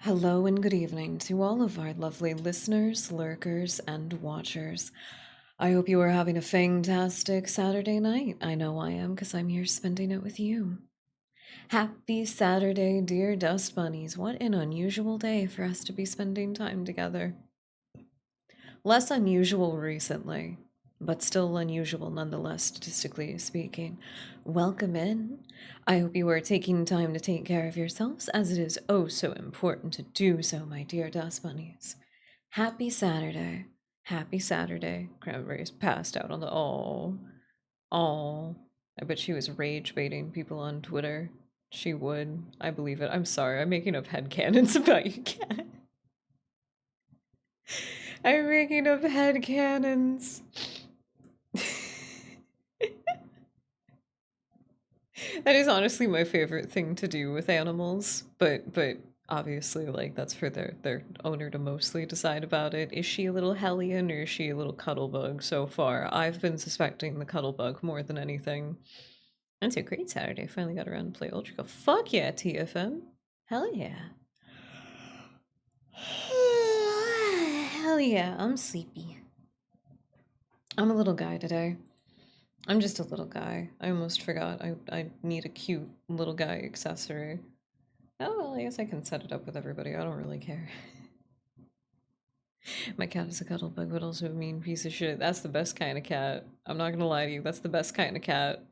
Hello and good evening to all of our lovely listeners, lurkers, and watchers. I hope you are having a fantastic Saturday night. I know I am because I'm here spending it with you. Happy Saturday, dear Dust Bunnies. What an unusual day for us to be spending time together. Less unusual recently, but still unusual nonetheless, statistically speaking. Welcome in. I hope you are taking time to take care of yourselves, as it is oh so important to do so, my dear Dust Bunnies. Happy Saturday. Happy Saturday. Cranberry's passed out on the oh. I bet she was rage baiting people on Twitter. She would. I believe it. I'm sorry, I'm making up headcanons about you, cat. I'm making up headcanons. That is honestly my favorite thing to do with animals, but obviously like that's for their owner to mostly decide about it. Is she a little hellion or is she a little cuddlebug so far? I've been suspecting the cuddlebug more than anything. It's a great Saturday. Finally got around to play Ultra. Fuck yeah, TFM. Hell yeah. Hell yeah, I'm sleepy. I'm a little guy today. I'm just a little guy. I almost forgot. I need a cute little guy accessory. Oh, well, I guess I can set it up with everybody. I don't really care. My cat is a cuddlebug, but also a mean piece of shit. That's the best kind of cat. I'm not gonna lie to you. That's the best kind of cat.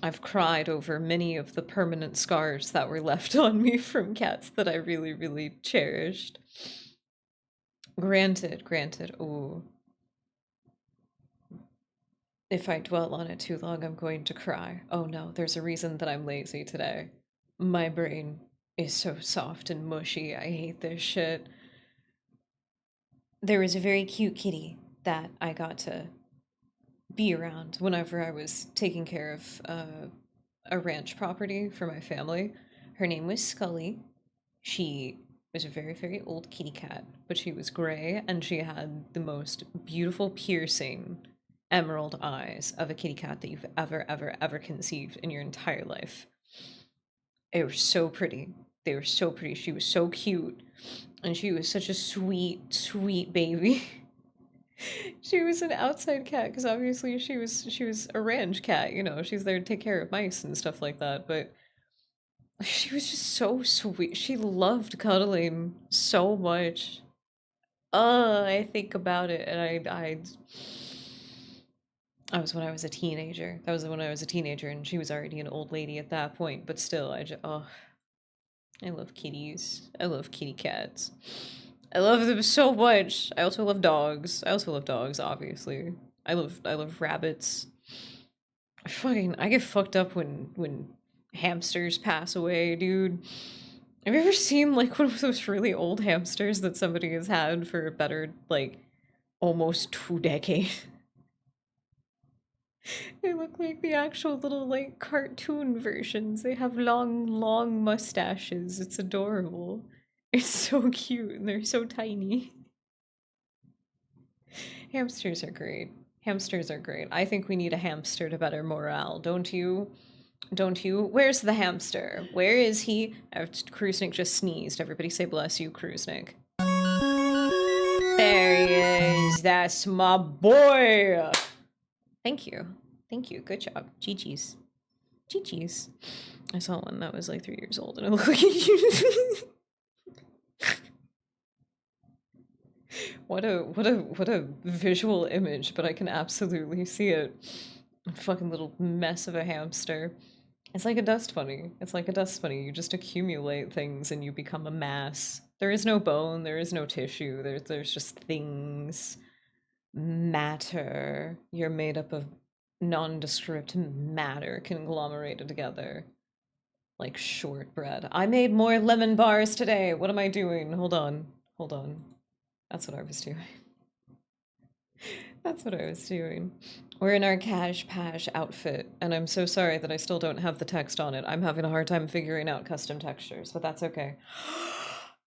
I've cried over many of the permanent scars that were left on me from cats that I really, really cherished. Granted. Ooh. If I dwell on it too long, I'm going to cry. Oh no, there's a reason that I'm lazy today. My brain is so soft and mushy. I hate this shit. There was a very cute kitty that I got to be around whenever I was taking care of a ranch property for my family. Her name was Scully. She was a very, very old kitty cat, but she was gray and she had the most beautiful, piercing emerald eyes of a kitty cat that you've ever conceived in your entire life. They were so pretty. They were so pretty. She was so cute. And she was such a sweet, sweet baby. She was an outside cat because obviously she was a ranch cat, you know, she's there to take care of mice and stuff like that, but she was just so sweet. She loved cuddling so much. I think about it and I was when I was a teenager. That was when I was a teenager and she was already an old lady at that point, but still I love kitties. I love kitty cats. I love them so much. I also love dogs. Obviously. I love rabbits. I get fucked up when hamsters pass away, dude. Have you ever seen like one of those really old hamsters that somebody has had for a better like almost 2 decades? They look like the actual little like cartoon versions. They have long mustaches. It's adorable. It's so cute and they're so tiny. Hamsters are great. Hamsters are great. I think we need a hamster to better morale, don't you? Don't you? Where's the hamster? Where is he? Krusnik just sneezed. Everybody say bless you, Krusnik. There he is. That's my boy. Thank you. Thank you. Good job. GG's. GG's. I saw one that was like 3 years old and it looked like what a visual image, but I can absolutely see it. A fucking little mess of a hamster. It's like a dust bunny. It's like a dust bunny. You just accumulate things and you become a mass. There is no bone, there is no tissue. There's just things. Matter. You're made up of nondescript matter conglomerated together. Like shortbread. I made more lemon bars today. What am I doing? Hold on. Hold on. That's what I was doing. That's what I was doing. We're in our Cash Pash outfit, and I'm so sorry that I still don't have the text on it. I'm having a hard time figuring out custom textures, but that's okay.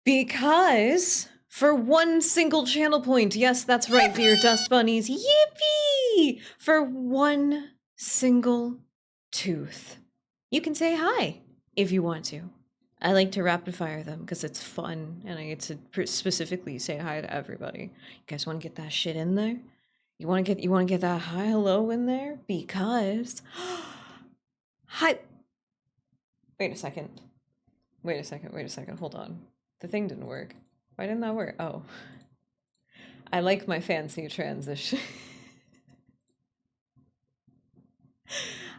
Because for one single channel point, yes, that's right, dear Dust Bunnies, yippee! For one single tooth. You can say hi if you want to. I like to rapid fire them because it's fun and I get to specifically say hi to everybody. You guys want to get that shit in there? You want to get that hi hello in there because hi. Wait a second. Wait a second. Wait a second. Hold on. The thing didn't work. Why didn't that work? Oh, I like my fancy transition.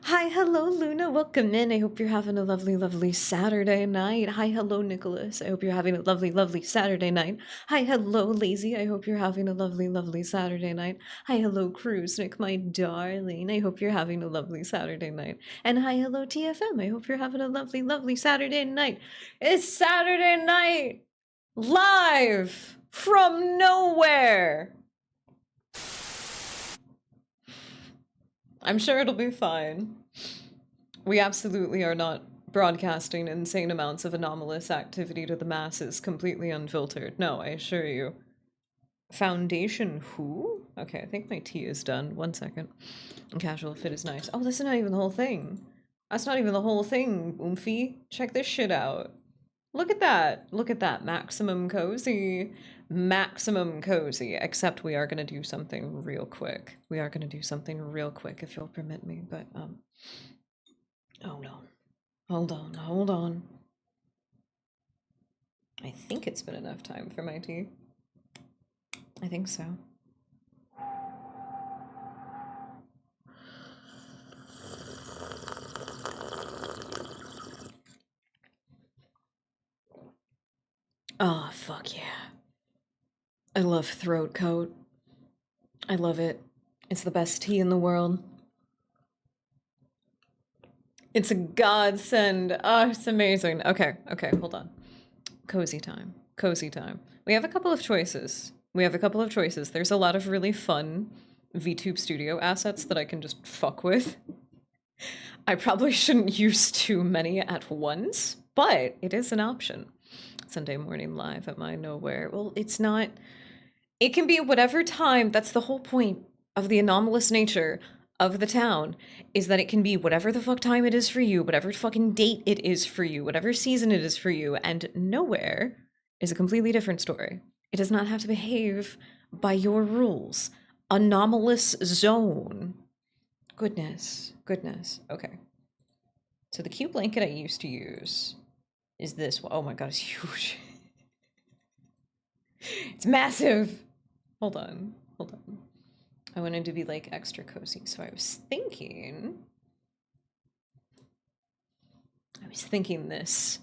Hi, hello, Luna. Welcome in. I hope you're having a lovely, lovely Saturday night. Hi, hello, Nicholas. I hope you're having a lovely, lovely Saturday night. Hi, hello, Lazy. I hope you're having a lovely, lovely Saturday night. Hi, hello, Cruisenick, my darling. I hope you're having a lovely Saturday night. And hi, hello, TFM. I hope you're having a lovely, lovely Saturday night. It's Saturday night, live from nowhere. I'm sure it'll be fine. We absolutely are not broadcasting insane amounts of anomalous activity to the masses completely unfiltered. No, I assure you. Foundation who? Okay, I think my tea is done. 1 second. Casual fit is nice. Oh, that's not even the whole thing. That's not even the whole thing, Oomphy. Check this shit out. Look at that. Look at that. Maximum cozy. Maximum cozy. Except we are going to do something real quick. We are going to do something real quick, if you'll permit me. But, oh no. Hold on, hold on. I think it's been enough time for my tea. I think so. Oh, fuck yeah. I love throat coat. I love it. It's the best tea in the world. It's a godsend. Oh, it's amazing. Okay, okay, hold on. Cozy time. Cozy time. We have a couple of choices. There's a lot of really fun VTube Studio assets that I can just fuck with. I probably shouldn't use too many at once, but it is an option. Sunday morning live at my nowhere. Well, it's not. It can be whatever time. That's the whole point of the anomalous nature of the town, is that it can be whatever the fuck time it is for you, whatever fucking date it is for you, whatever season it is for you, and nowhere is a completely different story. It does not have to behave by your rules. Anomalous zone. Goodness, goodness. Okay. So the cute blanket I used to use is this one. Oh my god, it's huge. It's massive. Hold on, hold on. I wanted to be like extra cozy, so I was thinking this.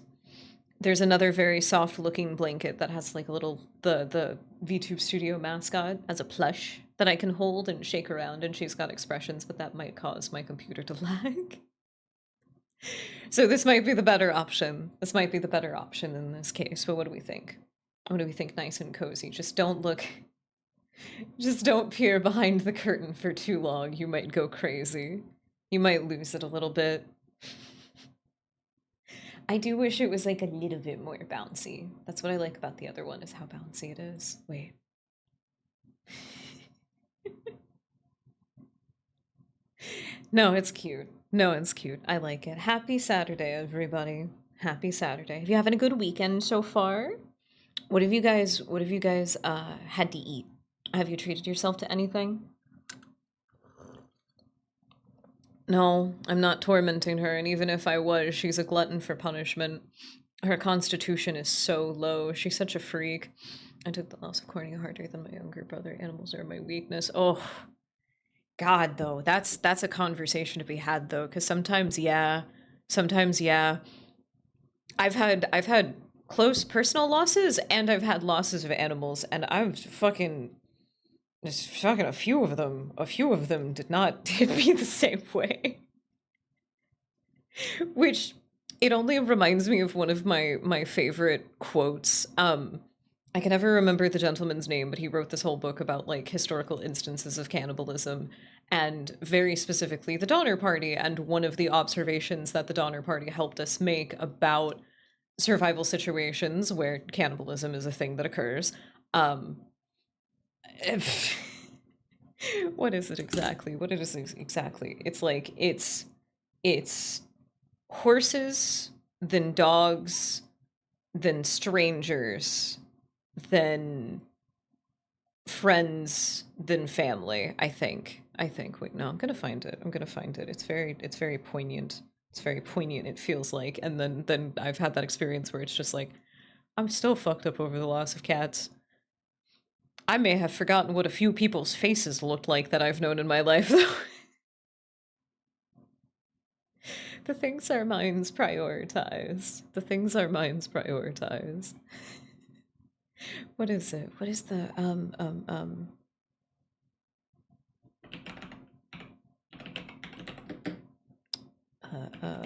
There's another very soft looking blanket that has like a little, the VTube Studio mascot as a plush that I can hold and shake around, and she's got expressions, but that might cause my computer to lag. So this might be the better option. This might be the better option in this case, but what do we think? What do we think nice and cozy? Just don't peer behind the curtain for too long. You might go crazy. You might lose it a little bit. I do wish it was like a little bit more bouncy. That's what I like about the other one, is how bouncy it is. Wait. No, it's cute. No, it's cute. I like it. Happy Saturday, everybody. Happy Saturday. Have you having a good weekend so far? What have you guys had to eat? Have you treated yourself to anything? No, I'm not tormenting her, and even if I was, she's a glutton for punishment. Her constitution is so low. She's such a freak. I took the loss of Corny harder than my younger brother. Animals are my weakness. Oh, God, though. That's a conversation to be had, though, because sometimes, yeah. I've had close personal losses, and I've had losses of animals, and I've fucking just fucking a few of them did not hit me the same way. Which, it only reminds me of one of my favorite quotes. I can never remember the gentleman's name, but he wrote this whole book about like historical instances of cannibalism, and very specifically the Donner Party. And one of the observations that the Donner Party helped us make about survival situations where cannibalism is a thing that occurs. What is it exactly? What it is exactly? It's like it's horses, then dogs, than strangers, than friends, than family, I think. Wait, no, I'm gonna find it. I'm gonna find it. It's very poignant. It's very poignant, it feels like. And then I've had that experience where it's just like, I'm still fucked up over the loss of cats. I may have forgotten what a few people's faces looked like that I've known in my life, though. The things our minds prioritize. The things our minds prioritize. What is it? What is the, uh, uh,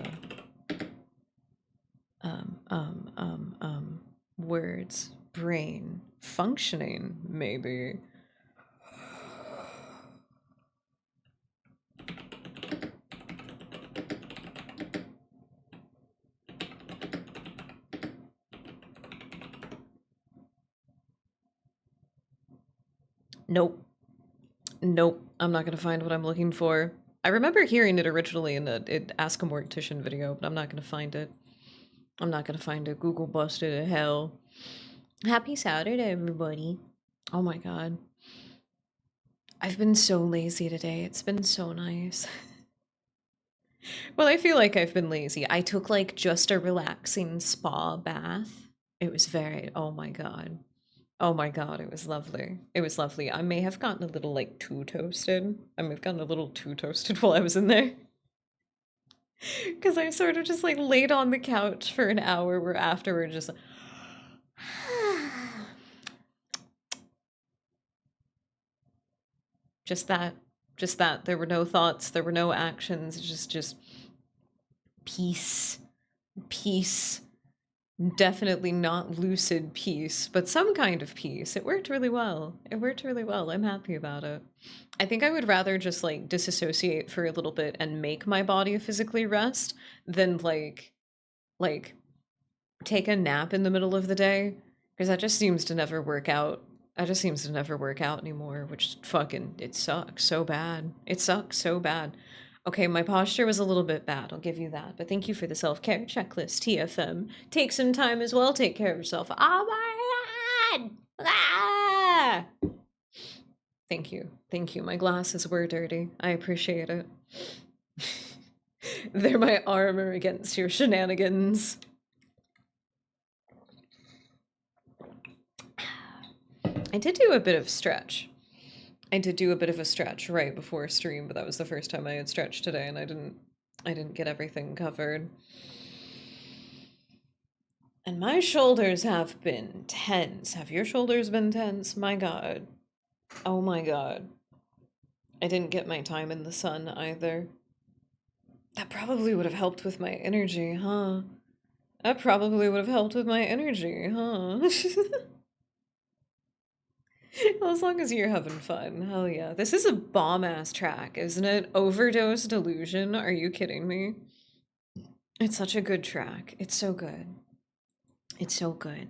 words, brain, functioning, maybe. Nope. Nope. I'm not gonna find what I'm looking for. I remember hearing it originally in the Ask a Mortician video, but I'm not gonna find it. I'm not gonna find it. Google busted to hell. Happy Saturday, everybody. Oh my god. I've been so lazy today. It's been so nice. Well, I feel like I've been lazy. I took like just a relaxing spa bath. It was very, oh my god. Oh my god, it was lovely. It was lovely. I may have gotten a little like too toasted. I may have gotten a little too toasted while I was in there. Because I sort of just like laid on the couch for an hour where afterward just like, just that. Just that. There were no thoughts, there were no actions, just peace. Peace. Definitely not lucid peace, but some kind of peace. It worked really well. It worked really well. I'm happy about it. I think I would rather just like disassociate for a little bit and make my body physically rest than like take a nap in the middle of the day, because that just seems to never work out. That just seems to never work out anymore, which fucking, it sucks so bad. It sucks so bad. Okay, my posture was a little bit bad, I'll give you that. But thank you for the self-care checklist, TFM. Take some time as well, take care of yourself. Oh my god! Ah! Thank you. Thank you. My glasses were dirty. I appreciate it. They're my armor against your shenanigans. I did do a bit of stretch. I did do a bit of a stretch right before stream, but that was the first time I had stretched today, and I didn't get everything covered. And my shoulders have been tense. Have your shoulders been tense? My god. Oh my god. I didn't get my time in the sun either. That probably would have helped with my energy, huh? That probably would have helped with my energy, huh? Well, as long as you're having fun, hell yeah. This is a bomb-ass track, isn't it? Overdose Delusion, are you kidding me? It's such a good track. It's so good. It's so good.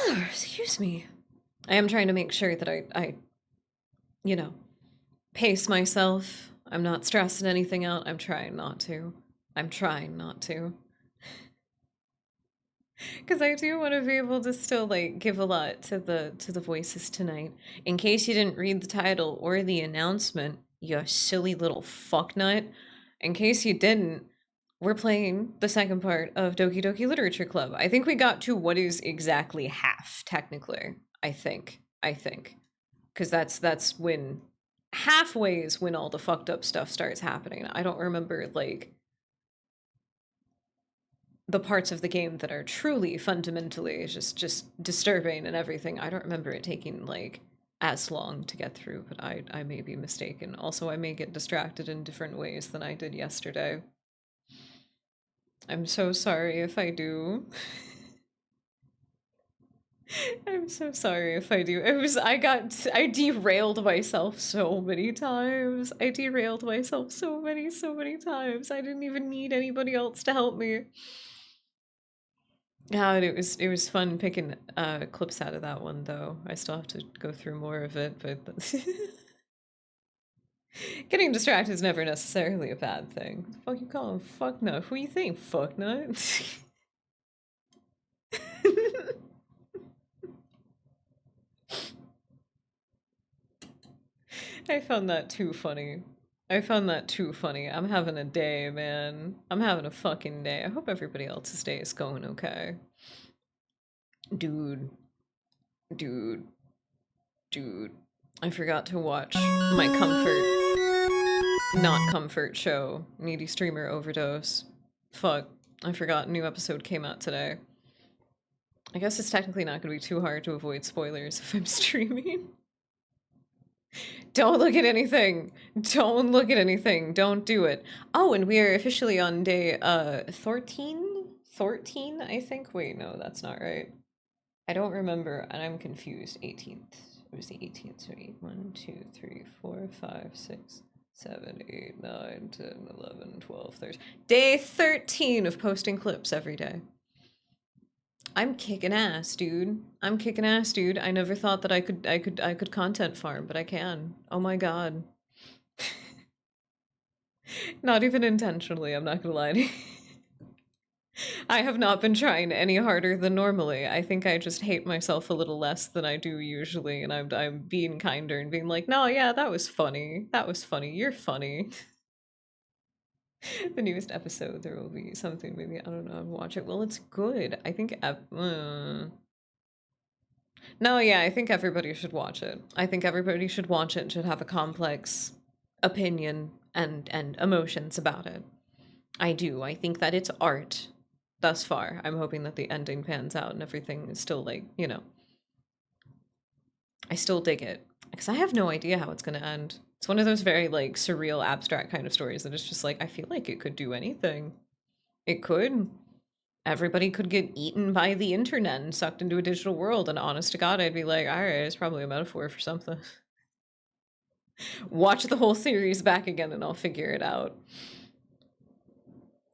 Excuse me. I am trying to make sure that I, you know, pace myself. I'm not stressing anything out. I'm trying not to. I'm trying not to. Because I do want to be able to still like give a lot to the voices tonight. In case you didn't read the title or the announcement, you silly little fucknut. In case you didn't, we're playing the second part of Doki Doki Literature Club. I think we got to what is exactly half, technically. I think. Because that's when halfway is when all the fucked up stuff starts happening. I don't remember like the parts of the game that are truly fundamentally just disturbing and everything. I don't remember it taking like as long to get through, but I may be mistaken. Also, I may get distracted in different ways than I did yesterday. I'm so sorry if I do. I'm so sorry if I do. I derailed myself so many times. I derailed myself so many times. I didn't even need anybody else to help me. Yeah, and it was fun picking clips out of that one though. I still have to go through more of it, but getting distracted is never necessarily a bad thing. Fuck you call him fuck nut. Who you think? Fuck nut? I found that too funny. I found that too funny. I'm having a day, man. I'm having a fucking day. I hope everybody else's day is going okay. Dude, dude, dude. I forgot to watch my not comfort show, Needy Streamer Overdose. Fuck. I forgot a new episode came out today. I guess it's technically not going to be too hard to avoid spoilers if I'm streaming. Don't look at anything. Don't look at anything. Don't do it. Oh, and we are officially on day 13? 13, I think. Wait, no, that's not right. I don't remember, and I'm confused. 18th. It was the 18th. So 8, 1, 2, 3, 4, 5, 6, 7, 8, 9, 10, 11, 12, 13. Day 13 of posting clips every day. I'm kicking ass, dude. I'm kicking ass, dude. I never thought that I could content farm, but I can. Oh my god. Not even intentionally, I'm not gonna lie to you. I have not been trying any harder than normally. I think I just hate myself a little less than I do usually, and I'm being kinder and being like, no, yeah, that was funny. That was funny. You're funny. The newest episode, there will be something. Maybe I don't know. I'll watch it. Well, it's good. I think. No, yeah, I think everybody should watch it. I think everybody should watch it and should have a complex opinion and emotions about it. I do. I think that it's art thus far. I'm hoping that the ending pans out and everything is still like, you know, I still dig it. Because I have no idea how it's going to end. It's one of those very like surreal, abstract kind of stories that it's just like, I feel like it could do anything. It could. Everybody could get eaten by the internet and sucked into a digital world, and honest to God, I'd be like, all right, it's probably a metaphor for something. Watch the whole series back again and I'll figure it out.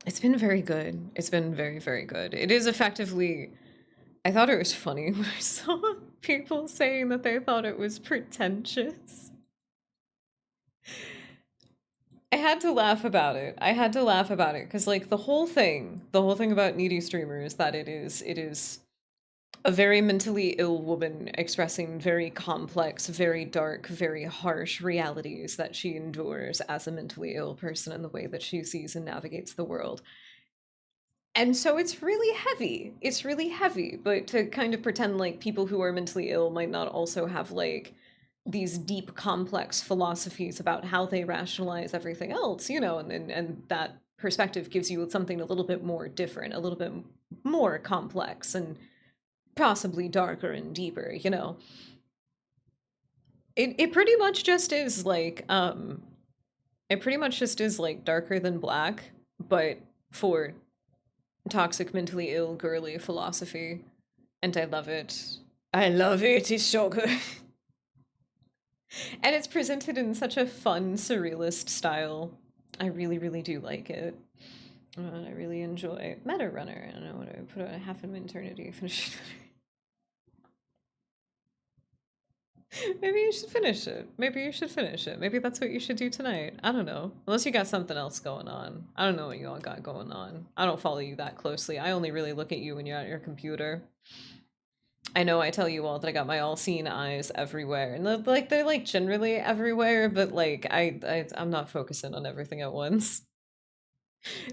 It's been very good. It's been very, very good. It is effectively, I thought it was funny when I saw people saying that they thought it was pretentious. I had to laugh about it. I had to laugh about it because like the whole thing about needy streamers that it is a very mentally ill woman expressing very complex, very dark, very harsh realities that she endures as a mentally ill person in the way that she sees and navigates the world. And so it's really heavy. It's really heavy, but to kind of pretend like people who are mentally ill might not also have like these deep, complex philosophies about how they rationalize everything else, you know, and that perspective gives you something a little bit more different, a little bit more complex and possibly darker and deeper, you know. It pretty much just is like it pretty much just is like darker than black, but for toxic, mentally ill, girly philosophy. And I love it. I love it. It's so good. And it's presented in such a fun, surrealist style. I really, really do like it. I really enjoy it. Meta Runner. I don't know what I put on a half an eternity. Finish it. Maybe you should finish it. Maybe you should finish it. Maybe that's what you should do tonight. I don't know. Unless you got something else going on. I don't know what you all got going on. I don't follow you that closely. I only really look at you when you're at your computer. I know I tell you all that I got my all-seeing eyes everywhere, and they're like generally everywhere, but like I'm not focusing on everything at once.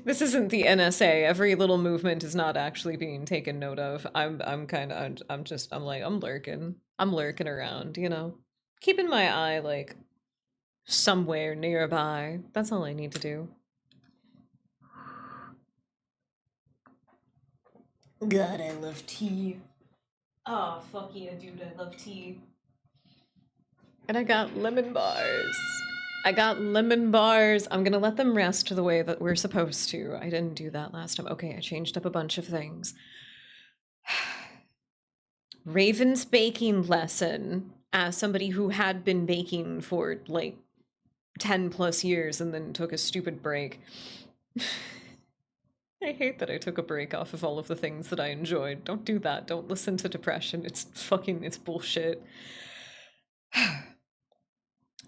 This isn't the NSA. Every little movement is not actually being taken note of. I'm kind of I'm just I'm like I'm lurking. I'm lurking around, you know, keeping my eye like somewhere nearby. That's all I need to do. God, I love tea. Oh, fuck yeah, dude, I love tea. And I got lemon bars. I got lemon bars. I'm gonna let them rest the way that we're supposed to. I didn't do that last time. Okay, I changed up a bunch of things. Raven's baking lesson, as somebody who had been baking for like 10 plus years and then took a stupid break. I hate that I took a break off of all of the things that I enjoyed. Don't do that. Don't listen to depression. It's bullshit.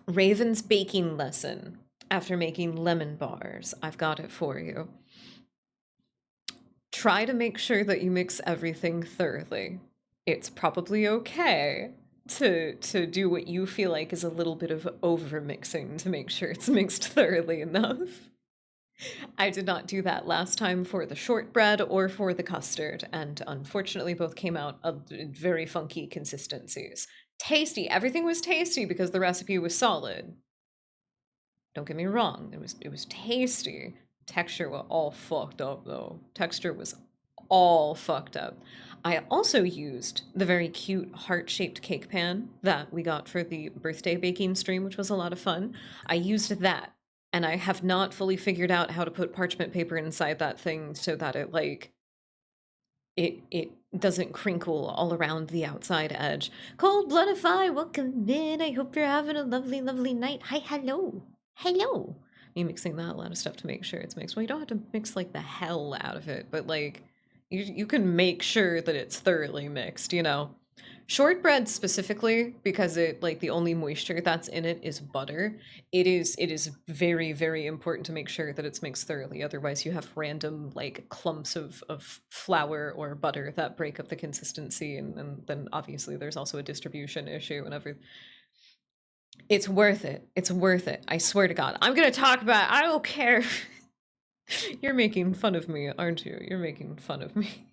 Raven's baking lesson after making lemon bars. I've got it for you. Try to make sure that you mix everything thoroughly. It's probably okay to do what you feel like is a little bit of over mixing to make sure it's mixed thoroughly enough. I did not do that last time for the shortbread or for the custard, and unfortunately both came out of very funky consistencies. Tasty. Everything was tasty because the recipe was solid. Don't get me wrong, it was tasty. Texture was all fucked up though. Texture was all fucked up. I also used the very cute heart-shaped cake pan that we got for the birthday baking stream, which was a lot of fun. I used that, and I have not fully figured out how to put parchment paper inside that thing so that it doesn't crinkle all around the outside edge. Cold-bloodify, welcome in. I hope you're having a lovely, lovely night. Hi, hello. Hello. You mixing that, a lot of stuff to make sure it's mixed. Well, you don't have to mix like the hell out of it, but like you can make sure that it's thoroughly mixed, you know. Shortbread specifically, because it like the only moisture that's in it is butter. It is very, very important to make sure that it's mixed thoroughly. Otherwise you have random like clumps of flour or butter that break up the consistency, and then obviously there's also a distribution issue whenever. It's worth it. It's worth it. I swear to God. I'm gonna talk about I don't care. You're making fun of me, aren't you? You're making fun of me.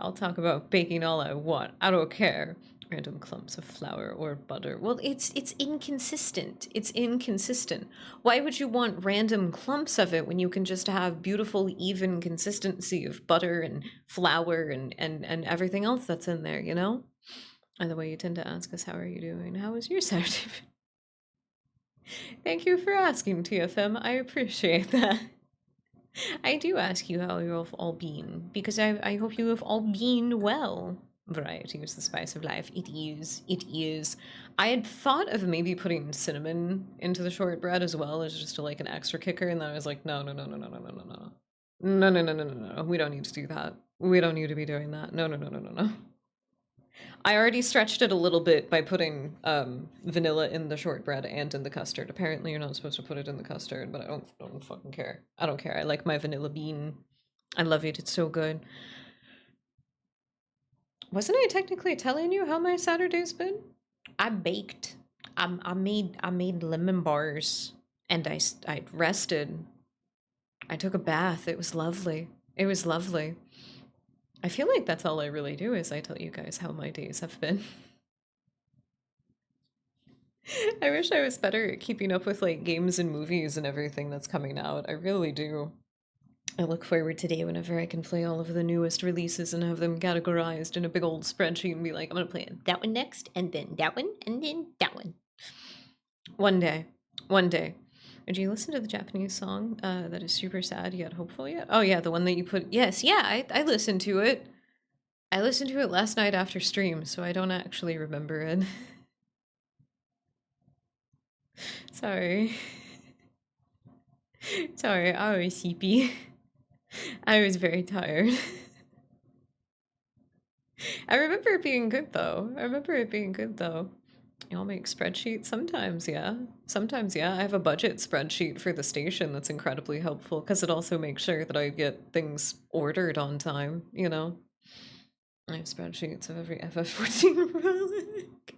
I'll talk about baking all I want. I don't care. Random clumps of flour or butter. Well, it's inconsistent. It's inconsistent. Why would you want random clumps of it when you can just have beautiful, even consistency of butter and flour and everything else that's in there, you know? And the way you tend to ask us, how are you doing? How was your Saturday? Thank you for asking, TFM. I appreciate that. I do ask you how you've all been, because I hope you have all been well. Variety is the spice of life. It is. It is. I had thought of maybe putting cinnamon into the shortbread as well as just like an extra kicker, and then I was like, no, no, no, no, no, no, no, no, no. No, no, no, no, no, no. We don't need to do that. We don't need to be doing that. No, no, no, no, no, no. I already stretched it a little bit by putting vanilla in the shortbread and in the custard. Apparently you're not supposed to put it in the custard, but I don't fucking care. I don't care. I like my vanilla bean. I love it. It's so good. Wasn't I technically telling you how my Saturday's been? I baked. I made lemon bars, and I rested. I took a bath. It was lovely. It was lovely. I feel like that's all I really do is I tell you guys how my days have been. I wish I was better at keeping up with like games and movies and everything that's coming out. I really do. I look forward to the day whenever I can play all of the newest releases and have them categorized in a big old spreadsheet and be like, I'm gonna play that one next, and then that one, and then that one. One day. One day. Did you listen to the Japanese song that is super sad yet hopeful yet? Oh yeah, the one that you put. Yes, yeah, I listened to it. I listened to it last night after stream, so I don't actually remember it. Sorry. Sorry, I was sleepy. I was very tired. I remember it being good though. I remember it being good though. Y'all make spreadsheets sometimes, yeah. Sometimes, yeah. I have a budget spreadsheet for the station that's incredibly helpful because it also makes sure that I get things ordered on time, you know? I have spreadsheets of every FF14 relic.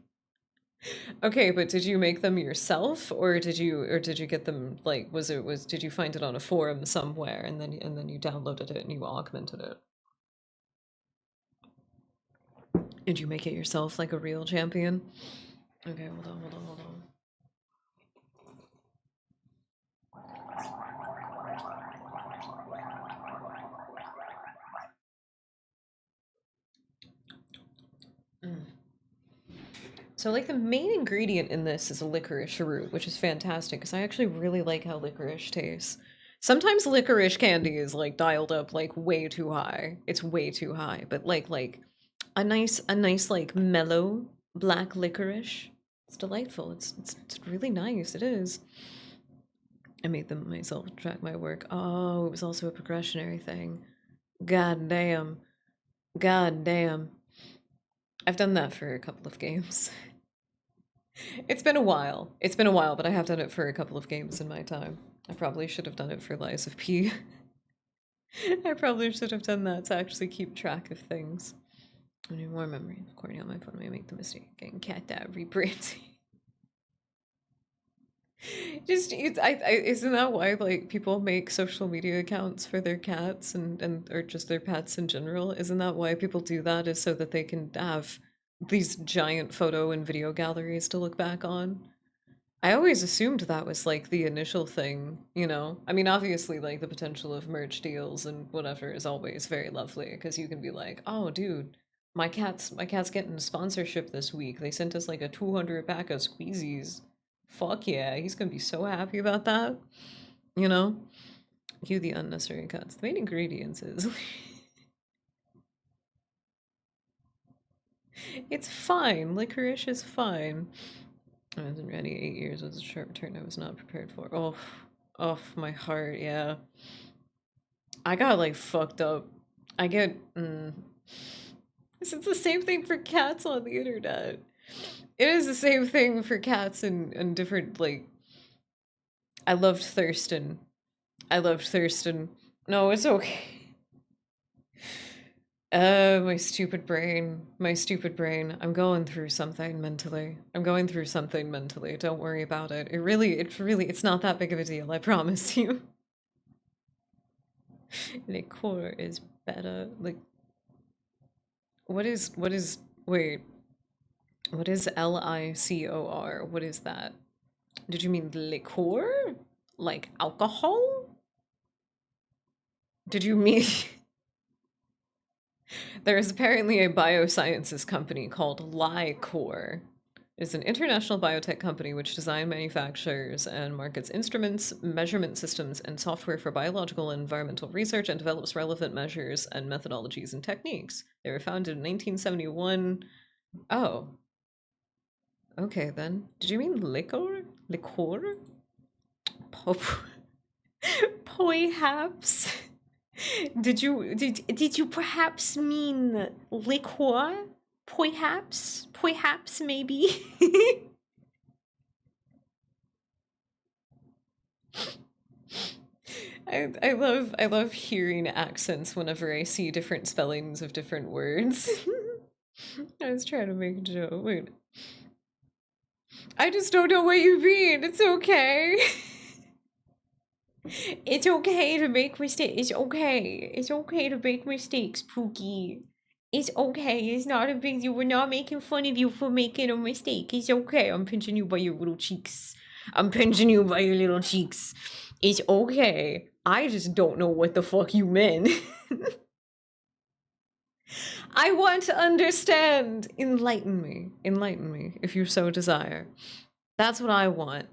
Okay, but did you make them yourself or did you get them like did you find it on a forum somewhere and then you downloaded it and you augmented it? Did you make it yourself like a real champion? Okay, hold on, hold on, hold on. Mm. So like the main ingredient in this is a licorice root, which is fantastic because I actually really like how licorice tastes. Sometimes licorice candy is like dialed up like way too high. It's way too high, but like a nice like mellow black licorice. It's delightful. It's really nice. It is. I made them myself to track my work. Oh, it was also a progressionary thing. God damn. God damn. I've done that for a couple of games. It's been a while. It's been a while, but I have done it for a couple of games in my time. I probably should have done it for Lies of P. I probably should have done that to actually keep track of things. I need more memory. According on my phone, I make the mistake of getting cat dad rebranding. Just isn't that why like people make social media accounts for their cats and or just their pets in general? Isn't that why people do that? Is so that they can have these giant photo and video galleries to look back on? I always assumed that was like the initial thing, you know? I mean, obviously, like the potential of merch deals and whatever is always very lovely because you can be like, oh, dude, my cat's getting sponsorship this week. They sent us like a 200 pack of squeezies. Fuck yeah, he's gonna be so happy about that, you know? Cue the unnecessary cuts. The main ingredients is it's fine. Licorice is fine. I wasn't ready. 8 years was a sharp turn I was not prepared for. Oh, oh, my heart, yeah. I got like fucked up. I get. It's the same thing for cats on the internet. It is the same thing for cats and different, like. I loved Thurston. I loved Thurston. No, it's okay. My stupid brain. My stupid brain. I'm going through something mentally. I'm going through something mentally. Don't worry about it. It's not that big of a deal, I promise you. Liqueur is better. Like, wait, what is LICOR? What is that? Did you mean liqueur? Like alcohol? Did you mean. There is apparently a biosciences company called Licor. It is an international biotech company which designs, manufactures, and markets instruments, measurement systems, and software for biological and environmental research and develops relevant measures and methodologies and techniques. They were founded in 1971. Oh, okay then. Did you mean liquor? Liqueur? Pop. Perhaps. Did you perhaps mean liqueur? Perhaps maybe. I love hearing accents whenever I see different spellings of different words. I was trying to make a joke. Wait. I just don't know what you mean. It's okay. It's okay to make mistakes. It's okay. It's okay to make mistakes, Pookie. It's okay. It's not a big deal. We're not making fun of you for making a mistake. It's okay. I'm pinching you by your little cheeks. I'm pinching you by your little cheeks. It's okay. I just don't know what the fuck you meant. I want to understand. Enlighten me. Enlighten me, if you so desire. That's what I want.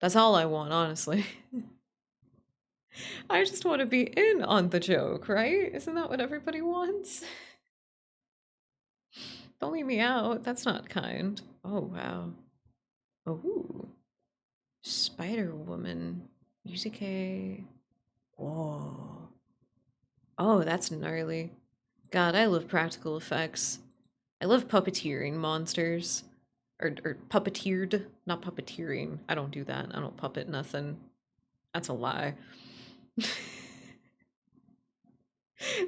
That's all I want, honestly. I just want to be in on the joke, right? Isn't that what everybody wants? Don't leave me out. That's not kind. Oh, wow. Oh, Spider Woman. Music. Whoa. Oh, that's gnarly. God, I love practical effects. I love puppeteering monsters. Or puppeteered, not puppeteering. I don't do that. I don't puppet nothing. That's a lie.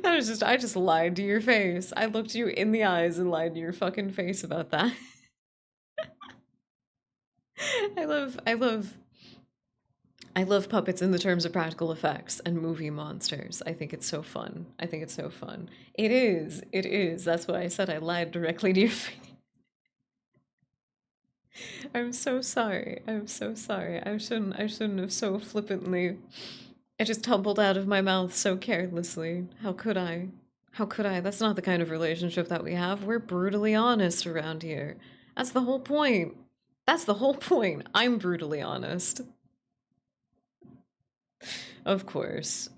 I just lied to your face. I looked you in the eyes and lied to your fucking face about that. I love, I love, I love puppets in the terms of practical effects and movie monsters. I think it's so fun. I think it's so fun. It is, it is. That's why I said I lied directly to your face. I'm so sorry. I'm so sorry. I shouldn't have so flippantly. It just tumbled out of my mouth so carelessly. How could I? How could I? That's not the kind of relationship that we have. We're brutally honest around here. That's the whole point. That's the whole point. I'm brutally honest. Of course.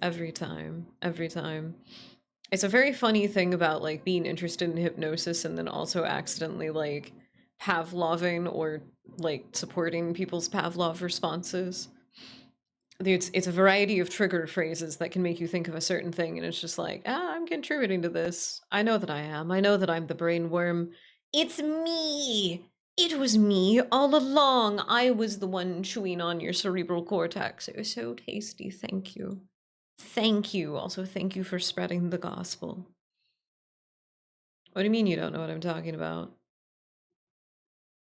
Every time. Every time. It's a very funny thing about like being interested in hypnosis and then also accidentally like Pavloving or like supporting people's Pavlov responses. It's a variety of trigger phrases that can make you think of a certain thing, and it's just like, I'm contributing to this. I know that I am. I know that I'm the brain worm. It's me. It was me all along. I was the one chewing on your cerebral cortex. It was so tasty. Thank you. Thank you. Also, thank you for spreading the gospel. What do you mean you don't know what I'm talking about?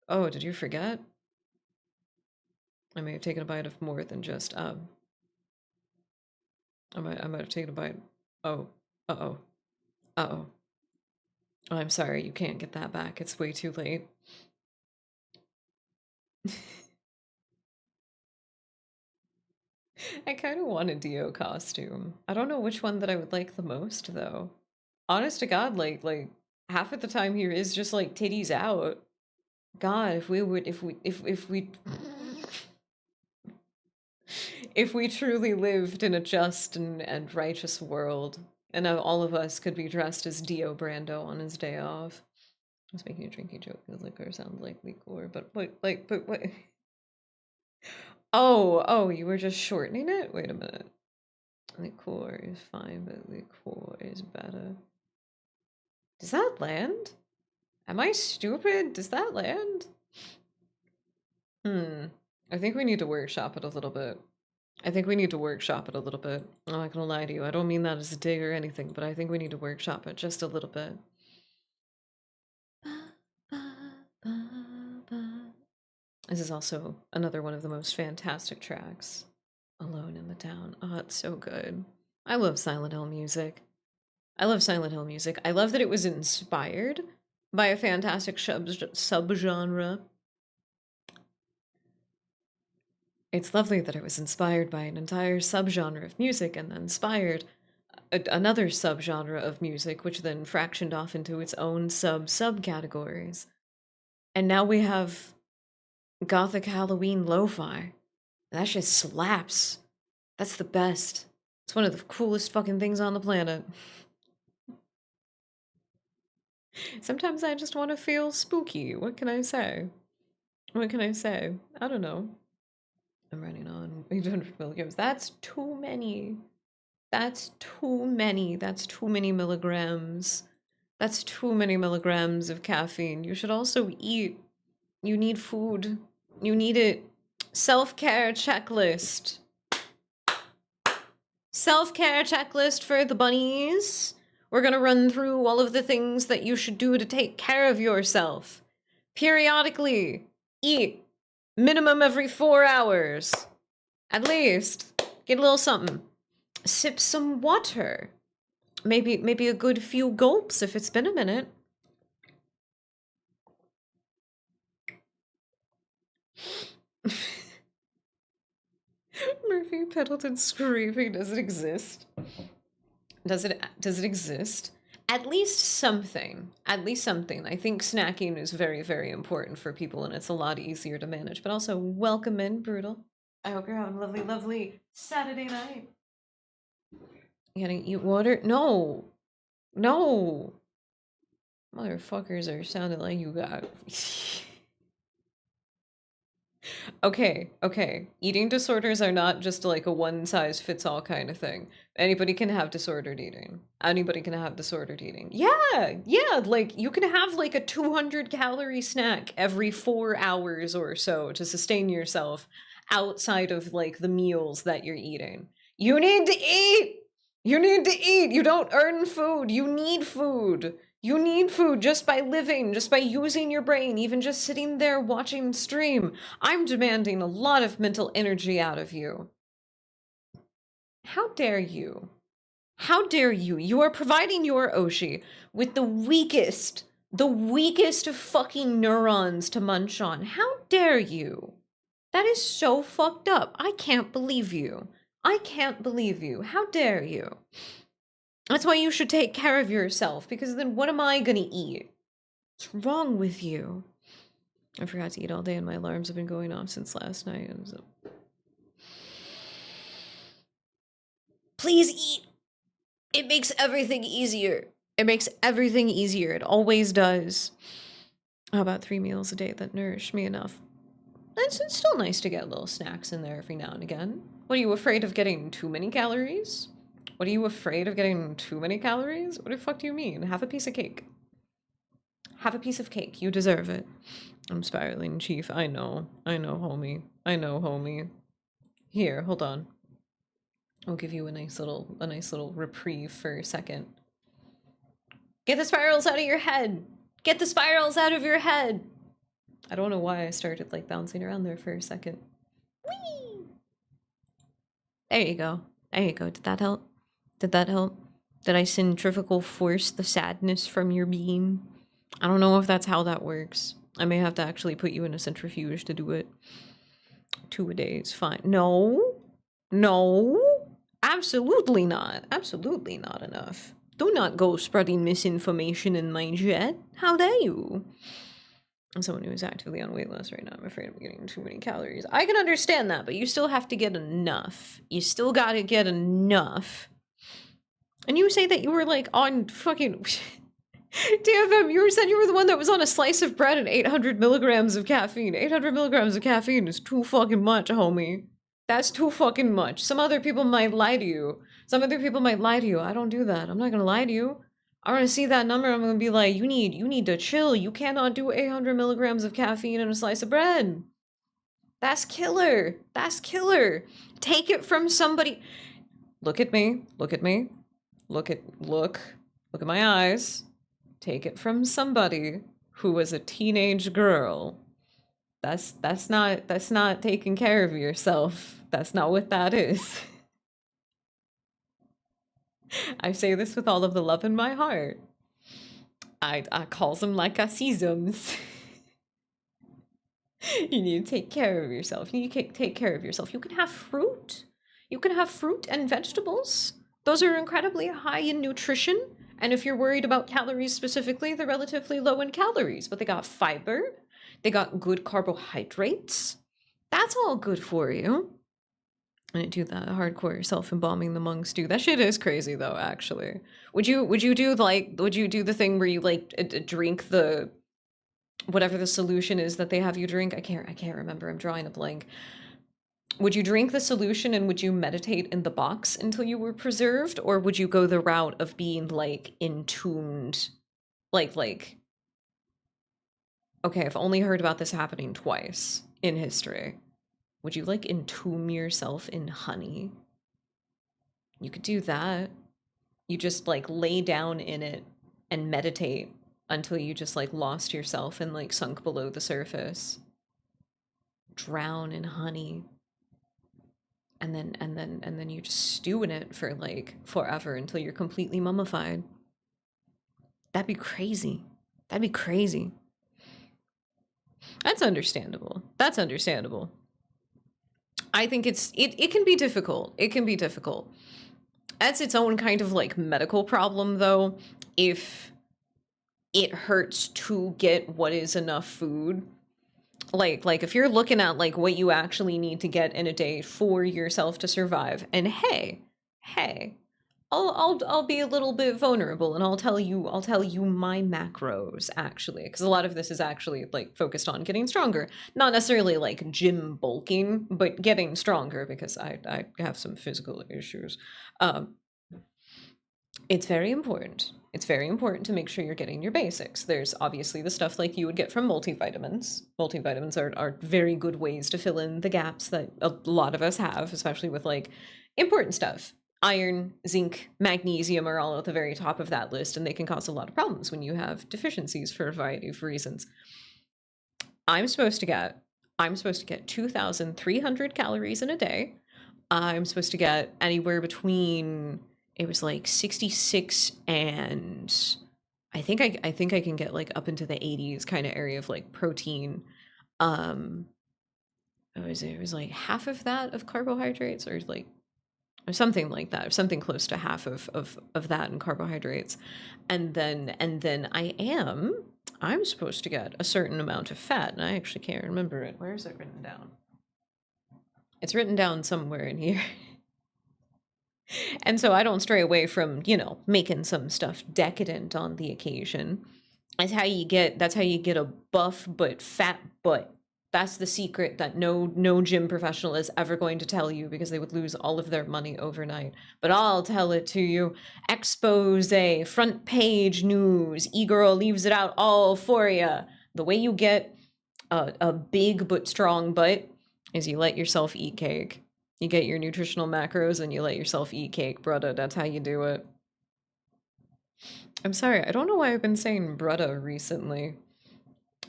Oh, did you forget? I may have taken a bite of more than just, I might have taken a bite. Oh, uh-oh, uh-oh. Oh, I'm sorry, you can't get that back. It's way too late. I kind of want a Dio costume. I don't know which one that I would like the most, though. Honest to God, like half of the time here is just like titties out. God, if we if we truly lived in a just and righteous world, and all of us could be dressed as Dio Brando on his day off. I was making a drinky joke because liquor sounds like liquor, but what? Oh, you were just shortening it? Wait a minute. Liquor is fine, but liquor is better. Does that land? Am I stupid? Does that land? I think we need to workshop it a little bit. I'm not gonna lie to you. I don't mean that as a dig or anything, but I think we need to workshop it just a little bit. This is also another one of the most fantastic tracks. Alone in the Town. Oh, it's so good. I love Silent Hill music. I love that it was inspired by a fantastic subgenre. It's lovely that it was inspired by an entire subgenre of music and then inspired another subgenre of music, which then fractioned off into its own subcategories. And now we have Gothic Halloween lo-fi. That shit slaps. That's the best. It's one of the coolest fucking things on the planet. Sometimes I just want to feel spooky. What can I say? I don't know. I'm running on 800 milligrams. That's too many. That's too many. That's too many milligrams. That's too many milligrams of caffeine. You should also eat. You need food. You need it. Self-care checklist. Self-care checklist for the bunnies. We're gonna run through all of the things that you should do to take care of yourself. Periodically. Eat. Minimum every 4 hours. At least. Get a little something. Sip some water. Maybe a good few gulps if it's been a minute. Murphy Pendleton screaming. Does it exist? Does it exist? At least something. At least something. I think snacking is very, very important for people, and it's a lot easier to manage. But also, welcome in, Brutal. I hope you're having a lovely, lovely Saturday night. You gotta eat water? No. No. Motherfuckers are sounding like you got... Okay. Eating disorders are not just like a one-size-fits-all kind of thing. Anybody can have disordered eating. Yeah, like you can have like a 200-calorie snack every 4 hours or so to sustain yourself outside of like the meals that you're eating. You need to eat! You don't earn food. You need food. You need food just by living, just by using your brain, even just sitting there watching stream. I'm demanding a lot of mental energy out of you. How dare you? How dare you? You are providing your Oshi with the weakest of fucking neurons to munch on. How dare you? That is so fucked up. I can't believe you. How dare you? That's why you should take care of yourself, because then what am I gonna eat? What's wrong with you? I forgot to eat all day and my alarms have been going off since last night. Please eat! It makes everything easier. It always does. How about 3 meals a day that nourish me enough? It's still nice to get little snacks in there every now and again. What, are you afraid of getting too many calories? What the fuck do you mean? Have a piece of cake. Have a piece of cake. You deserve it. I'm spiraling, Chief. I know, homie. I know, homie. Here, hold on. I'll give you a nice little reprieve for a second. Get the spirals out of your head! Get the spirals out of your head! I don't know why I started like bouncing around there for a second. Whee! There you go. There you go. Did that help? Did that help? Did I centrifugal force the sadness from your being? I don't know if that's how that works. I may have to actually put you in a centrifuge to do it. 2 a day is fine. No. No. Absolutely not. Absolutely not enough. Do not go spreading misinformation in my jet. How dare you? I'm someone who is actively on wait list right now. I'm afraid I'm getting too many calories. I can understand that, but you still have to get enough. You still gotta get enough. And you say that you were like on fucking... DFM, you said you were the one that was on a slice of bread and 800 milligrams of caffeine. 800 milligrams of caffeine is too fucking much, homie. That's too fucking much. Some other people might lie to you. Some other people might lie to you. I don't do that. I'm not gonna lie to you. I'm gonna see that number. I'm gonna be like, you need to chill. You cannot do 800 milligrams of caffeine in a slice of bread. That's killer. That's killer. Take it from somebody. Look at me. Look at me. Look at my eyes. Take it from somebody who was a teenage girl. That's not taking care of yourself. That's not what that is. I say this with all of the love in my heart. I calls them like I sees them. You need to take care of yourself. You need to take care of yourself. You can have fruit. You can have fruit and vegetables. Those are incredibly high in nutrition. And if you're worried about calories specifically, they're relatively low in calories, but they got fiber. They got good carbohydrates. That's all good for you. And do that hardcore self-embalming the monks do. That shit is crazy though, actually. Would you do the thing where you like drink the whatever the solution is that they have you drink? I can't remember. I'm drawing a blank. Would you drink the solution and would you meditate in the box until you were preserved? Or would you go the route of being like entombed? Like, okay, I've only heard about this happening twice in history. Would you like entomb yourself in honey? You could do that. You just like lay down in it and meditate until you just like lost yourself and like sunk below the surface. Drown in honey. And then you just stew in it for like forever until you're completely mummified. That'd be crazy. That'd be crazy. That's understandable. That's understandable. I think it can be difficult. It can be difficult. That's its own kind of like medical problem though. If it hurts to get what is enough food, like if you're looking at like what you actually need to get in a day for yourself to survive, and hey, I'll be a little bit vulnerable and I'll tell you my macros actually, because a lot of this is actually like focused on getting stronger, not necessarily like gym bulking, but getting stronger because I have some physical issues. It's very important. It's very important to make sure you're getting your basics. There's obviously the stuff like you would get from multivitamins. Multivitamins are very good ways to fill in the gaps that a lot of us have, especially with like important stuff. Iron, zinc, magnesium are all at the very top of that list, and they can cause a lot of problems when you have deficiencies for a variety of reasons. I'm supposed to get 2,300 calories in a day. I'm supposed to get anywhere between, it was like 66 and I think I can get like up into the 80s kind of area of like protein. It was like half of that of carbohydrates or something like that, or something close to half of that in carbohydrates. And then I'm supposed to get a certain amount of fat, and I actually can't remember it. Where is it written down? It's written down somewhere in here. And so I don't stray away from, making some stuff decadent on the occasion. That's how you get a buff but fat butt. That's the secret that no gym professional is ever going to tell you because they would lose all of their money overnight. But I'll tell it to you. Expose, front page news. E-girl leaves it out all for you. The way you get a big but strong butt is you let yourself eat cake. You get your nutritional macros and you let yourself eat cake, brother. That's how you do it. I'm sorry, I don't know why I've been saying brother recently.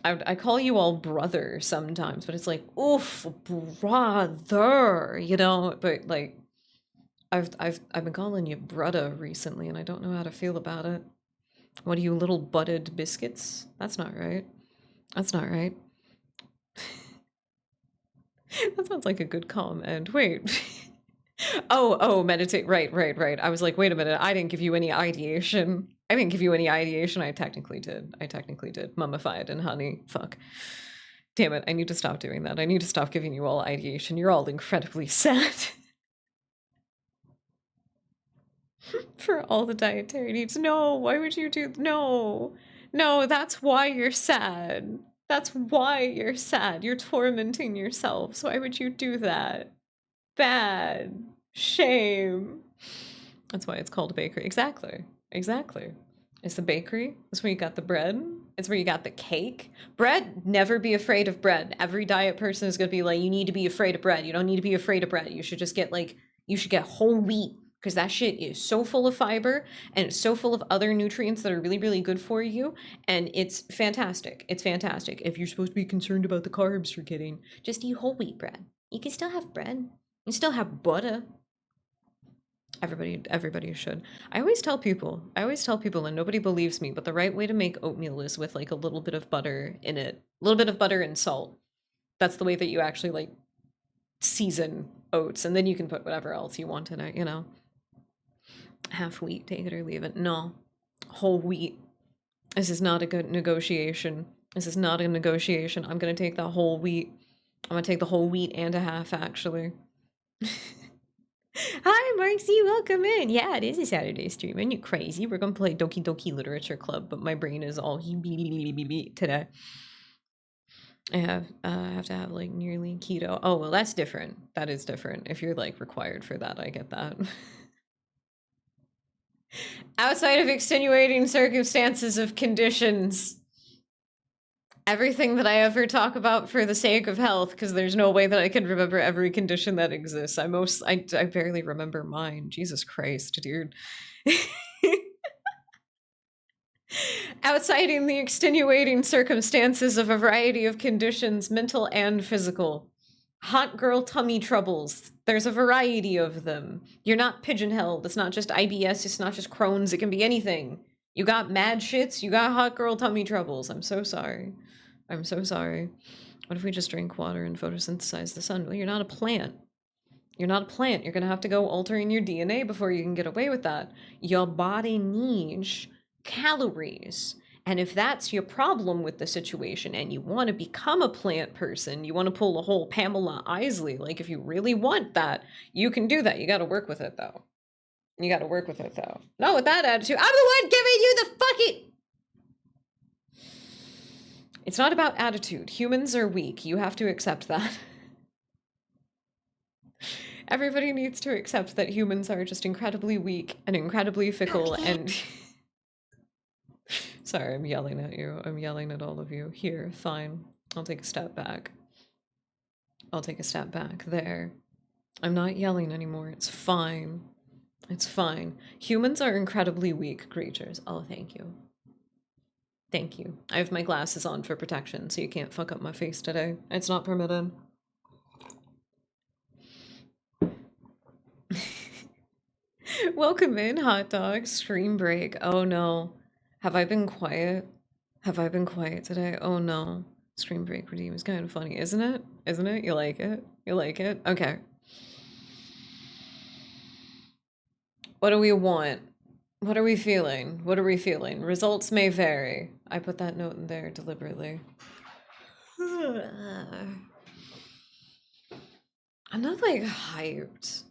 I call you all brother sometimes, but it's like, oof, brother, you know? But like, I've been calling you brother recently, and I don't know how to feel about it. What are you, little butted biscuits? That's not right. That's not right. That sounds like a good comment. Wait. Oh, meditate. Right. I was like, wait a minute. I didn't give you any ideation. I technically did. Mummified in honey. Fuck. Damn it. I need to stop doing that. I need to stop giving you all ideation. You're all incredibly sad. For all the dietary needs. No, why would you do... No, that's why you're sad. That's why you're sad. You're tormenting yourself. So why would you do that? Bad. Shame. That's why it's called a bakery. Exactly. It's the bakery. It's where you got the bread. It's where you got the cake. Bread, never be afraid of bread. Every diet person is going to be like, you need to be afraid of bread. You don't need to be afraid of bread. You should just get you should get whole wheat, because that shit is so full of fiber and it's so full of other nutrients that are really, really good for you. And it's fantastic. It's fantastic. If you're supposed to be concerned about the carbs you're getting, just eat whole wheat bread. You can still have bread. You still have butter. Everybody should. I always tell people, and nobody believes me, but the right way to make oatmeal is with like a little bit of butter in it. A little bit of butter and salt. That's the way that you actually like season oats, and then you can put whatever else you want in it, you know. Half wheat, take it or leave it. No. Whole wheat. This is not a good negotiation. I'm gonna take the whole wheat. I'm gonna take the whole wheat and a half, actually. Hi, Marcy, welcome in. Yeah, it is a Saturday stream, and you crazy. We're gonna play Doki Literature Club, but my brain is all today. I have to have like nearly keto. Oh, well, that's different. That is different. If you're like required for that, I get that. Outside of extenuating circumstances of conditions. Everything that I ever talk about for the sake of health, because there's no way that I can remember every condition that exists. I barely remember mine. Jesus Christ, dude. Outside the extenuating circumstances of a variety of conditions, mental and physical. Hot girl tummy troubles. There's a variety of them. You're not pigeonholed. It's not just IBS. It's not just Crohn's. It can be anything. You got mad shits. You got hot girl tummy troubles. I'm so sorry. I'm so sorry. What if we just drink water and photosynthesize the sun? Well, you're not a plant. You're not a plant. You're going to have to go altering your DNA before you can get away with that. Your body needs calories. And if that's your problem with the situation and you want to become a plant person, you want to pull a whole Pamela Isley, like if you really want that, you can do that. You got to work with it, though. Not with that attitude. I'm the one giving you the fucking... It's not about attitude. Humans are weak. You have to accept that. Everybody needs to accept that humans are just incredibly weak and incredibly fickle and... Sorry, I'm yelling at you. I'm yelling at all of you. Here, fine. I'll take a step back. There. I'm not yelling anymore. It's fine. It's fine. Humans are incredibly weak creatures. Oh, thank you. Thank you. I have my glasses on for protection, so you can't fuck up my face today. It's not permitted. Welcome in, hot dog. Stream break. Oh no. Have I been quiet? Today? Oh no. Stream break redeem is kind of funny, isn't it? You like it? Okay. What do we want? What are we feeling? Results may vary. I put that note in there deliberately. I'm not like hyped.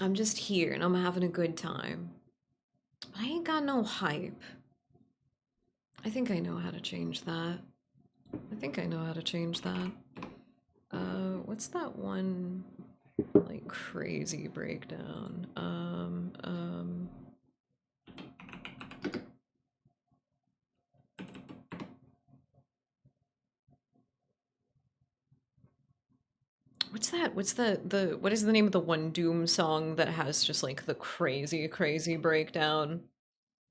I'm just here and I'm having a good time. But I ain't got no hype. I think I know how to change that. I think I know how to change that. What's that one, like, crazy breakdown? What's that? What's what is the name of the one Doom song that has just, like, the crazy, crazy breakdown?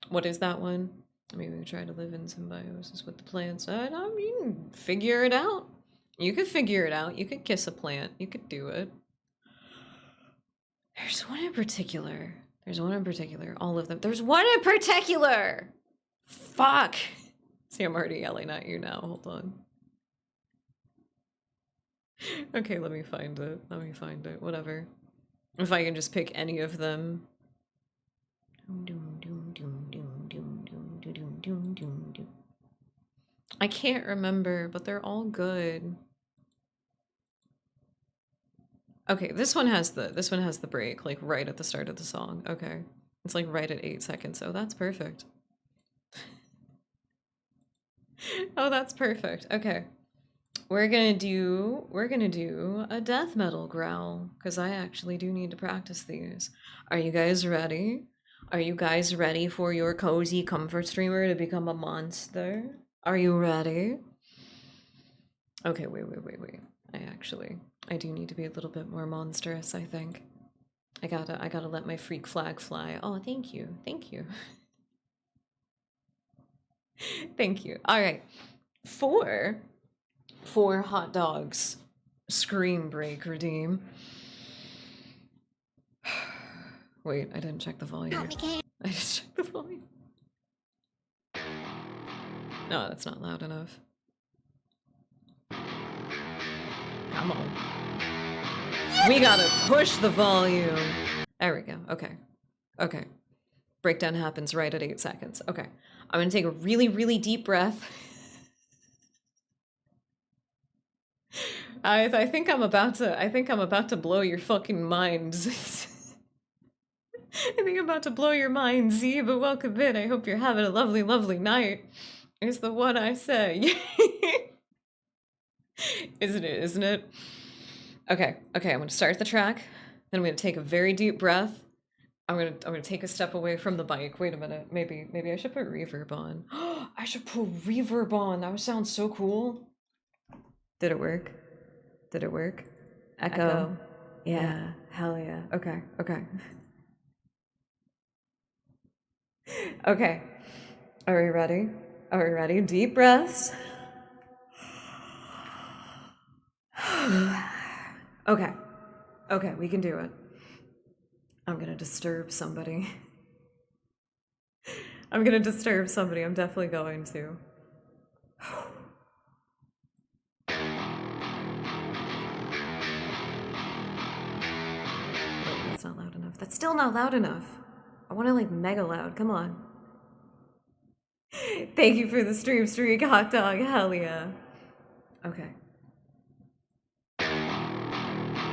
What is that one? Maybe we try to live in symbiosis with the plants. I mean, figure it out. You could figure it out. You could kiss a plant. You could do it. There's one in particular. There's one in particular. All of them. There's one in particular! Fuck! See, I'm already yelling at you now. Hold on. Okay, let me find it. Let me find it. Whatever. If I can just pick any of them. I can't remember, but they're all good. Okay, this one has the break, like, right at the start of the song. Okay. It's like right at 8 seconds, so that's perfect. Oh, that's perfect. Okay. We're gonna do a death metal growl, because I actually do need to practice these. Are you guys ready? Are you guys ready for your cozy comfort streamer to become a monster? Are you ready? Okay, wait. I do need to be a little bit more monstrous, I think. I gotta let my freak flag fly. Oh, thank you. Thank you. Thank you. All right. Four hot dogs. Scream break redeem. Wait, I didn't check the volume. I just checked the volume. No, that's not loud enough. Come on. We gotta push the volume. There we go. Okay. Okay. Breakdown happens right at 8 seconds. Okay. I'm gonna take a really, really deep breath. I think I'm about to blow your fucking minds. I think I'm about to blow your mind, Z, but welcome in. I hope you're having a lovely, lovely night. Is the one I say. Isn't it? Isn't it? Okay, I'm gonna start the track. Then I'm gonna take a very deep breath. I'm gonna take a step away from the mic. Wait a minute. Maybe I should put reverb on. I should put reverb on. That would sound so cool. Did it work? Did it work? Echo. Yeah. Hell yeah. Okay. Okay. Are we ready? Are we ready? Deep breaths. Okay. Okay, we can do it. I'm gonna disturb somebody. I'm gonna disturb somebody. I'm definitely going to. Wait, that's not loud enough. That's still not loud enough. I want it like mega loud. Come on. Thank you for the stream streak, hot dog. Hell yeah. Okay.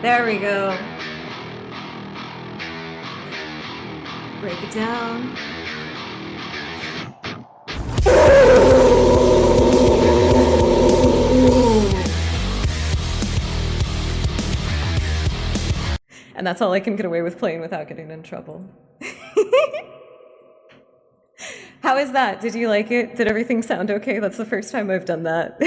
There we go. Break it down. And that's all I can get away with playing without getting in trouble. How is that? Did you like it? Did everything sound okay? That's the first time I've done that.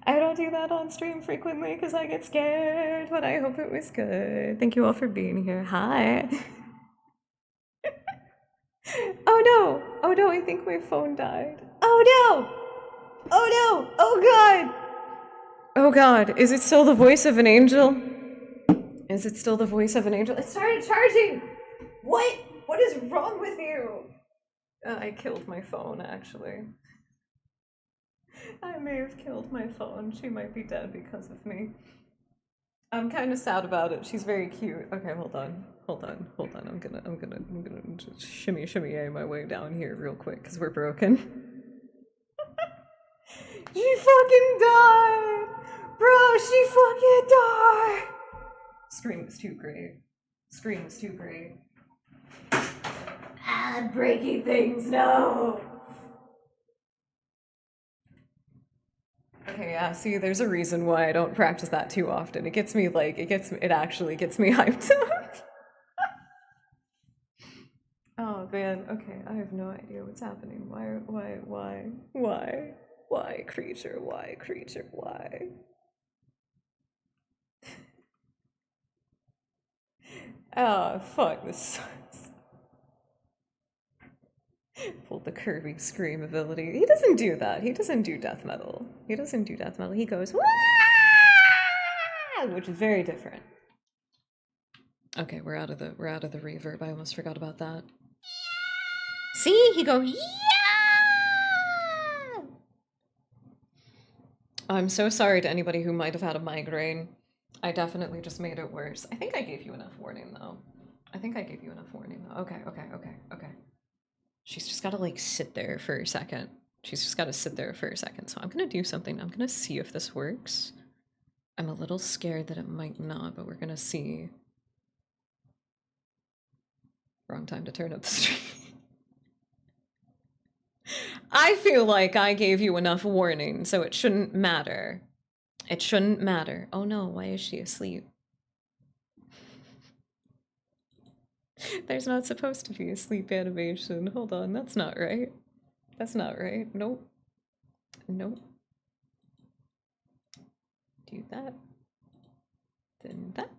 I don't do that on stream frequently because I get scared, but I hope it was good. Thank you all for being here. Hi. Oh no, I think my phone died. Oh no! Oh no! Oh god! Oh god, is it still the voice of an angel? Is it still the voice of an angel? It started charging! What? What is wrong with you? I killed my phone, actually. I may have killed my phone. She might be dead because of me. I'm kind of sad about it. She's very cute. Okay, hold on. I'm gonna just shimmy my way down here real quick because we're broken. She fucking died! Bro, she fucking died! Scream was too great. ad breaking things, no! Okay, yeah, see, there's a reason why I don't practice that too often. It gets me, like, it actually gets me hyped up. Oh, man, okay, I have no idea what's happening. Why, creature, why? Oh, fuck, this sucks. Pulled the Kirby scream ability. He doesn't do that. He doesn't do death metal. He doesn't do death metal. He goes, Wah! Which is very different. Okay, we're out of the reverb. I almost forgot about that. See, he go, yeah! I'm so sorry to anybody who might have had a migraine. I definitely just made it worse. I think I gave you enough warning, though. Okay. She's just gotta, like, sit there for a second. So I'm gonna do something. I'm gonna see if this works. I'm a little scared that it might not, but we're gonna see. Wrong time to turn up the stream. I feel like I gave you enough warning, so it shouldn't matter. It shouldn't matter. Oh no, why is she asleep? There's not supposed to be a sleep animation. Hold on, that's not right. That's not right. Nope. Nope. Do that. Then that.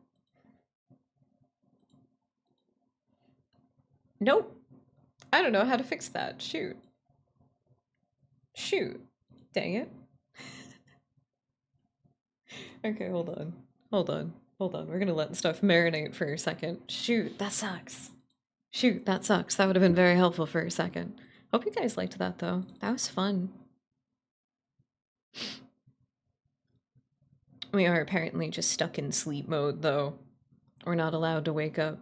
Nope. I don't know how to fix that. Shoot. Shoot. Dang it. Okay, hold on. We're gonna let stuff marinate for a second. Shoot, that sucks. That would have been very helpful for a second. Hope you guys liked that, though. That was fun. We are apparently just stuck in sleep mode, though. We're not allowed to wake up.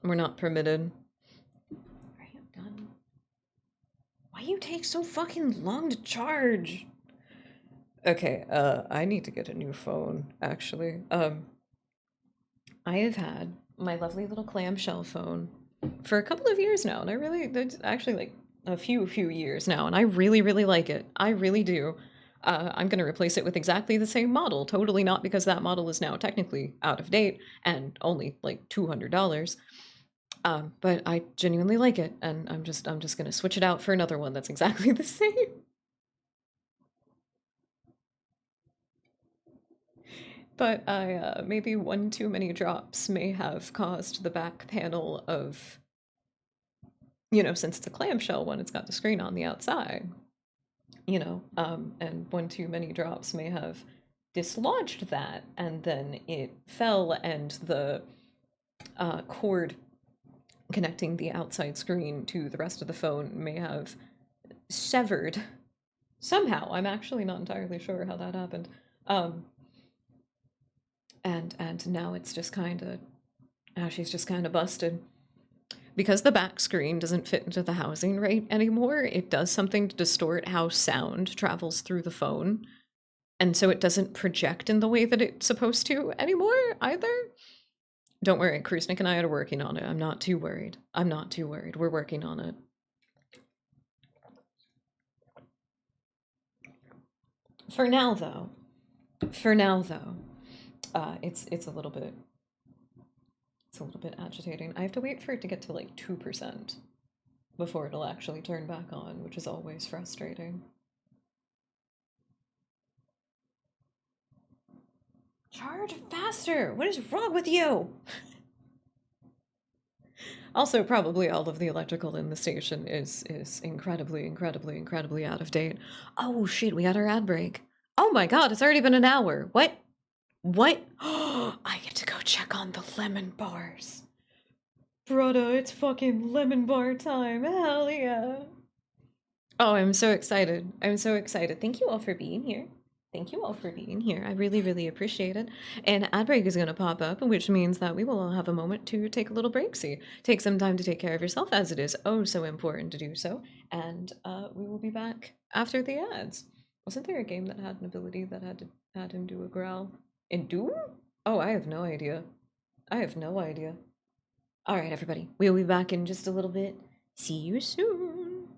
We're not permitted. Alright, I'm done. Why you take so fucking long to charge? Okay, I need to get a new phone, actually. I have had my lovely little clamshell phone for a couple of years now, and it's actually like a few years now, and I really like it. I really do. I'm gonna replace it with exactly the same model, totally not because that model is now technically out of date and only like $200. But I genuinely like it, and I'm just gonna switch it out for another one that's exactly the same. But maybe one too many drops may have caused the back panel of, since it's a clamshell one, it's got the screen on the outside, and one too many drops may have dislodged that, and then it fell, and the cord connecting the outside screen to the rest of the phone may have severed somehow. I'm actually not entirely sure how that happened. And now it's just kind of, she's just kind of busted. Because the back screen doesn't fit into the housing right anymore, it does something to distort how sound travels through the phone. And so it doesn't project in the way that it's supposed to anymore either. Don't worry, Krusnik and I are working on it. I'm not too worried. We're working on it. For now, though, it's a little bit agitating. I have to wait for it to get to like 2% before it'll actually turn back on, which is always frustrating. Charge faster! What is wrong with you? Also, probably all of the electrical in the station is incredibly out of date. Oh shit, we got our ad break. Oh my god, it's already been an hour. What? I get to go check on the lemon bars. Brother, it's fucking lemon bar time. Hell yeah. Oh, I'm so excited. Thank you all for being here. I really appreciate it. And ad break is going to pop up, which means that we will all have a moment to take a little breaksy. Take some time to take care of yourself, as it is oh so important to do so. And we will be back after the ads. Wasn't there a game that had an ability that had him do a growl? In Doom? Oh, I have no idea. All right, everybody. We'll be back in just a little bit. See you soon.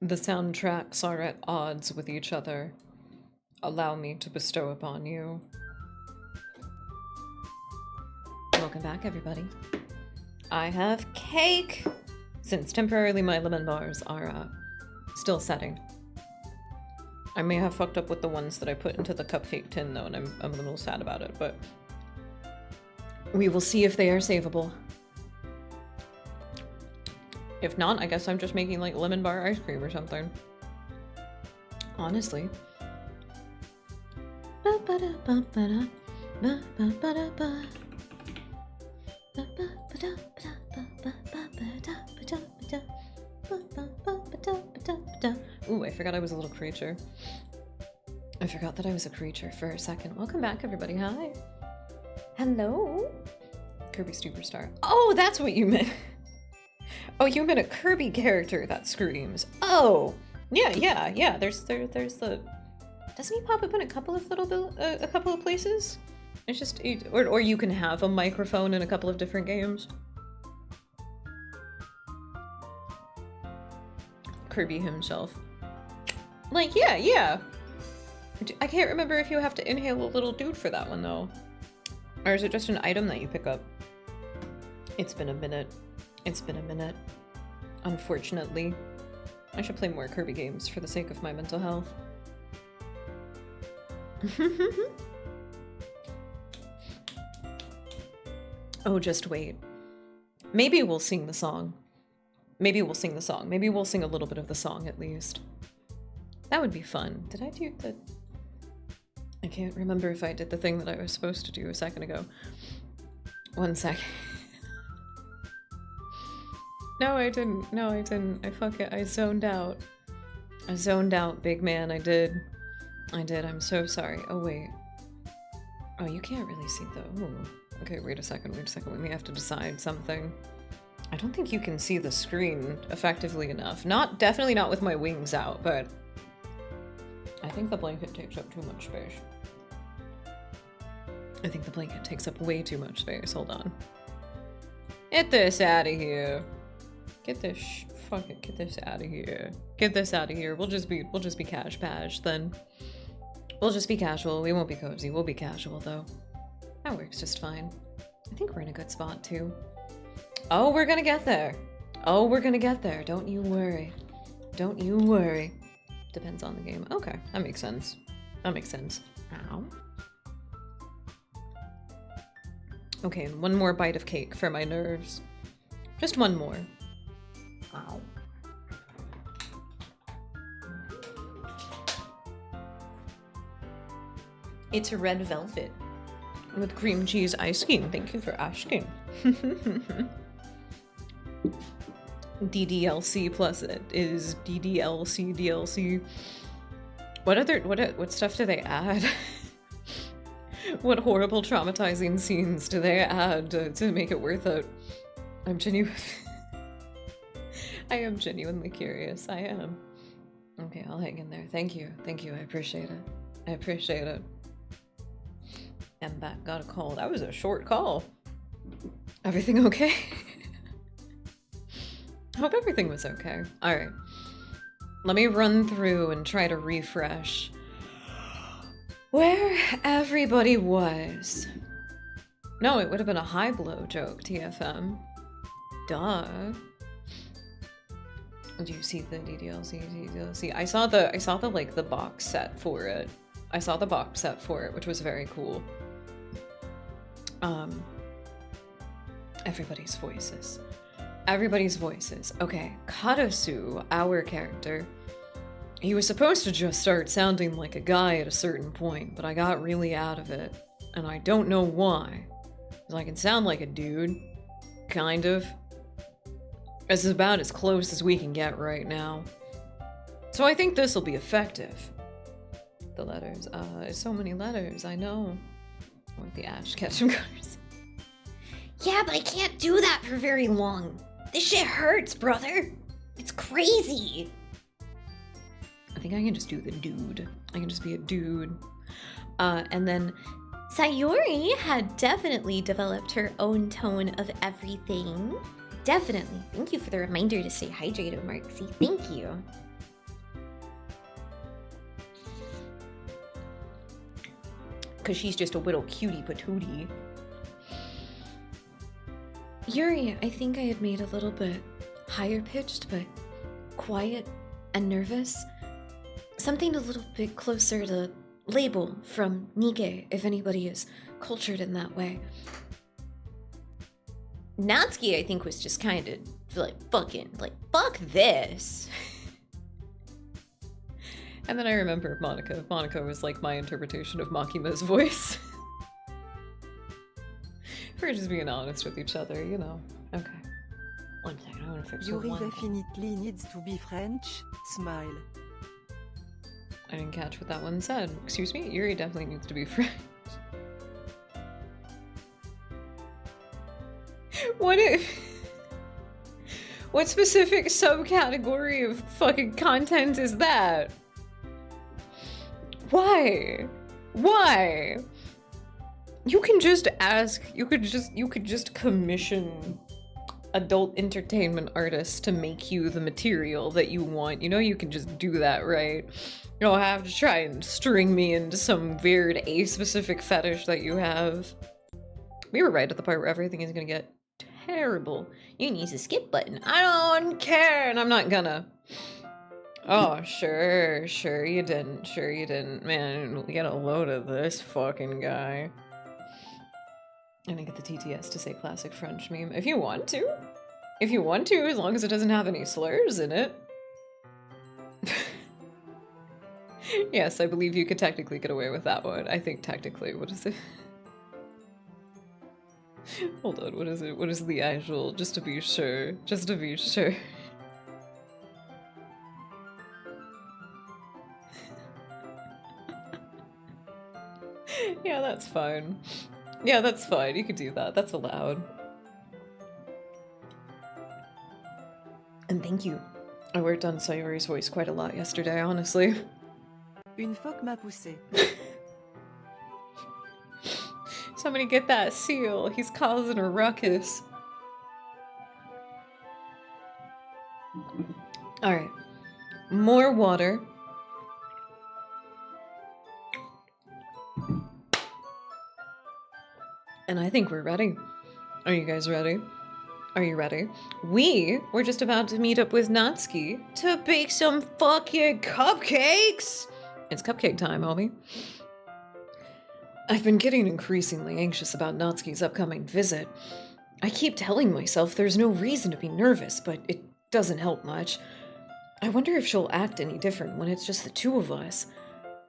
the soundtracks are at odds with each other, allow me to bestow upon you. Welcome back, everybody. I have cake! Since temporarily my lemon bars are still setting. I may have fucked up with the ones that I put into the cupcake tin though, and I'm a little sad about it, but we will see if they are savable. If not, I guess I'm just making like lemon bar ice cream or something. Honestly. Ooh, I forgot I was a little creature. I forgot that I was a creature for a second. Welcome back, everybody. Hi. Hello. Kirby Superstar. Oh, that's what you meant. Oh, you meant a Kirby character that screams. Oh, yeah. There's the. Doesn't he pop up in a couple of places? It's just, or you can have a microphone in a couple of different games. Kirby himself. Like, yeah. I can't remember if you have to inhale a little dude for that one, though. Or is it just an item that you pick up? It's been a minute. Unfortunately. I should play more Kirby games for the sake of my mental health. Oh, just wait. Maybe we'll sing the song. Maybe we'll sing a little bit of the song, at least. That would be fun. Did I do the... I can't remember if I did the thing that I was supposed to do a second ago. One sec. No, I didn't. I fuck it. I zoned out. Big man. I did. I'm so sorry. Oh, wait. Oh, you can't really see the... Ooh. Okay, wait a second. We may have to decide something. I don't think you can see the screen effectively enough. Definitely not with my wings out, but... I think the blanket takes up too much space. I think the blanket takes up way too much space. Hold on. Get this out of here. Get this out of here. Get this out of here. We'll just be cash then. We'll just be casual. We won't be cozy. We'll be casual though. That works just fine. I think we're in a good spot too. Oh, we're gonna get there. Don't you worry. Depends on the game. Okay, that makes sense. Ow. Okay, and one more bite of cake for my nerves. Just one more. Ow. It's a red velvet with cream cheese ice cream. Thank you for asking. DDLC plus it is DDLC DLC. What stuff do they add? What horrible traumatizing scenes do they add to make it worth it? I am genuinely curious. I am. Okay, I'll hang in there. Thank you. I appreciate it. I'm back. Got a call. That was a short call. Everything okay? Hope everything was okay. Alright. Let me run through and try to refresh where everybody was. No, it would have been a high blow joke, TFM. Duh. Do you see the DDLC? I saw the like the box set for it. Which was very cool. Everybody's voices. Okay, Karasu, our character. He was supposed to just start sounding like a guy at a certain point, but I got really out of it. And I don't know why. 'Cause I can sound like a dude. Kind of. This is about as close as we can get right now. So I think this will be effective. The letters. So many letters, I know. I want the Ash Ketchum colors. Yeah, but I can't do that for very long. This shit hurts, brother. It's crazy. I think I can just do the dude. I can just be a dude. And then Sayori had definitely developed her own tone of everything. Definitely. Thank you for the reminder to stay hydrated, Marksy. Thank you. because she's just a little cutie patootie. Yuri, I think I had made a little bit higher pitched, but quiet and nervous. Something a little bit closer to label from Nige, if anybody is cultured in that way. Natsuki, I think, was just kind of like fuck this. And then I remember Monica. Monica was like my interpretation of Makima's voice. We're just being honest with each other, you know. Okay. 1 second, I want to fix Yuri one thing. definitely needs to be French. Smile. I didn't catch what that one said. Excuse me? Yuri definitely needs to be French. What if... What specific subcategory of fucking content is that? Why? Why? You can just ask, you could just commission adult entertainment artists to make you the material that you want. You know you can just do that, right? You don't have to try and string me into some weird a-specific fetish that you have. We were right at the part where everything is gonna get terrible. You can use the skip button. I don't care, and I'm not gonna. Oh, sure you didn't. Man, we got a load of this fucking guy. And I get the TTS to say classic French meme. If you want to, as long as it doesn't have any slurs in it. Yes, I believe you could technically get away with that one. I think technically, what is it? Hold on, what is it? What is the actual? Just to be sure. Yeah, that's fine. Yeah, that's fine. You could do that. That's allowed. And thank you. I worked on Sayori's voice quite a lot yesterday, honestly. Une phoque m'a poussé. Somebody get that seal. He's causing a ruckus. Alright. More water. And I think we're ready. Are you guys ready? Are you ready? We're just about to meet up with Natsuki to bake some fucking cupcakes! It's cupcake time, homie. I've been getting increasingly anxious about Natsuki's upcoming visit. I keep telling myself there's no reason to be nervous, but it doesn't help much. I wonder if she'll act any different when it's just the two of us.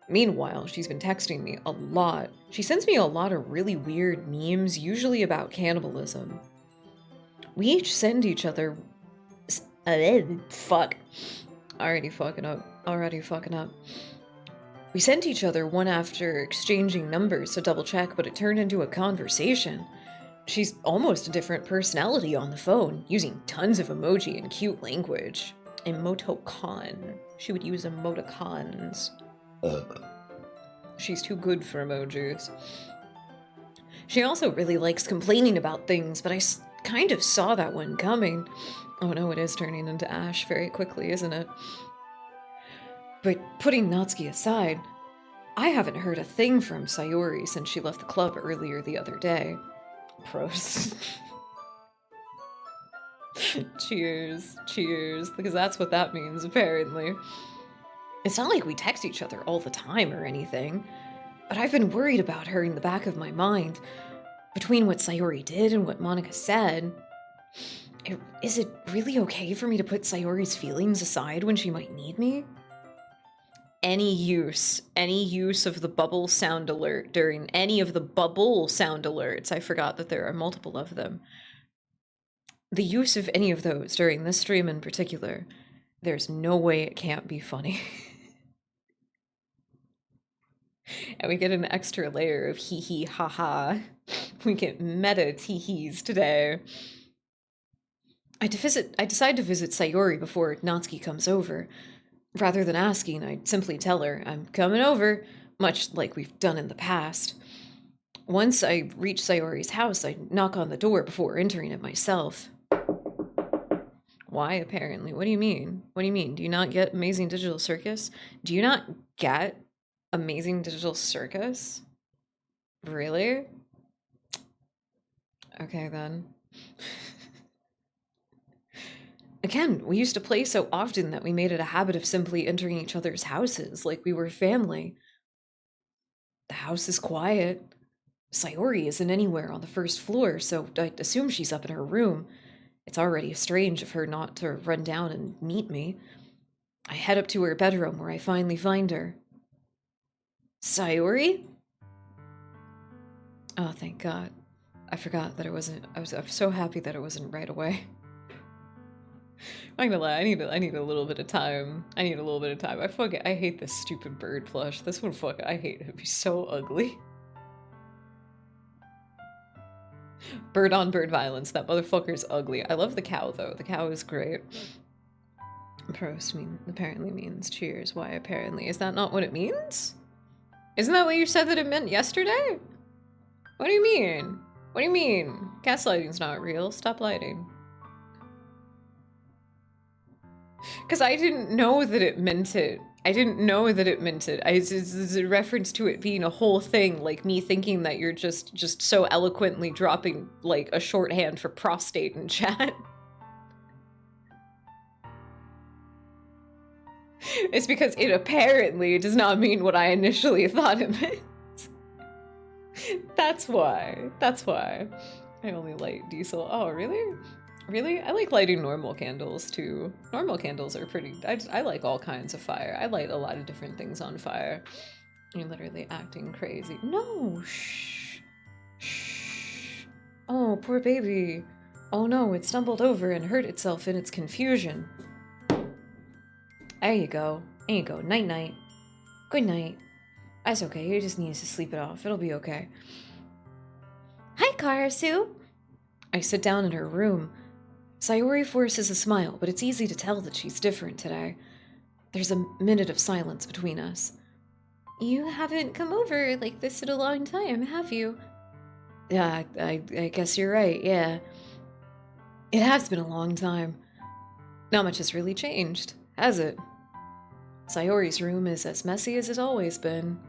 Meanwhile, she's been texting me a lot. She sends me a lot of really weird memes, usually about cannibalism. We each send each other... fuck. Already fucking up. We sent each other one after exchanging numbers to double check, but it turned into a conversation. She's almost a different personality on the phone, using tons of emoji and cute language. Emotocon. She would use emoticons. She's too good for emojis. She also really likes complaining about things, but I kind of saw that one coming. Oh no, it is turning into ash very quickly, isn't it? But putting Natsuki aside, I haven't heard a thing from Sayori since she left the club earlier the other day. Prost. Cheers, because that's what that means, apparently. It's not like we text each other all the time or anything, but I've been worried about her in the back of my mind. Between what Sayori did and what Monica said, is it really okay for me to put Sayori's feelings aside when she might need me? Any use of the bubble sound alert during any of the bubble sound alerts, I forgot that there are multiple of them. The use of any of those during this stream in particular, there's no way it can't be funny. And we get an extra layer of hee hee ha ha. We get meta tee-hees today. I decide to visit Sayori before Natsuki comes over. Rather than asking, I simply tell her I'm coming over, much like we've done in the past. Once I reach Sayori's house, I knock on the door before entering it myself. Why, apparently? What do you mean? What do you mean? Do you not get Amazing Digital Circus? Do you not get Amazing Digital Circus? Really? Okay, then. Again, we used to play so often that we made it a habit of simply entering each other's houses like we were family. The house is quiet. Sayori isn't anywhere on the first floor, so I assume she's up in her room. It's already strange of her not to run down and meet me. I head up to her bedroom where I finally find her. Sayori? Oh, thank God. I forgot that it wasn't. I'm so happy that it wasn't right away. I'm not gonna lie, I need a little bit of time. I need a little bit of time. I hate this stupid bird plush. This one I hate it. He's so ugly. Bird on bird violence. That motherfucker's ugly. I love the cow though. The cow is great. Prost apparently means cheers. Why apparently? Is that not what it means? Isn't that what you said that it meant yesterday? What do you mean? What do you mean? Gaslighting's not real. Stop lighting. Because I didn't know that it meant it. I didn't know that it meant it. It's a reference to it being a whole thing, like me thinking that you're just so eloquently dropping like a shorthand for prostate in chat. It's because it apparently does not mean what I initially thought it meant. That's why. That's why. I only light diesel. Oh, really? Really? I like lighting normal candles too. Normal candles are pretty. I like all kinds of fire. I light a lot of different things on fire. You're literally acting crazy. No, shh. Shh. Oh, poor baby. Oh no, it stumbled over and hurt itself in its confusion. There you go. There you go. Night night. Good night. That's okay. He just needs to sleep it off. It'll be okay. Hi, Karasu. I sit down in her room. Sayori forces a smile, but it's easy to tell that she's different today. There's a minute of silence between us. You haven't come over like this in a long time, have you? Yeah, I guess you're right, yeah. It has been a long time. Not much has really changed, has it? Sayori's room is as messy as it's always been.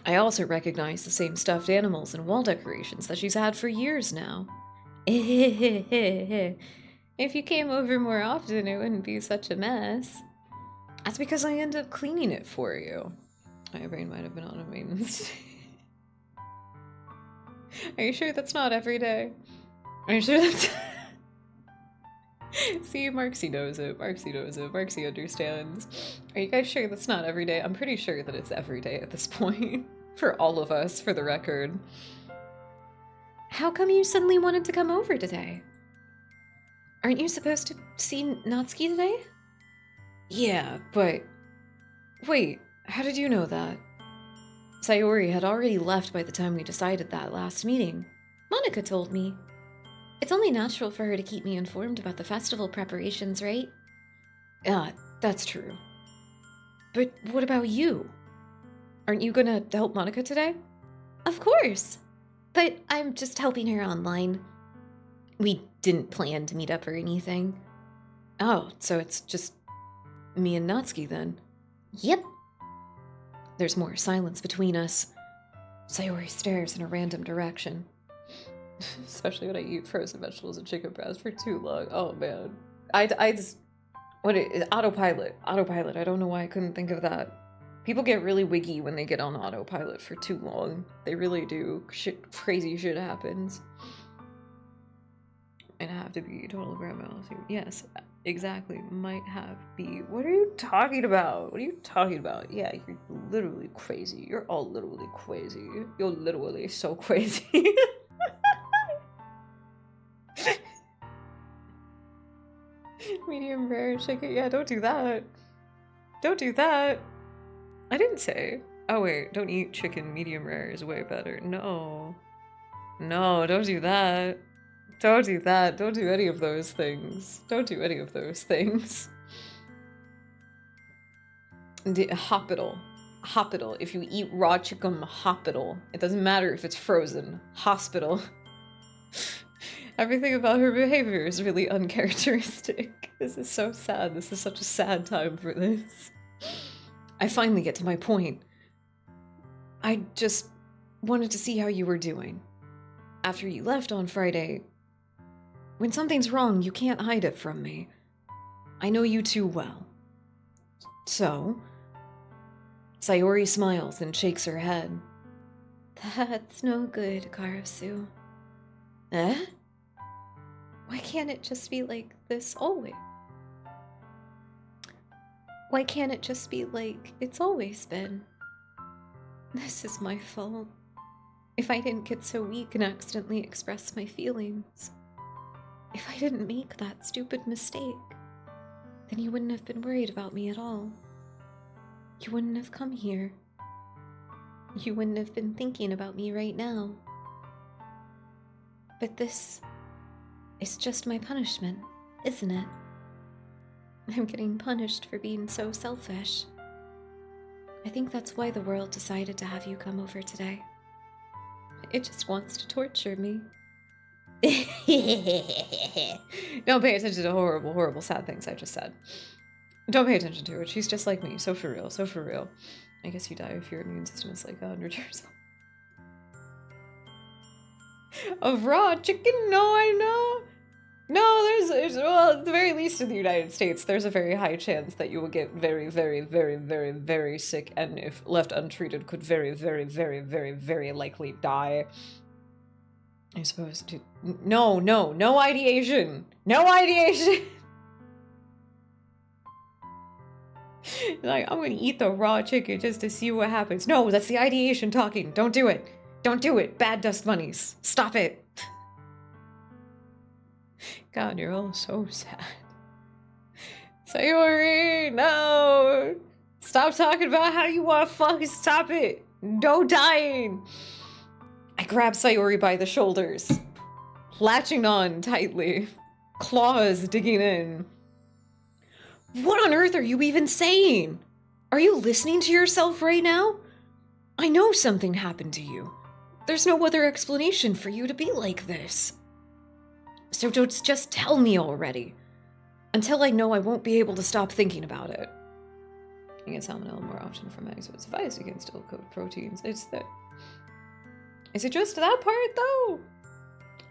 I also recognize the same stuffed animals and wall decorations that she's had for years now. If you came over more often, it wouldn't be such a mess. That's because I end up cleaning it for you. My brain might have been on a maintenance. Are you sure that's not every day? Are you sure that's... See, Marksy knows it. Marksy knows it. Marksy understands. Are you guys sure that's not every day? I'm pretty sure that it's every day at this point. For all of us, for the record. How come you suddenly wanted to come over today? Aren't you supposed to see Natsuki today? Yeah, but... Wait, how did you know that? Sayori had already left by the time we decided that last meeting. Monica told me. It's only natural for her to keep me informed about the festival preparations, right? Yeah, that's true. But what about you? Aren't you gonna help Monica today? Of course! But I'm just helping her online. We didn't plan to meet up or anything. Oh, so it's just me and Natsuki then? Yep. There's more silence between us. Sayori stares in a random direction. Especially when I eat frozen vegetables and chicken breast for too long. Oh man. I just... Autopilot. Autopilot. I don't know why I couldn't think of that. People get really wiggy when they get on autopilot for too long. They really do. Crazy shit happens. Might have to be total grandma. Yes, exactly. Might have be. What are you talking about? What are you talking about? Yeah, you're literally crazy. You're all literally crazy. You're literally so crazy. Medium rare chicken. Yeah, don't do that. Don't do that. I didn't say. Oh wait, don't eat chicken. Medium rare is way better. No. No, don't do that. Don't do that. Don't do any of those things. Don't do any of those things. Hospital. Hospital. If you eat raw chicken, hospital. It doesn't matter if it's frozen. Hospital. Everything about her behavior is really uncharacteristic. This is so sad. This is such a sad time for this. I finally get to my point. I just wanted to see how you were doing. After you left on Friday, when something's wrong, you can't hide it from me. I know you too well. So, Sayori smiles and shakes her head. That's no good, Karasu. Eh? Why can't it just be like this always? Why can't it just be like it's always been? This is my fault. If I didn't get so weak and accidentally express my feelings, if I didn't make that stupid mistake, then you wouldn't have been worried about me at all. You wouldn't have come here. You wouldn't have been thinking about me right now. But this is just my punishment, isn't it? I'm getting punished for being so selfish. I think that's why the world decided to have you come over today. It just wants to torture me. Don't pay attention to horrible, horrible, sad things I just said. Don't pay attention to it. She's just like me. So for real. So for real. I guess you die if your immune system is like 100 years old. Of raw chicken? No, I know. No, there's, well, at the very least in the United States, there's a very high chance that you will get very, very, very, very, very sick, and if left untreated, could very, very, very, very, very likely die. I suppose to... No ideation! No ideation! Like, I'm gonna eat the raw chicken just to see what happens. No, that's the ideation talking. Don't do it. Don't do it. Bad dust bunnies. Stop it. God, you're all so sad. Sayori, no! Stop talking about how you want to fucking stop it! No dying! I grab Sayori by the shoulders, latching on tightly, claws digging in. What on earth are you even saying? Are you listening to yourself right now? I know something happened to you. There's no other explanation for you to be like this. So don't just tell me already. Until I know, I won't be able to stop thinking about it. You get salmonella more often from eggs, so it's advised against ill-coated proteins. It's that... Is it just that part, though?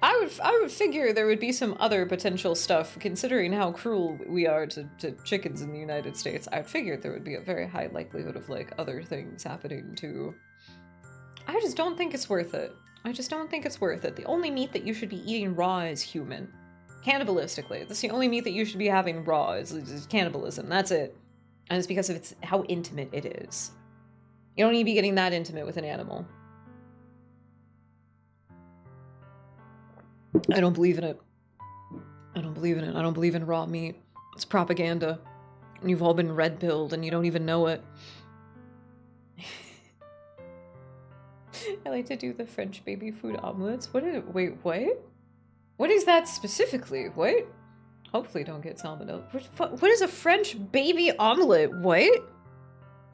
I would figure there would be some other potential stuff, considering how cruel we are to chickens in the United States. I'd figured there would be a very high likelihood of, like, other things happening, too. I just don't think it's worth it. I just don't think it's worth it. The only meat that you should be eating raw is human. Cannibalistically. That's the only meat that you should be having raw is cannibalism. That's it. And it's because of how intimate it is. You don't need to be getting that intimate with an animal. I don't believe in it. I don't believe in it. I don't believe in raw meat. It's propaganda. And you've all been red-pilled and you don't even know it. I like to do the French baby food omelets. Wait, what? What is that specifically? What? Hopefully don't get salmonella. What is a French baby omelet? What?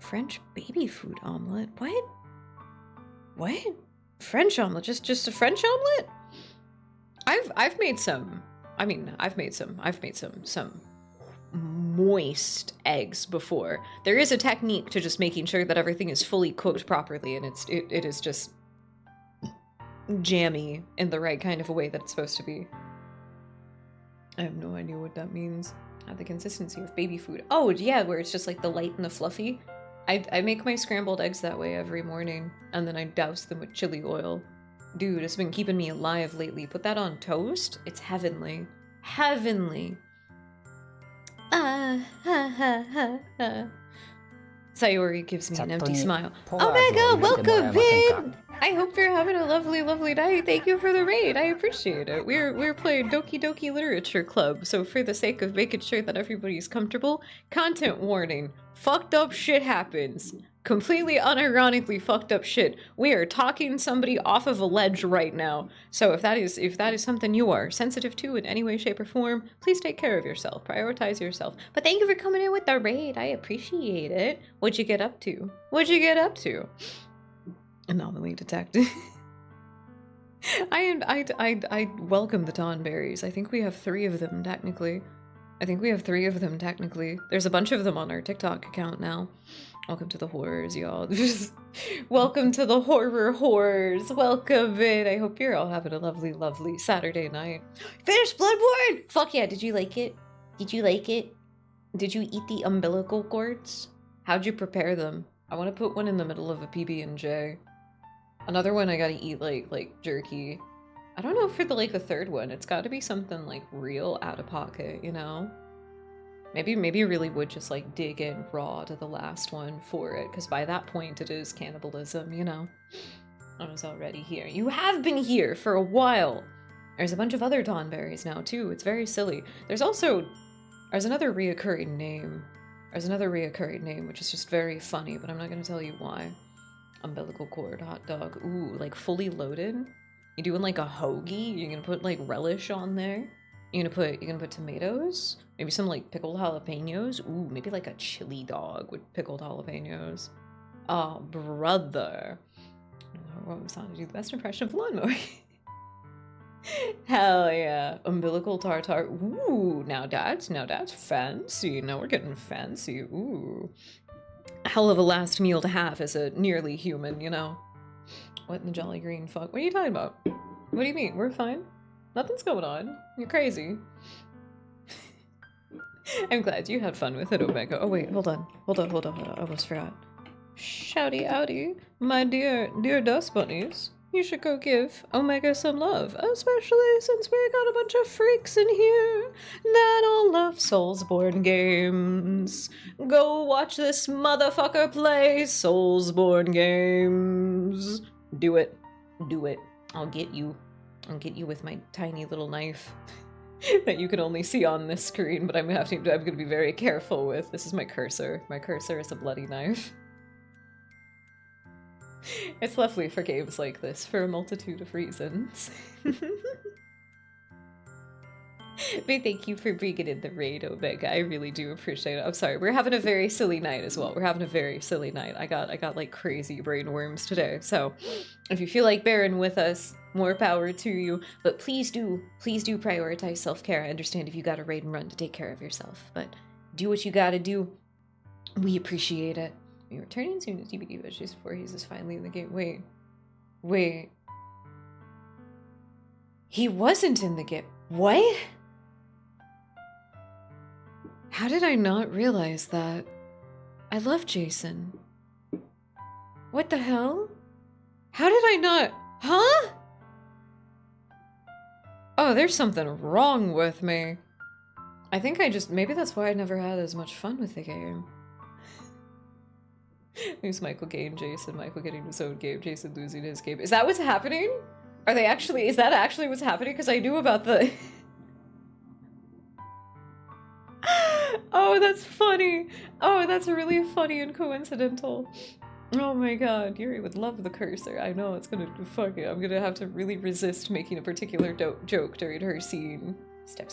French baby food omelet? What? What? French omelet? Just a French omelet? I've made some. I mean, I've made some moist eggs before. There is a technique to just making sure that everything is fully cooked properly, and it is just jammy in the right kind of a way that it's supposed to be. I have no idea what that means. Have the consistency of baby food. Oh yeah, where it's just like the light and the fluffy. I make my scrambled eggs that way every morning, and then I douse them with chili oil. Dude, it's been keeping me alive lately. Put that on toast. It's heavenly. Heavenly. Sayori gives me an empty smile. Oh my god, welcome, babe! I hope you're having a lovely, lovely night. Thank you for the raid. I appreciate it. We're playing Doki Doki Literature Club, so for the sake of making sure that everybody's comfortable, content warning. Fucked up shit happens. Completely unironically fucked up shit. We are talking somebody off of a ledge right now. So if that is something you are sensitive to in any way, shape, or form, please take care of yourself. Prioritize yourself. But thank you for coming in with the raid. I appreciate it. What'd you get up to? What'd you get up to? Anomaly detected. I welcome the Dawnberries. I think we have 3 of them technically. I think we have 3 of them, technically. There's a bunch of them on our TikTok account now. Welcome to the horrors, y'all. Welcome to the horror horrors. Welcome in. I hope you're all having a lovely, lovely Saturday night. Finished Bloodborne! Fuck yeah, did you like it? Did you like it? Did you eat the umbilical cords? How'd you prepare them? I want to put one in the middle of a PB&J. Another one I gotta eat like jerky. I don't know for the 3rd one. It's got to be something like real out of pocket, you know? Maybe really would just like dig in raw to the last one for it, because by that point it is cannibalism, you know? I was already here. You have been here for a while. There's a bunch of other Dawnberries now too. It's very silly. There's another reoccurring name. There's another reoccurring name, which is just very funny, but I'm not gonna tell you why. Umbilical cord hot dog. Ooh, like fully loaded. You doing like a hoagie? You're gonna put like relish on there? You're gonna put tomatoes? Maybe some like pickled jalapenos? Ooh, maybe like a chili dog with pickled jalapenos. Oh, brother. What was that? Do the best impression of lawnmower. Hell yeah. Umbilical tartar. Ooh, now that's fancy. Now we're getting fancy. Ooh. Hell of a last meal to have as a nearly human, you know? What in the jolly green fuck? What are you talking about? What do you mean? We're fine. Nothing's going on. You're crazy. I'm glad you had fun with it, Omega. Oh wait, hold on. Hold on. I almost forgot. Shouty outy, my dear dust bunnies. You should go give Omega some love, especially since we got a bunch of freaks in here that all love Soulsborne games. Go watch this motherfucker play Soulsborne games. Do it. Do it. I'll get you with my tiny little knife that you can only see on this screen, but I'm gonna be very careful with. This is my cursor. My cursor is a bloody knife. It's lovely for games like this for a multitude of reasons. But thank you for bringing in the raid, Omega. I really do appreciate it. I'm sorry, we're having a very silly night as well. We're having a very silly night. I got like crazy brain worms today. So if you feel like bearing with us, more power to you. But please do prioritize self-care. I understand if you got a raid and run to take care of yourself, but do what you gotta do. We appreciate it. You're returning soon to TBD, but just before he's just finally in the game. Wait. He wasn't in the game. What? How did I not realize that? I love Jason. What the hell? How did I not? Huh? Oh, there's something wrong with me. I think maybe that's why I never had as much fun with the game. Lose Michael game, Jason. Michael getting his own game, Jason losing his game. Is that what's happening? Is that actually what's happening? Because I knew about the... Oh, that's funny. Oh, that's really funny and coincidental. Oh my god, Yuri would love the cursor. I know, it's gonna... Fuck it. I'm gonna have to really resist making a particular joke during her scene. Step.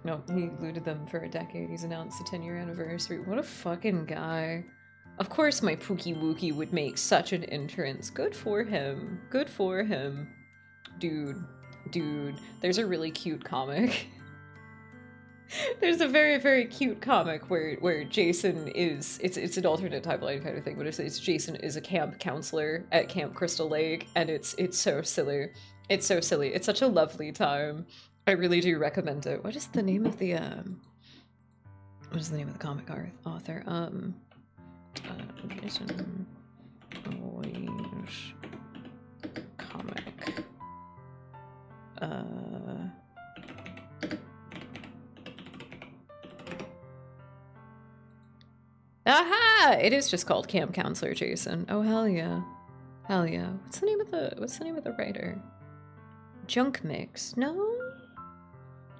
No, he looted them for a decade. He's announced the 10-year anniversary. What a fucking guy. Of course my Pookie Wookie would make such an entrance. Good for him. Good for him. Dude. There's a really cute comic. There's a very, very cute comic where Jason is... It's an alternate timeline kind of thing, but it's Jason is a camp counselor at Camp Crystal Lake, and it's so silly. It's so silly. It's such a lovely time. I really do recommend it. What is the name of the comic author? Jason Boy's comic. Aha! It is just called Camp Counselor Jason. Oh hell yeah. Hell yeah. What's the name of the writer? Junk Mix. No?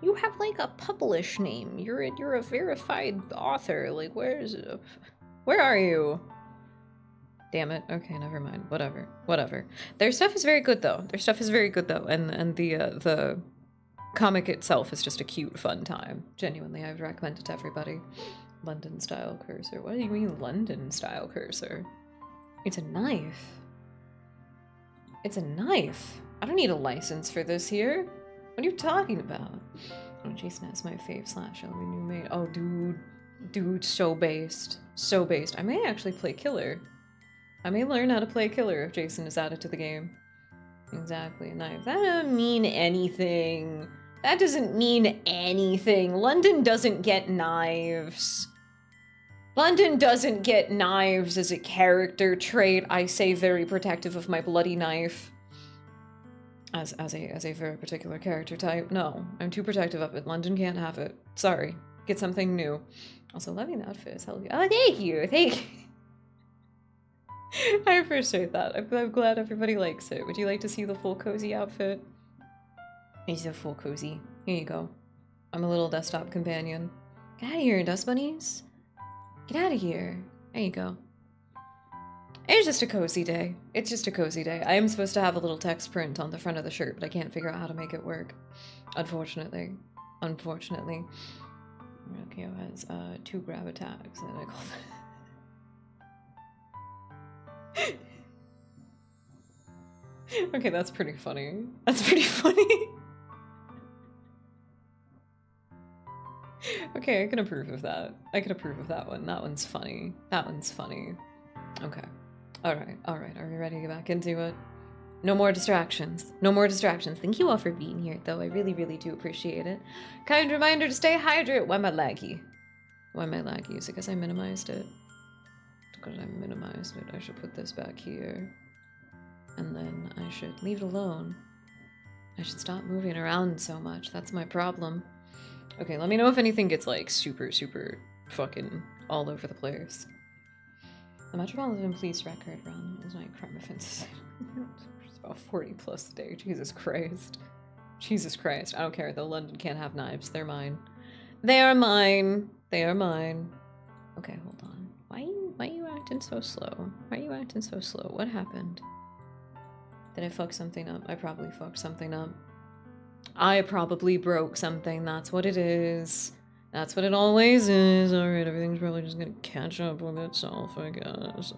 You have like a published name. You're a verified author. Like where are you? Damn it. Okay, never mind. Whatever. Their stuff is very good though. And the comic itself is just a cute, fun time. Genuinely, I would recommend it to everybody. London style cursor. What do you mean London style cursor? It's a knife. It's a knife. I don't need a license for this here. What are you talking about? Oh, Jason has my fave slash LV new mate. Oh, dude. Dude, so based. So based. I may actually play killer. I may learn how to play killer if Jason is added to the game. Exactly, knife. That doesn't mean anything. That doesn't mean anything. London doesn't get knives. London doesn't get knives as a character trait. I say very protective of my bloody knife. As a very particular character type. No, I'm too protective of it. London can't have it. Sorry. Get something new. Also, loving the outfit is hell. Oh, thank you. Thank you. I appreciate that. I'm glad everybody likes it. Would you like to see the full cozy outfit? Here's a full cozy. Here you go. I'm a little desktop companion. Get out of here, dust bunnies. Get out of here. There you go. It's just a cozy day. It's just a cozy day. I am supposed to have a little text print on the front of the shirt, but I can't figure out how to make it work. Unfortunately. Unfortunately. Okay, has 2 grab attacks, and I call that. Okay, that's pretty funny. That's pretty funny. Okay, I can approve of that. I can approve of that one. That one's funny. That one's funny. Okay. Alright, alright. Are we ready to get back into it? No more distractions. No more distractions. Thank you all for being here, though. I really, really do appreciate it. Kind reminder to stay hydrated. Why am I laggy? Why am I laggy? Is it because I minimized it? Because I minimized it. I should put this back here. And then I should leave it alone. I should stop moving around so much. That's my problem. Okay, let me know if anything gets, like, super, super fucking all over the place. The Metropolitan Police record run was my crime offenses. It's about 40 plus a day. Jesus Christ. Jesus Christ. I don't care, though. London can't have knives. They're mine. They are mine. They are mine. Okay, hold on. Why are you acting so slow? Why are you acting so slow? What happened? Did I fuck something up? I probably fucked something up. I probably broke something. That's what it is. That's what it always is. Alright, everything's probably just gonna catch up with itself, I guess.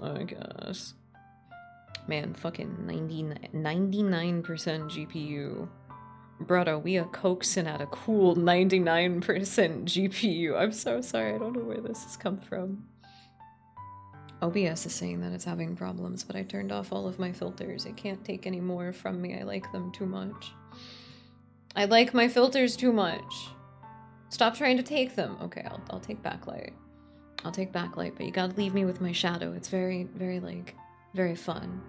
Man, fucking 99% GPU. Brother, we are coaxing at a cool 99% GPU. I'm so sorry, I don't know where this has come from. OBS is saying that it's having problems, but I turned off all of my filters. It can't take any more from me. I like them too much. I like my filters too much. Stop trying to take them. Okay, I'll take backlight. I'll take backlight, but you gotta leave me with my shadow. It's very, very, like, very fun.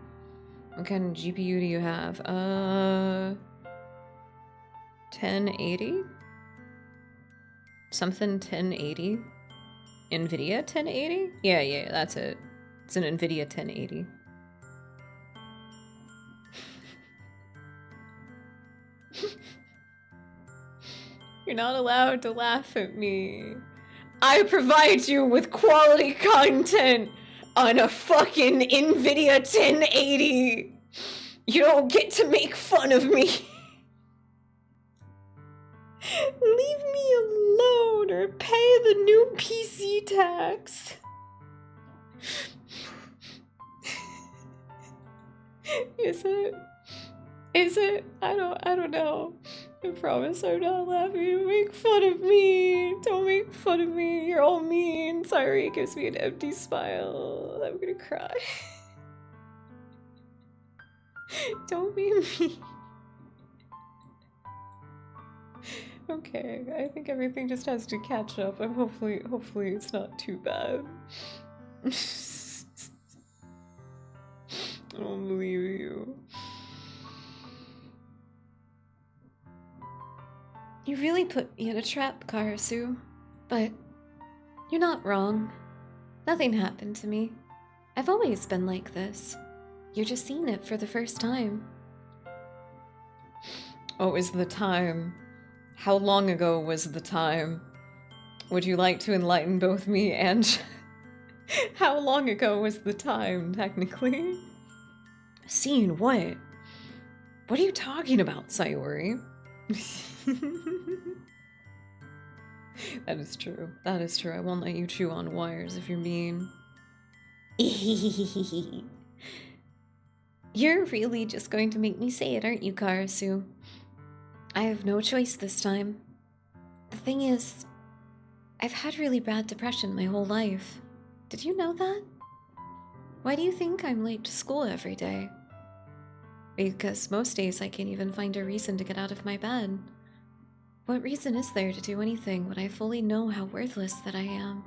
What kind of GPU do you have? 1080? Something 1080? NVIDIA 1080? Yeah, that's it. It's an NVIDIA 1080. You're not allowed to laugh at me. I provide you with quality content on a fucking NVIDIA 1080. You don't get to make fun of me. Leave me alone or pay the new PC tax. Is it? Is it? I don't know. I promise I'm not laughing. Don't make fun of me. Don't make fun of me. You're all mean. Sorry, it gives me an empty smile. I'm gonna cry. Don't be mean. Okay, I think everything just has to catch up. And hopefully it's not too bad. I don't believe you. You really put me in a trap, Karasu. But you're not wrong. Nothing happened to me. I've always been like this. You're just seeing it for the first time. Oh, is the time? How long ago was the time? Would you like to enlighten both me and... How long ago was the time, technically? Seeing what? What are you talking about, Sayori? That is true. That is true. I won't let you chew on wires if you're mean. You're really just going to make me say it, aren't you, Karasu? I have no choice this time. The thing is, I've had really bad depression my whole life. Did you know that? Why do you think I'm late to school every day? Because most days I can't even find a reason to get out of my bed. What reason is there to do anything when I fully know how worthless that I am?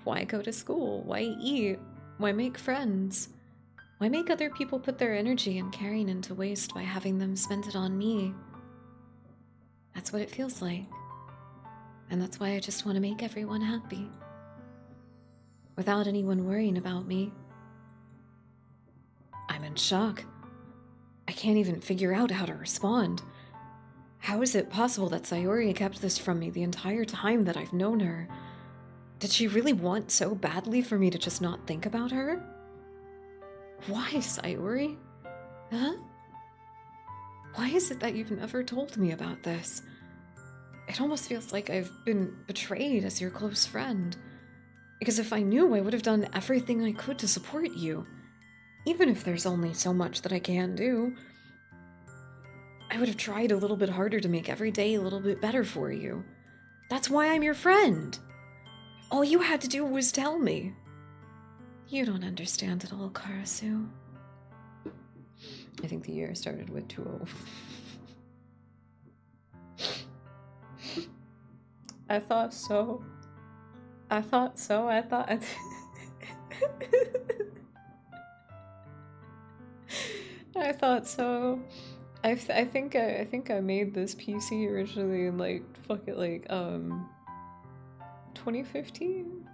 Why go to school? Why eat? Why make friends? Why make other people put their energy and caring into waste by having them spend it on me? That's what it feels like. And that's why I just want to make everyone happy. Without anyone worrying about me. I'm in shock. I can't even figure out how to respond. How is it possible that Sayori kept this from me the entire time that I've known her? Did she really want so badly for me to just not think about her? Why, Sayori? Huh? Why is it that you've never told me about this? It almost feels like I've been betrayed as your close friend. Because if I knew, I would have done everything I could to support you. Even if there's only so much that I can do. I would have tried a little bit harder to make every day a little bit better for you. That's why I'm your friend. All you had to do was tell me. You don't understand at all, Karasu. I think the year started with 2-0. I thought so. I thought so. I thought. I thought so. I think I made this PC originally in like 2015.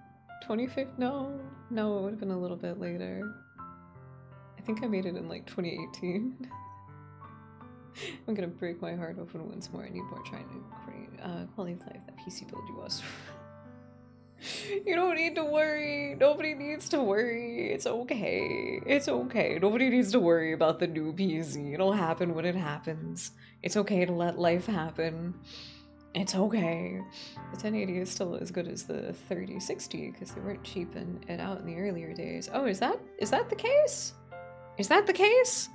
2015? No, it would have been a little bit later. I think I made it in like 2018. I'm gonna break my heart open once more. I need more trying to create quality of life that PC build you was. You don't need to worry. Nobody needs to worry. It's okay. It's okay. Nobody needs to worry about the new PC. It'll happen when it happens. It's okay to let life happen. It's okay. The 1080 is still as good as the 3060 because they weren't cheaping it out in the earlier days. Oh, is that the case? Is that the case?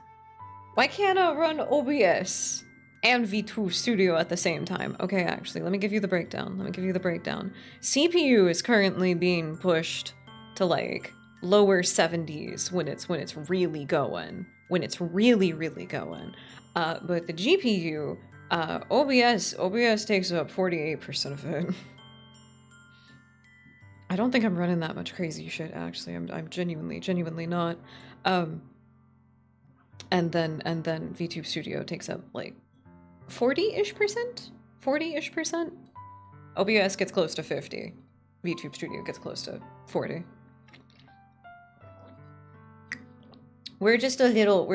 Why can't I run OBS and V2 Studio at the same time? Okay, actually, let me give you the breakdown. CPU is currently being pushed to like lower 70s when it's really going. When it's really going. But the GPU, OBS takes up 48% of it. I don't think I'm running that much crazy shit, actually. I'm genuinely not. And then VTube Studio takes up like 40-ish%? 40-ish%? OBS gets close to 50. VTube Studio gets close to 40. We're just a little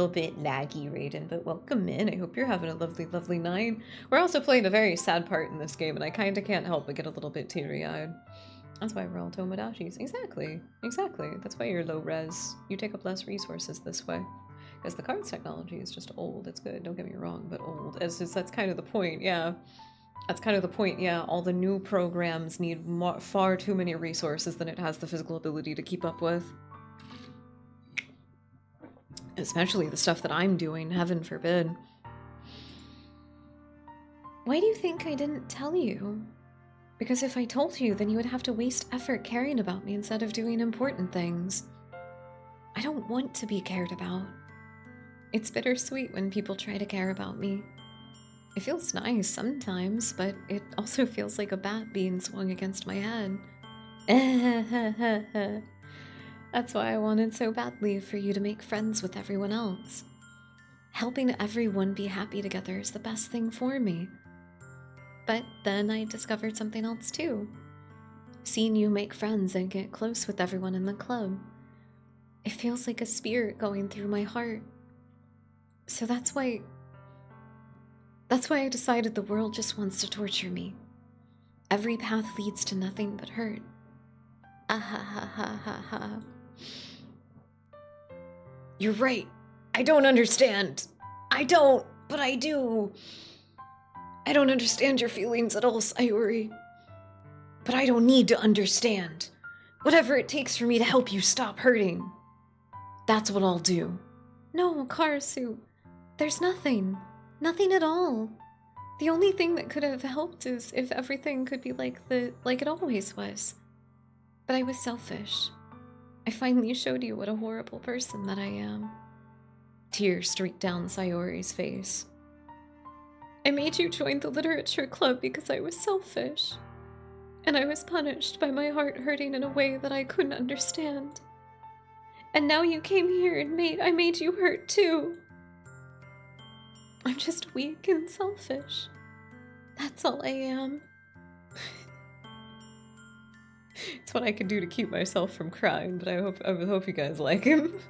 bit laggy, Raiden, but welcome in. I hope you're having a lovely night. We're also playing a very sad part in this game, and I kinda can't help but get a little bit teary-eyed. That's why we're all Tomodashis. Exactly. That's why you're low res. You take up less resources this way. Because the cards technology is just old. It's good, don't get me wrong, but old. That's kind of the point, yeah. That's kind of the point, yeah. All the new programs need far too many resources than it has the physical ability to keep up with. Especially the stuff that I'm doing, heaven forbid. Why do you think I didn't tell you? Because if I told you, then you would have to waste effort caring about me instead of doing important things. I don't want to be cared about. It's bittersweet when people try to care about me. It feels nice sometimes, but it also feels like a bat being swung against my head. That's why I wanted so badly for you to make friends with everyone else. Helping everyone be happy together is the best thing for me. But then I discovered something else too. Seeing you make friends and get close with everyone in the club. It feels like a spirit going through my heart. So that's why I decided the world just wants to torture me. Every path leads to nothing but hurt. Ah ha ha ha ha ha. You're right. I don't understand. I don't, but I do. I don't understand your feelings at all, Sayori. But I don't need to understand. Whatever it takes for me to help you stop hurting. That's what I'll do. No, Karasu. There's nothing. Nothing at all. The only thing that could have helped is if everything could be like it always was. But I was selfish. I finally showed you what a horrible person that I am. Tears streaked down Sayori's face. I made you join the literature club because I was selfish. And I was punished by my heart hurting in a way that I couldn't understand. And now you came here and I made you hurt too. I'm just weak and selfish. That's all I am. It's what I can do to keep myself from crying, but I hope you guys like him.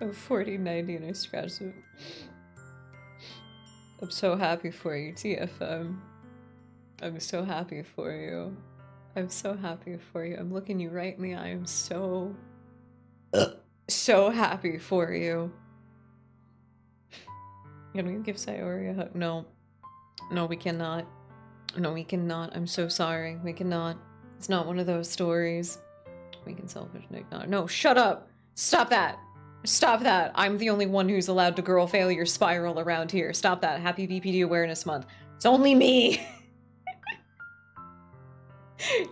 I'm 40, 90, and I scratched it. I'm so happy for you, TFM. I'm so happy for you. I'm so happy for you. I'm looking you right in the eye. I'm so happy for you. Can we give Sayori a hug? No. No, we cannot. No, we cannot. I'm so sorry. We cannot. It's not one of those stories. We can selfish and ignore. No, shut up! Stop that! Stop that! I'm the only one who's allowed to girl failure spiral around here. Stop that. Happy BPD Awareness Month. It's only me!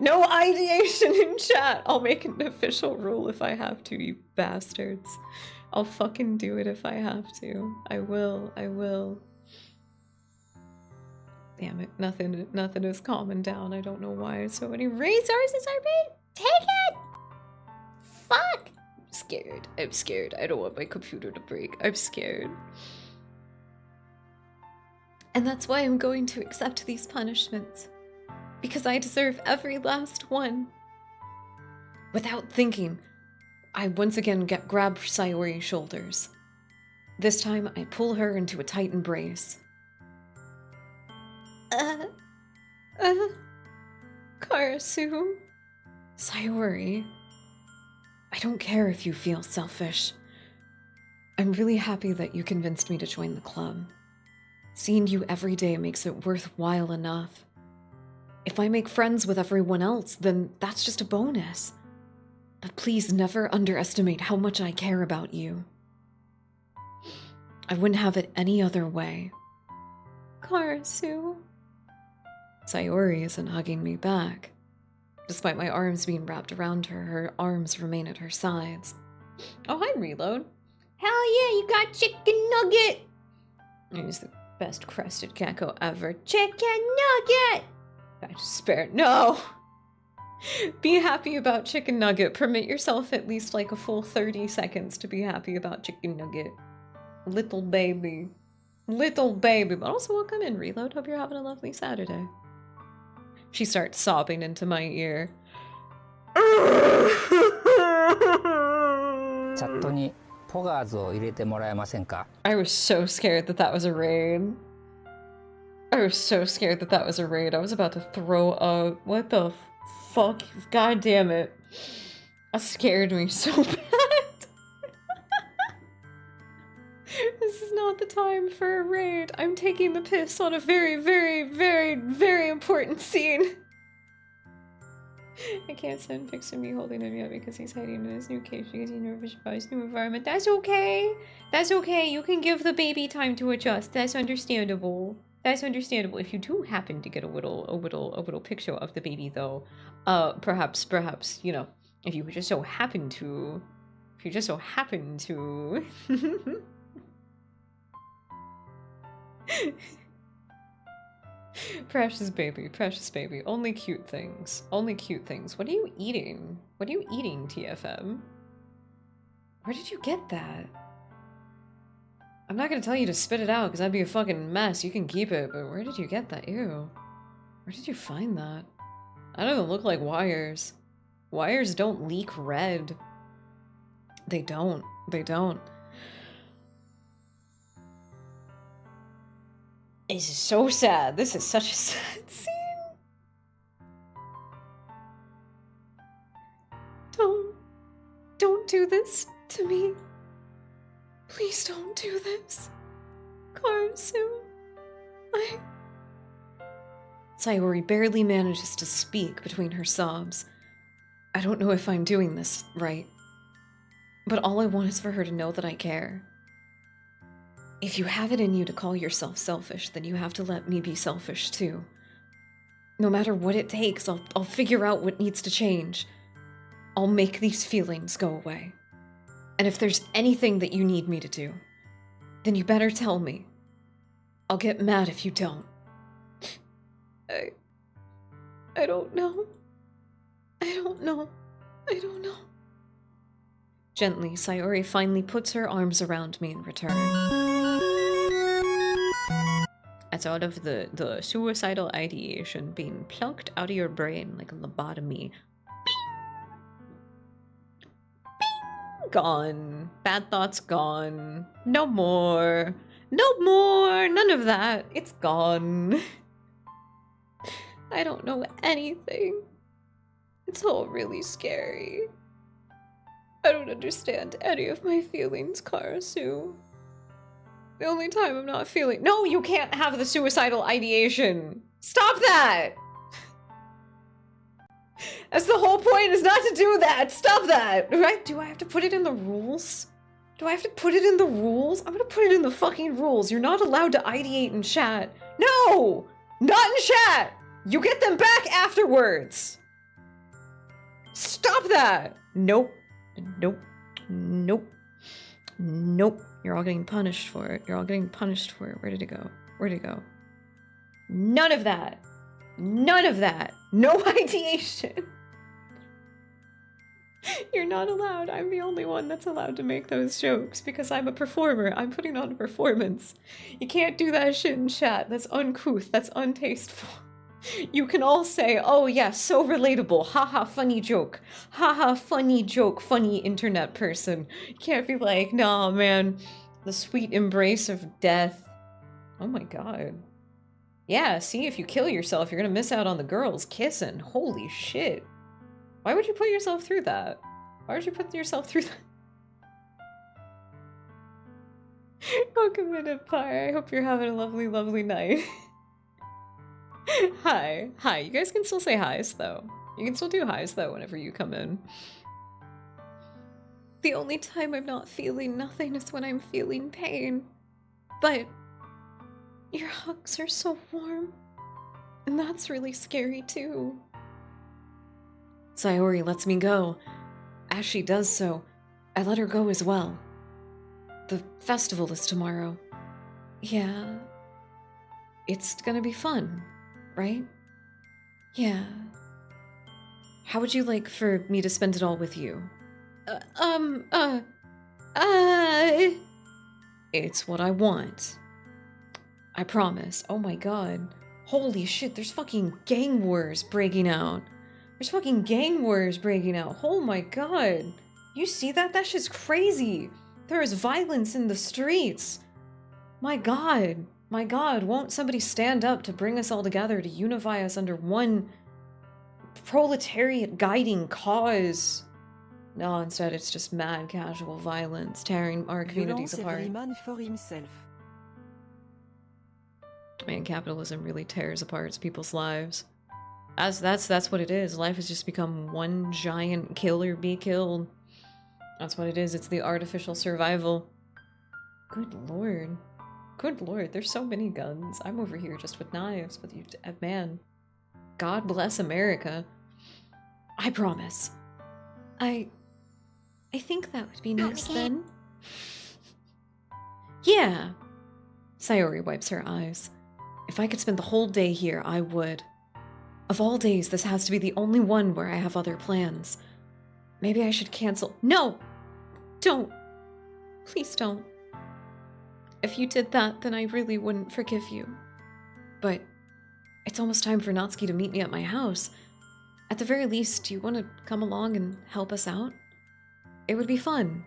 No ideation in chat! I'll make an official rule if I have to, you bastards. I'll fucking do it if I have to. I will. Damn it, nothing is calming down. I don't know why so many resources are being taken! Fuck! I'm scared. I don't want my computer to break. I'm scared. And that's why I'm going to accept these punishments. Because I deserve every last one. Without thinking, I once again grab Sayori's shoulders. This time, I pull her into a tight embrace. Karasu. Sayori, I don't care if you feel selfish. I'm really happy that you convinced me to join the club. Seeing you every day makes it worthwhile enough. If I make friends with everyone else, then that's just a bonus. But please never underestimate how much I care about you. I wouldn't have it any other way. Karasu. Sayori isn't hugging me back. Despite my arms being wrapped around her, her arms remain at her sides. Oh, hi, Reload. Hell yeah, you got chicken nugget! He's the best crested gecko ever. Chicken nugget! I just spared. No! Be happy about chicken nugget. Permit yourself at least like a full 30 seconds to be happy about chicken nugget. Little baby. Little baby. But also welcome in, Reload. Hope you're having a lovely Saturday. She starts sobbing into my ear. チャットにポガーズを入れてもらえませんか? I was so scared that that was a raid. I was so scared that that was a raid. I was about to throw up. What the fuck? God damn it. That scared me so bad. This is not the time for a raid. I'm taking the piss on a very, very, very, very important scene. I can't send pics of me holding him yet because he's hiding in his new cage because he's nervous about his new environment. That's okay. That's okay. You can give the baby time to adjust. That's understandable. That's understandable. If you do happen to get a little picture of the baby, though, perhaps, you know, if you just so happen to, precious baby. Only cute things. Only cute things. What are you eating? What are you eating, TFM? Where did you get that? I'm not gonna tell you to spit it out because that'd be a fucking mess. You can keep it, but where did you get that? Ew. Where did you find that? That doesn't look like wires. Wires don't leak red. They don't. They don't. This is so sad. This is such a sad scene. Don't do this to me. Please don't do this. Karasu. Sayori barely manages to speak between her sobs. I don't know if I'm doing this right, but all I want is for her to know that I care. If you have it in you to call yourself selfish, then you have to let me be selfish too. No matter what it takes, I'll figure out what needs to change. I'll make these feelings go away. And if there's anything that you need me to do, then you better tell me. I'll get mad if you don't. I don't know. I don't know. I don't know. Gently, Sayori finally puts her arms around me in return. That's all of the suicidal ideation being plucked out of your brain like a lobotomy. Gone. Bad thoughts gone. No more. No more. None of that. It's gone. I don't know anything. It's all really scary. I don't understand any of my feelings, Karasu. The only time I'm not feeling— No, you can't have the suicidal ideation. Stop that! That's the whole point, is not to do that. Stop that. Right? Do I have to put it in the rules? Do I have to put it in the rules? I'm gonna put it in the fucking rules. You're not allowed to ideate in chat. No! Not in chat! You get them back afterwards. Stop that! Nope. Nope. Nope. Nope. You're all getting punished for it. You're all getting punished for it. Where did it go? Where did it go? None of that. None of that. No ideation. You're not allowed. I'm the only one that's allowed to make those jokes because I'm a performer. I'm putting on a performance. You can't do that shit in chat. That's uncouth. That's untasteful. You can all say, oh yes, so relatable. Haha, funny joke. Haha, funny joke, funny internet person. You can't be like, nah, man, the sweet embrace of death. Oh my god. Yeah, see, if you kill yourself, you're gonna miss out on the girls kissing. Holy shit. Why would you put yourself through that? Why would you put yourself through that? Welcome in, Empire. I hope you're having a lovely, lovely night. Hi. Hi. You guys can still say hi's, though. You can still do hi's, though, whenever you come in. The only time I'm not feeling nothing is when I'm feeling pain. But your hugs are so warm. And that's really scary, too. Sayori lets me go. As she does so, I let her go as well. The festival is tomorrow. Yeah. It's gonna be fun, right? Yeah. How would you like for me to spend it all with you? It's what I want. I promise. Oh my god. Holy shit, there's fucking gang wars breaking out. There's fucking gang wars breaking out. Oh my god. You see that? That shit's crazy. There is violence in the streets. My god. My god, won't somebody stand up to bring us all together, to unify us under one proletariat guiding cause? No, instead it's just mad casual violence, tearing our communities apart. Every man for himself. Man, capitalism really tears apart people's lives. That's what it is. Life has just become one giant kill or be killed. That's what it is. It's the artificial survival. Good lord. Good lord, there's so many guns. I'm over here just with knives, but you, man. God bless America. I promise. I think that would be nice then. Yeah. Sayori wipes her eyes. If I could spend the whole day here, I would. Of all days, this has to be the only one where I have other plans. Maybe I should cancel— No! Don't! Please don't. If you did that, then I really wouldn't forgive you. But it's almost time for Natsuki to meet me at my house. At the very least, do you want to come along and help us out? It would be fun.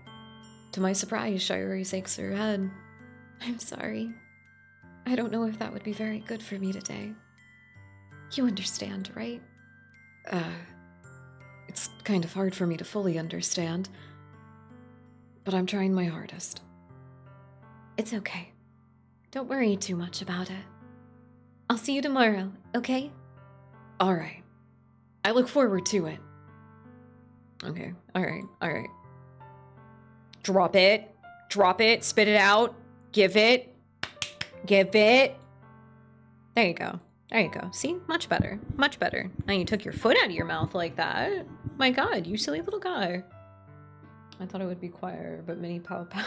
To my surprise, Sayori shakes her head. I'm sorry. I don't know if that would be very good for me today. You understand, right? It's kind of hard for me to fully understand. But I'm trying my hardest. It's okay. Don't worry too much about it. I'll see you tomorrow, okay? Alright. I look forward to it. Okay, alright, alright. Drop it. Drop it. Spit it out. Give it. Give it. There you go. There you go. See? Much better. Much better. Now you took your foot out of your mouth like that. My god, you silly little guy. I thought it would be quieter, but mini pow pow.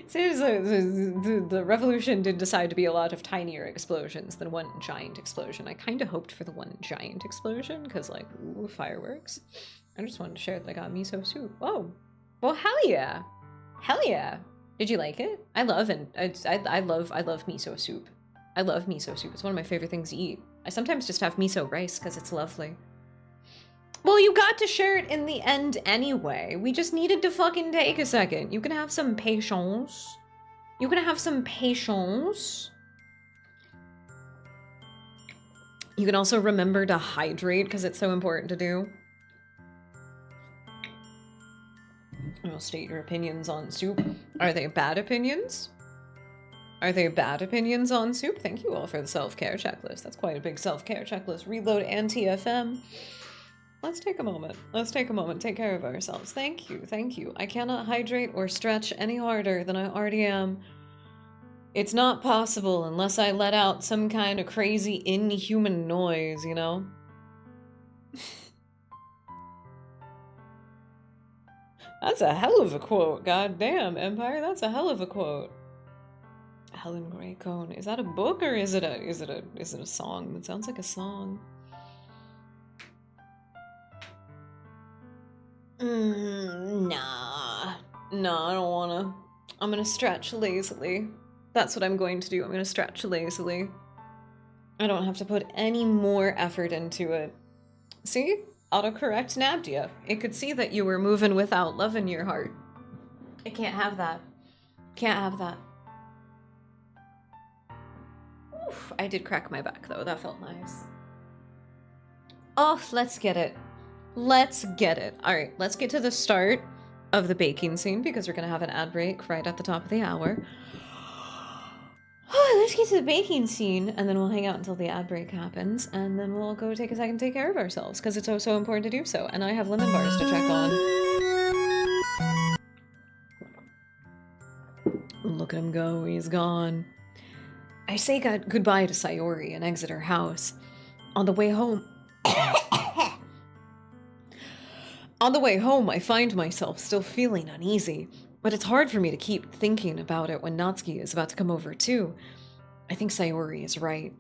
Seems like the revolution did decide to be a lot of tinier explosions than one giant explosion. I kind of hoped for the one giant explosion, because, like, ooh, fireworks. I just wanted to share that I got miso soup. Oh, well, hell yeah. Hell yeah. Did you like it? I love miso soup. I love miso soup. It's one of my favorite things to eat. I sometimes just have miso rice because it's lovely. Well, you got to share it in the end anyway. We just needed to fucking take a second. You can have some patience. You can have some patience. You can also remember to hydrate because it's so important to do. You'll state your opinions on soup. Are they bad opinions? Are they bad opinions on soup? Thank you all for the self-care checklist. That's quite a big self-care checklist. Reload anti-FM. Let's take a moment. Let's take a moment. Take care of ourselves. Thank you. Thank you. I cannot hydrate or stretch any harder than I already am. It's not possible unless I let out some kind of crazy inhuman noise, you know? That's a hell of a quote. God damn, Empire. That's a hell of a quote. Helen Grey Cone. Is that a book or is it a song? It sounds like a song. Nah. No, I don't wanna. I'm gonna stretch lazily. That's what I'm going to do. I'm gonna stretch lazily. I don't have to put any more effort into it. See? Autocorrect nabbed you. It could see that you were moving without love in your heart. It can't have that. Can't have that. Oof, I did crack my back though. That felt nice. Oh, let's get it. Let's get it. All right, let's get to the start of the baking scene because we're gonna have an ad break right at the top of the hour. Oh, let's get to the baking scene and then we'll hang out until the ad break happens and then we'll go take a second to take care of ourselves because it's so important to do so. And I have lemon bars to check on. Look at him go, he's gone. I say goodbye to Sayori and exit her house. On the way home... On the way home, I find myself still feeling uneasy, but it's hard for me to keep thinking about it when Natsuki is about to come over too. I think Sayori is right.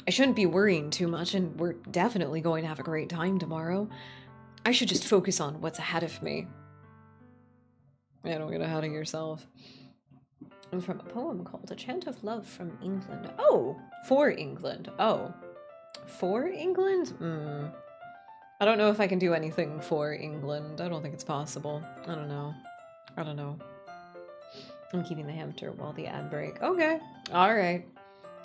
I shouldn't be worrying too much, and we're definitely going to have a great time tomorrow. I should just focus on what's ahead of me. Yeah, don't get ahead of yourself. And from a poem called A Chant of Love from England. Oh, for England. Oh, for England? I don't know if I can do anything for England. I don't think it's possible. I don't know. I don't know. I'm keeping the hamster while the ad break. Okay. All right.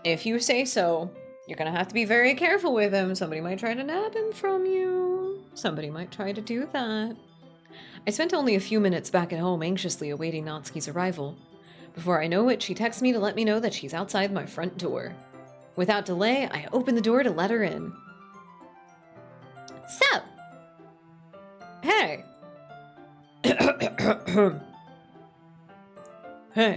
If you say so, you're gonna have to be very careful with him. Somebody might try to nab him from you. Somebody might try to do that. I spent only a few minutes back at home anxiously awaiting Natsuki's arrival. Before I know it, she texts me to let me know that she's outside my front door. Without delay, I open the door to let her in. So, hey. Hey.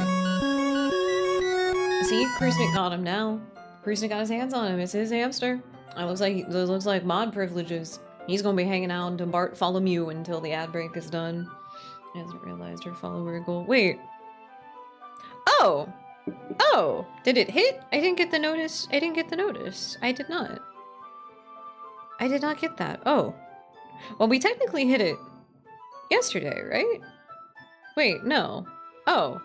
See, Krusnik got him now. Krusnik got his hands on him. It's his hamster. It looks like mod privileges. He's gonna be hanging out to Bart follow Mew until the ad break is done. Hasn't realized her follower goal. Wait. Oh! Oh! Did it hit? I didn't get the notice. I didn't get the notice. I did not. I did not get that. Oh. Well, we technically hit it yesterday, right? Wait, no. Oh.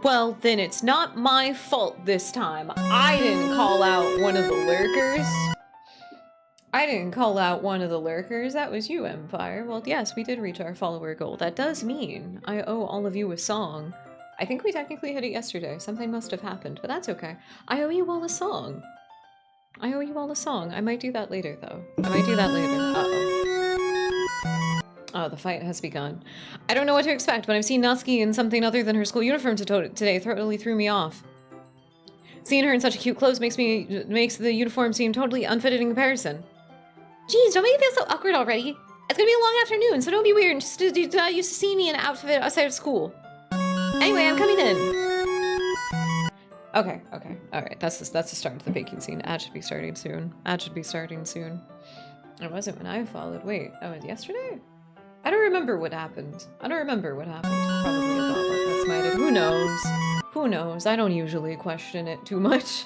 Well, then it's not my fault this time. I didn't call out one of the lurkers. I didn't call out one of the lurkers. That was you, Empire. Well, yes, we did reach our follower goal. That does mean I owe all of you a song. I think we technically hit it yesterday. Something must have happened, but that's okay. I owe you all a song. I owe you all a song. I might do that later, though. I might do that later. Uh-oh. Oh, the fight has begun. I don't know what to expect, but I've seen Natsuki in something other than her school uniform today. Totally threw me off. Seeing her in such cute clothes makes the uniform seem totally unfitted in comparison. Jeez, don't make me feel so awkward already. It's gonna be a long afternoon, so don't be weird. Just you used to see me in an outfit outside of school. Anyway, I'm coming in. Okay, alright, that's the start of the baking scene. Ad should be starting soon. It wasn't when I followed. Wait, oh, it was yesterday? I don't remember what happened. Probably a goblet got smited. Who knows? I don't usually question it too much.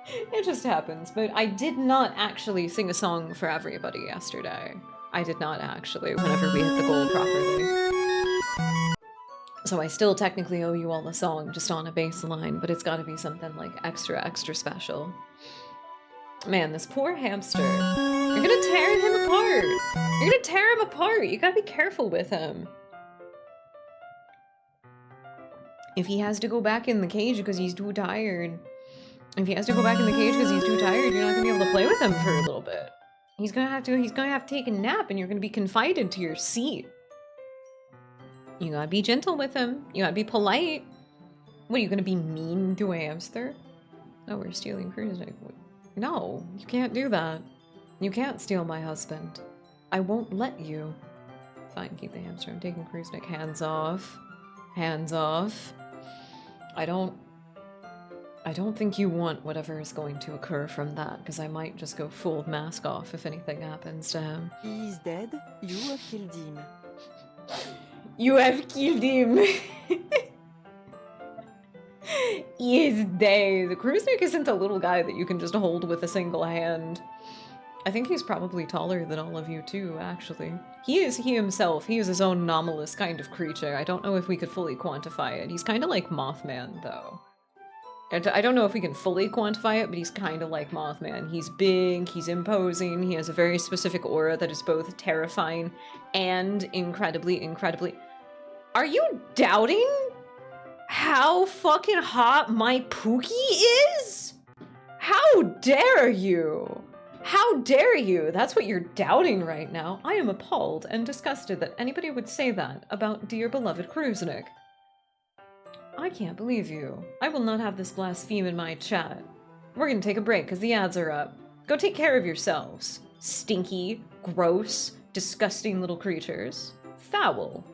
It just happens, but I did not actually sing a song for everybody yesterday. I did not actually, whenever we hit the goal properly. So I still technically owe you all a song, just on a baseline, but it's gotta be something like extra special. Man, this poor hamster. You're gonna tear him apart! You gotta be careful with him. If he has to go back in the cage because he's too tired, you're not gonna be able to play with him for a little bit. He's gonna have to take a nap, and you're gonna be confined to your seat. You gotta be gentle with him. You gotta be polite. What, are you gonna be mean to a hamster? No, we're stealing Cruz Nick. No, you can't do that. You can't steal my husband. I won't let you. Fine, keep the hamster. I'm taking Cruz Nick. Hands off. Hands off. I don't think you want whatever is going to occur from that, because I might just go full mask off if anything happens to him. He is dead. You have killed him. You have killed him! He is dead. Kruznik isn't a little guy that you can just hold with a single hand. I think he's probably taller than all of you too, actually. He is his own anomalous kind of creature. I don't know if we could fully quantify it. He's kind of like Mothman, though. I don't know if we can fully quantify it, but he's kind of like Mothman. He's big, he's imposing, he has a very specific aura that is both terrifying and incredibly... Are you doubting how fucking hot my Pookie is? How dare you? How dare you? That's what you're doubting right now. I am appalled and disgusted that anybody would say that about dear beloved Kruznik. I can't believe you. I will not have this blaspheme in my chat. We're gonna take a break because the ads are up. Go take care of yourselves. Stinky, gross, disgusting little creatures. Foul.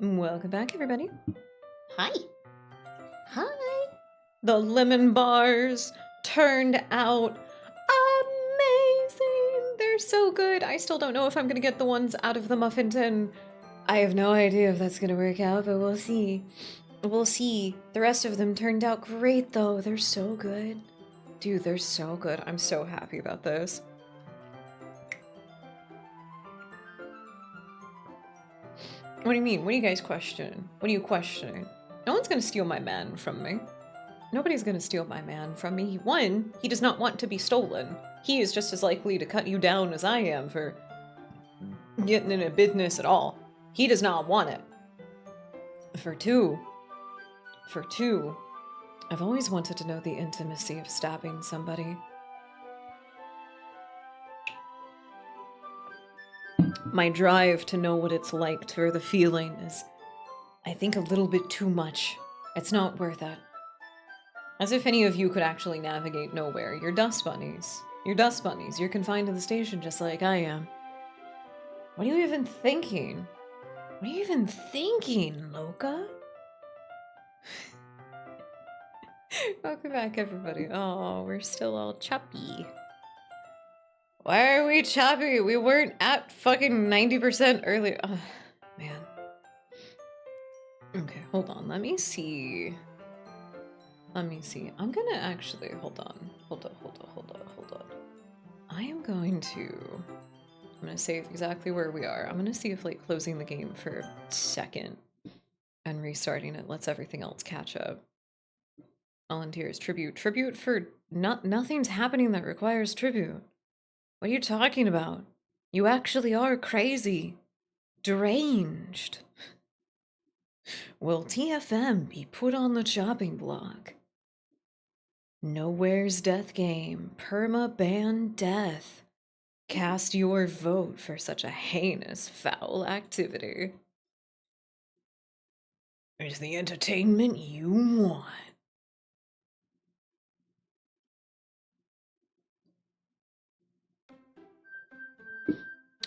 Welcome back, everybody. Hi. Hi. The lemon bars turned out amazing. They're so good. I still don't know if I'm gonna get the ones out of the muffin tin. I have no idea if that's gonna work out, but we'll see. We'll see. The rest of them turned out great, though. They're so good. Dude, they're so good. I'm so happy about this. What do you mean? What do you guys question? What are you questioning? No one's gonna steal my man from me. Nobody's gonna steal my man from me. One, he does not want to be stolen. He is just as likely to cut you down as I am for getting in a business at all. He does not want it. For two, I've always wanted to know the intimacy of stabbing somebody. My drive to know what it's like, for the feeling, is, I think, a little bit too much. It's not worth it. As if any of you could actually navigate nowhere. You're dust bunnies. You're dust bunnies. You're confined to the station just like I am. What are you even thinking? What are you even thinking, Loca? Welcome back, everybody. Oh, we're still all choppy. Why are we choppy? We weren't at fucking 90% earlier. Oh, man. Okay, hold on. Let me see. I'm gonna actually, hold on. Hold on. I'm gonna save exactly where we are. I'm gonna see if, like, closing the game for a second and restarting it lets everything else catch up. Volunteers, tribute. Tribute for nothing's happening that requires tribute. What are you talking about? You actually are crazy. Deranged. Will TFM be put on the chopping block? Nowhere's death game. Perma ban death. Cast your vote for such a heinous, foul activity. It's the entertainment you want.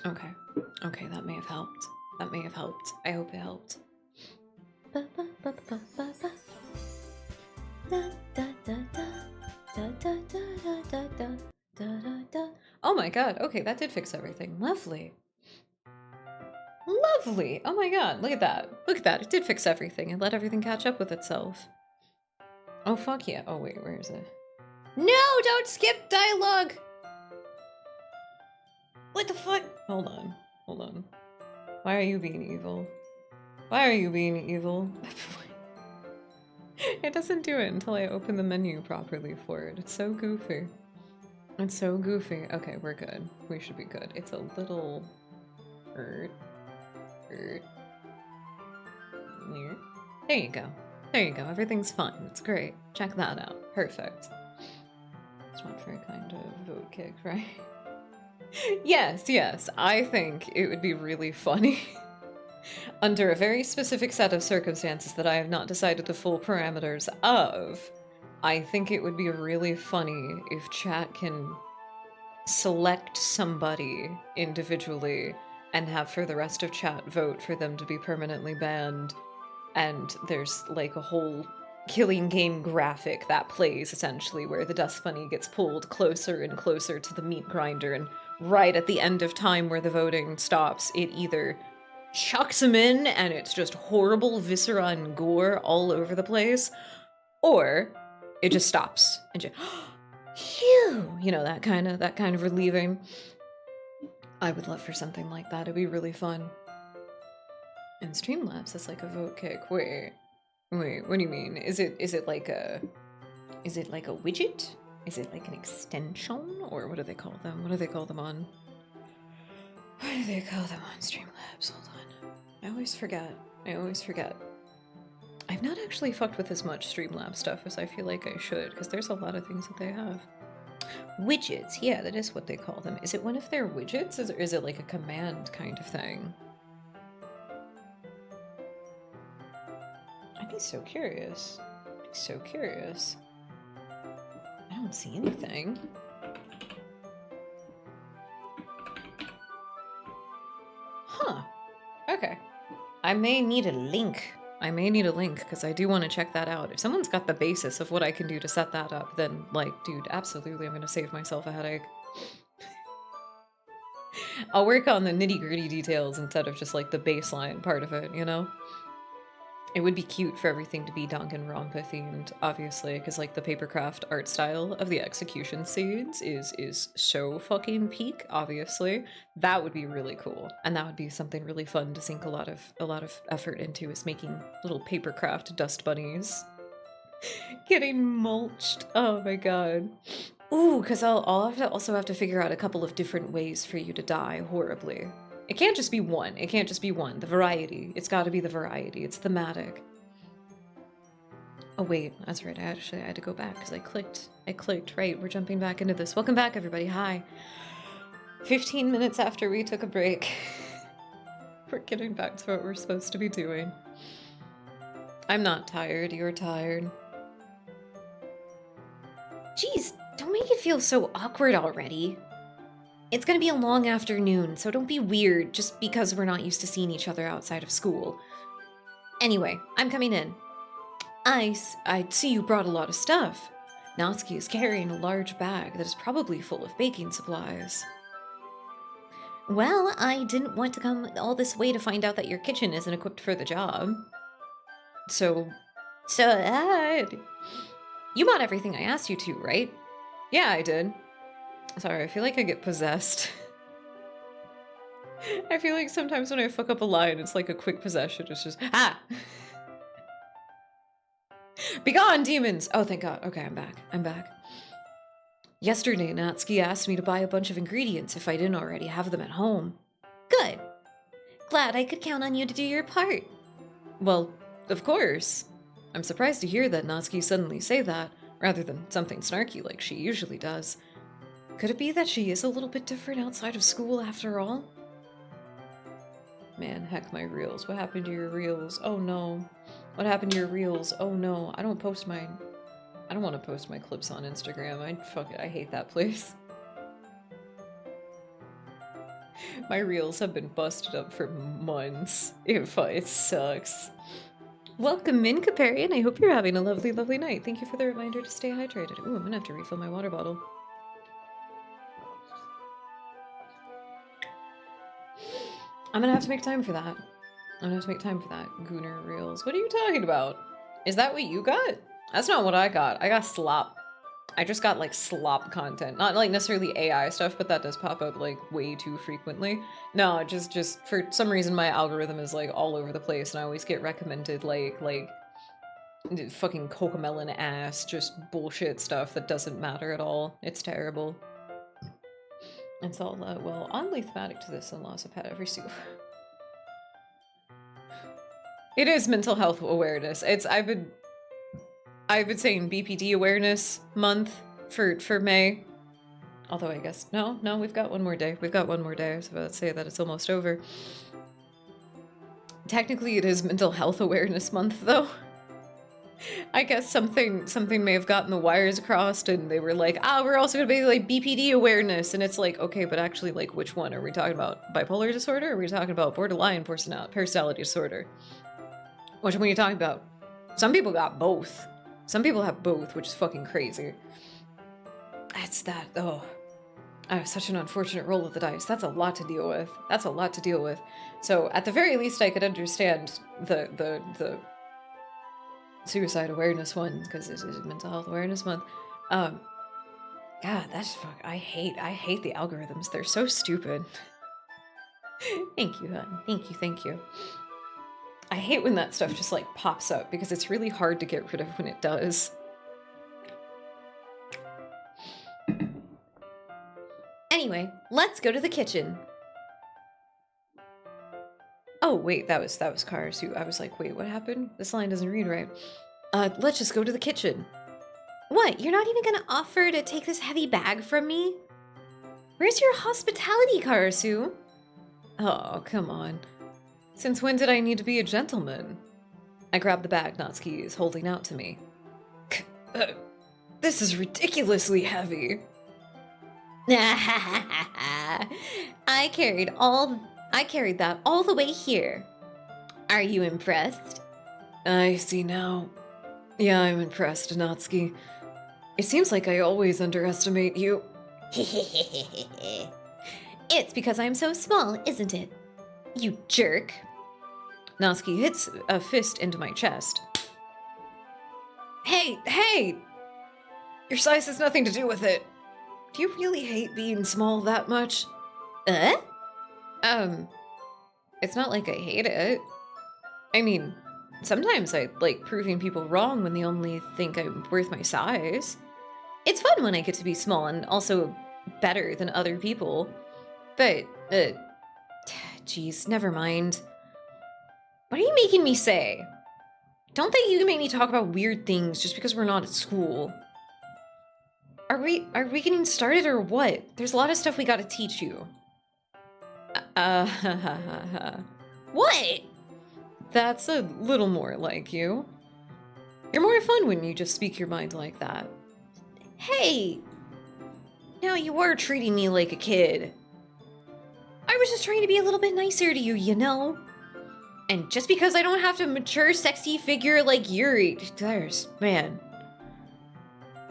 Okay. Okay, that may have helped. That may have helped. I hope it helped. Oh my god, okay, that did fix everything. Lovely. Lovely! Oh my god, look at that. Look at that, it did fix everything and let everything catch up with itself. Oh fuck yeah. Oh wait, where is it? No, don't skip dialogue! What the fuck? Hold on. Why are you being evil? Why are you being evil? It doesn't do it until I open the menu properly for it. It's so goofy. It's so goofy. Okay, we're good. We should be good. It's a little... There you go. There you go. Everything's fine. It's great. Check that out. Perfect. It's not for a kind of vote kick, right? Yes. I think it would be really funny. Under a very specific set of circumstances that I have not decided the full parameters of, I think it would be really funny if chat can select somebody individually and have for the rest of chat vote for them to be permanently banned, and there's like a whole killing game graphic that plays essentially where the dust bunny gets pulled closer and closer to the meat grinder, and right at the end of time where the voting stops, it either chucks him in and it's just horrible viscera and gore all over the place, or it just stops and just phew, you know, that kind of relieving. I would love for something like that. It'd be really fun. And Streamlabs is like a vote kick. Wait, what do you mean? Is it like a widget? Is it like an extension? Or what do they call them? What do they call them on Streamlabs? Hold on. I always forget. I've not actually fucked with as much Streamlabs stuff as I feel like I should, because there's a lot of things that they have. Widgets, yeah, that is what they call them. Is it one of their widgets, or is it like a command kind of thing? I'd be so curious. I don't see anything. Huh. Okay. I may need a link. I may need a link because I do want to check that out. If someone's got the basis of what I can do to set that up, then, like, dude, absolutely, I'm going to save myself a headache. I'll work on the nitty-gritty details instead of just, like, the baseline part of it, you know? It would be cute for everything to be Danganronpa themed, obviously, because, like, the papercraft art style of the execution scenes is so fucking peak, obviously. That would be really cool. And that would be something really fun to sink a lot of effort into, is making little papercraft dust bunnies. Getting mulched. Oh my god. Ooh, because I'll also have to figure out a couple of different ways for you to die horribly. It can't just be one. It can't just be one. The variety. It's got to be the variety. It's thematic. Oh wait, that's right. I had to go back because I clicked. Right, we're jumping back into this. Welcome back, everybody. Hi. 15 minutes after we took a break. We're getting back to what we're supposed to be doing. I'm not tired. You're tired. Jeez, don't make it feel so awkward already. It's gonna be a long afternoon, so don't be weird just because we're not used to seeing each other outside of school. Anyway, I'm coming in. I see you brought a lot of stuff. Natsuki is carrying a large bag that is probably full of baking supplies. Well, I didn't want to come all this way to find out that your kitchen isn't equipped for the job. So, you bought everything I asked you to, right? Yeah, I did. Sorry, I feel like I get possessed. I feel like sometimes when I fuck up a line, it's like a quick possession. It's just, ah! Begone, demons! Oh, thank God. Okay, I'm back. Yesterday, Natsuki asked me to buy a bunch of ingredients if I didn't already have them at home. Good. Glad I could count on you to do your part. Well, of course. I'm surprised to hear that Natsuki suddenly say that, rather than something snarky like she usually does. Could it be that she is a little bit different outside of school after all? Man, heck my reels. What happened to your reels? Oh no. What happened to your reels? Oh no. I don't want to post my clips on Instagram. I hate that place. My reels have been busted up for months. It sucks. Welcome in, Caparian. I hope you're having a lovely, lovely night. Thank you for the reminder to stay hydrated. Ooh, I'm gonna have to refill my water bottle. I'm gonna have to make time for that. Gooner reels. What are you talking about? Is that what you got? That's not what I got. I got slop. I just got like slop content. Not like necessarily AI stuff, but that does pop up like way too frequently. No, just for some reason my algorithm is like all over the place and I always get recommended like fucking cocomelon ass, just bullshit stuff that doesn't matter at all. It's terrible. It's all, well, oddly thematic to this and loss of pet every soup. It is mental health awareness. I've been saying BPD awareness month for May. Although I guess, no, we've got one more day. I was about to say that it's almost over. Technically it is mental health awareness month though. I guess something may have gotten the wires crossed and they were like, we're also gonna be like BPD awareness. And it's like, okay, but actually like which one? Are we talking about bipolar disorder? Or are we talking about borderline personality disorder? Which one are you talking about? Some people got both. Some people have both, which is fucking crazy. That's that, oh. I have such an unfortunate roll of the dice. That's a lot to deal with. So at the very least I could understand the suicide awareness one, because this is mental health awareness month. God, that's I hate the algorithms. They're so stupid. Thank you, hon. Thank you. I hate when that stuff just like pops up because it's really hard to get rid of when it does. Anyway, let's go to the kitchen. Oh wait, that was Cars who I was like, wait, what happened? This line doesn't read right. Let's just go to the kitchen. What, you're not even gonna offer to take this heavy bag from me? Where's your hospitality, Karasu? Oh, come on. Since when did I need to be a gentleman? I grabbed the bag Natsuki is holding out to me. This is ridiculously heavy. I carried that all the way here. Are you impressed? I see now. Yeah, I'm impressed, Natsuki. It seems like I always underestimate you. It's because I'm so small, isn't it? You jerk. Natsuki hits a fist into my chest. Hey! Your size has nothing to do with it. Do you really hate being small that much? It's not like I hate it. I mean, sometimes I like proving people wrong when they only think I'm worth my size. It's fun when I get to be small and also better than other people. But, geez, never mind. What are you making me say? Don't think you can make me talk about weird things just because we're not at school. Are we getting started or what? There's a lot of stuff we gotta teach you. What? That's a little more like you. You're more fun when you just speak your mind like that. Hey! Now you are treating me like a kid. I was just trying to be a little bit nicer to you, you know? And just because I don't have to mature, sexy figure like Yuri, man.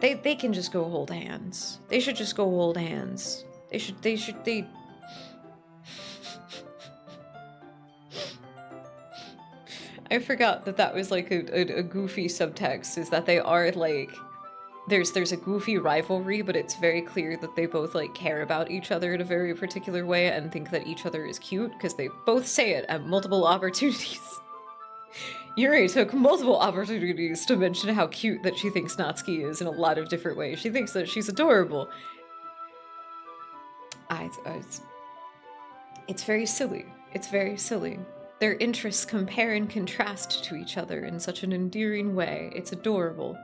They can just go hold hands. They should just go hold hands. They I forgot that was like a goofy subtext, is that they are like, there's a goofy rivalry, but it's very clear that they both like care about each other in a very particular way and think that each other is cute, because they both say it at multiple opportunities. Yuri took multiple opportunities to mention how cute that she thinks Natsuki is in a lot of different ways. She thinks that she's adorable. It's very silly. It's very silly. Their interests compare and contrast to each other in such an endearing way. It's adorable.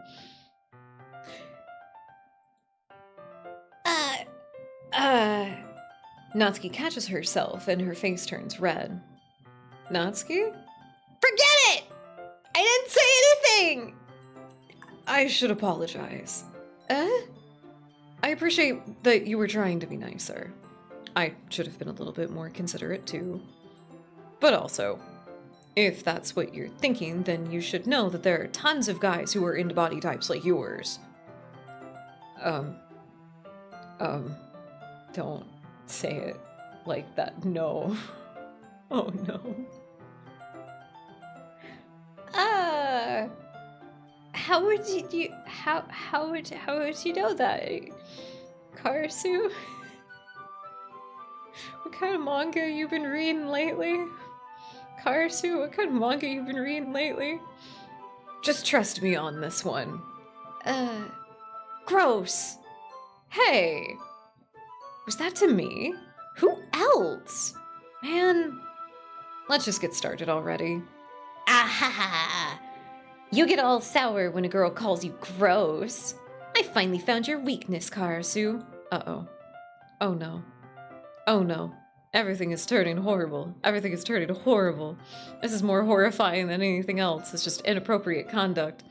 Natsuki catches herself and her face turns red. Natsuki? Forget it! I didn't say anything! I should apologize. I appreciate that you were trying to be nicer. I should have been a little bit more considerate too. But also, if that's what you're thinking, then you should know that there are tons of guys who are into body types like yours. Don't say it like that. No. Oh no. How would you how would you know that? Karasu? What kind of manga you been reading lately? Karasu, what kind of manga you been reading lately? Just trust me on this one. Gross. Hey! Was that to me? Who else? Man, let's just get started already. Ah, you get all sour when a girl calls you gross. I finally found your weakness, Karasu. Uh-oh. Oh no. Oh no. Everything is turning horrible. Everything is turning horrible. This is more horrifying than anything else. It's just inappropriate conduct.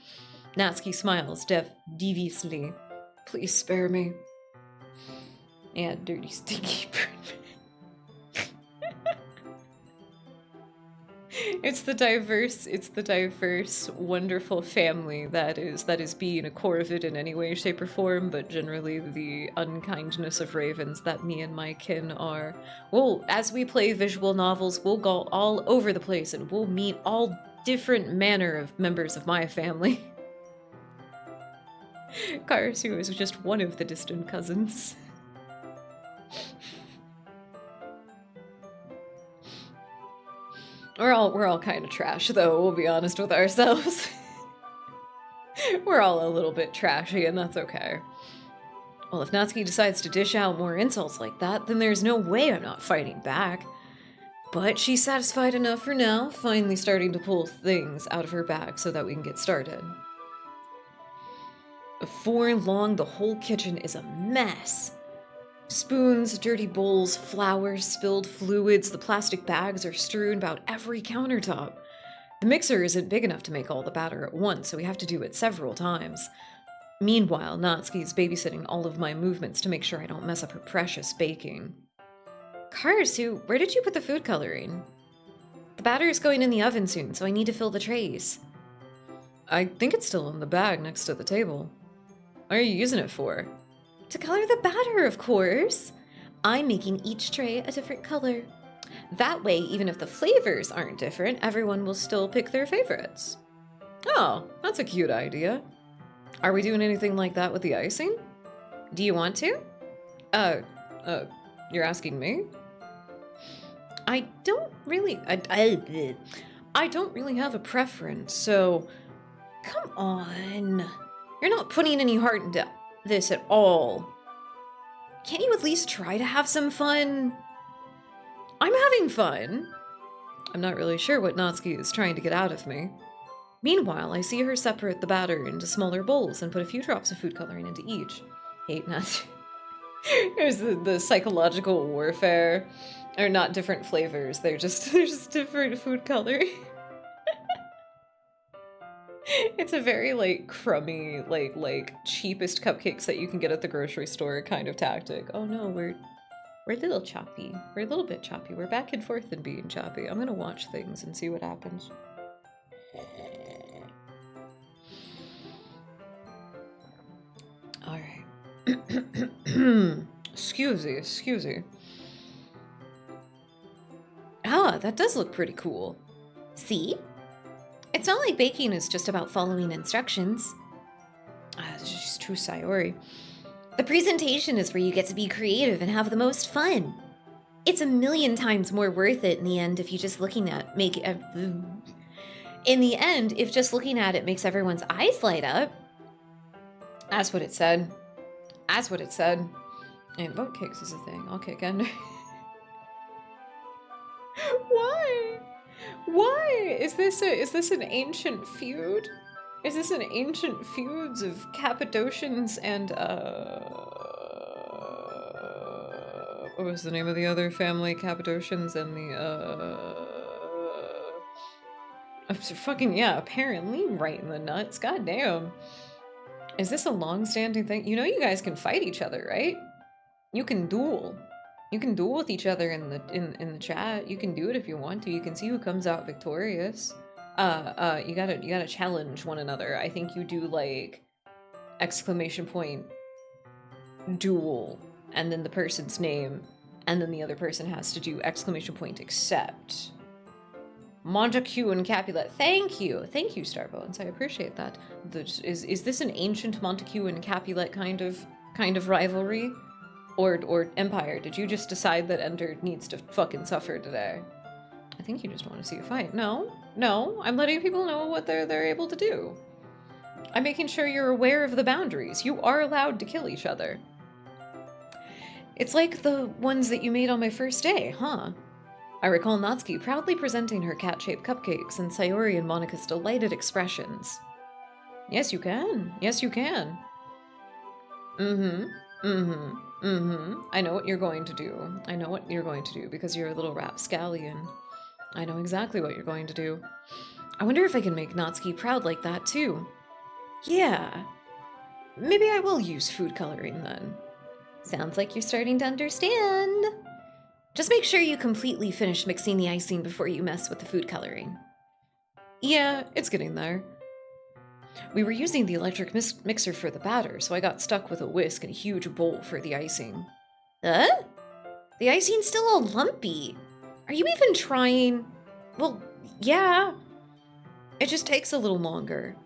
Natsuki smiles deviously. Please spare me. And dirty, stinky bird. It's the diverse, wonderful family that is being a core of it in any way, shape, or form, but generally the unkindness of ravens that me and my kin are. Well, as we play visual novels, we'll go all over the place and we'll meet all different manner of members of my family. Karasu is just one of the distant cousins. We're all kind of trash, though, we'll be honest with ourselves. We're all a little bit trashy, and that's okay. Well, if Natsuki decides to dish out more insults like that, then there's no way I'm not fighting back. But she's satisfied enough for now, finally starting to pull things out of her bag so that we can get started. Before long, the whole kitchen is a mess. Spoons, dirty bowls, flowers, spilled fluids, the plastic bags are strewn about every countertop. The mixer isn't big enough to make all the batter at once, so we have to do it several times. Meanwhile, Natsuki's babysitting all of my movements to make sure I don't mess up her precious baking. Karasu, where did you put the food coloring? The batter's going in the oven soon, so I need to fill the trays. I think it's still in the bag next to the table. What are you using it for? To color the batter, of course. I'm making each tray a different color. That way, even if the flavors aren't different, everyone will still pick their favorites. Oh, that's a cute idea. Are we doing anything like that with the icing? Do you want to? You're asking me? I don't really have a preference, so come on. You're not putting any heart into this at all. Can't you at least try to have some fun? I'm having fun. I'm not really sure what Natsuki is trying to get out of me. Meanwhile, I see her separate the batter into smaller bowls and put a few drops of food coloring into each. Hate Natsuki. Here's the psychological warfare. They're not different flavors, they're just different food coloring. It's a very like crummy, like cheapest cupcakes that you can get at the grocery store kind of tactic. Oh no, we're a little choppy. We're a little bit choppy. We're back and forth in being choppy. I'm gonna watch things and see what happens. Alright. Excuse me. Ah, that does look pretty cool. See? It's not like baking is just about following instructions. It's just true Sayori. The presentation is where you get to be creative and have the most fun. It's a million times more worth it in the end if you just looking at if just looking at it makes everyone's eyes light up. That's what it said. And boat kicks is a thing. I'll kick under. Why? Is this an ancient feud? Is this an ancient feuds of Cappadocians and what was the name of the other family? Cappadocians and apparently right in the nuts. Goddamn. Is this a long-standing thing? You know you guys can fight each other, right? You can duel. You can duel with each other in the chat. You can do it if you want to. You can see who comes out victorious. You gotta challenge one another. I think you do like exclamation point duel and then the person's name and then the other person has to do exclamation point accept. Montague and Capulet. Thank you, Starbones. I appreciate that. Is this an ancient Montague and Capulet kind of rivalry? Or Empire? Did you just decide that Ender needs to fucking suffer today? I think you just want to see a fight. No, I'm letting people know what they're able to do. I'm making sure you're aware of the boundaries. You are allowed to kill each other. It's like the ones that you made on my first day, huh? I recall Natsuki proudly presenting her cat-shaped cupcakes and Sayori and Monika's delighted expressions. Yes, you can. I know what you're going to do. Because you're a little rapscallion. I know exactly what you're going to do. I wonder if I can make Natsuki proud like that, too. Yeah. Maybe I will use food coloring, then. Sounds like you're starting to understand. Just make sure you completely finish mixing the icing before you mess with the food coloring. Yeah, it's getting there. We were using the electric mixer for the batter, so I got stuck with a whisk and a huge bowl for the icing. The icing's still all lumpy. Are you even trying? Well, yeah. It just takes a little longer.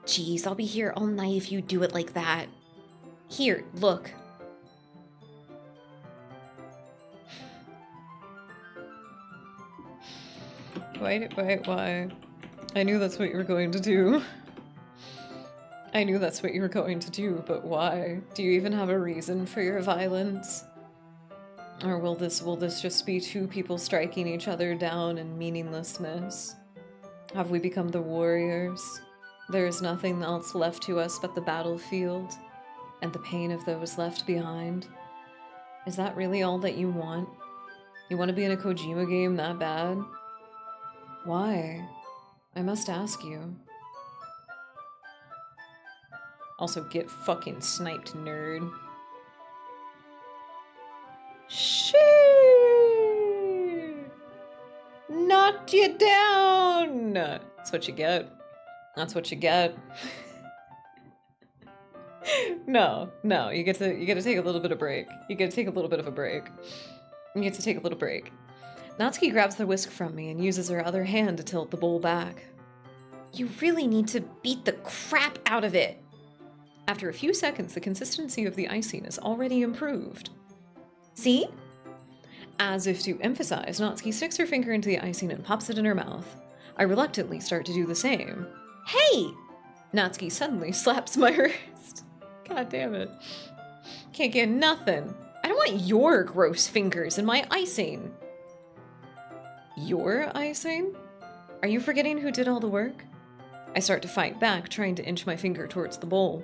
Geez, I'll be here all night if you do it like that. Here, look. Why? I knew that's what you were going to do. But why? Do you even have a reason for your violence? Or will this just be two people striking each other down in meaninglessness? Have we become the warriors? There is nothing else left to us but the battlefield and the pain of those left behind. Is that really all that you want? You want to be in a Kojima game that bad? Why? I must ask you. Also, get fucking sniped, nerd. Shit! Not knocked you down! That's what you get. That's what you get. No, you get to take a little bit of break. You get to take a little bit of a break. You get to take a little break. Natsuki grabs the whisk from me and uses her other hand to tilt the bowl back. You really need to beat the crap out of it. After a few seconds, the consistency of the icing is already improved. See? As if to emphasize, Natsuki sticks her finger into the icing and pops it in her mouth. I reluctantly start to do the same. Hey! Natsuki suddenly slaps my wrist. God damn it. Can't get nothing. I don't want your gross fingers in my icing. Your icing? Are you forgetting who did all the work? I start to fight back, trying to inch my finger towards the bowl.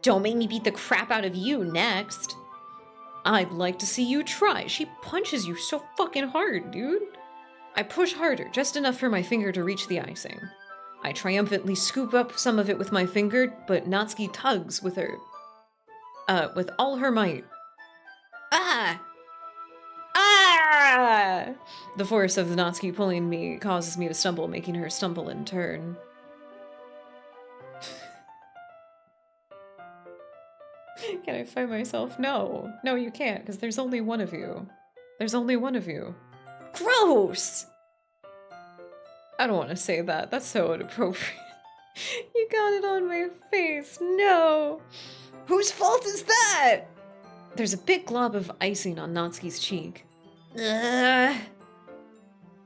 Don't make me beat the crap out of you next. I'd like to see you try. She punches you so fucking hard, dude. I push harder, just enough for my finger to reach the icing. I triumphantly scoop up some of it with my finger, but Natsuki tugs with all her might. Ah! Ah! The force of Natsuki pulling me causes me to stumble, making her stumble in turn. Can I fight myself? No. No, you can't, because there's only one of you. There's only one of you. Gross! I don't want to say that. That's so inappropriate. You got it on my face. No. Whose fault is that? There's a big glob of icing on Natsuki's cheek.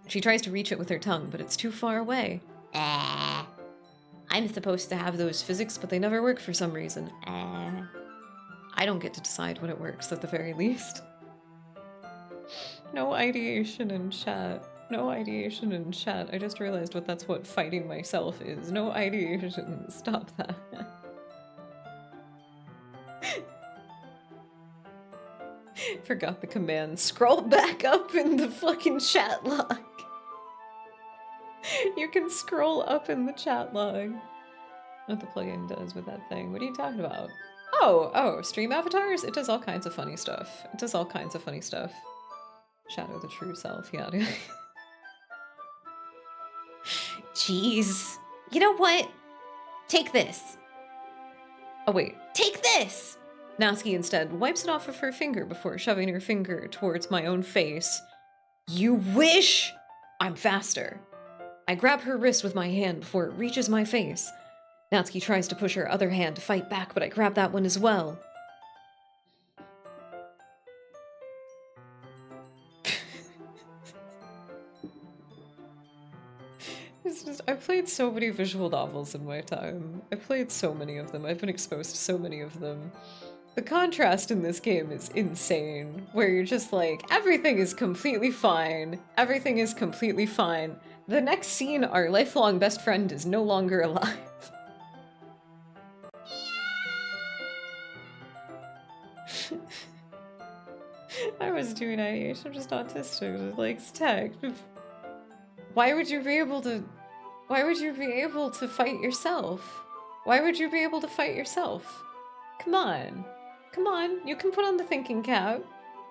She tries to reach it with her tongue, but it's too far away. I'm supposed to have those physics, but they never work for some reason. I don't get to decide when it works, at the very least. No ideation in chat. No ideation in chat. I just realized that's what fighting myself is. No ideation. Stop that. Forgot the command. Scroll back up in the fucking chat log. You can scroll up in the chat log. What the plugin does with that thing. What are you talking about? Oh, stream avatars? It does all kinds of funny stuff. It does all kinds of funny stuff. Shadow the true self, yeah. Jeez. You know what? Take this. Oh, wait. Take this! Natsuki instead wipes it off of her finger before shoving her finger towards my own face. You wish! I'm faster. I grab her wrist with my hand before it reaches my face. Natsuki tries to push her other hand to fight back, but I grab that one as well. I've played so many visual novels in my time. I've played so many of them. I've been exposed to so many of them. The contrast in this game is insane, where you're just like, everything is completely fine. Everything is completely fine. The next scene, our lifelong best friend is no longer alive. I was doing ideation, I'm just autistic. It likes tact. Why would you be able to fight yourself? Why would you be able to fight yourself? Come on. Come on, you can put on the thinking cap.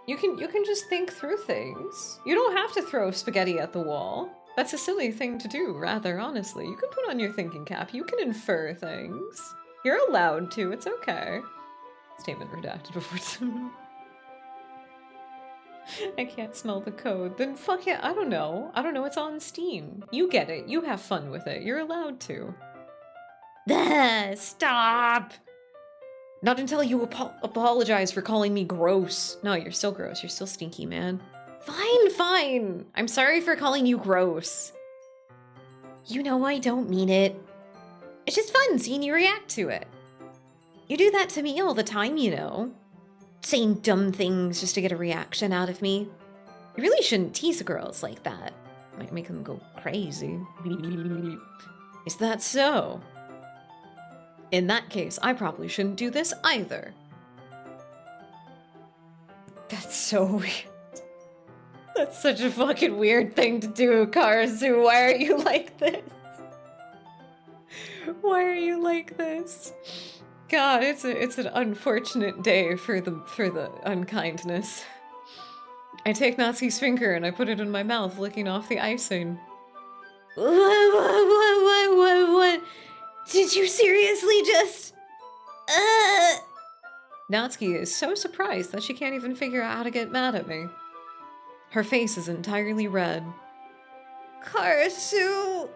You can just think through things. You don't have to throw spaghetti at the wall. That's a silly thing to do, rather, honestly. You can put on your thinking cap. You can infer things. You're allowed to, it's okay. Statement redacted before some... I can't smell the code. Then fuck it, I don't know. I don't know, it's on Steam. You get it, you have fun with it. You're allowed to. Stop! Not until you apologize for calling me gross. No, you're still gross. You're still stinky, man. Fine. I'm sorry for calling you gross. You know I don't mean it. It's just fun seeing you react to it. You do that to me all the time, you know. Saying dumb things just to get a reaction out of me. You really shouldn't tease girls like that. Might make them go crazy. Is that so? In that case, I probably shouldn't do this either. That's so weird. That's such a fucking weird thing to do, Karasu. Why are you like this? Why are you like this? God, it's an unfortunate day for the unkindness. I take Natsuki's finger and I put it in my mouth, licking off the icing. What? Did you seriously just... Natsuki is so surprised that she can't even figure out how to get mad at me. Her face is entirely red. Karasu...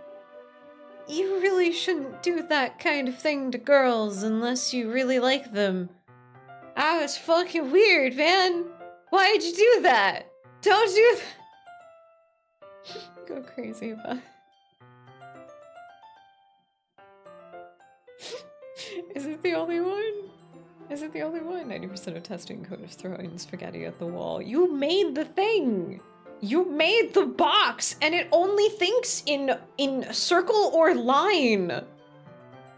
You really shouldn't do that kind of thing to girls unless you really like them. That was fucking weird, man. Why'd you do that? Don't do that. Go crazy about it. Is it the only one? Is it the only one? 90% of testing code is throwing spaghetti at the wall. You made the thing! You made the box, and it only thinks in circle or line.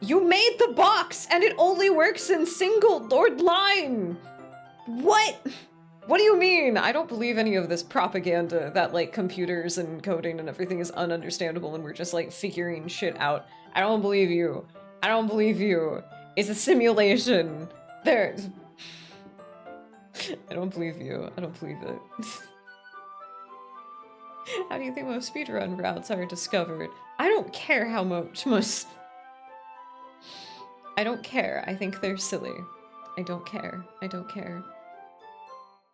You made the box, and it only works in single or line. What? What do you mean? I don't believe any of this propaganda that, like, computers and coding and everything is ununderstandable and we're just, like, figuring shit out. I don't believe you. I don't believe you. It's a simulation. There's... I don't believe you. I don't believe it. How do you think most speedrun routes are discovered? I don't care how much most... I don't care. I think they're silly. I don't care. I don't care.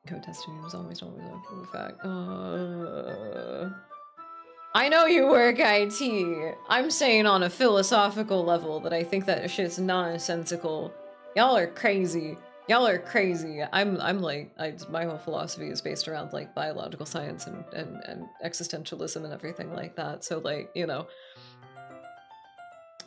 Code testing is always after the fact. I know you work IT. I'm saying on a philosophical level that I think that shit's nonsensical. Y'all are crazy. Y'all are crazy. I'm like, my whole philosophy is based around like biological science and existentialism and everything like that. So like, you know,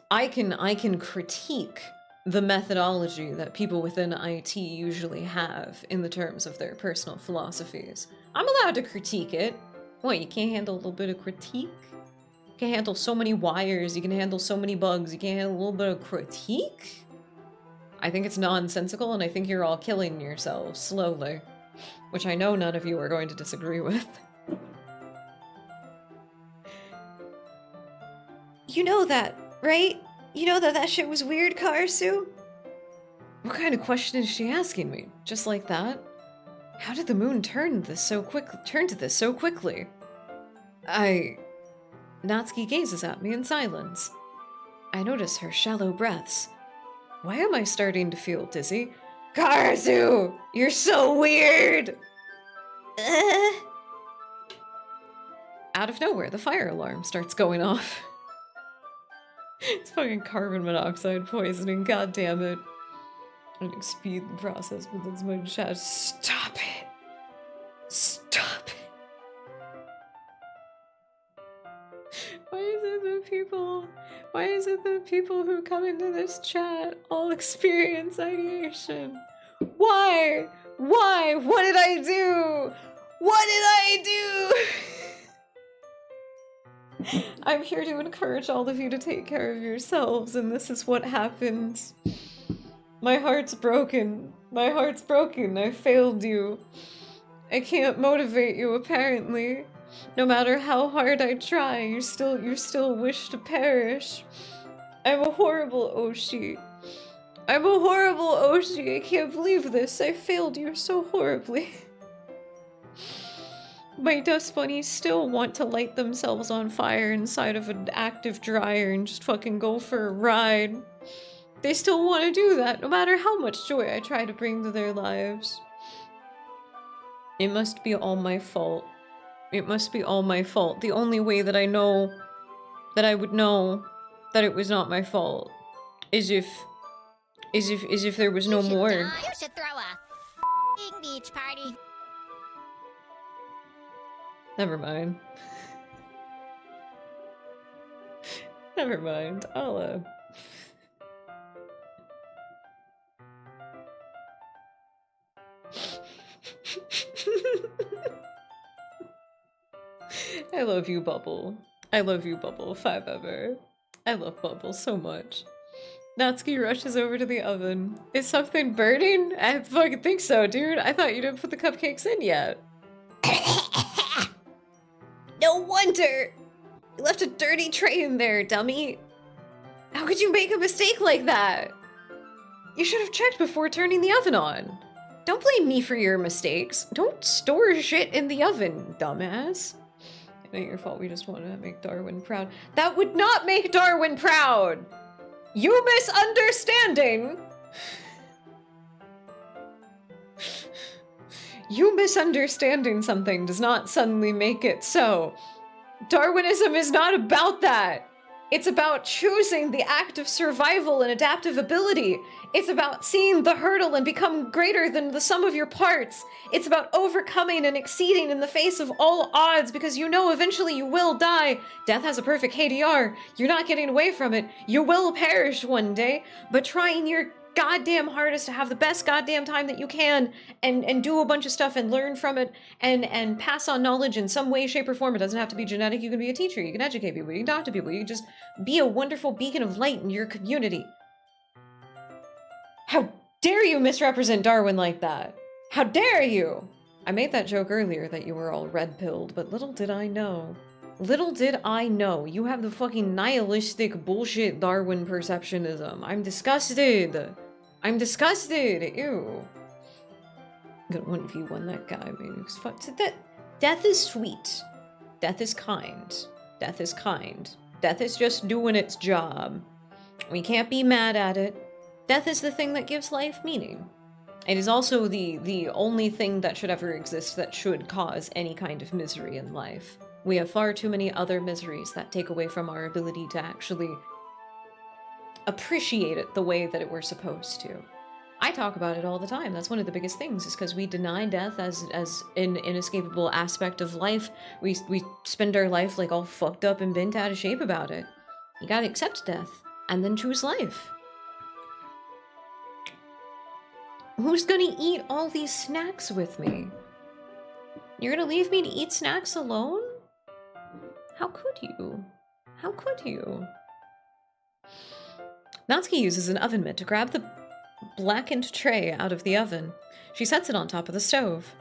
I can critique the methodology that people within IT usually have in the terms of their personal philosophies. I'm allowed to critique it. What, you can't handle a little bit of critique? You can handle so many wires, you can handle so many bugs, you can handle a little bit of critique? I think it's nonsensical, and I think you're all killing yourselves slowly. Which I know none of you are going to disagree with. You know that, right? You know that shit was weird, Karasu? What kind of question is she asking me? Just like that? How did the moon turn to this so quickly? Natsuki gazes at me in silence. I notice her shallow breaths. Why am I starting to feel dizzy? Karasu! You're so weird! Out of nowhere, the fire alarm starts going off. It's fucking carbon monoxide poisoning, god damn it. I'm gonna speed the process with as much as stop it! Stop it! Why is it the people who come into this chat all experience ideation? Why? Why? What did I do? What did I do? I'm here to encourage all of you to take care of yourselves, and this is what happens. My heart's broken. My heart's broken. I failed you. I can't motivate you, apparently. No matter how hard I try, you still wish to perish. I'm a horrible Oshi. I'm a horrible Oshi. I can't believe this. I failed you so horribly. My dust bunnies still want to light themselves on fire inside of an active dryer and just fucking go for a ride. They still want to do that, no matter how much joy I try to bring to their lives. It must be all my fault. It must be all my fault. The only way that I would know that it was not my fault is if there was no more. You should throw a beach party. Never mind. Never mind. I'll I love you, Bubble. I love you, Bubble. 5-ever. I love Bubble so much. Natsuki rushes over to the oven. Is something burning? I fucking think so, dude. I thought you didn't put the cupcakes in yet. No wonder! You left a dirty tray in there, dummy. How could you make a mistake like that? You should have checked before turning the oven on. Don't blame me for your mistakes. Don't store shit in the oven, dumbass. It ain't your fault, we just want to make Darwin proud. That would not make Darwin proud! You misunderstanding! You misunderstanding something does not suddenly make it so. Darwinism is not about that. It's about choosing the act of survival and adaptive ability. It's about seeing the hurdle and become greater than the sum of your parts. It's about overcoming and exceeding in the face of all odds because you know eventually you will die. Death has a perfect KDR. You're not getting away from it. You will perish one day, but trying your goddamn hardest to have the best goddamn time that you can and do a bunch of stuff and learn from it and pass on knowledge in some way, shape, or form. It doesn't have to be genetic. You can be a teacher. You can educate people. You can talk to people. You can just be a wonderful beacon of light in your community. How dare you misrepresent Darwin like that? How dare you? I made that joke earlier that you were all red-pilled, but little did I know. Little did I know, you have the fucking nihilistic bullshit Darwin perceptionism. I'm disgusted. I'm disgusted. Ew. I'm gonna 1v1 that guy, maybe. Death is sweet. Death is kind. Death is kind. Death is just doing its job. We can't be mad at it. Death is the thing that gives life meaning. It is also the only thing that should ever exist that should cause any kind of misery in life. We have far too many other miseries that take away from our ability to actually appreciate it the way that it we're supposed to. I talk about it all the time. That's one of the biggest things, is because we deny death as an inescapable aspect of life. We spend our life like all fucked up and bent out of shape about it. You gotta accept death and then choose life. Who's gonna eat all these snacks with me? You're gonna leave me to eat snacks alone? How could you? How could you? Natsuki uses an oven mitt to grab the blackened tray out of the oven. She sets it on top of the stove.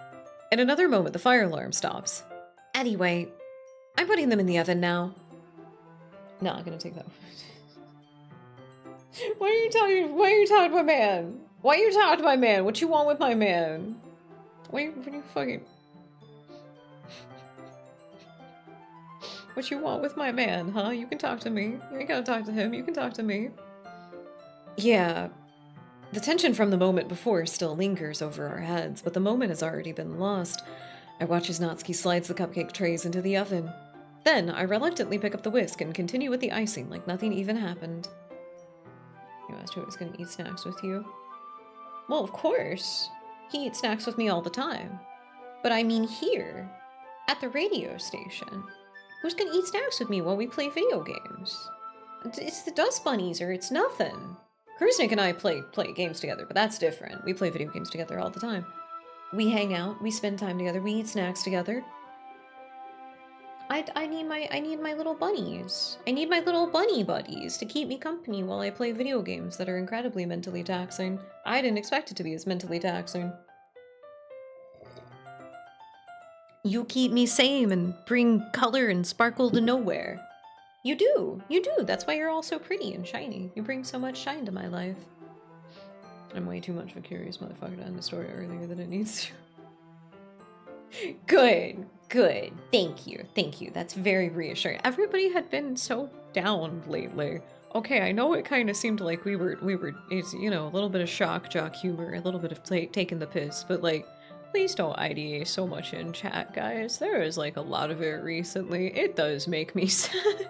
In another moment, the fire alarm stops. Anyway, I'm putting them in the oven now. No, I'm gonna take that. Why are you talking to my man? Why are you talking to my man? What you want with my man? What you fucking... What you want with my man, huh? You can talk to me. You ain't gotta talk to him. You can talk to me. Yeah. The tension from the moment before still lingers over our heads, but the moment has already been lost. I watch as Natsuki slides the cupcake trays into the oven. Then, I reluctantly pick up the whisk and continue with the icing like nothing even happened. You asked who was gonna eat snacks with you? Well, of course. He eats snacks with me all the time. But I mean here. At the radio station. Who's gonna eat snacks with me while we play video games? It's the Dust Bunnies, or it's nothing. Kruznik and I play games together, but that's different. We play video games together all the time. We hang out, we spend time together, we eat snacks together. I need my little bunnies. I need my little bunny buddies to keep me company while I play video games that are incredibly mentally taxing. I didn't expect it to be as mentally taxing. You keep me sane and bring color and sparkle to nowhere. You do. That's why you're all so pretty and shiny. You bring so much shine to my life. I'm way too much of a curious motherfucker to end the story earlier than it needs to. Good. Thank you. That's very reassuring. Everybody had been so down lately. Okay, I know it kind of seemed like we were, it's, you know, a little bit of shock jock humor, a little bit of taking the piss, but like, please don't IDA so much in chat, guys. There is like a lot of it recently. It does make me sad.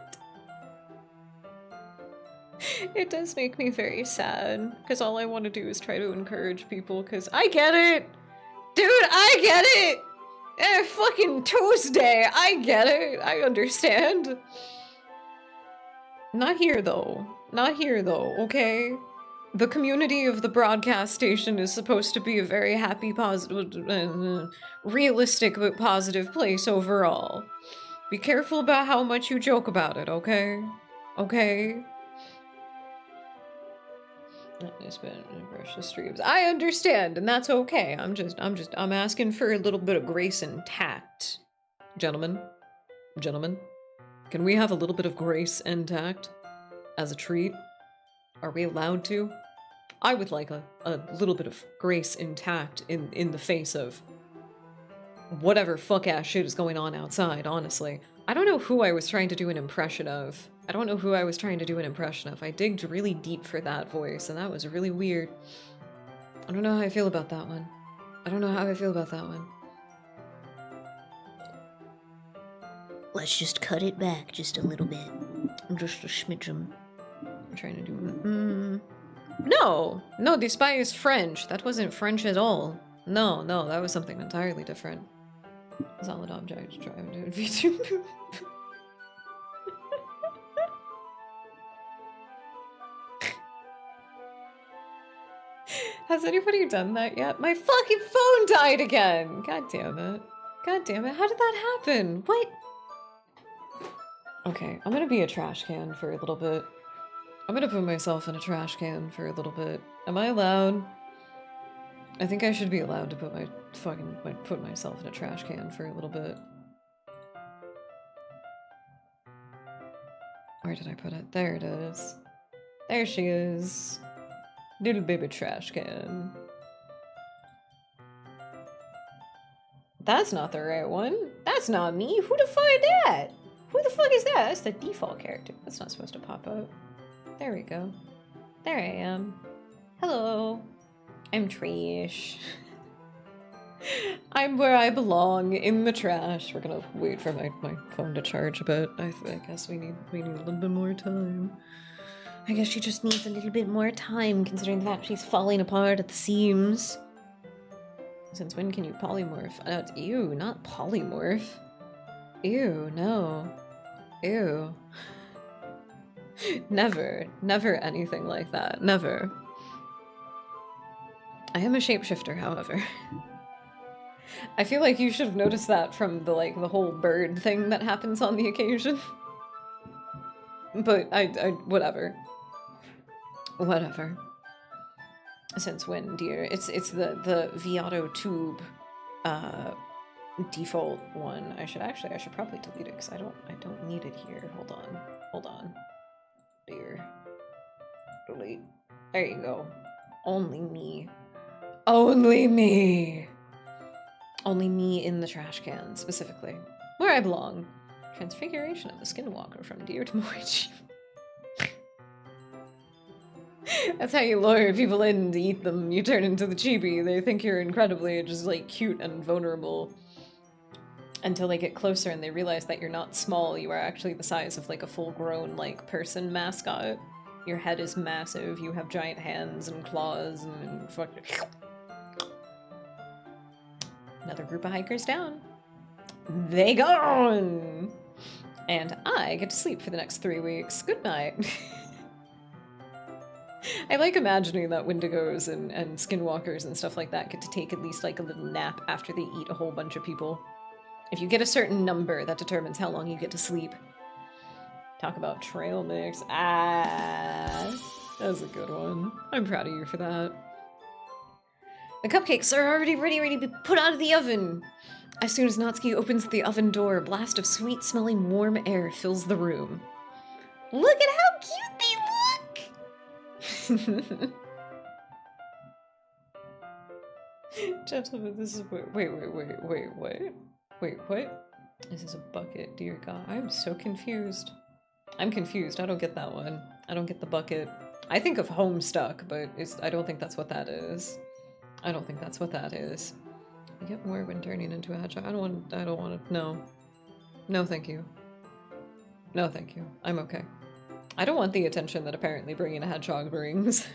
It does make me very sad, because all I want to do is try to encourage people, because I get it! Dude, I get it! Fucking Tuesday, I get it! I understand. Not here, though, okay? The community of the broadcast station is supposed to be a very happy, positive, realistic but positive place overall. Be careful about how much you joke about it, okay? Okay? I spent brush the streams. I understand, and that's okay. I'm asking for a little bit of grace and tact. Gentlemen, can we have a little bit of grace and tact? As a treat? Are we allowed to? I would like a little bit of grace and tact in the face of whatever fuck-ass shit is going on outside, honestly. I don't know who I was trying to do an impression of. I digged really deep for that voice, and that was really weird. I don't know how I feel about that one. Let's just cut it back just a little bit. Just a smidgen. I'm trying to do... No! No, the spy is French. That wasn't French at all. No, that was something entirely different. Solid object, drive to V2. Has anybody done that yet? My fucking phone died again! God damn it. How did that happen? What? Okay, I'm gonna be a trash can for a little bit. I'm gonna put myself in a trash can for a little bit. Am I allowed? I think I should be allowed to put put myself in a trash can for a little bit. Where did I put it? There it is. There she is. Little baby trash can. That's not the right one. That's not me. Who the fuck is that? Who the fuck is that? That's the default character. That's not supposed to pop up. There we go. There I am. Hello. I'm trash. I'm where I belong, in the trash. We're gonna wait for my phone to charge a bit. I guess we need a little bit more time. I guess she just needs a little bit more time, considering the fact she's falling apart at the seams. Since when can you polymorph? Ew, not polymorph. Ew, no. Ew. Never anything like that. Never. I am a shapeshifter, however. I feel like you should have noticed that from the whole bird thing that happens on the occasion. But I whatever. Whatever. Since when, dear? It's the Viato tube default one. I should probably delete it because I don't need it here. Hold on. Dear. Delete. There you go. Only me. Only me in the trash can, specifically. Where I belong. Transfiguration of the Skinwalker from Deer to Moichi. That's how you lure people in to eat them. You turn into the chibi. They think you're incredibly just cute and vulnerable. Until they get closer and they realize that you're not small. You are actually the size of a full-grown person mascot. Your head is massive. You have giant hands and claws and fuck. Another group of hikers down. They gone! And I get to sleep for the next 3 weeks. Good night. I like imagining that Wendigos and Skinwalkers and stuff like that get to take at least a little nap after they eat a whole bunch of people. If you get a certain number, that determines how long you get to sleep. Talk about trail mix. Ah, that was a good one. I'm proud of you for that. The cupcakes are already ready to be put out of the oven. As soon as Natsuki opens the oven door, a blast of sweet-smelling warm air fills the room. Look at how cute they look! Gentlemen, this is... Wait, what? Wait, what? This is a bucket, dear God. I'm so confused. I'm confused. I don't get that one. I don't get the bucket. I think of Homestuck, but I don't think that's what that is. I get more when turning into a hedgehog. I don't want to. No. No, thank you. No, thank you. I'm okay. I don't want the attention that apparently bringing a hedgehog brings.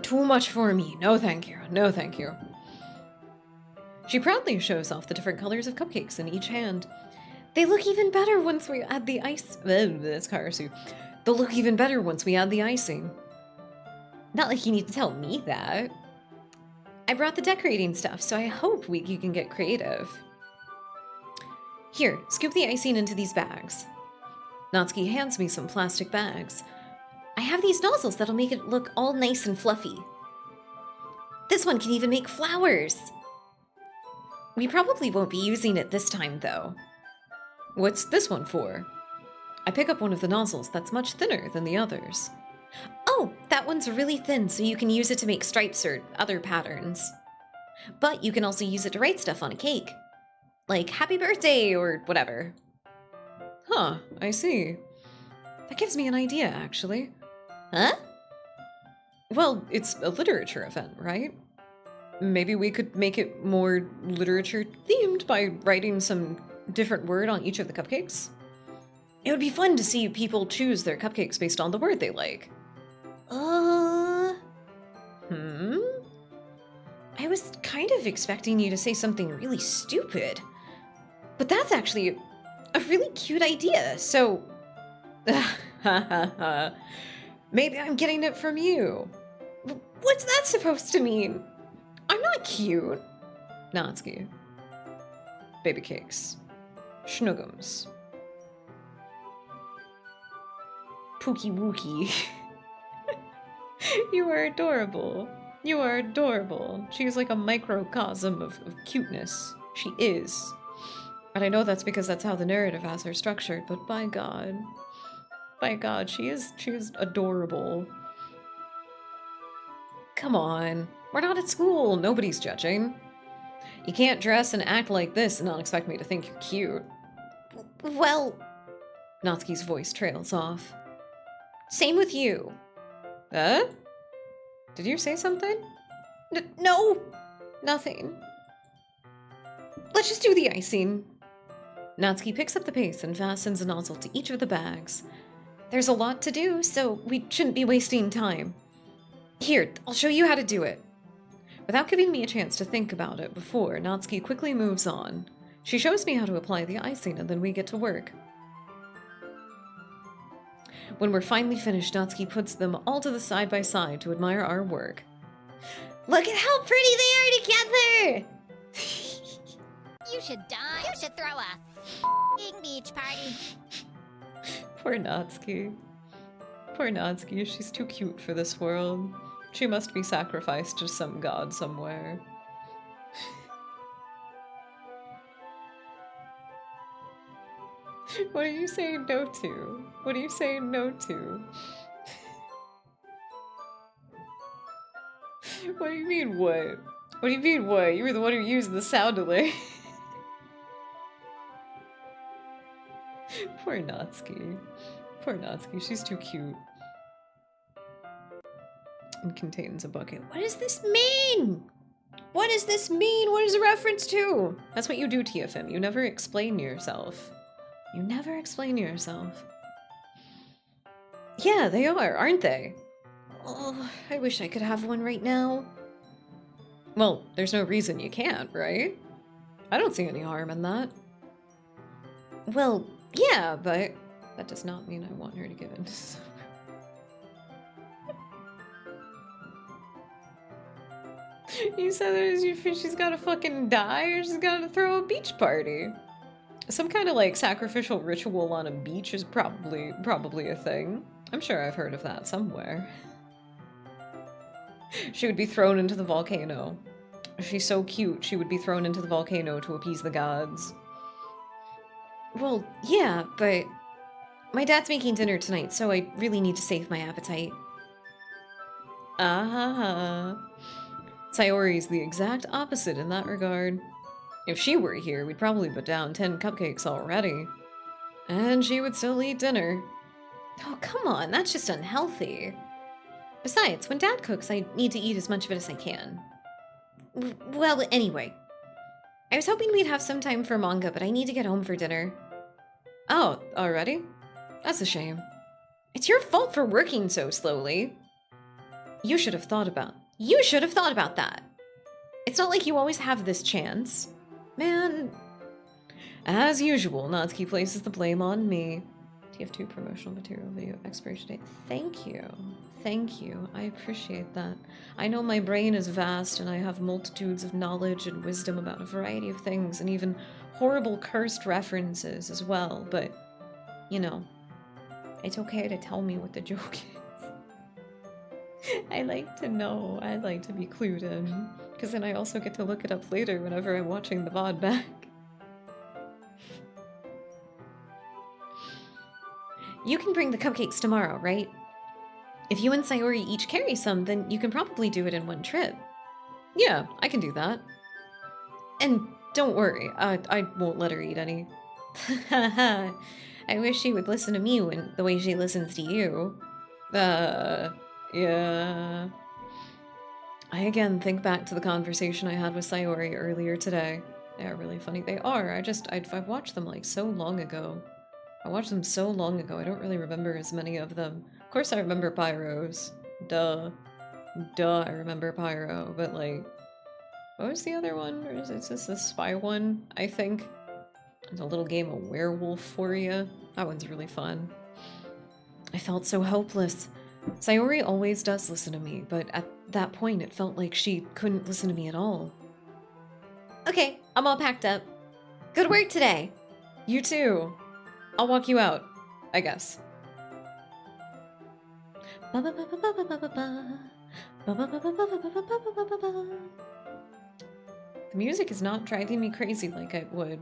Too much for me. No, thank you. No, thank you. She proudly shows off the different colors of cupcakes in each hand. They look even better once we add the ice. That's Karasu. They'll look even better once we add the icing. Not like you need to tell me that. I brought the decorating stuff, so I hope you can get creative. Here, scoop the icing into these bags. Natsuki hands me some plastic bags. I have these nozzles that'll make it look all nice and fluffy. This one can even make flowers. We probably won't be using it this time, though. What's this one for? I pick up one of the nozzles that's much thinner than the others. No, that one's really thin, so you can use it to make stripes or other patterns. But you can also use it to write stuff on a cake. Like, happy birthday, or whatever. Huh, I see. That gives me an idea, actually. Huh? Well, it's a literature event, right? Maybe we could make it more literature-themed by writing some different word on each of the cupcakes. It would be fun to see people choose their cupcakes based on the word they like. I was kind of expecting you to say something really stupid. But that's actually a really cute idea, so... Maybe I'm getting it from you. What's that supposed to mean? I'm not cute. Natsuki. Baby cakes. Schnuggums. Pookie wookie. You are adorable. You are adorable. She's like a microcosm of cuteness. She is. And I know that's because that's how the narrative has her structured, but by God, she is adorable. Come on. We're not at school. Nobody's judging. You can't dress and act like this and not expect me to think you're cute. Well... Natsuki's voice trails off. Same with you. Huh? Did you say something? No! Nothing. Let's just do the icing. Natsuki picks up the pace and fastens a nozzle to each of the bags. There's a lot to do, so we shouldn't be wasting time. Here, I'll show you how to do it. Without giving me a chance to think about it before, Natsuki quickly moves on. She shows me how to apply the icing and then we get to work. When we're finally finished, Natsuki puts them all to the side by side to admire our work. Look at how pretty they are together! You should die. You should throw a beach party. Poor Natsuki. Poor Natsuki, she's too cute for this world. She must be sacrificed to some god somewhere. What are you saying no to? What are you saying no to? What do you mean what? What do you mean what? You were the one who used the sound delay. Poor Natsuki. Poor Natsuki, she's too cute. And contains a bucket. What does this mean? What does this mean? What is a reference to? That's what you do, TFM. You never explain yourself. You never explain yourself. Yeah, they are, aren't they? Oh, I wish I could have one right now. Well, there's no reason you can't, right? I don't see any harm in that. Well, yeah, but... That does not mean I want her to give in to someone. You said that she's gotta fucking die or she's gotta throw a beach party. Some kind of like sacrificial ritual on a beach is probably a thing. I'm sure I've heard of that somewhere. She would be thrown into the volcano. She's so cute, she would be thrown into the volcano to appease the gods. Well, yeah, but... My dad's making dinner tonight, so I really need to save my appetite. Sayori's the exact opposite in that regard. If she were here, we'd probably put down 10 cupcakes already. And she would still eat dinner. Oh, come on, that's just unhealthy. Besides, when Dad cooks, I need to eat as much of it as I can. Well, anyway. I was hoping we'd have some time for manga, but I need to get home for dinner. Oh, already? That's a shame. It's your fault for working so slowly. You should have thought about that. It's not like you always have this chance. Man. As usual, Natsuki places the blame on me. TF2 promotional material video expiration date. Thank you. Thank you. I appreciate that. I know my brain is vast and I have multitudes of knowledge and wisdom about a variety of things and even horrible cursed references as well, but, you know, it's okay to tell me what the joke is. I like to know. I like to be clued in, because then I also get to look it up later whenever I'm watching the VOD back. You can bring the cupcakes tomorrow, right? If you and Sayori each carry some, then you can probably do it in one trip. Yeah, I can do that. And don't worry, I won't let her eat any. Haha. I wish she would listen to me when the way she listens to you. Yeah. I again think back to the conversation I had with Sayori earlier today. They are really funny. They are. I've watched them like so long ago. I watched them so long ago, I don't really remember as many of them. Of course I remember Pyro's. Duh. Duh, I remember Pyro, but like... What was the other one? Or is this the spy one, I think? It's a little game of werewolf for you. That one's really fun. I felt so hopeless. Sayori always does listen to me, but at that point it felt like she couldn't listen to me at all. Okay, I'm all packed up. Good work today. You too. I'll walk you out, I guess. The music is not driving me crazy like it would.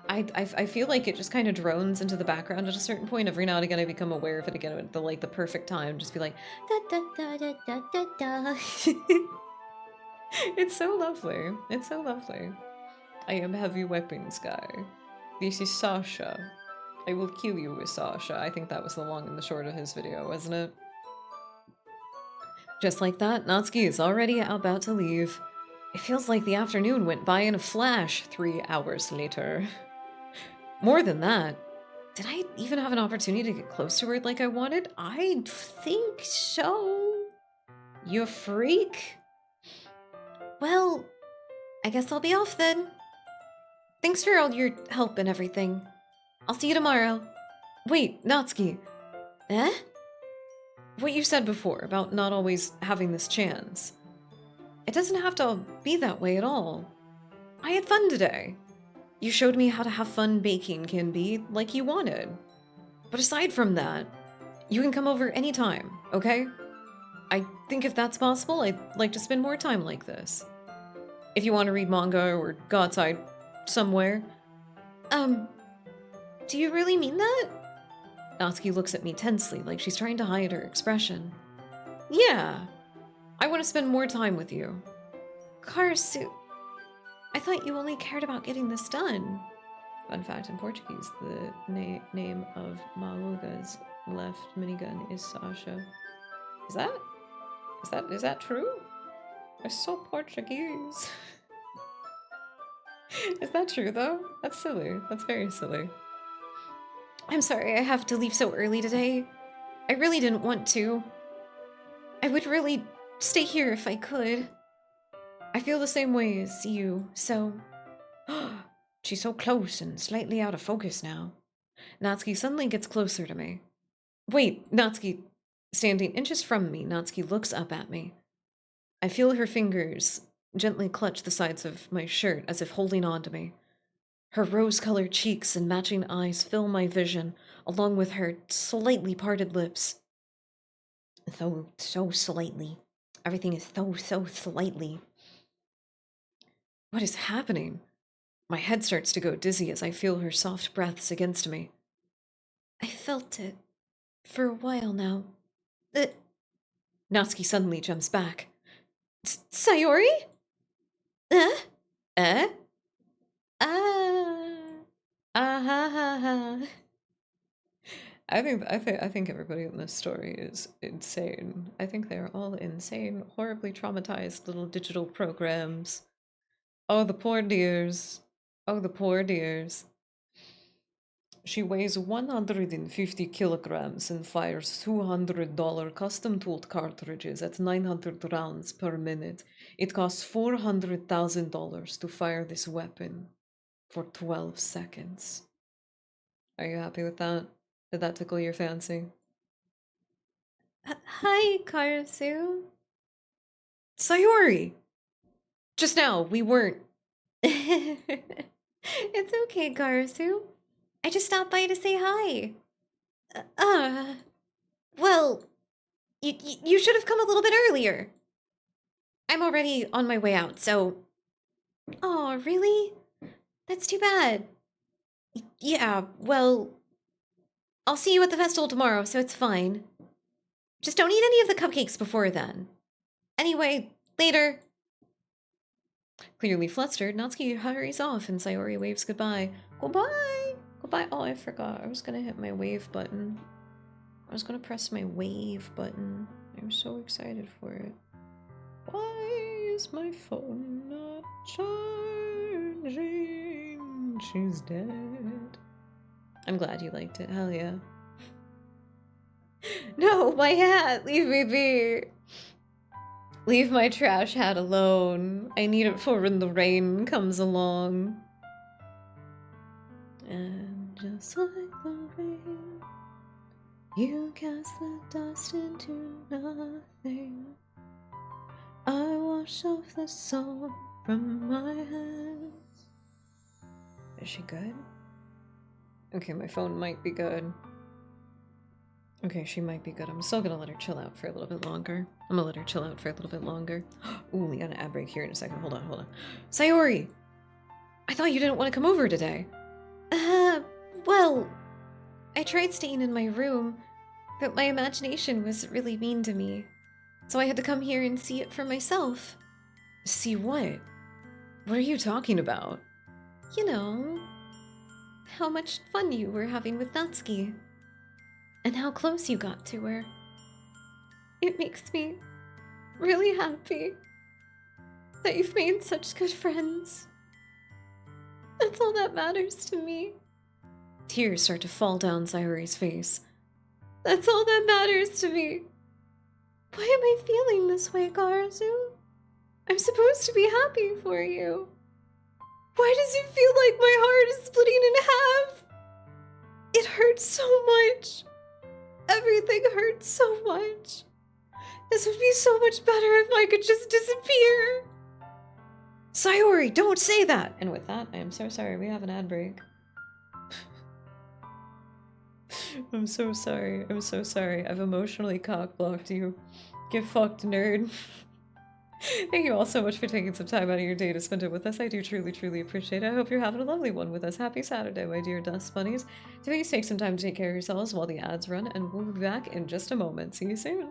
I feel like it just kind of drones into the background at a certain point. Every now and again I become aware of it again at the perfect time. Just be like, da da da da da da da. It's so lovely. It's so lovely. I am heavy weapons guy. This is Sasha. I will kill you with Sasha. I think that was the long and the short of his video, wasn't it? Just like that, Natsuki is already about to leave. It feels like the afternoon went by in a flash 3 hours later. More than that. Did I even have an opportunity to get close to her like I wanted? I think so. You freak. Well, I guess I'll be off then. Thanks for all your help and everything. I'll see you tomorrow. Wait, Natsuki. Eh? What you said before about not always having this chance. It doesn't have to be that way at all. I had fun today. You showed me how to have fun baking can be like you wanted. But aside from that, you can come over anytime, okay? I think if that's possible, I'd like to spend more time like this. If you want to read manga or go outside somewhere. Do you really mean that? Natsuki looks at me tensely, like she's trying to hide her expression. Yeah, I want to spend more time with you. Karasu, I thought you only cared about getting this done. Fun fact, in Portuguese, the name of Maluga's left minigun is Sasha. Is that true? I'm so Portuguese. Is that true though? That's silly. That's very silly. I'm sorry I have to leave so early today. I really didn't want to. I would really stay here if I could. I feel the same way as you, so... She's so close and slightly out of focus now. Natsuki suddenly gets closer to me. Wait, Natsuki... Standing inches from me, Natsuki looks up at me. I feel her fingers gently clutch the sides of my shirt as if holding on to me. Her rose-colored cheeks and matching eyes fill my vision, along with her slightly parted lips. So slightly. Everything is so slightly. What is happening? My head starts to go dizzy as I feel her soft breaths against me. I felt it. For a while now. Natsuki suddenly jumps back. Sayori? Eh? Ha ha ha. I think everybody in this story is insane. I think they're all insane, horribly traumatized little digital programs. Oh, the poor dears. Oh, the poor dears. She weighs 150 kilograms and fires $200 custom-tooled cartridges at 900 rounds per minute. It costs $400,000 to fire this weapon for 12 seconds. Are you happy with that? Did that tickle your fancy? Hi, Karasu. Sayori! Just now, we weren't. It's okay, Karasu. I just stopped by to say hi. Well, you should have come a little bit earlier. I'm already on my way out, so... Oh, really? That's too bad. Yeah, well... I'll see you at the festival tomorrow, so it's fine. Just don't eat any of the cupcakes before then. Anyway, later. Clearly flustered, Natsuki hurries off and Sayori waves goodbye. Goodbye! Goodbye. Oh, I forgot. I was gonna hit my wave button. I was gonna press my wave button. I'm so excited for it. Why is my phone not charging? She's dead. I'm glad you liked it. Hell yeah. No, my hat! Leave me be! Leave my trash hat alone. I need it for when the rain comes along. And just like the rain, you cast the dust into nothing. I wash off the salt from my hands. Is she good? Okay, my phone might be good. Okay, she might be good. I'm still gonna let her chill out for a little bit longer. I'm gonna let her chill out for a little bit longer. Ooh, we got an ad break here in a second. Hold on. Sayori! I thought you didn't want to come over today. Well, I tried staying in my room, but my imagination was really mean to me. So I had to come here and see it for myself. See what? What are you talking about? You know, how much fun you were having with Natsuki. And how close you got to her. It makes me really happy that you've made such good friends. That's all that matters to me. Tears start to fall down Sayori's face. That's all that matters to me. Why am I feeling this way, Karazu? I'm supposed to be happy for you. Why does it feel like my heart is splitting in half? It hurts so much. Everything hurts so much. This would be so much better if I could just disappear. Sayori, don't say that! And with that, I am so sorry. We have an ad break. I'm so sorry. I'm so sorry. I've emotionally cock-blocked you. Get fucked, nerd. Thank you all so much for taking some time out of your day to spend it with us. I do truly, truly appreciate it. I hope you're having a lovely one with us. Happy Saturday, my dear dust bunnies. Please take some time to take care of yourselves while the ads run, and we'll be back in just a moment. See you soon.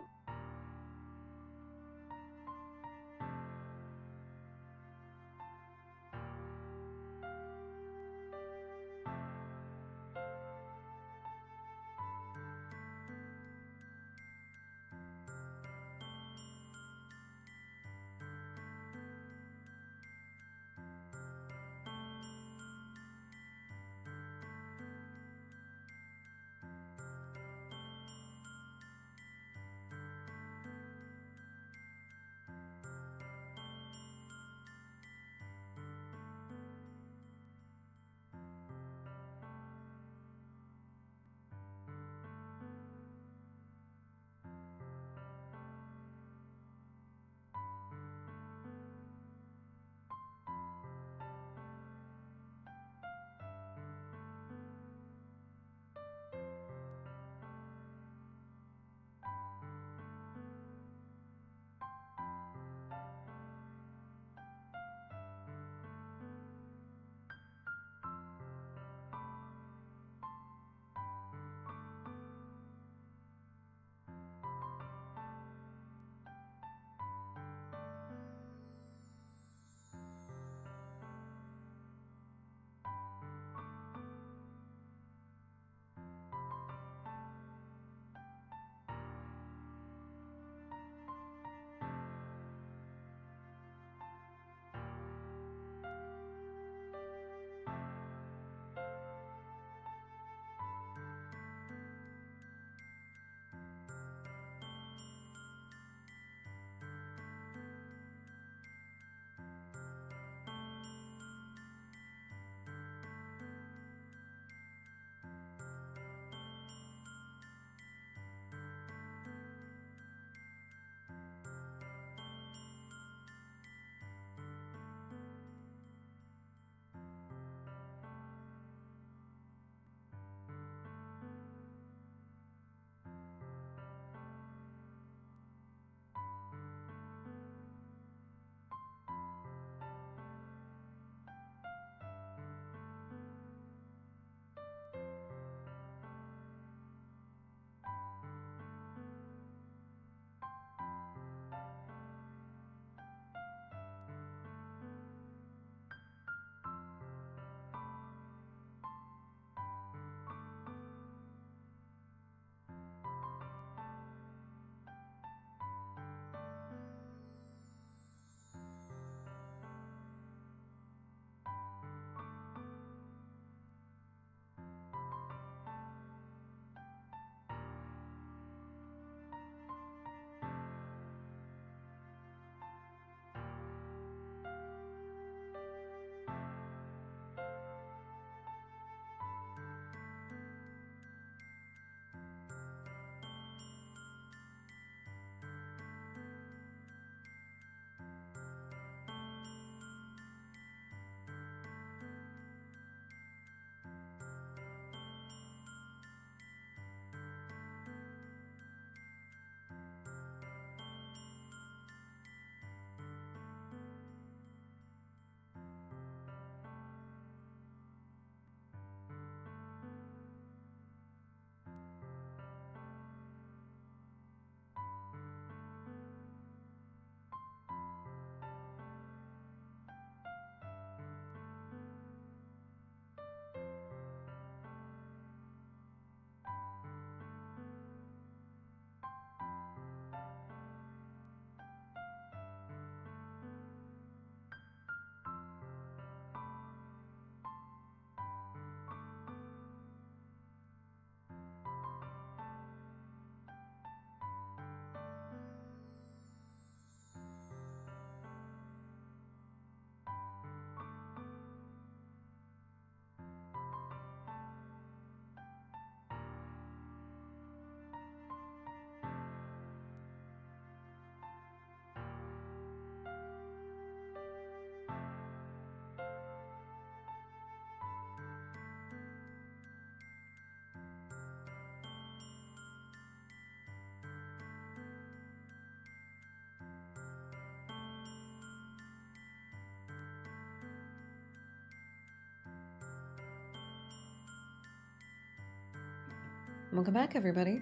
Welcome back, everybody.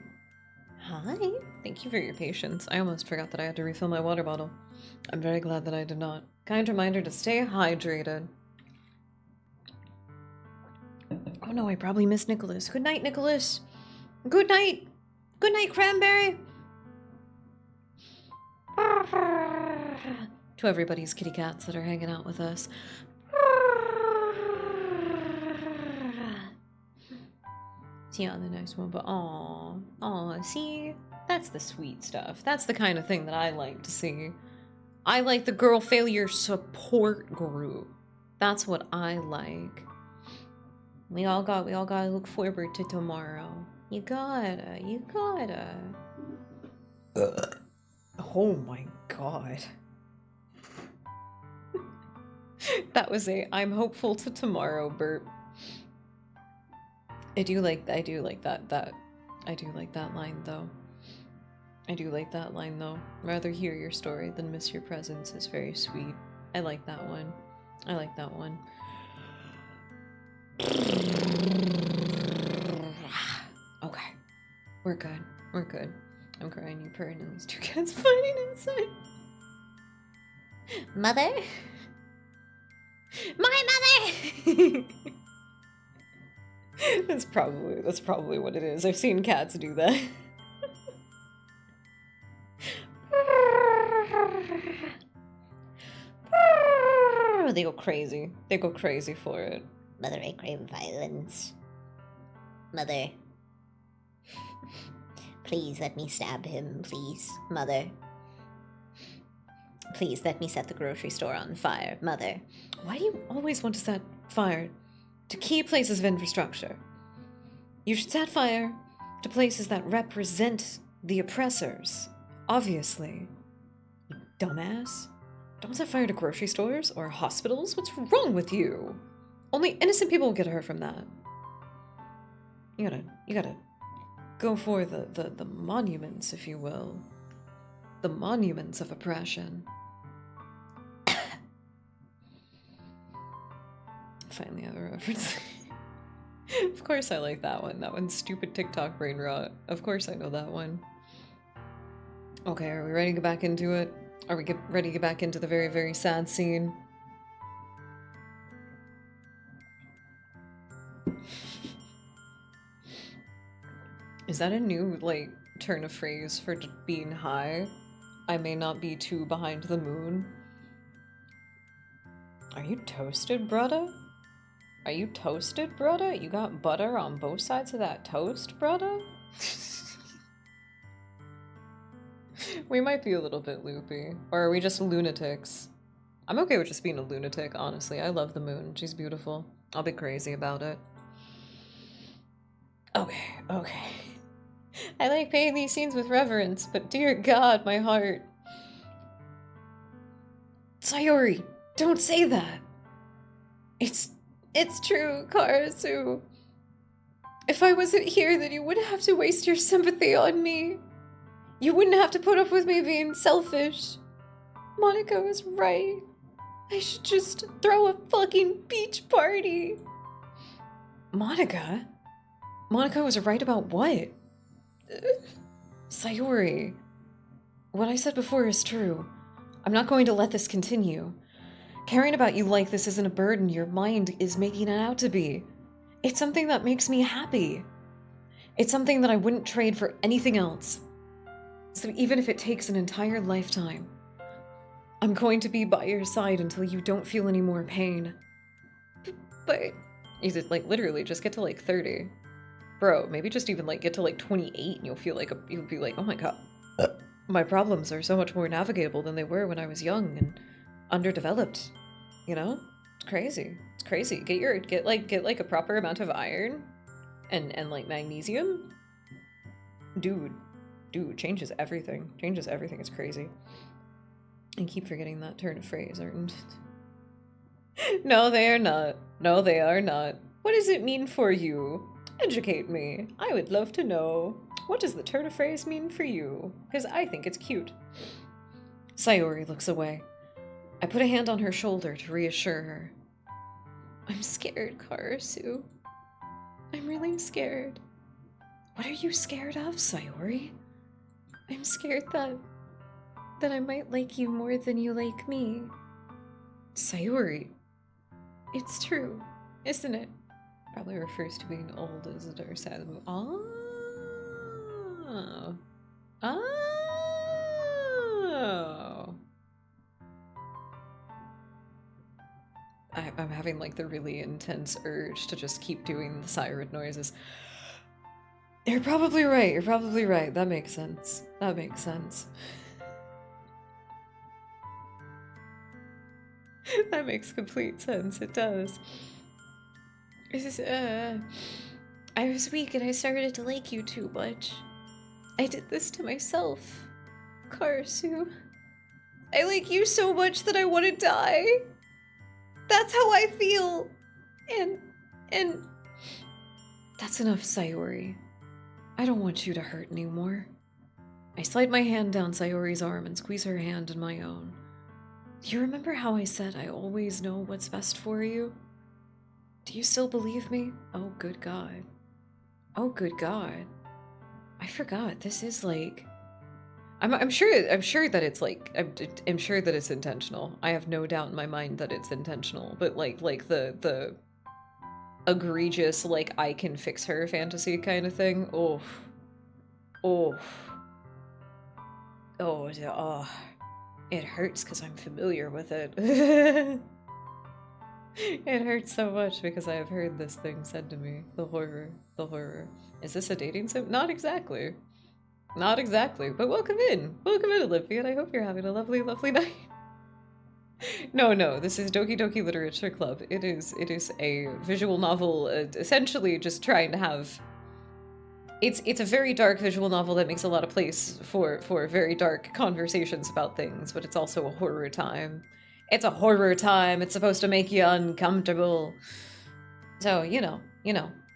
Hi. Thank you for your patience. I almost forgot that I had to refill my water bottle. I'm very glad that I did not. Kind reminder to stay hydrated. Oh no, I probably missed Nicholas. Good night, Nicholas. Good night. Good night, Cranberry. To everybody's kitty cats that are hanging out with us. See on the next one, but aw, see? That's the sweet stuff. That's the kind of thing that I like to see. I like the girl failure support group. That's what I like. We all gotta look forward to tomorrow. You gotta. Oh my god. That was a I'm hopeful to tomorrow burp. I do like that I do like that line though. Rather hear your story than miss your presence is very sweet. I like that one. Okay. We're good. I'm crying, you purring, and these two cats fighting outside. Mother? My mother! That's probably what it is. I've seen cats do that. They go crazy. They go crazy for it. Mother, I crave violence. Mother. Please let me stab him, please. Mother. Please let me set the grocery store on fire, Mother. Why do you always want to set fire to key places of infrastructure? You should set fire to places that represent the oppressors. Obviously. You dumbass. Don't set fire to grocery stores or hospitals. What's wrong with you? Only innocent people will get hurt from that. You gotta go for the monuments, if you will. The monuments of oppression. Finally have a reference. Of course I like that one. That one's stupid TikTok brain rot. Of course I know that one. Okay, are we ready to get back into it? Are we ready to get back into the very, very sad scene? Is that a new, like, turn of phrase for being high? I may not be too behind the moon. Are you toasted, brudda? Are you toasted, brudda? You got butter on both sides of that toast, brudda? We might be a little bit loopy. Or are we just lunatics? I'm okay with just being a lunatic, honestly. I love the moon. She's beautiful. I'll be crazy about it. Okay. I like paying these scenes with reverence, but dear God, my heart. Sayori, don't say that. It's true, Karasu. If I wasn't here, then you wouldn't have to waste your sympathy on me. You wouldn't have to put up with me being selfish. Monica was right. I should just throw a fucking beach party. Monica? Monica was right about what? Sayori. What I said before is true. I'm not going to let this continue. Caring about you like this isn't a burden your mind is making it out to be. It's something that makes me happy. It's something that I wouldn't trade for anything else. So even if it takes an entire lifetime, I'm going to be by your side until you don't feel any more pain. But is it like literally just get to like 30? Bro, maybe just even like get to like 28 and you'll feel like you'll be like, oh my god, my problems are so much more navigatable than they were when I was young and underdeveloped. You know? It's crazy. It's crazy. Get like a proper amount of iron and like magnesium. Dude, changes everything. Changes everything. It's crazy. I keep forgetting that turn of phrase, aren't No, they are not. No, they are not. What does it mean for you? Educate me. I would love to know. What does the turn of phrase mean for you? Because I think it's cute. Sayori looks away. I put a hand on her shoulder to reassure her. I'm scared, Karasu. I'm really scared. What are you scared of, Sayori? I'm scared that I might like you more than you like me. Sayori. It's true, isn't it? Probably refers to being old as a dark side of the moon. Oh. Oh. I'm having like the really intense urge to just keep doing the siren noises. You're probably right. You're probably right. That makes sense. That makes sense. That makes complete sense. It does. I was weak and I started to like you too much. I did this to myself, Karasu. I like you so much that I want to die. That's how I feel. And that's enough, Sayori. I don't want you to hurt anymore. I slide my hand down Sayori's arm and squeeze her hand in my own. Do you remember how I said I always know what's best for you? Do you still believe me? Oh, good God. Oh, good God. I forgot. This is like... I'm sure that it's like... I'm sure that it's intentional. I have no doubt in my mind that it's intentional. But like the egregious, like, I can fix her fantasy kind of thing. Oh. Oh. Oh. Oh. It hurts because I'm familiar with it. It hurts so much because I have heard this thing said to me. The horror. The horror. Is this a dating sim? Not exactly. Not exactly. But welcome in. Welcome in, Olivia, and I hope you're having a lovely, lovely night. No, this is Doki Doki Literature Club. It is a visual novel, essentially just trying to have... It's a very dark visual novel that makes a lot of place for very dark conversations about things, but it's also a horror time. It's a horror time. It's supposed to make you uncomfortable. So, you know,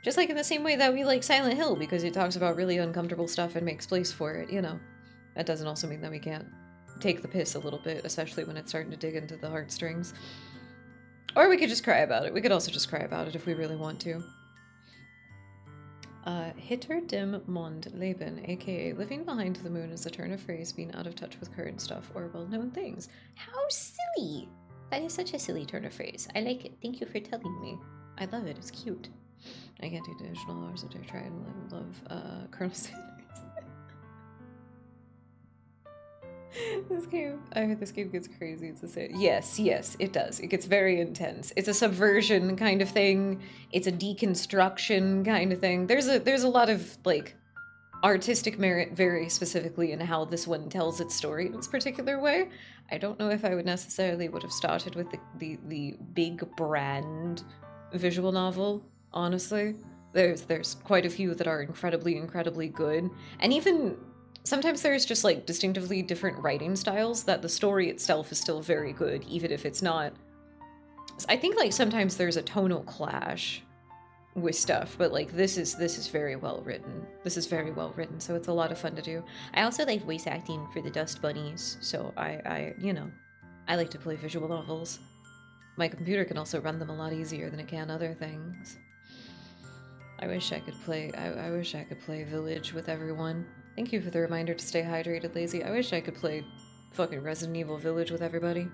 just like in the same way that we like Silent Hill because it talks about really uncomfortable stuff and makes place for it, you know. That doesn't also mean that we can't take the piss a little bit, especially when it's starting to dig into the heartstrings. Or we could just cry about it. We could also just cry about it if we really want to. Hitter dem Mond Leben, aka living behind the moon is a turn of phrase being out of touch with current stuff or well-known things. How silly! That is such a silly turn of phrase. I like it. Thank you for telling me. I love it. It's cute. I can't do digital hours, which I try and love Colonel Sanders. This game, I heard this game gets crazy. It's a say. Yes, it does. It gets very intense. It's a subversion kind of thing. It's a deconstruction kind of thing. There's a lot of like artistic merit very specifically in how this one tells its story in its particular way. I don't know if I would necessarily would have started with the big brand visual novel, honestly. There's quite a few that are incredibly good. And even sometimes there's just like distinctively different writing styles that the story itself is still very good, even if it's not. I think like sometimes there's a tonal clash with stuff, but like this is very well written. This is very well written, so it's a lot of fun to do. I also like voice acting for the Dust Bunnies, so I you know, I like to play visual novels. My computer can also run them a lot easier than it can other things. I wish I could play I wish I could play Village with everyone. Thank you for the reminder to stay hydrated, Lazy. I wish I could play fucking Resident Evil Village with everybody.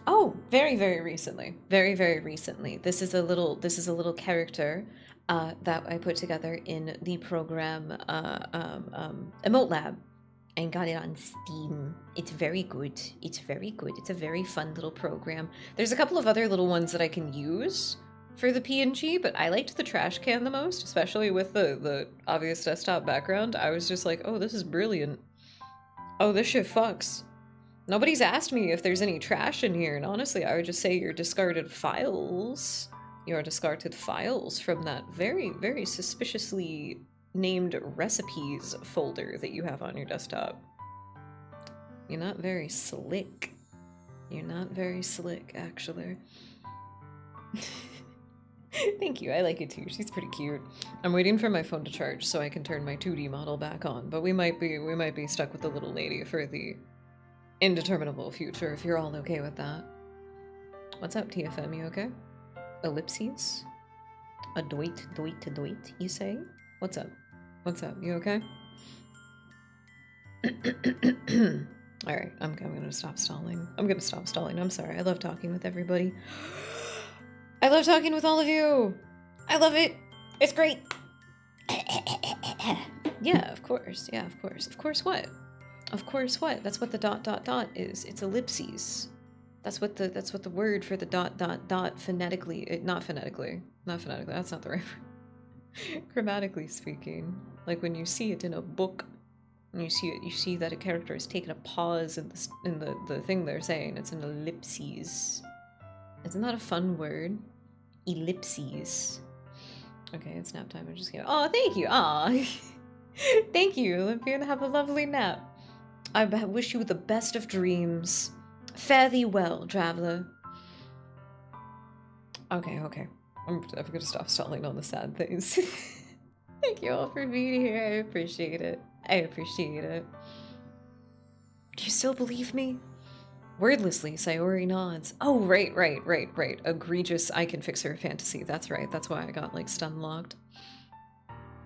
Oh, very recently. Very recently. This is a little character that I put together in the program Emote Lab and got it on Steam. It's very good. It's very good. It's a very fun little program. There's a couple of other little ones that I can use for the PNG, but I liked the trash can the most, especially with the obvious desktop background. I was just like, oh, this is brilliant. Oh, this shit fucks. Nobody's asked me if there's any trash in here, and honestly, I would just say your discarded files. Your discarded files from that very suspiciously named recipes folder that you have on your desktop. You're not very slick. You're not very slick, actually. Thank you, I like it too. She's pretty cute. I'm waiting for my phone to charge so I can turn my 2D model back on, but we might be stuck with the little lady for the indeterminable future if you're all okay with that. What's up, TFM? You okay? ellipses? A doit, you say? What's up? What's up? You okay? Alright, I'm gonna stop stalling. I'm sorry. I love talking with everybody. I love talking with all of you! I love it! It's great! Yeah, of course. Yeah, of course. Of course what? Of course what? That's what the ... is. It's ellipses. That's what the word for the ... phonetically, not phonetically. That's not the right word. Grammatically speaking. Like when you see it in a book, and you see that a character has taken a pause in the thing they're saying. It's an ellipses. Isn't that a fun word? Ellipses. Okay, it's nap time. I'm just gonna... Oh, thank you! Aw! Thank you, Olympian. Have a lovely nap. I wish you the best of dreams. Fare thee well, traveler. Okay. I'm gonna stop stalling on the sad things. Thank you all for being here. I appreciate it. Do you still believe me? Wordlessly, Sayori nods. Oh, right. Egregious I can fix her fantasy. That's right. That's why I got, like, stun locked.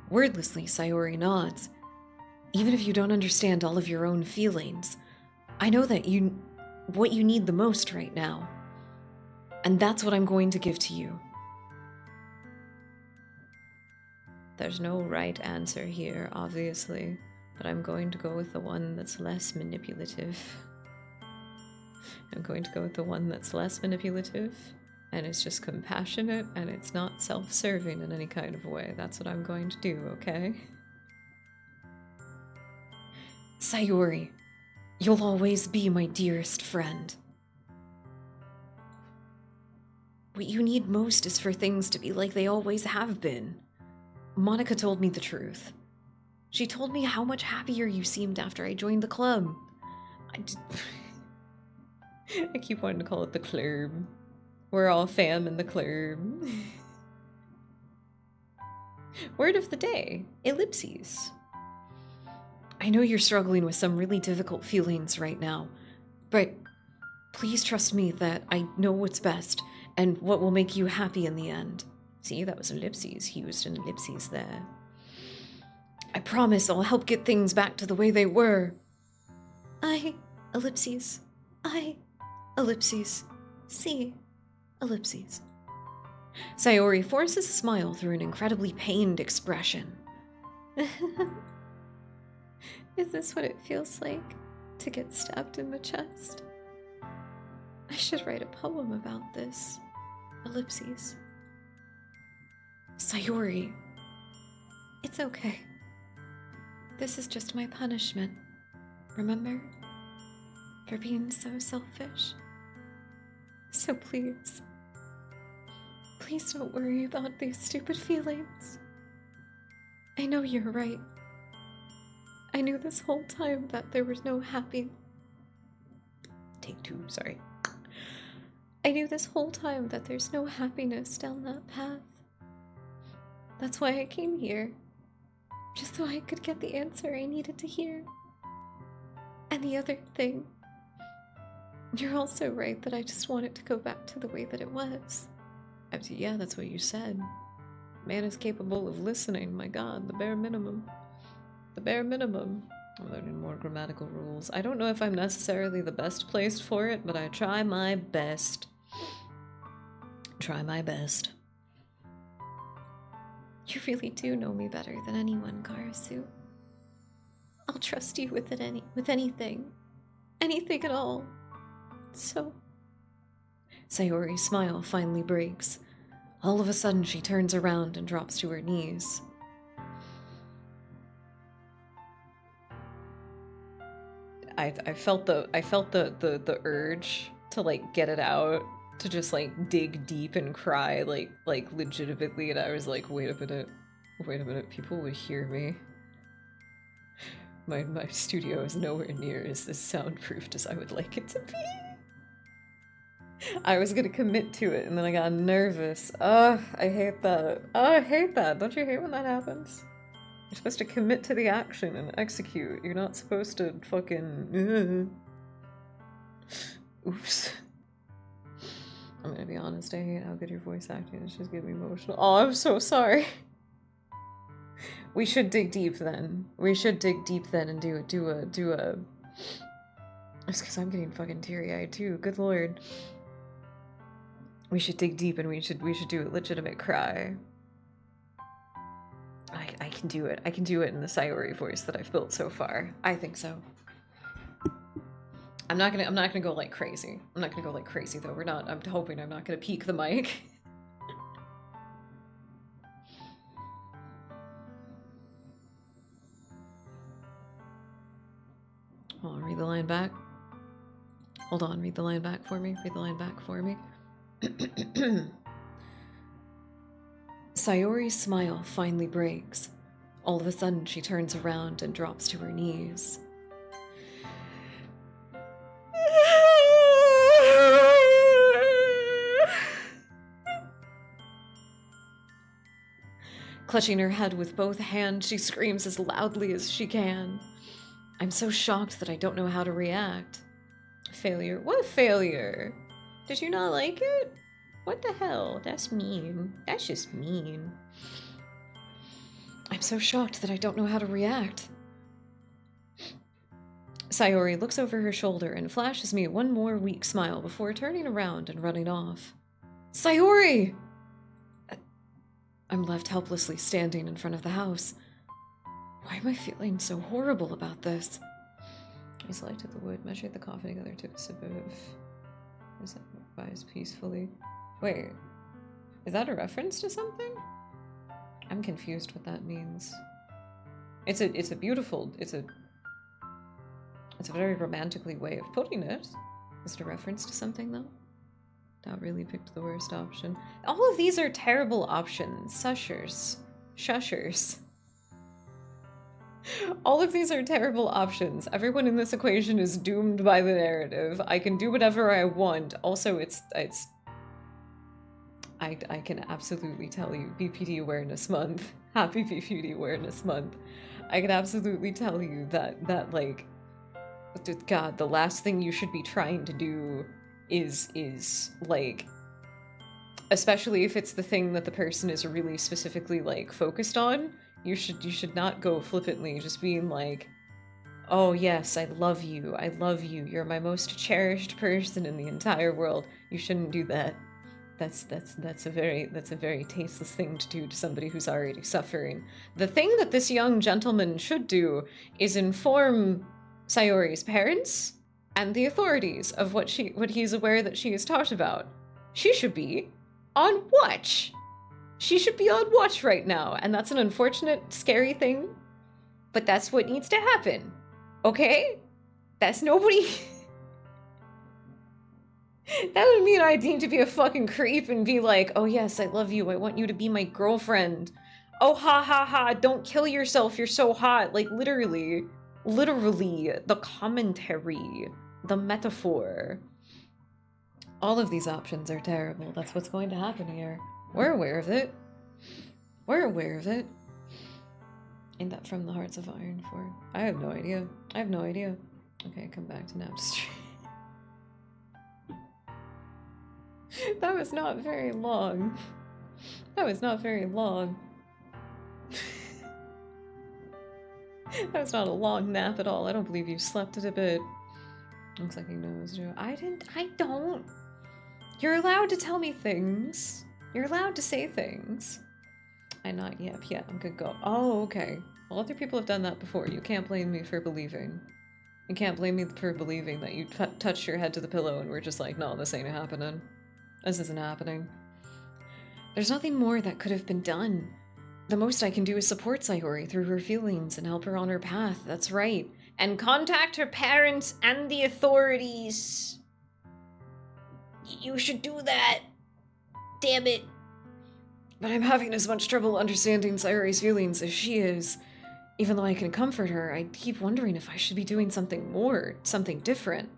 Wordlessly, Sayori nods. Even if you don't understand all of your own feelings, I know that what you need the most right now. And that's what I'm going to give to you. There's no right answer here, obviously, but I'm going to go with the one that's less manipulative. And it's just compassionate, and it's not self-serving in any kind of way. That's what I'm going to do, okay? Sayori, you'll always be my dearest friend. What you need most is for things to be like they always have been. Monica told me the truth. She told me how much happier you seemed after I joined the club. I keep wanting to call it the club. We're all fam in the club. Word of the day, ellipses. I know you're struggling with some really difficult feelings right now, but please trust me that I know what's best and what will make you happy in the end. See, that was ellipses. He used an ellipses there. I promise I'll help get things back to the way they were. Ellipses. Ellipses. See, ellipses. Sayori forces a smile through an incredibly pained expression. Is this what it feels like to get stabbed in the chest? I should write a poem about this. Ellipses. Sayori. It's okay. This is just my punishment. Remember? For being so selfish. So please don't worry about these stupid feelings. I know you're right. I knew this whole time that there was no happy... Take two, sorry. I knew this whole time that there's no happiness down that path. That's why I came here. Just so I could get the answer I needed to hear. And the other thing, you're also right that I just want it to go back to the way that it was. Yeah, that's what you said. Man is capable of listening, my god, the bare minimum. The bare minimum. I'm learning more grammatical rules. I don't know if I'm necessarily the best placed for it, but I try my best. Try my best. You really do know me better than anyone, Karasu. I'll trust you with anything. Anything at all. So... Sayori's smile finally breaks. All of a sudden, she turns around and drops to her knees. I felt the urge to, like, get it out, to just, like, dig deep and cry, like legitimately, and I was like, wait a minute, people would hear me. My studio is nowhere near as soundproofed as I would like it to be. I was gonna commit to it, and then I got nervous. Ugh, I hate that. Oh, I hate that. Don't you hate when that happens? You're supposed to commit to the action and execute. You're not supposed to fucking... Oops. I'm gonna be honest, I hate how good your voice acting is. Just getting me emotional. Oh, I'm so sorry. We should dig deep then. We should dig deep then and do a. It's because I'm getting fucking teary-eyed too. Good lord. We should dig deep and we should do a legitimate cry. I can do it. I can do it in the Sayori voice that I've built so far. I think so. I'm not gonna go like crazy. I'm not gonna go like crazy though. I'm hoping I'm not gonna peak the mic. Hold on, read the line back. Hold on, read the line back for me. Read the line back for me. Sayori's smile finally breaks. All of a sudden, she turns around and drops to her knees. Clutching her head with both hands, she screams as loudly as she can. I'm so shocked that I don't know how to react. Failure? What failure? Did you not like it? What the hell? That's mean. That's just mean. I'm so shocked that I don't know how to react. Sayori looks over her shoulder and flashes me one more weak smile before turning around and running off. Sayori! I'm left helplessly standing in front of the house. Why am I feeling so horrible about this? I selected the wood, measured the coffee together, took a sip of... Is that advised peacefully? Wait, is that a reference to something? I'm confused what that means. It's a beautiful, it's a very romantically way of putting it. Is it a reference to something though? That really picked the worst option. All of these are terrible options. Shushers. All of these are terrible options. Everyone in this equation is doomed by the narrative. I can do whatever I want. Also, I can absolutely tell you, BPD Awareness Month. Happy BPD Awareness Month. I can absolutely tell you that like, God, the last thing you should be trying to do is like, especially if it's the thing that the person is really specifically like focused on, you should not go flippantly just being like, oh yes, I love you, you're my most cherished person in the entire world. You shouldn't do that. That's a very tasteless thing to do to somebody who's already suffering. The thing that this young gentleman should do is inform Sayori's parents and the authorities of what he's aware that she has talked about. She should be on watch. She should be on watch right now, and that's an unfortunate, scary thing, but that's what needs to happen. Okay? That's nobody... That would mean I need to be a fucking creep and be like, oh yes, I love you, I want you to be my girlfriend. Oh ha ha ha, don't kill yourself, you're so hot. Like literally, the commentary, the metaphor. All of these options are terrible. That's what's going to happen here. We're aware of it. We're aware of it. Ain't that from the Hearts of Iron 4? I have no idea. I have no idea. Okay, come back to Napstream. That was not very long. That was not very long. That was not a long nap at all. I don't believe you slept it a bit. Looks like he knows, Joe. I don't. You're allowed to tell me things. You're allowed to say things. I'm not yet. Yeah, I'm good go. Oh, okay. Well, other people have done that before. You can't blame me for believing. You can't blame me for believing that you touched your head to the pillow and we're just like, no, this ain't happening. This isn't happening. There's nothing more that could have been done. The most I can do is support Sayori through her feelings and help her on her path. That's right. And contact her parents and the authorities. You should do that. Damn it. But I'm having as much trouble understanding Sayori's feelings as she is. Even though I can comfort her, I keep wondering if I should be doing something more, something different.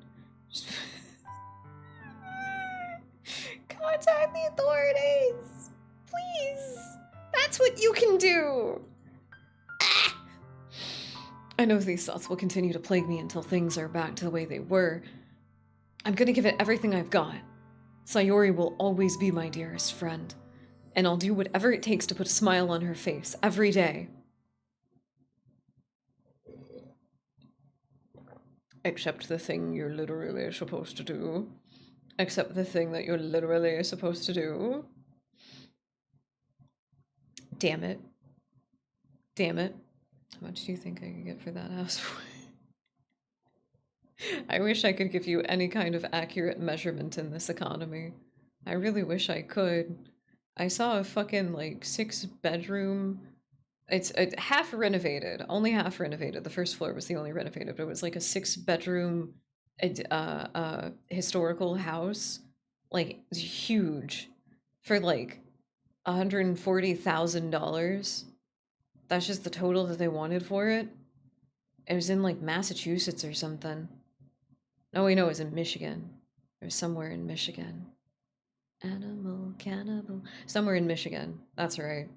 Contact the authorities! Please! That's what you can do! Ah! I know these thoughts will continue to plague me until things are back to the way they were. I'm gonna give it everything I've got. Sayori will always be my dearest friend, and I'll do whatever it takes to put a smile on her face every day. Except the thing you're literally supposed to do. Except the thing that you're literally supposed to do. Damn it. Damn it. How much do you think I could get for that house? I wish I could give you any kind of accurate measurement in this economy. I really wish I could. I saw a fucking, like, 6-bedroom... It's half renovated. Only half renovated. The first floor was the only renovated, but it was like a 6-bedroom historical house. Like, huge. For, like, $140,000. That's just the total that they wanted for it. It was in, like, Massachusetts or something. No, we know it was in Michigan. It was somewhere in Michigan. Animal, cannibal. Somewhere in Michigan. That's right.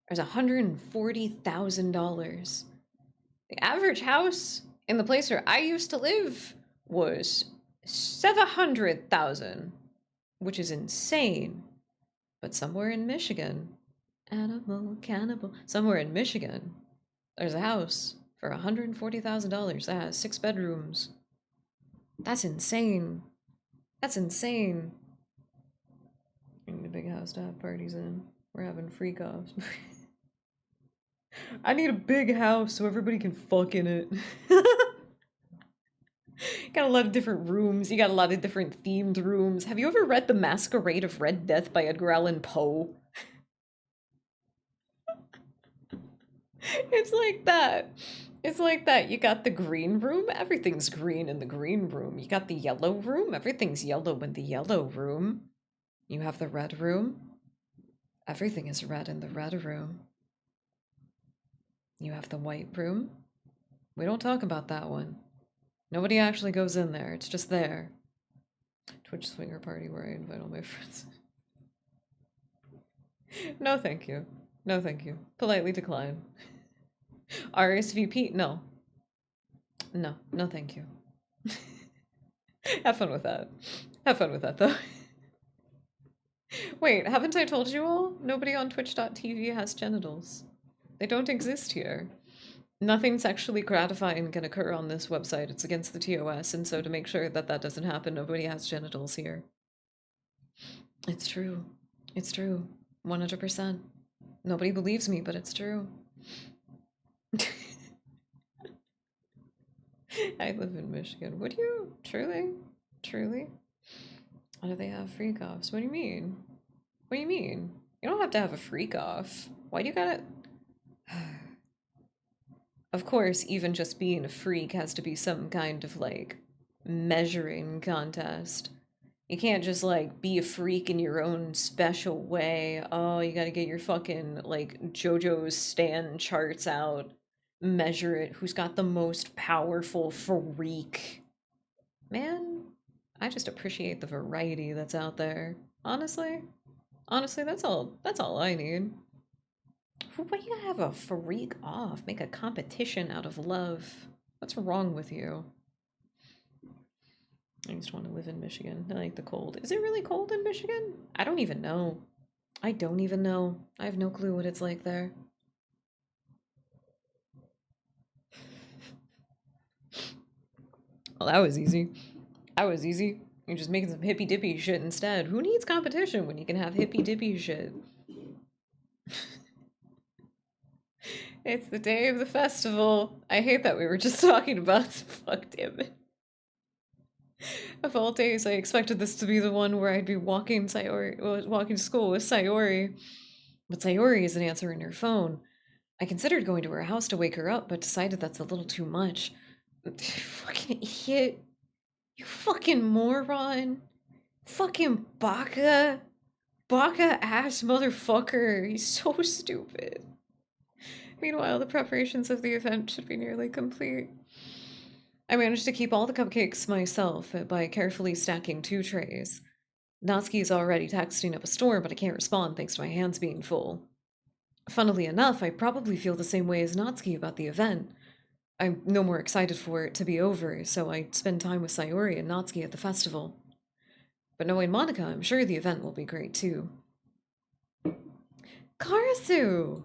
It was $140,000. The average house in the place where I used to live was $700,000, which is insane. But somewhere in Michigan, animal, cannibal, somewhere in Michigan, there's a house for $140,000 that has 6 bedrooms. That's insane. That's insane. I need a big house to have parties in. We're having freak offs. I need a big house so everybody can fuck in it. Got a lot of different rooms. You got a lot of different themed rooms. Have you ever read The Masquerade of Red Death by Edgar Allan Poe? It's like that. It's like that. You got the green room. Everything's green in the green room. You got the yellow room. Everything's yellow in the yellow room. You have the red room. Everything is red in the red room. You have the white room. We don't talk about that one. Nobody actually goes in there. It's just there. Twitch swinger party where I invite all my friends. No, thank you. No, thank you. Politely decline. RSVP? No. No. No, thank you. Have fun with that. Have fun with that, though. Wait, haven't I told you all? Nobody on Twitch.tv has genitals. They don't exist here. Nothing sexually gratifying can occur on this website. It's against the TOS, and so to make sure that that doesn't happen, nobody has genitals here. It's true. It's true. 100%. Nobody believes me, but it's true. I live in Michigan. Would you? Truly? Truly? Why do they have freak offs? What do you mean? What do you mean? You don't have to have a freak off. Why do you gotta... Of course, even just being a freak has to be some kind of, like, measuring contest. You can't just, like, be a freak in your own special way. Oh, you gotta get your fucking, like, JoJo's stand charts out. Measure it. Who's got the most powerful freak? Man, I just appreciate the variety that's out there. Honestly. Honestly, that's all I need. Why you gotta have a freak off? Make a competition out of love. What's wrong with you? I just want to live in Michigan. I like the cold. Is it really cold in Michigan? I don't even know. I don't even know. I have no clue what it's like there. Well, that was easy. That was easy. You're just making some hippy dippy shit instead. Who needs competition when you can have hippy dippy shit? It's the day of the festival. I hate that we were just talking about. Fuck damn it. Of all days, I expected this to be the one where I'd be walking walking to school with Sayori. But Sayori isn't answering her phone. I considered going to her house to wake her up, but decided that's a little too much. Fucking idiot. You fucking moron. Fucking baka. Baka ass motherfucker. He's so stupid. Meanwhile, the preparations of the event should be nearly complete. I managed to keep all the cupcakes myself by carefully stacking 2 trays. Natsuki is already texting up a storm, but I can't respond thanks to my hands being full. Funnily enough, I probably feel the same way as Natsuki about the event. I'm no more excited for it to be over, so I spend time with Sayori and Natsuki at the festival. But knowing Monica, I'm sure the event will be great too. Karasu!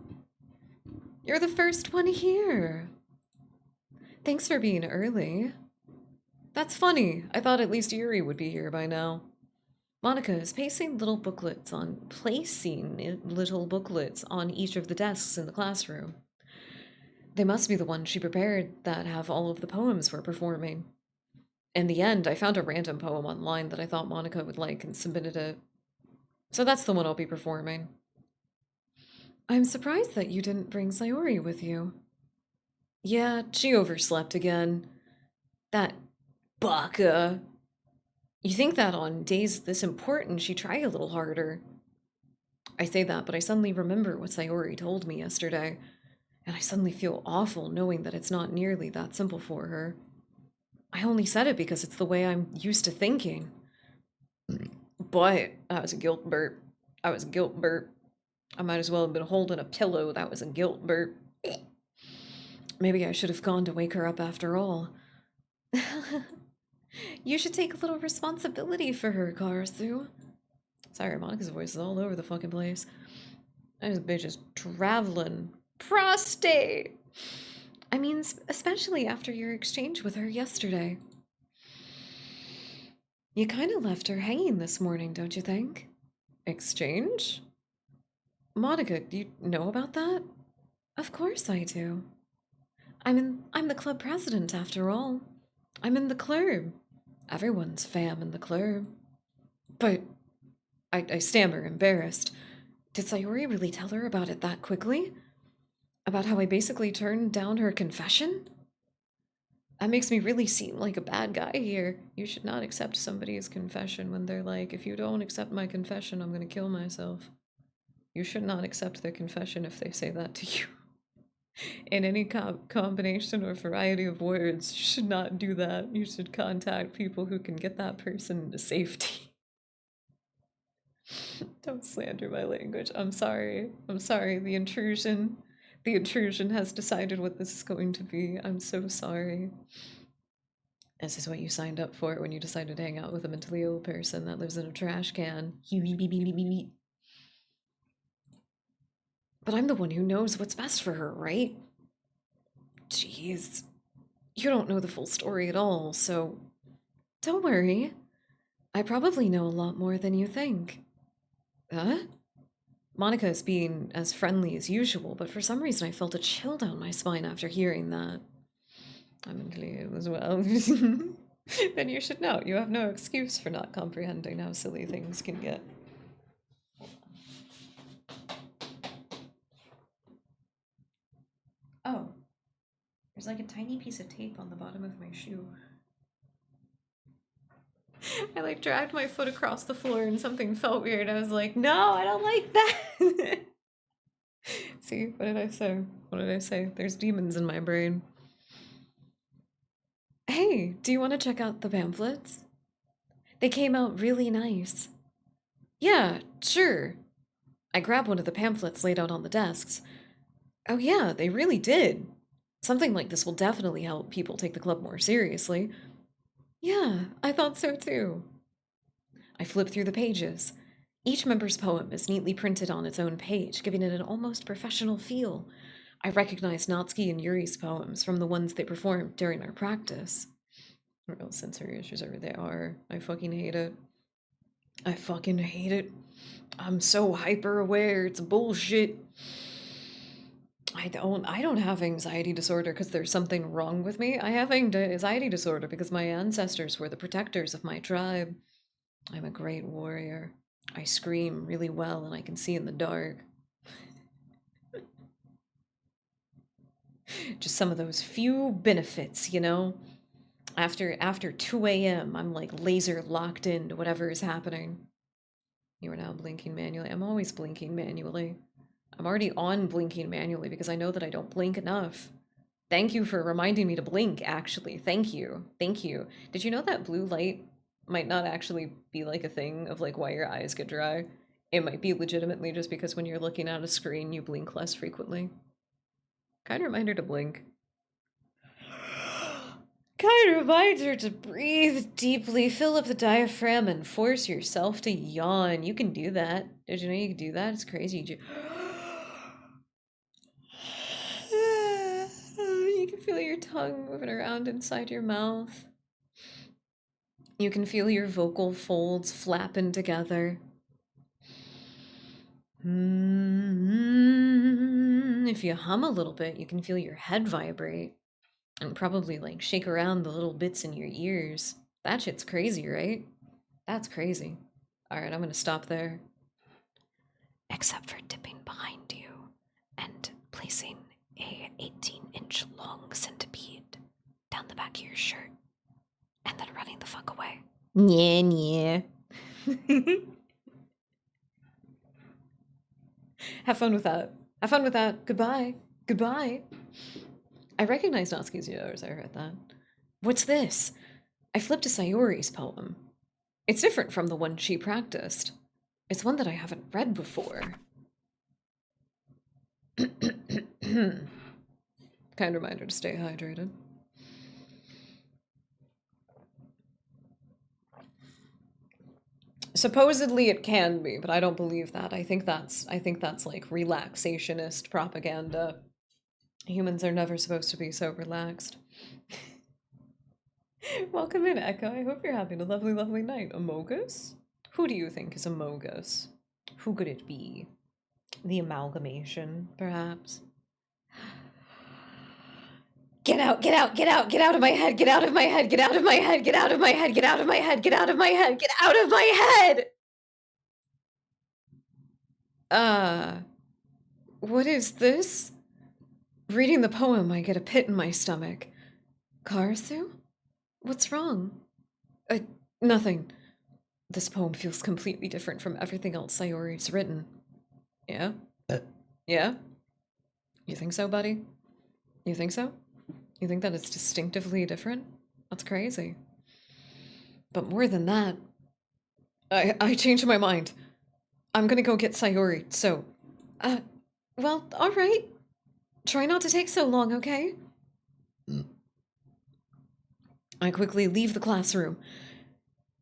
You're the first one here. Thanks for being early. That's funny. I thought at least Yuri would be here by now. Monica is placing little booklets on each of the desks in the classroom. They must be the ones she prepared that have all of the poems we're performing. In the end, I found a random poem online that I thought Monica would like and submitted it. So that's the one I'll be performing. I'm surprised that you didn't bring Sayori with you. Yeah, she overslept again. That baka. You think that on days this important she'd try a little harder. I say that, but I suddenly remember what Sayori told me yesterday, and I suddenly feel awful knowing that it's not nearly that simple for her. I only said it because it's the way I'm used to thinking. But that was a guilt burp. I was a guilt burp. I might as well have been holding a pillow. That was a guilt burp. Maybe I should have gone to wake her up after all. You should take a little responsibility for her, Karasu. Sorry, Monica's voice is all over the fucking place. This bitch is traveling. Prostate! I mean, especially after your exchange with her yesterday. You kind of left her hanging this morning, don't you think? Exchange? Monica, do you know about that? Of course I do. I'm the club president, after all. I'm in the club. Everyone's fam in the club. But I stammer, embarrassed. Did Sayori really tell her about it that quickly? About how I basically turned down her confession? That makes me really seem like a bad guy here. You should not accept somebody's confession when they're like, if you don't accept my confession, I'm gonna kill myself. You should not accept their confession if they say that to you. In any combination or variety of words, you should not do that. You should contact people who can get that person into safety. Don't slander my language. I'm sorry. I'm sorry. The intrusion has decided what this is going to be. I'm so sorry. This is what you signed up for when you decided to hang out with a mentally ill person that lives in a trash can. But I'm the one who knows what's best for her, right? Jeez. You don't know the full story at all, so don't worry. I probably know a lot more than you think. Huh? Monica is being as friendly as usual, but for some reason I felt a chill down my spine after hearing that. I'm mentally ill as well. Then you should know. You have no excuse for not comprehending how silly things can get. Oh. There's like a tiny piece of tape on the bottom of my shoe. I like dragged my foot across the floor and something felt weird. I was like, no, I don't like that. See, what did I say? What did I say? There's demons in my brain. Hey, do you want to check out the pamphlets? They came out really nice. Yeah, sure. I grabbed one of the pamphlets laid out on the desks. Oh yeah, they really did. Something like this will definitely help people take the club more seriously. Yeah, I thought so too. I flipped through the pages. Each member's poem is neatly printed on its own page, giving it an almost professional feel. I recognized Natsuki and Yuri's poems from the ones they performed during our practice. Real sensory issues are they are. I fucking hate it. I fucking hate it. I'm so hyper aware, it's bullshit. I don't have anxiety disorder because there's something wrong with me. I have anxiety disorder because my ancestors were the protectors of my tribe. I'm a great warrior. I scream really well and I can see in the dark. Just some of those few benefits, you know? After 2 a.m., I'm like laser locked into whatever is happening. You are now blinking manually. I'm always blinking manually. I'm already on blinking manually because I know that I don't blink enough. Thank you for reminding me to blink, actually. Thank you. Thank you. Did you know that blue light might not actually be like a thing of like why your eyes get dry? It might be legitimately just because when you're looking at a screen, you blink less frequently. Kind of reminder to blink. kind of reminds her to breathe deeply, fill up the diaphragm, and force yourself to yawn. You can do that. Did you know you can do that? It's crazy. You can feel your tongue moving around inside your mouth. You can feel your vocal folds flapping together. If you hum a little bit, you can feel your head vibrate and probably like shake around the little bits in your ears. That shit's crazy, right? That's crazy. All right, I'm gonna stop there. Except for dipping behind you and placing a 18-inch long centipede down the back of your shirt and then running the fuck away. Yeah. Have fun with that. Have fun with that. Goodbye. Goodbye. I recognize Natsuki's yours. I heard that. What's this? I flipped to Sayori's poem. It's different from the one she practiced. It's one that I haven't read before. Kind reminder to stay hydrated. Supposedly it can be, but I don't believe that. I think that's like relaxationist propaganda. Humans are never supposed to be so relaxed. Welcome in, Echo. I hope you're having a lovely, lovely night. Amogus? Who do you think is Amogus? Who could it be? The amalgamation, perhaps? Get out, get out, get out, get out of my head, get out of my head, get out of my head, get out of my head, get out of my head, get out of my head, get out of my head! What is this? Reading the poem, I get a pit in my stomach. Karasu? What's wrong? Nothing. This poem feels completely different from everything else Sayori's written. Yeah? Yeah? You think so, buddy? You think so? You think that it's distinctively different? That's crazy. But more than that, I changed my mind. I'm gonna go get Sayori, so... well, alright. Try not to take so long, okay? I quickly leave the classroom.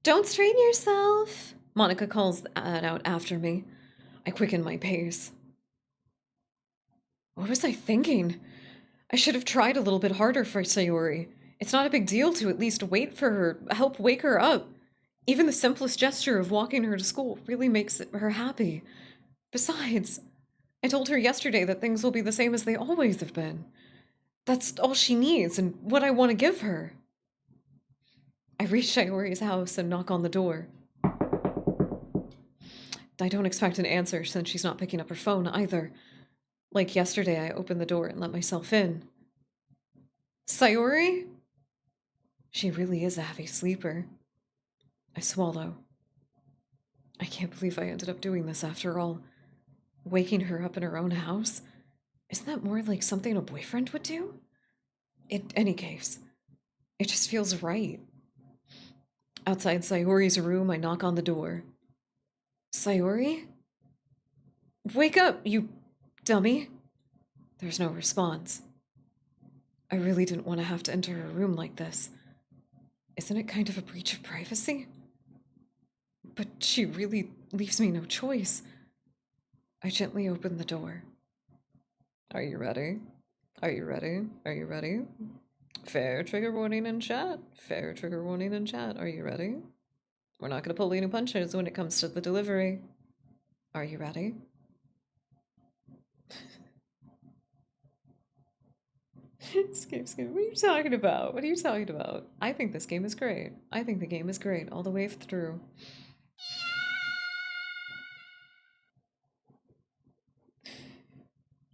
Don't strain yourself, Monica calls that out after me. I quicken my pace. What was I thinking? I should have tried a little bit harder for Sayori. It's not a big deal to at least wait for her, help wake her up. Even the simplest gesture of walking her to school really makes her happy. Besides, I told her yesterday that things will be the same as they always have been. That's all she needs and what I want to give her. I reach Sayori's house and knock on the door. I don't expect an answer since she's not picking up her phone either. Like yesterday, I opened the door and let myself in. Sayori? She really is a heavy sleeper. I swallow. I can't believe I ended up doing this after all. Waking her up in her own house? Isn't that more like something a boyfriend would do? In any case, it just feels right. Outside Sayori's room, I knock on the door. Sayori? Wake up, you dummy. There's no response. I really didn't want to have to enter her room like this. Isn't it kind of a breach of privacy? But she really leaves me no choice. I gently open the door. Are you ready? Are you ready? Are you ready? Fair trigger warning in chat. Fair trigger warning in chat. Are you ready? We're not going to pull any punches when it comes to the delivery. Are you ready? Skip. What are you talking about? What are you talking about? I think this game is great. I think the game is great all the way through.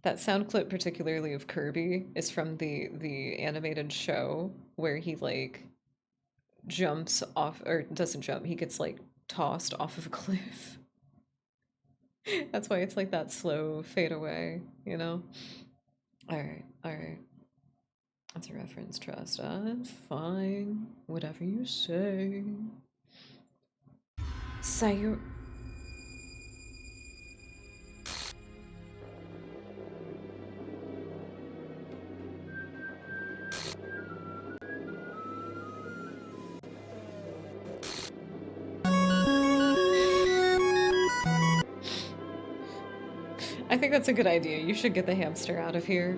That sound clip, particularly of Kirby, is from the animated show where he like jumps off, or doesn't jump, he gets like tossed off of a cliff. That's why it's like that slow fade away, you know? Alright. That's a reference, trust. Fine. Whatever you say. Sayori. I think that's a good idea. You should get the hamster out of here.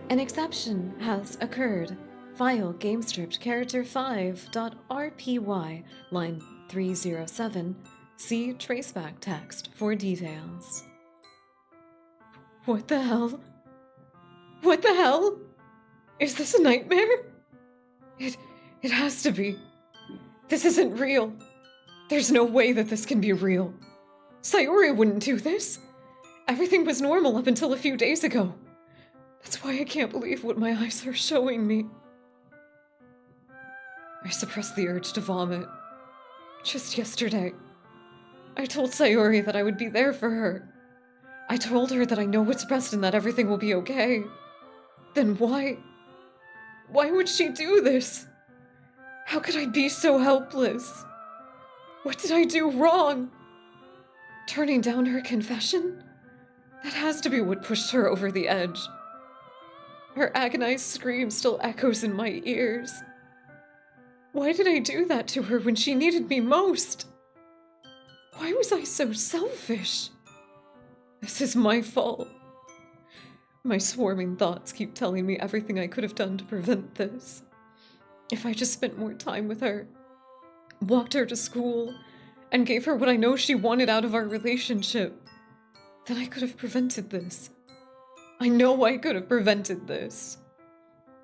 An exception has occurred. File GameScript character 5.rpy, line 307. See traceback text for details. What the hell? What the hell? Is this a nightmare? It has to be. This isn't real. There's no way that this can be real. Sayori wouldn't do this. Everything was normal up until a few days ago. That's why I can't believe what my eyes are showing me. I suppressed the urge to vomit. Just yesterday, I told Sayori that I would be there for her. I told her that I know what's best and that everything will be okay. Then why? Why would she do this? How could I be so helpless? What did I do wrong? Turning down her confession? That has to be what pushed her over the edge. Her agonized scream still echoes in my ears. Why did I do that to her when she needed me most? Why was I so selfish? This is my fault. My swarming thoughts keep telling me everything I could have done to prevent this. If I just spent more time with her, walked her to school, and gave her what I know she wanted out of our relationship, then I could have prevented this. I know I could have prevented this.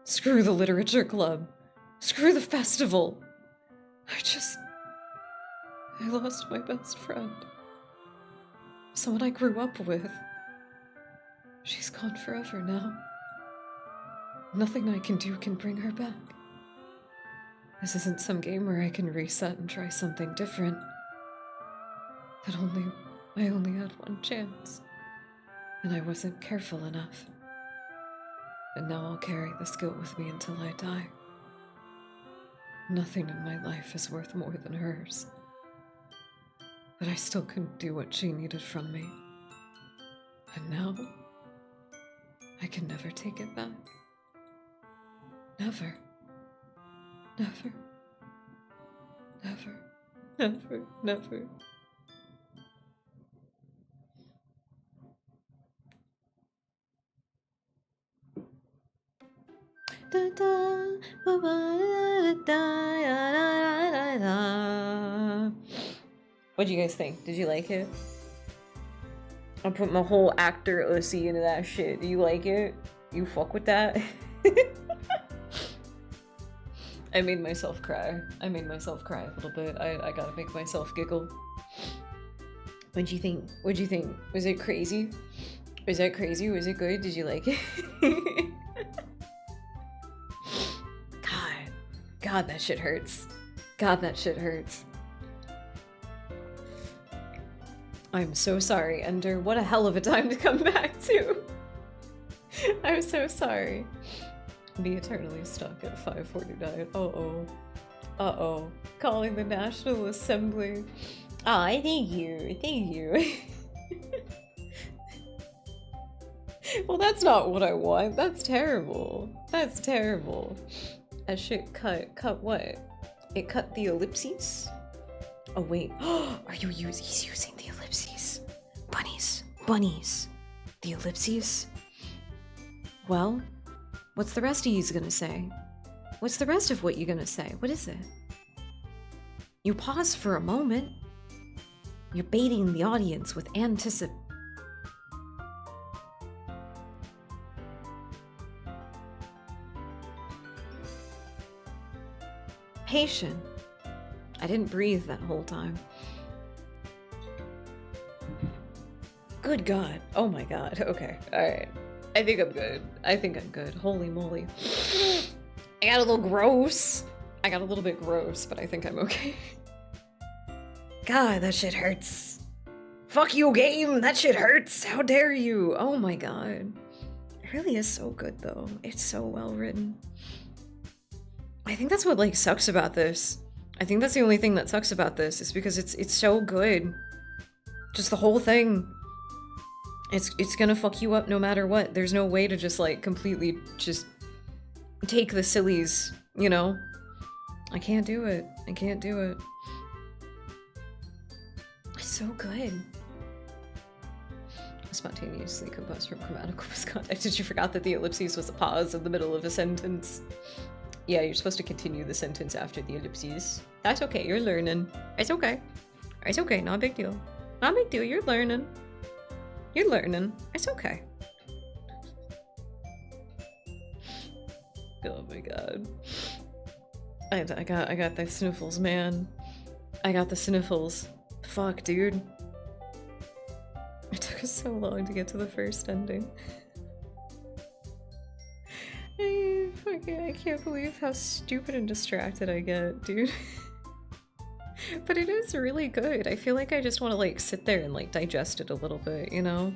Screw the literature club. Screw the festival. I lost my best friend. Someone I grew up with. She's gone forever now. Nothing I can do can bring her back. This isn't some game where I can reset and try something different. I only had one chance. And I wasn't careful enough. And now I'll carry this guilt with me until I die. Nothing in my life is worth more than hers. But I still couldn't do what she needed from me. And now, I can never take it back. Never. Never. Never. Never. Never. What do you guys think? Did you like it? I put my whole actor OC into that shit. Do you like it? You fuck with that? I made myself cry. I made myself cry a little bit. I gotta make myself giggle. What'd you think? What'd you think? Was it crazy? Was that crazy? Was it good? Did you like it? God, that shit hurts. God, that shit hurts. I'm so sorry, Ender. What a hell of a time to come back to. I'm so sorry. Be eternally stuck at 5:49. Uh-oh. Uh-oh. Calling the National Assembly. Aw, thank you. Thank you. Well, that's not what I want. That's terrible. That's terrible. That shit cut what? It cut the ellipses? Oh, wait. Are you using? He's using the ellipses. Bunnies. The ellipses? Well, what's the rest of you's gonna say? What's the rest of what you're gonna say? What is it? You pause for a moment. You're baiting the audience with anticipation. I didn't breathe that whole time. Good God. Oh my God. Okay. Alright. I think I'm good. I think I'm good. Holy moly. I got a little gross. I got a little bit gross, but I think I'm okay. God, that shit hurts. Fuck you, game. That shit hurts. How dare you? Oh my God. It really is so good, though. It's so well written. I think that's what, like, sucks about this. I think that's the only thing that sucks about this, is because it's so good. Just the whole thing. It's gonna fuck you up no matter what. There's no way to just, like, completely just take the sillies, you know? I can't do it. I can't do it. It's so good. Spontaneously composed from grammatical misconduct. Did you forget that the ellipses was a pause in the middle of a sentence? Yeah, you're supposed to continue the sentence after the ellipses. That's okay, you're learning. It's okay. It's okay, not a big deal. Not a big deal, you're learning. You're learning. It's okay. Oh my god. I got the sniffles, man. I got the sniffles. Fuck, dude. It took us so long to get to the first ending. I can't believe how stupid and distracted I get, dude. But it is really good. I feel like I just want to like sit there and like digest it a little bit, you know?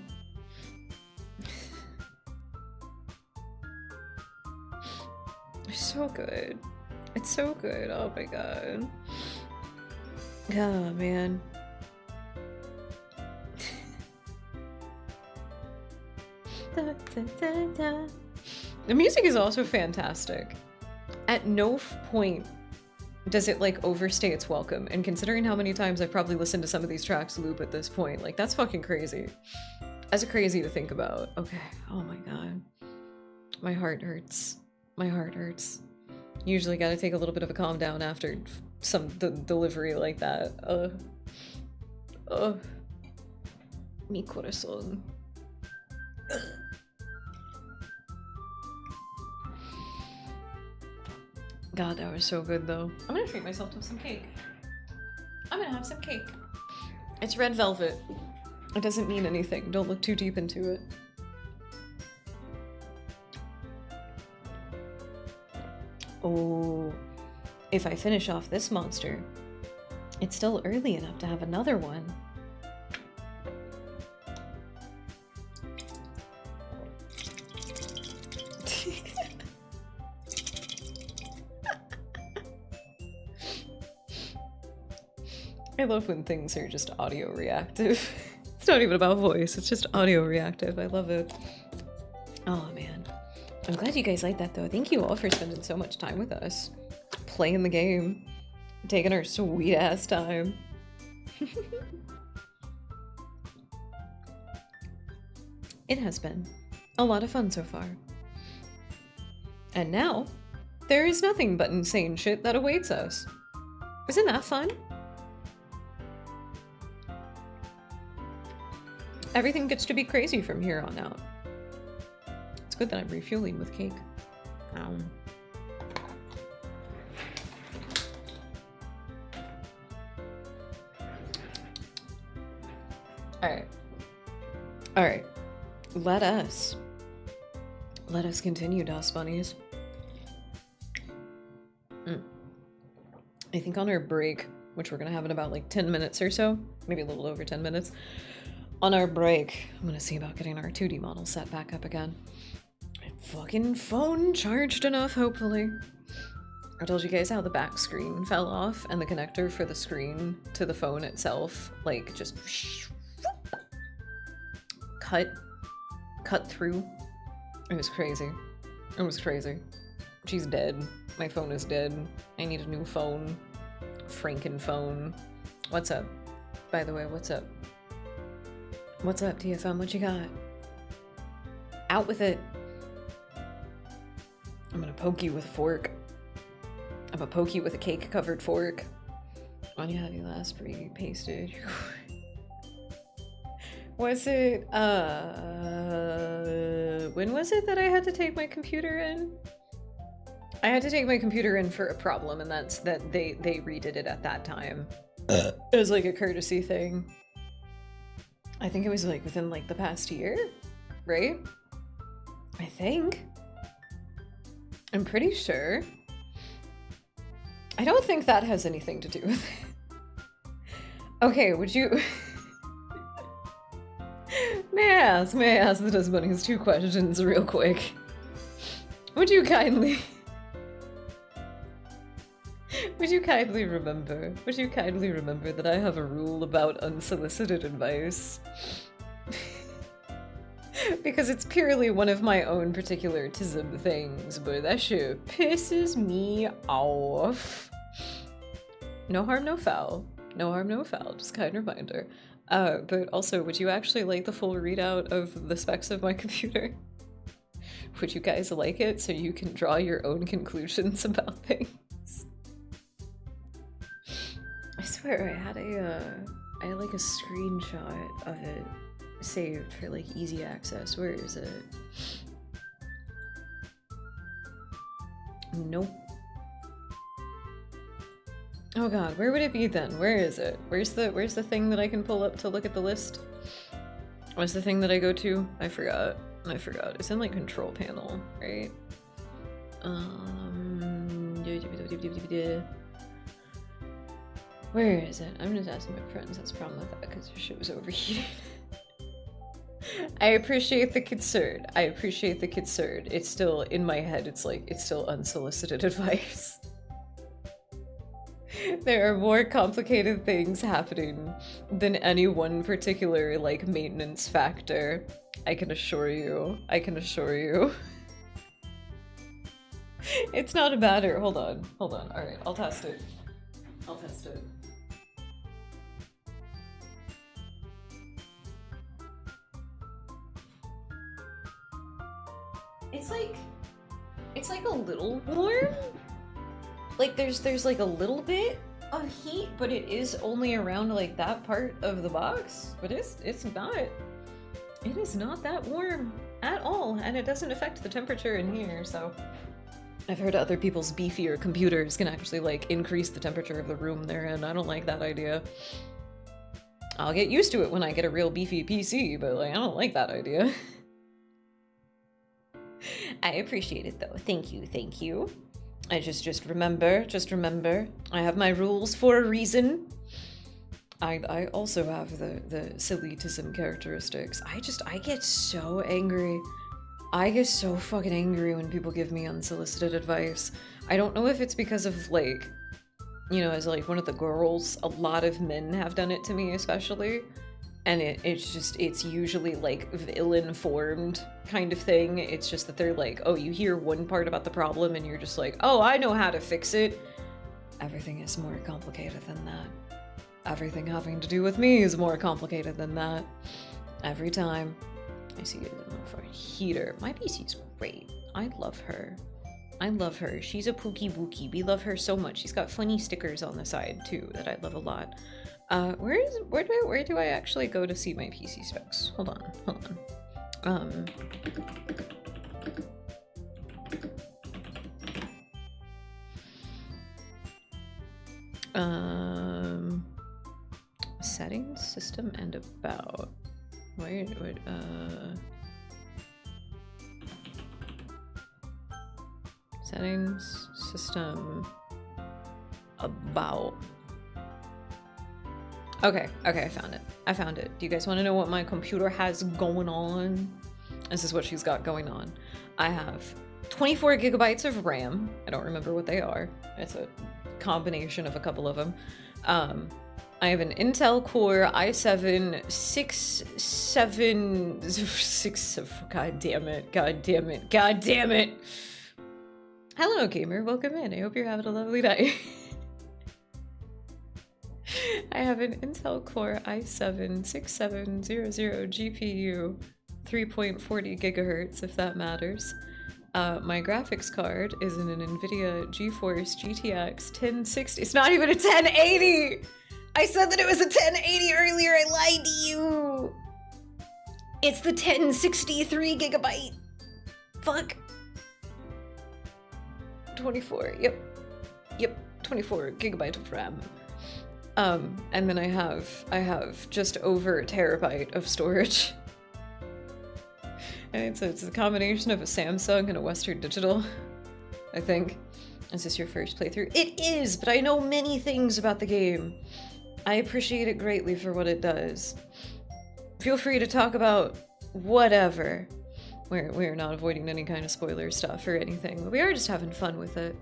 It's so good. It's so good. Oh my god. Oh man. Da, da, da, da. The music is also fantastic. At no point does it like overstay its welcome, and considering how many times I've probably listened to some of these tracks loop at this point, like that's fucking crazy. That's crazy to think about. Okay. Oh my god. My heart hurts. My heart hurts. Usually gotta take a little bit of a calm down after some delivery like that. Mi corazón. God, that was so good though. I'm gonna treat myself to some cake. I'm gonna have some cake. It's red velvet. It doesn't mean anything. Don't look too deep into it. Oh, if I finish off this monster, it's still early enough to have another one. I love when things are just audio reactive. It's not even about voice, it's just audio reactive. I love it. Oh man. I'm glad you guys like that though. Thank you all for spending so much time with us. Playing the game. Taking our sweet ass time. It has been a lot of fun so far. And now, there is nothing but insane shit that awaits us. Isn't that fun? Everything gets to be crazy from here on out. It's good that I'm refueling with cake. Alright. Alright. Let us continue, Dust Bunnies. I think on our break, which we're gonna have in about like 10 minutes or so, maybe a little over 10 minutes, on our break, I'm gonna see about getting our 2D model set back up again. Fucking phone charged enough, hopefully. I told you guys how the back screen fell off and the connector for the screen to the phone itself, like, just cut through. It was crazy. It was crazy. She's dead. My phone is dead. I need a new phone. Franken phone. What's up? By the way, what's up? What's up, TFM? What you got? Out with it. I'm gonna poke you with a fork. I'm gonna poke you with a cake-covered fork. On you have you last pasted. Was it, when was it that I had to take my computer in? I had to take my computer in for a problem, and that's that they redid it at that time. It was like a courtesy thing. I think it was like within like the past year, right? I think. I'm pretty sure. I don't think that has anything to do with it. Okay, would you... May I ask the Dust Bunnies 2 questions real quick? Would you kindly remember that I have a rule about unsolicited advice? Because it's purely one of my own particular tism things, but that shit pisses me off. No harm, no foul. No harm, no foul. Just kind reminder. But also, would you actually like the full readout of the specs of my computer? Would you guys like it so you can draw your own conclusions about things? I swear I had like a screenshot of it saved for like easy access. Where is it? Nope. Oh god, where would it be then? Where is it? Where's the thing that I can pull up to look at the list? What's the thing that I go to? I forgot. It's in like control panel, right? Where is it? I'm just asking my friends. That's the problem with that because your shit was overheated. I appreciate the concern. It's still in my head. It's still unsolicited advice. There are more complicated things happening than any one particular like maintenance factor. I can assure you. It's not a matter. Hold on. Alright, I'll test it. It's like a little warm. Like there's like a little bit of heat, but it is only around like that part of the box. But it is not that warm at all, and it doesn't affect the temperature in here, so I've heard other people's beefier computers can actually like increase the temperature of the room they're in. I don't like that idea. I'll get used to it when I get a real beefy PC, but like I don't like that idea. I appreciate it though. Thank you. I just remember, I have my rules for a reason. I also have the sillytism characteristics. I get so angry. I get so fucking angry when people give me unsolicited advice. I don't know if it's because of like, you know, as like one of the girls, a lot of men have done it to me especially. And it's usually like ill-informed kind of thing. It's just that they're like, oh, you hear one part about the problem and you're just like, oh, I know how to fix it. Everything is more complicated than that. Everything having to do with me is more complicated than that. Every time. I see it for a heater. My PC's great. I love her. She's a pookie wookie. We love her so much. She's got funny stickers on the side too that I love a lot. Where do I actually go to see my PC specs? Hold on. Settings, system, and about. Settings, system, about. Okay, I found it. Do you guys want to know what my computer has going on? This is what she's got going on. I have 24 gigabytes of RAM. I don't remember what they are. It's a combination of a couple of them. I have an Intel Core i7 67. God damn it. Hello, gamer. Welcome in. I hope you're having a lovely night. I have an Intel Core i7 6700 GPU, 3.40 gigahertz, if that matters. My graphics card is in an NVIDIA GeForce GTX 1060. It's not even a 1080! I said that it was a 1080 earlier. I lied to you. It's the 1063 gigabyte. Fuck. 24. Yep. 24 gigabyte of RAM. And then I have just over a terabyte of storage. And it's a combination of a Samsung and a Western Digital, I think. Is this your first playthrough? It is, but I know many things about the game. I appreciate it greatly for what it does. Feel free to talk about whatever. We're not avoiding any kind of spoiler stuff or anything, but we are just having fun with it.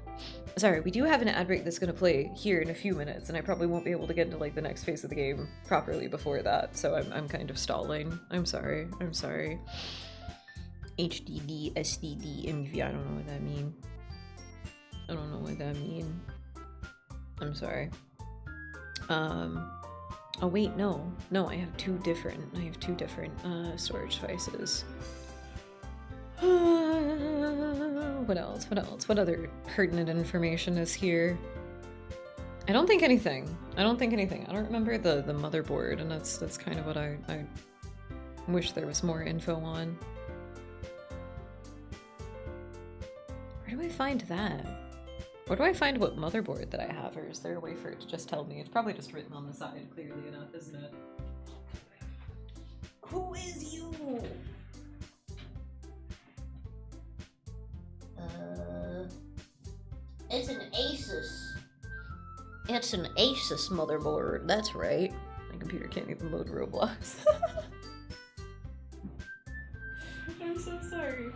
Sorry, we do have an ad break that's gonna play here in a few minutes, and I probably won't be able to get into like the next phase of the game properly before that, so I'm kind of stalling. I'm sorry. HDD, SDD, MV, I don't know what that means. I'm sorry. Oh wait, no. No, I have two different storage devices. What else? What else? What other pertinent information is here? I don't think anything. I don't remember the motherboard, and that's kind of what I wish there was more info on. Where do I find that? Where do I find what motherboard that I have, or is there a way for it to just tell me? It's probably just written on the side, clearly enough, isn't it? Who is you? It's an Asus. It's an Asus motherboard, that's right. My computer can't even load Roblox. I'm so sorry.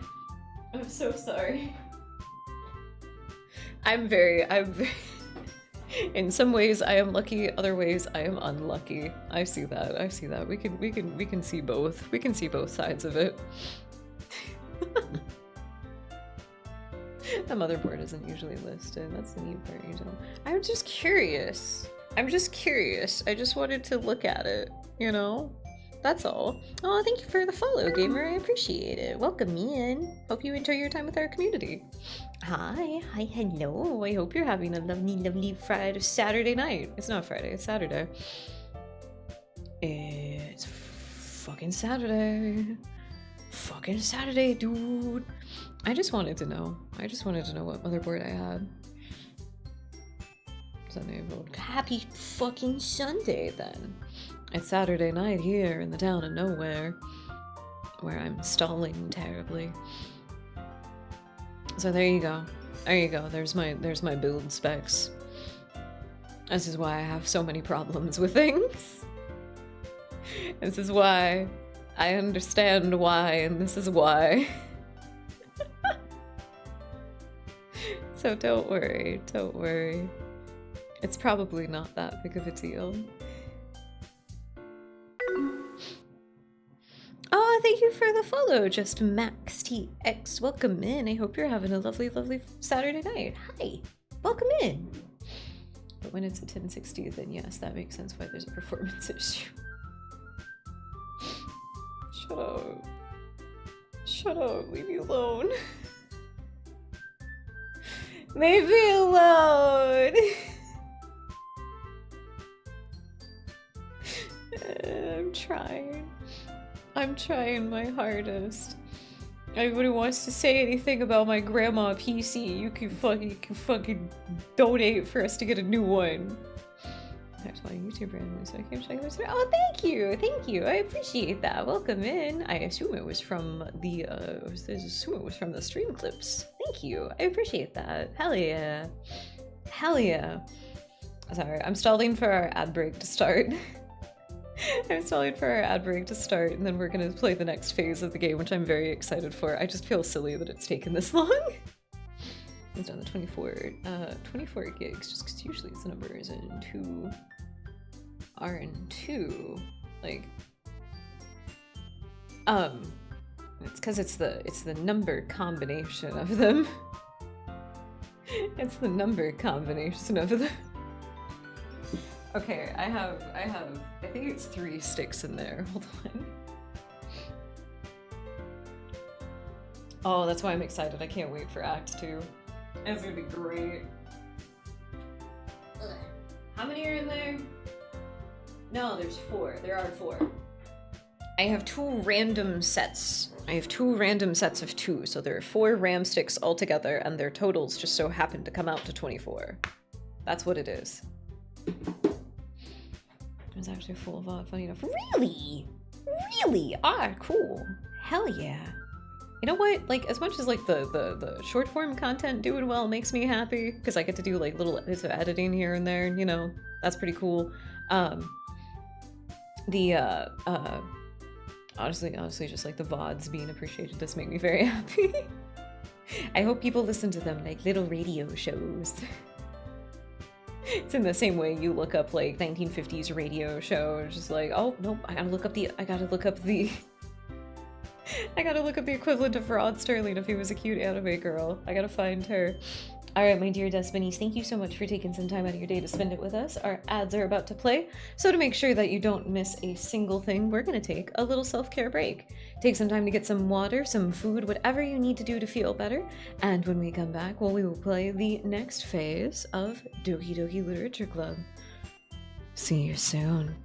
I'm so sorry. I'm very in some ways I am lucky, other ways I am unlucky. I see that. We can see both. We can see both sides of it. The motherboard isn't usually listed. That's the neat part, you know. I'm just curious. I just wanted to look at it, you know? That's all. Oh, thank you for the follow, gamer. I appreciate it. Welcome me in. Hope you enjoy your time with our community. Hi, hello. I hope you're having a lovely Saturday night. It's not Friday, it's Saturday. It's fucking Saturday. Fucking Saturday, dude. I just wanted to know what motherboard I had. Sunday vote. Happy fucking Sunday then. It's Saturday night here in the town of nowhere, where I'm stalling terribly. So there you go. There's my build specs. This is why I have so many problems with things. This is why I understand why, and this is why. So don't worry. It's probably not that big of a deal. Oh, thank you for the follow, just Max TX. Welcome in. I hope you're having a lovely Saturday night. Hi, welcome in. But when it's a 1060, then yes, that makes sense why there's a performance issue. Shut up, leave me alone. Leave me alone. I'm trying my hardest. Anybody wants to say anything about my grandma PC, you can fucking donate for us to get a new one. That's my YouTube randomly, so I came check this out. Oh, thank you. I appreciate that. Welcome in. I assume it was from the stream clips. Thank you. I appreciate that. Hell yeah. Sorry, I'm stalling for our ad break to start. And then we're gonna play the next phase of the game, which I'm very excited for. I just feel silly that it's taken this long. It's on the 24 gigs, just because usually the number is in 2 are in 2. Like, it's because it's the number combination of them. It's the number combination of them. Okay, I think it's 3 sticks in there. Hold on. Oh, that's why I'm excited. I can't wait for Act 2. It's gonna be great. How many are in there? No, there's 4. There are 4. I have 2 random sets. of 2, so there are 4 RAM sticks altogether, and their totals just so happen to come out to 24. That's what it is. It was actually full of funny enough. Really? Ah, cool. Hell yeah. You know what? Like, as much as like the short form content doing well makes me happy, because I get to do like little bits of editing here and there, you know, that's pretty cool. Honestly, just like the VODs being appreciated does make me very happy. I hope people listen to them like little radio shows. It's in the same way you look up like 1950s radio shows, just like, oh nope, I gotta look up the equivalent of Rod Sterling if he was a cute anime girl. I gotta find her. All right, my dear Despinies, thank you so much for taking some time out of your day to spend it with us. Our ads are about to play, so to make sure that you don't miss a single thing, we're going to take a little self-care break. Take some time to get some water, some food, whatever you need to do to feel better. And when we come back, well, we will play the next phase of Doki Doki Literature Club. See you soon.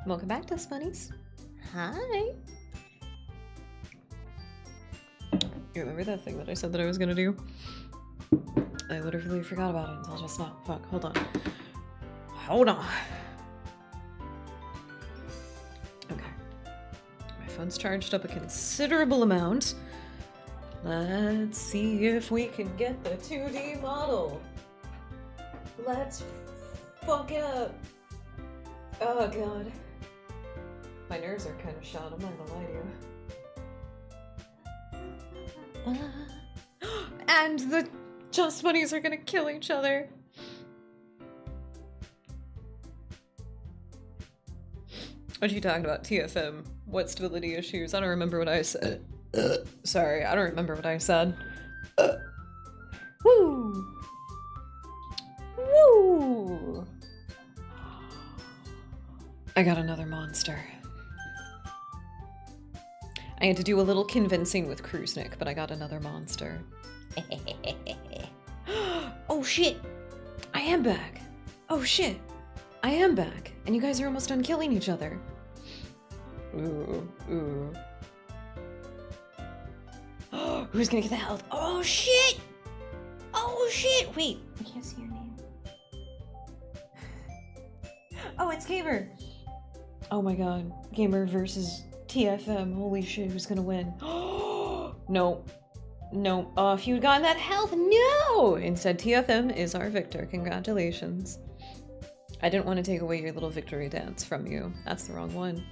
Welcome back, Dust Bunnies. Hi. You remember that thing that I said that I was gonna do? I literally forgot about it until just now. Fuck, hold on. Hold on. Okay. My phone's charged up a considerable amount. Let's see if we can get the 2D model. Let's fuck it up. Oh god. My nerves are kind of shot, I'm not gonna lie to you. And the Just Bunnies are gonna kill each other. What you talking about, TFM? What stability issues? I don't remember what I said. Sorry, I don't remember what I said. Woo! Woo! I got another monster. I had to do a little convincing with Kruznik, but I got another monster. Oh shit! I am back! Oh shit! I am back! And you guys are almost done killing each other. Ooh, ooh. Who's gonna get the health? Oh shit! Oh shit! Wait, I can't see your name. Oh, it's Gamer! Oh my god. Gamer versus TFM. Holy shit, who's gonna win? No. No. Oh, if you'd gotten that health, no! Instead, TFM is our victor. Congratulations. I didn't want to take away your little victory dance from you. That's the wrong one.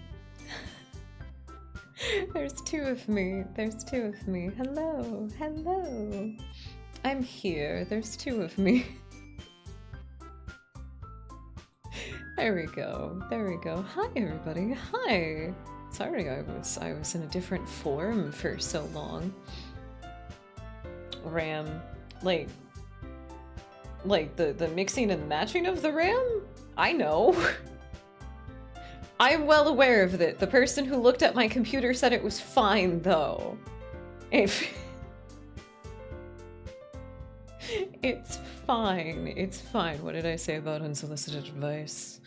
There's two of me. There's two of me. Hello. Hello. I'm here. There's two of me. There we go. There we go. Hi, everybody. Hi. Sorry, I was in a different form for so long. RAM, like the mixing and matching of the RAM? I know. I'm well aware of it. The person who looked at my computer said it was fine, though. If it's fine. It's fine. What did I say about unsolicited advice?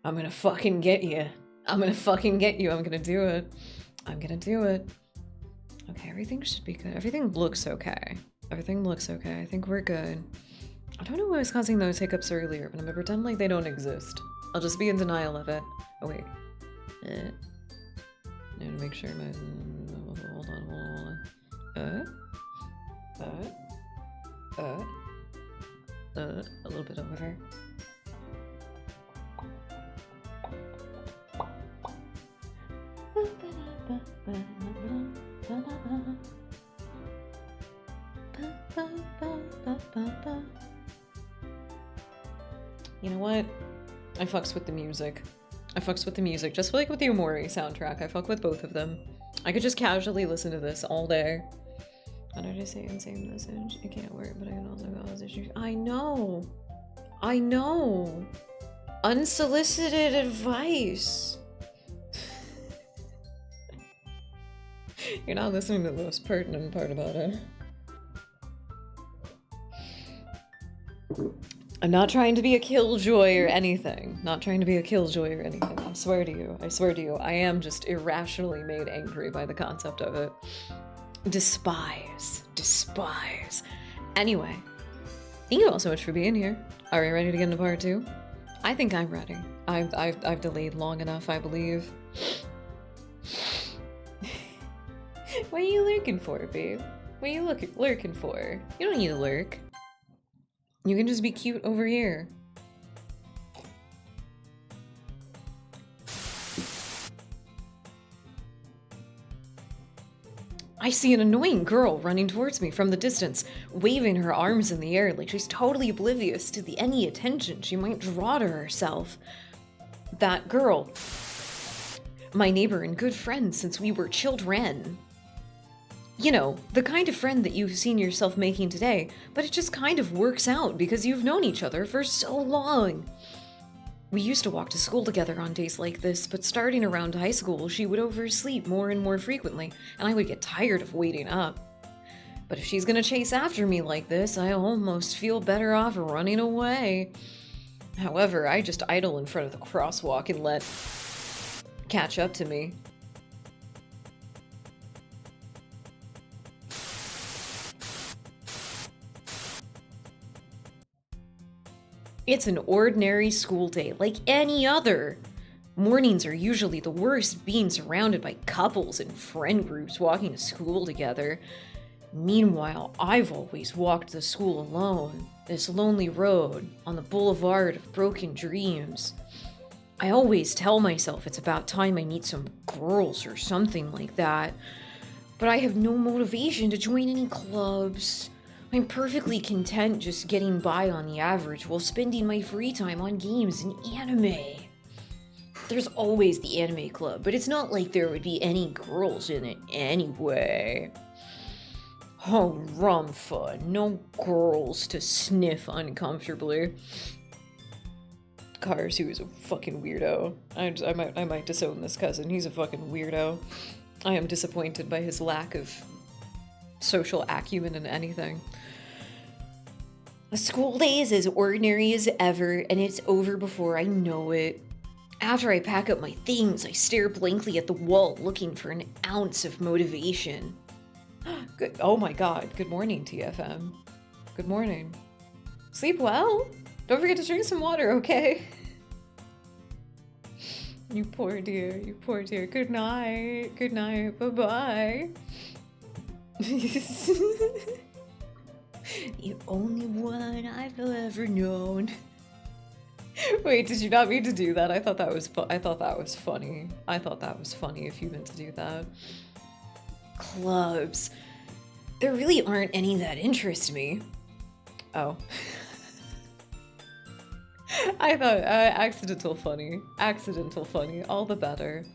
I'm gonna fucking get you. I'm gonna fucking get you. I'm gonna do it. I'm gonna do it. Okay, everything should be good. Everything looks okay. Everything looks okay. I think we're good. I don't know what was causing those hiccups earlier, but I'm gonna pretend like they don't exist. I'll just be in denial of it. Oh, wait. I need to make sure my... Hold on. A little bit over. You know what? I fucks with the music. I fucks with the music, just like with the Omori soundtrack. I fuck with both of them. I could just casually listen to this all day. How did I say insane message? It can't work, but I can also cause issues. I know! I know! Unsolicited advice! You're not listening to the most pertinent part about it. I'm not trying to be a killjoy or anything. Not trying to be a killjoy or anything. I swear to you. I swear to you. I am just irrationally made angry by the concept of it. Despise. Despise. Anyway. Thank you all so much for being here. Are we ready to get into part 2? I think I'm ready. I've delayed long enough, I believe. What are you lurking for, babe? What are you lurking for? You don't need to lurk. You can just be cute over here. I see an annoying girl running towards me from the distance, waving her arms in the air like she's totally oblivious to any attention she might draw to herself. That girl. My neighbor and good friend since we were children. You know, the kind of friend that you've seen yourself making today, but it just kind of works out because you've known each other for so long. We used to walk to school together on days like this, but starting around high school, she would oversleep more and more frequently, and I would get tired of waiting up. But if she's gonna chase after me like this, I almost feel better off running away. However, I just idle in front of the crosswalk and let catch up to me. It's an ordinary school day, like any other. Mornings are usually the worst, being surrounded by couples and friend groups walking to school together. Meanwhile, I've always walked to school alone, this lonely road on the boulevard of broken dreams. I always tell myself it's about time I meet some girls or something like that, but I have no motivation to join any clubs. I'm perfectly content just getting by on the average while spending my free time on games and anime. There's always the anime club, but it's not like there would be any girls in it anyway. Oh, rum fun. No girls to sniff uncomfortably. Karasu is a fucking weirdo. I might disown this cousin. He's a fucking weirdo. I am disappointed by his lack of social acumen in anything. The school day is as ordinary as ever, and it's over before I know it. After I pack up my things, I stare blankly at the wall, looking for an ounce of motivation. Good. Oh my god. Good morning, TFM. Good morning. Sleep well. Don't forget to drink some water, okay? You poor dear. You poor dear. Good night. Good night. Bye-bye. The only one I've ever known. Wait, did you not mean to do that? I thought that was I thought that was funny. I thought that was funny if you meant to do that. Clubs. There really aren't any that interest me. Oh. I thought accidental funny. Accidental funny. All the better.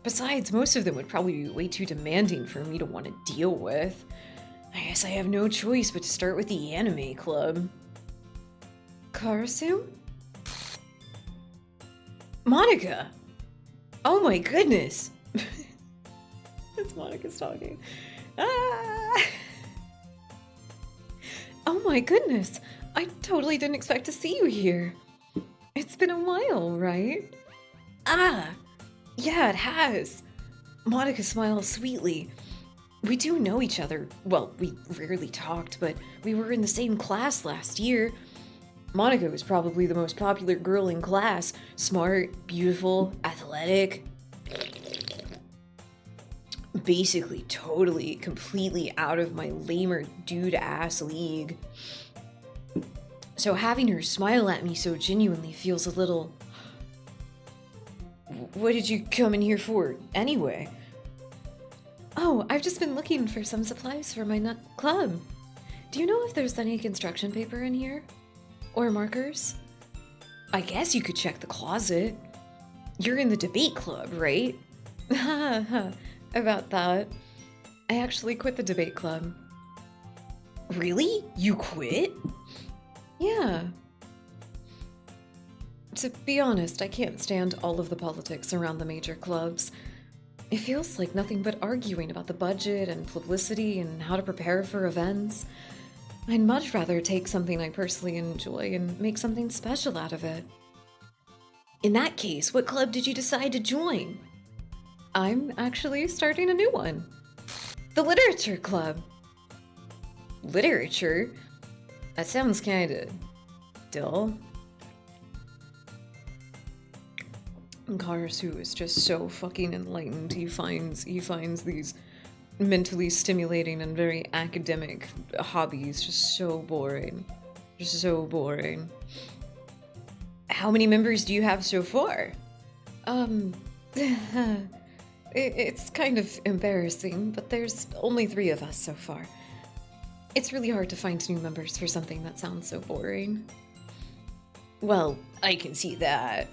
Besides, most of them would probably be way too demanding for me to want to deal with. I guess I have no choice but to start with the anime club. Karasu? Monica! Oh my goodness! It's Monica's talking. Ah! Oh my goodness! I totally didn't expect to see you here. It's been a while, right? Ah! Yeah, it has. Monica smiles sweetly. We do know each other. Well, we rarely talked, but we were in the same class last year. Monica was probably the most popular girl in class. Smart, beautiful, athletic. Basically, totally, completely out of my lamer dude-ass league. So having her smile at me so genuinely feels a little... What did you come in here for, anyway? Oh, I've just been looking for some supplies for my club. Do you know if there's any construction paper in here? Or markers? I guess you could check the closet. You're in the debate club, right? About that. I actually quit the debate club. Really? You quit? Yeah. To be honest, I can't stand all of the politics around the major clubs. It feels like nothing but arguing about the budget and publicity and how to prepare for events. I'd much rather take something I personally enjoy and make something special out of it. In that case, what club did you decide to join? I'm actually starting a new one. The Literature Club. Literature? That sounds kinda dull. Karasu is just so fucking enlightened. He finds these mentally stimulating and very academic hobbies just so boring. Just so boring. How many members do you have so far? It's kind of embarrassing, but there's only 3 of us so far. It's really hard to find new members for something that sounds so boring. Well, I can see that.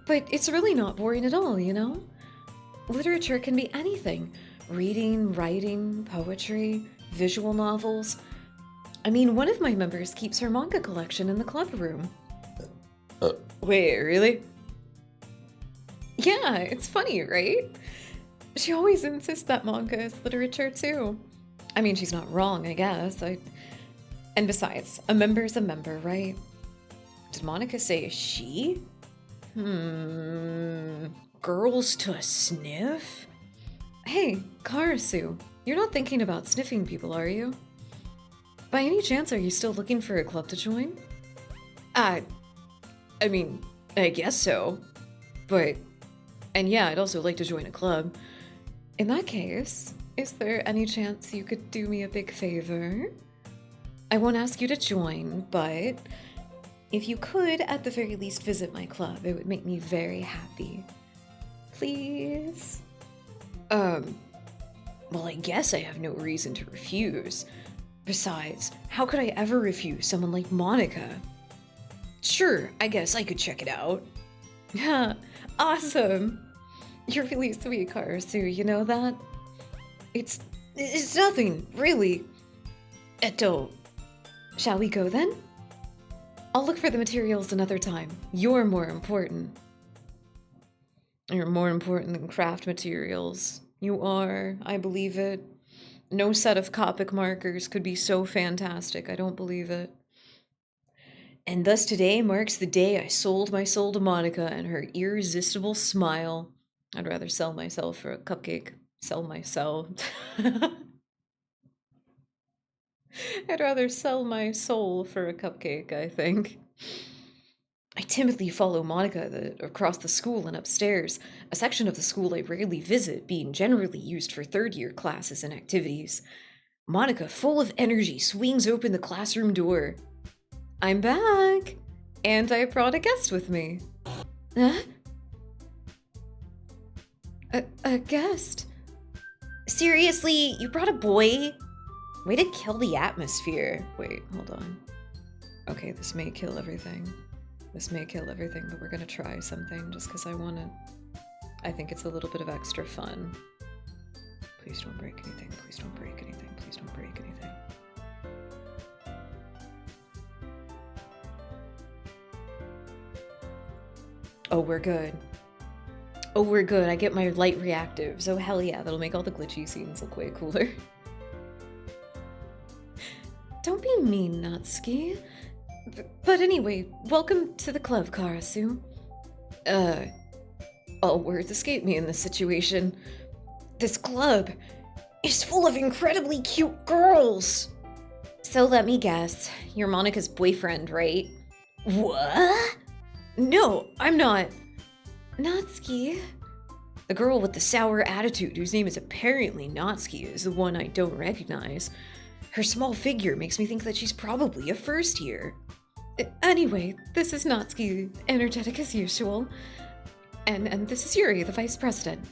But it's really not boring at all, you know? Literature can be anything. Reading, writing, poetry, visual novels. I mean, one of my members keeps her manga collection in the club room. Wait, really? Yeah, it's funny, right? She always insists that manga is literature, too. I mean, she's not wrong, I guess. And besides, a member's a member, right? Did Monica say she? girls to sniff? Hey, Karasu, you're not thinking about sniffing people, are you? By any chance, are you still looking for a club to join? I mean, I guess so. But, and yeah, I'd also like to join a club. In that case, is there any chance you could do me a big favor? I won't ask you to join, but if you could, at the very least, visit my club, it would make me very happy. Please? Well, I guess I have no reason to refuse. Besides, how could I ever refuse someone like Monica? Sure, I guess I could check it out. Yeah, awesome. You're really sweet, Karasu, you know that? It's nothing, really. Shall we go then? I'll look for the materials another time. You're more important. You're more important than craft materials. You are, I believe it. No set of Copic markers could be so fantastic, I don't believe it. And thus today marks the day I sold my soul to Monica and her irresistible smile. I'd rather sell myself for a cupcake. Sell myself. I'd rather sell my soul for a cupcake, I think. I timidly follow Monica across the school and upstairs, a section of the school I rarely visit, being generally used for third-year classes and activities. Monica, full of energy, swings open the classroom door. I'm back! And I brought a guest with me. Huh? A guest? Seriously, you brought a boy? Way to kill the atmosphere. Wait, hold on. Okay, this may kill everything. This may kill everything, but we're gonna try something just because I think it's a little bit of extra fun. Please don't break anything, please don't break anything, please don't break anything. Oh, we're good. Oh, we're good. I get my light reactives. Oh, hell yeah, that'll make all the glitchy scenes look way cooler. Don't be mean, Natsuki. But anyway, welcome to the club, Karasu. All words escape me in this situation. This club is full of incredibly cute girls. So let me guess, you're Monica's boyfriend, right? What? No, I'm not. Natsuki. The girl with the sour attitude, whose name is apparently Natsuki, is the one I don't recognize. Her small figure makes me think that she's probably a first year. Anyway, this is Natsuki, energetic as usual. And this is Yuri, the vice president.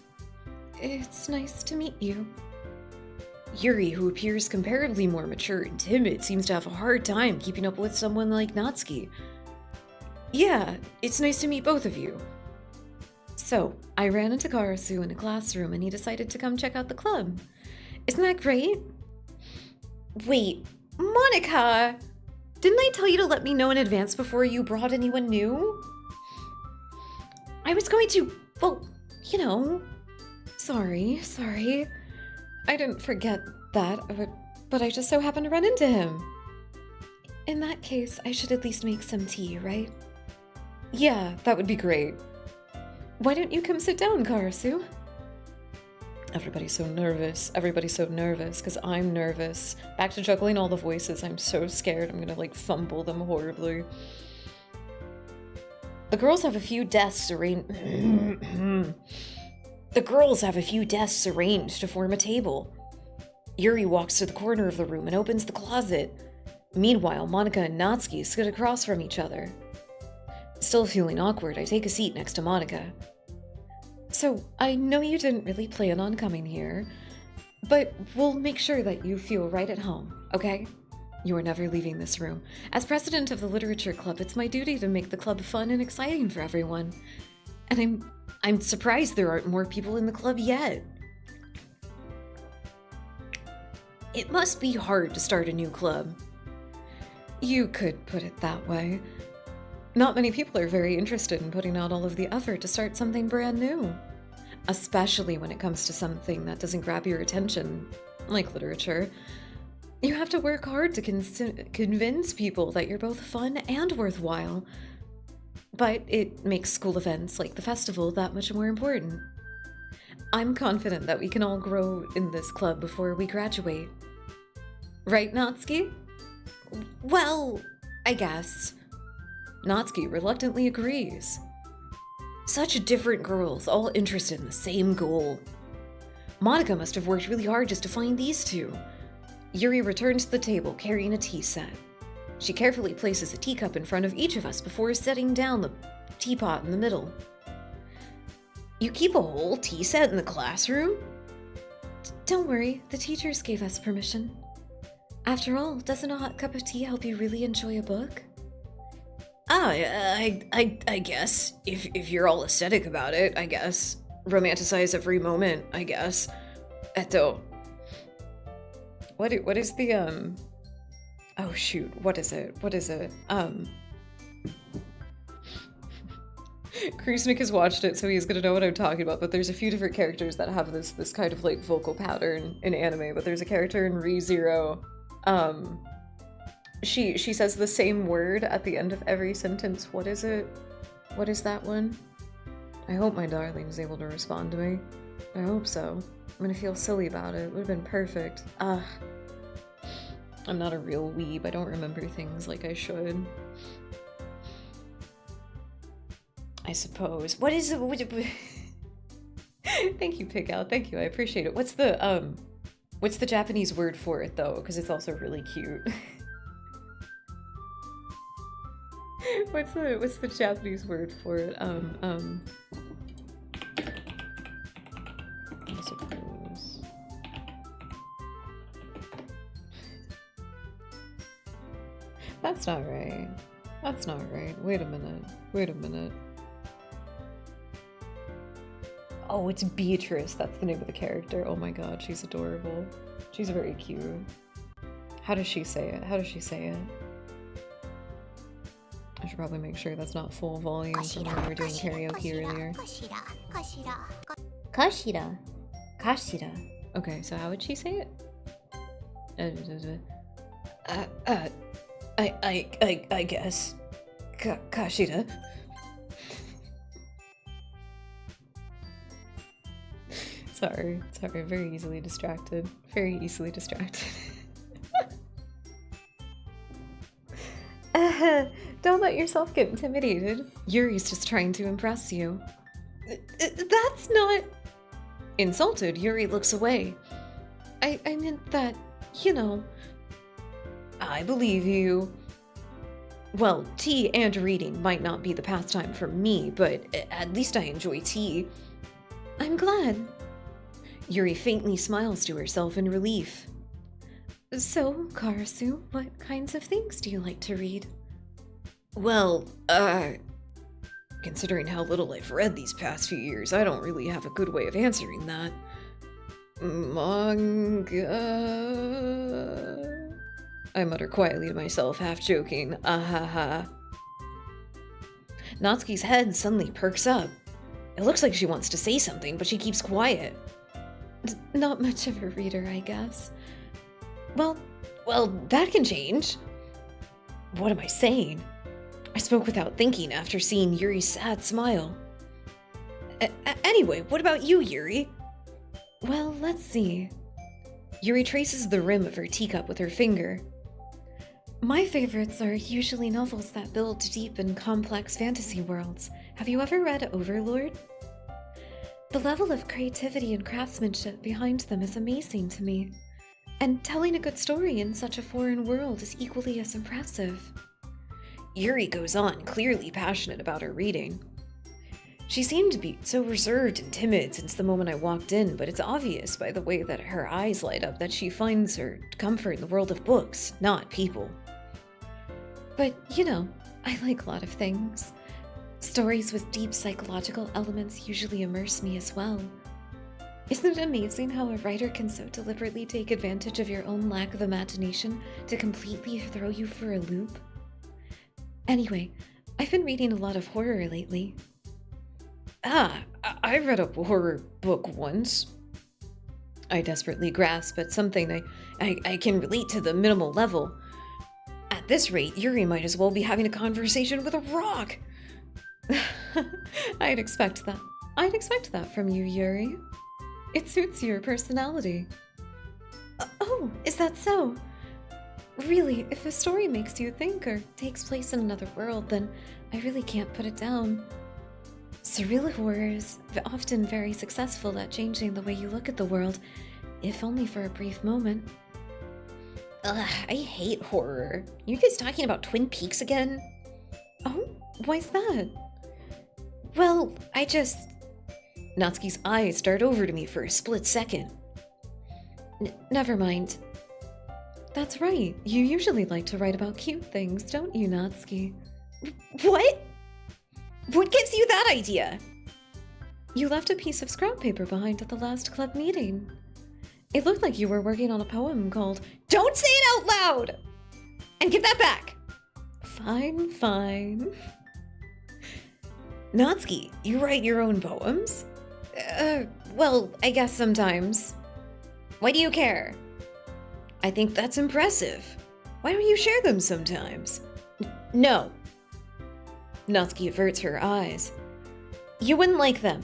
It's nice to meet you. Yuri, who appears comparably more mature and timid, seems to have a hard time keeping up with someone like Natsuki. Yeah, it's nice to meet both of you. So, I ran into Karasu in a classroom and he decided to come check out the club. Isn't that great? Wait, Monica! Didn't I tell you to let me know in advance before you brought anyone new? I was going to, well, you know. Sorry. I didn't forget that, but I just so happened to run into him. In that case, I should at least make some tea, right? Yeah, that would be great. Why don't you come sit down, Karasu? Everybody's so nervous, because I'm nervous. Back to juggling all the voices, I'm so scared I'm gonna, fumble them horribly. The girls have a few desks arranged... The girls have a few desks arranged to form a table. Yuri walks to the corner of the room and opens the closet. Meanwhile, Monica and Natsuki sit across from each other. Still feeling awkward, I take a seat next to Monica. So, I know you didn't really plan on coming here, but we'll make sure that you feel right at home, okay? You are never leaving this room. As president of the literature club, it's my duty to make the club fun and exciting for everyone. And I'm surprised there aren't more people in the club yet. It must be hard to start a new club. You could put it that way. Not many people are very interested in putting out all of the effort to start something brand new. Especially when it comes to something that doesn't grab your attention, like literature. You have to work hard to convince people that you're both fun and worthwhile. but it makes school events like the festival that much more important. I'm confident that we can all grow in this club before we graduate. Right, Natsuki? Well, I guess. Natsuki reluctantly agrees. Such different girls, all interested in the same goal. Monica must have worked really hard just to find these two. Yuri returns to the table carrying a tea set. She carefully places a teacup in front of each of us before setting down the teapot in the middle. You keep a whole tea set in the classroom? Don't worry, the teachers gave us permission. After all, doesn't a hot cup of tea help you really enjoy a book? I guess. If you're all aesthetic about it, I guess. Romanticize every moment, I guess. Eto. What is the, oh shoot, what is it? Krusnik has watched it, so he's gonna know what I'm talking about, but there's a few different characters that have this kind of like vocal pattern in anime, but there's a character in ReZero, she says the same word at the end of every sentence. What is it? What is that one? I hope my darling is able to respond to me. I hope so. I'm gonna feel silly about it. It would've been perfect. I'm not a real weeb. I don't remember things like I should. I suppose. What is it? Thank you, Pick Out. Thank you. I appreciate it. What's the Japanese word for it though? Because it's also really cute. What's the Japanese word for it? I suppose. That's not right. That's not right. Wait a minute. Oh, it's Beatrice. That's the name of the character. Oh my god, she's adorable. She's very cute. How does she say it? I should probably make sure that's not full volume from when we were doing karaoke earlier. Kashira. Okay, so how would she say it? I guess. Kashira. Sorry, very easily distracted. Don't let yourself get intimidated. Yuri's just trying to impress you. That's not... Insulted, Yuri looks away. I meant that, you know... I believe you. Well, tea and reading might not be the pastime for me, but at least I enjoy tea. I'm glad. Yuri faintly smiles to herself in relief. So, Karasu, what kinds of things do you like to read? Well, considering how little I've read these past few years, I don't really have a good way of answering that. Manga... I mutter quietly to myself, half joking. Ahaha. Natsuki's head suddenly perks up. It looks like she wants to say something, but she keeps quiet. Not much of a reader, I guess. Well, that can change. What am I saying? I spoke without thinking after seeing Yuri's sad smile. Anyway, what about you, Yuri? Well, let's see. Yuri traces the rim of her teacup with her finger. My favorites are usually novels that build deep and complex fantasy worlds. Have you ever read Overlord? The level of creativity and craftsmanship behind them is amazing to me. And telling a good story in such a foreign world is equally as impressive. Yuri goes on, clearly passionate about her reading. She seemed to be so reserved and timid since the moment I walked in, but it's obvious by the way that her eyes light up that she finds her comfort in the world of books, not people. But, you know, I like a lot of things. Stories with deep psychological elements usually immerse me as well. Isn't it amazing how a writer can so deliberately take advantage of your own lack of imagination to completely throw you for a loop? Anyway, I've been reading a lot of horror lately. I read a horror book once. I desperately grasp at something I can relate to the minimal level. At this rate, Yuri might as well be having a conversation with a rock. I'd expect that. I'd expect that from you, Yuri. It suits your personality. Oh, is that so? Really, if a story makes you think or takes place in another world, then I really can't put it down. Surreal horror is often very successful at changing the way you look at the world, if only for a brief moment. Ugh, I hate horror. You guys talking about Twin Peaks again? Oh, why's that? Well, Natsuki's eyes start over to me for a split second. Never mind. That's right. You usually like to write about cute things, don't you, Natsuki? What? What gives you that idea? You left a piece of scrap paper behind at the last club meeting. It looked like you were working on a poem called Don't say it out loud! And give that back! Fine. Natsuki, you write your own poems? Well, I guess sometimes. Why do you care? I think that's impressive. Why don't you share them sometimes? No. Natsuki averts her eyes. You wouldn't like them.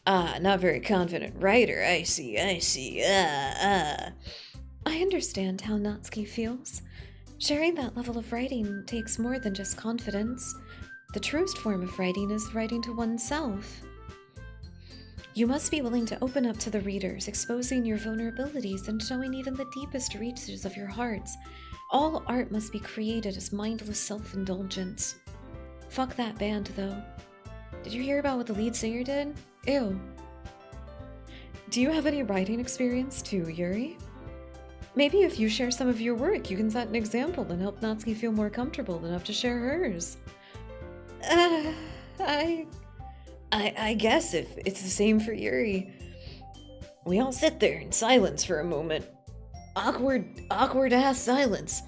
Ah, not very confident writer. I see. I understand how Natsuki feels. Sharing that level of writing takes more than just confidence. The truest form of writing is writing to oneself. You must be willing to open up to the readers, exposing your vulnerabilities and showing even the deepest reaches of your hearts. All art must be created as mindless self-indulgence. Fuck that band, though. Did you hear about what the lead singer did? Ew. Do you have any writing experience too, Yuri? Maybe if you share some of your work, you can set an example and help Natsuki feel more comfortable enough to share hers. I guess if it's the same for Yuri. We all sit there in silence for a moment. Awkward ass silence.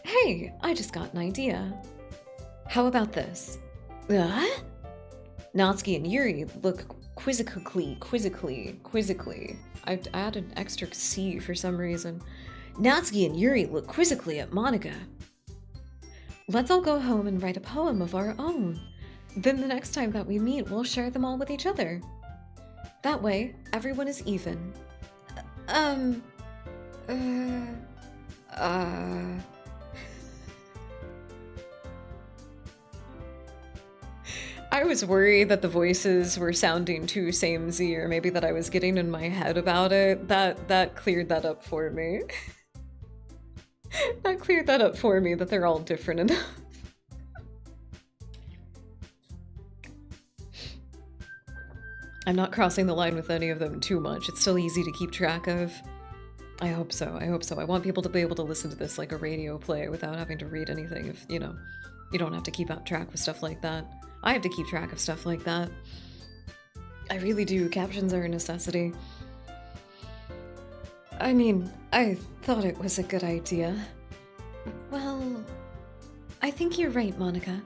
Hey, I just got an idea. How about this? Natsuki and Yuri look quizzically. I've added an extra C for some reason. Natsuki and Yuri look quizzically at Monica. Let's all go home and write a poem of our own. Then the next time that we meet, we'll share them all with each other. That way, everyone is even. I was worried that the voices were sounding too samey, or maybe that I was getting in my head about it. That cleared that up for me. That cleared that up for me, that they're all different enough. I'm not crossing the line with any of them too much. It's still easy to keep track of. I hope so. I want people to be able to listen to this like a radio play without having to read anything. If, you know, you don't have to keep track with stuff like that. I have to keep track of stuff like that. I really do. Captions are a necessity. I mean, I thought it was a good idea. Well, I think you're right, Monica.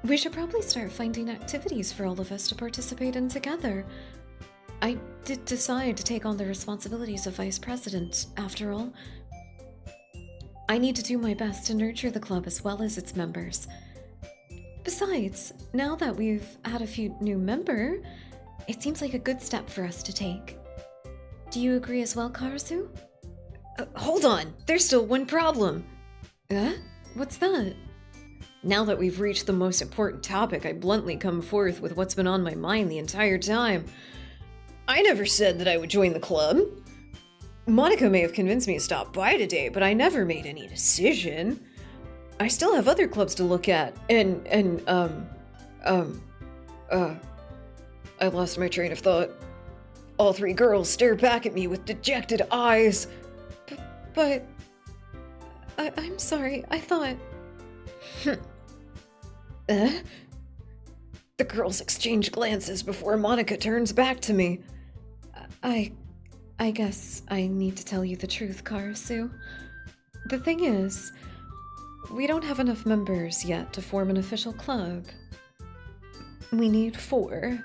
We should probably start finding activities for all of us to participate in together. I did decide to take on the responsibilities of vice president, after all. I need to do my best to nurture the club as well as its members. Besides, now that we've had a few new members, it seems like a good step for us to take. Do you agree as well, Karasu? Hold on, there's still one problem. What's that? Now that we've reached the most important topic, I bluntly come forth with what's been on my mind the entire time. I never said that I would join the club. Monica may have convinced me to stop by today, but I never made any decision. I still have other clubs to look at, I lost my train of thought. All three girls stare back at me with dejected eyes. But... I'm sorry, I thought... The girls exchange glances before Monica turns back to me. I guess I need to tell you the truth, Karasu. The thing is, we don't have enough members yet to form an official club. We need 4.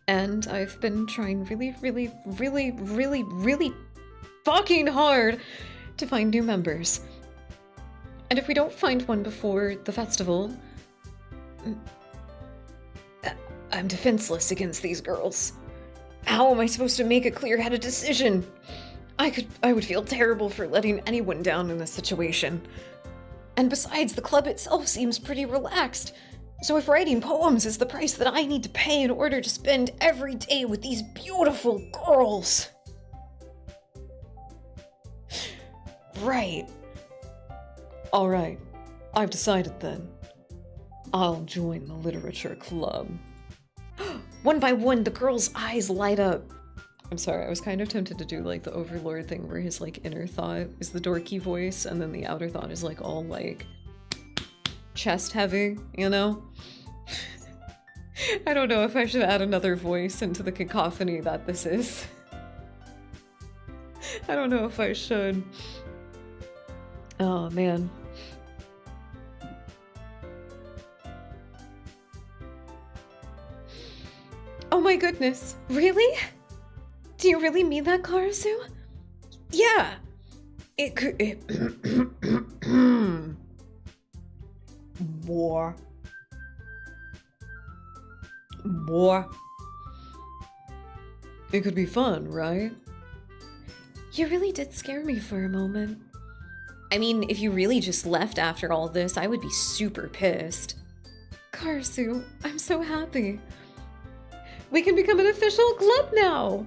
And I've been trying really fucking hard to find new members. And if we don't find one before the festival, I'm defenseless against these girls. How am I supposed to make a clear-headed decision? I would feel terrible for letting anyone down in this situation. And besides, the club itself seems pretty relaxed. So if writing poems is the price that I need to pay in order to spend every day with these beautiful girls... Right. Alright, I've decided then. I'll join the literature club. One by one, the girls' eyes light up. I'm sorry, I was kind of tempted to do like the Overlord thing where his like inner thought is the dorky voice and then the outer thought is like all like chest heavy, you know? I don't know if I should add another voice into the cacophony that this is. I don't know if I should. Oh man. Oh my goodness, really? Do you really mean that, Karasu? Yeah. It could... War. It could be fun, right? You really did scare me for a moment. I mean, if you really just left after all this, I would be super pissed. Karasu, I'm so happy. We can become an official club now!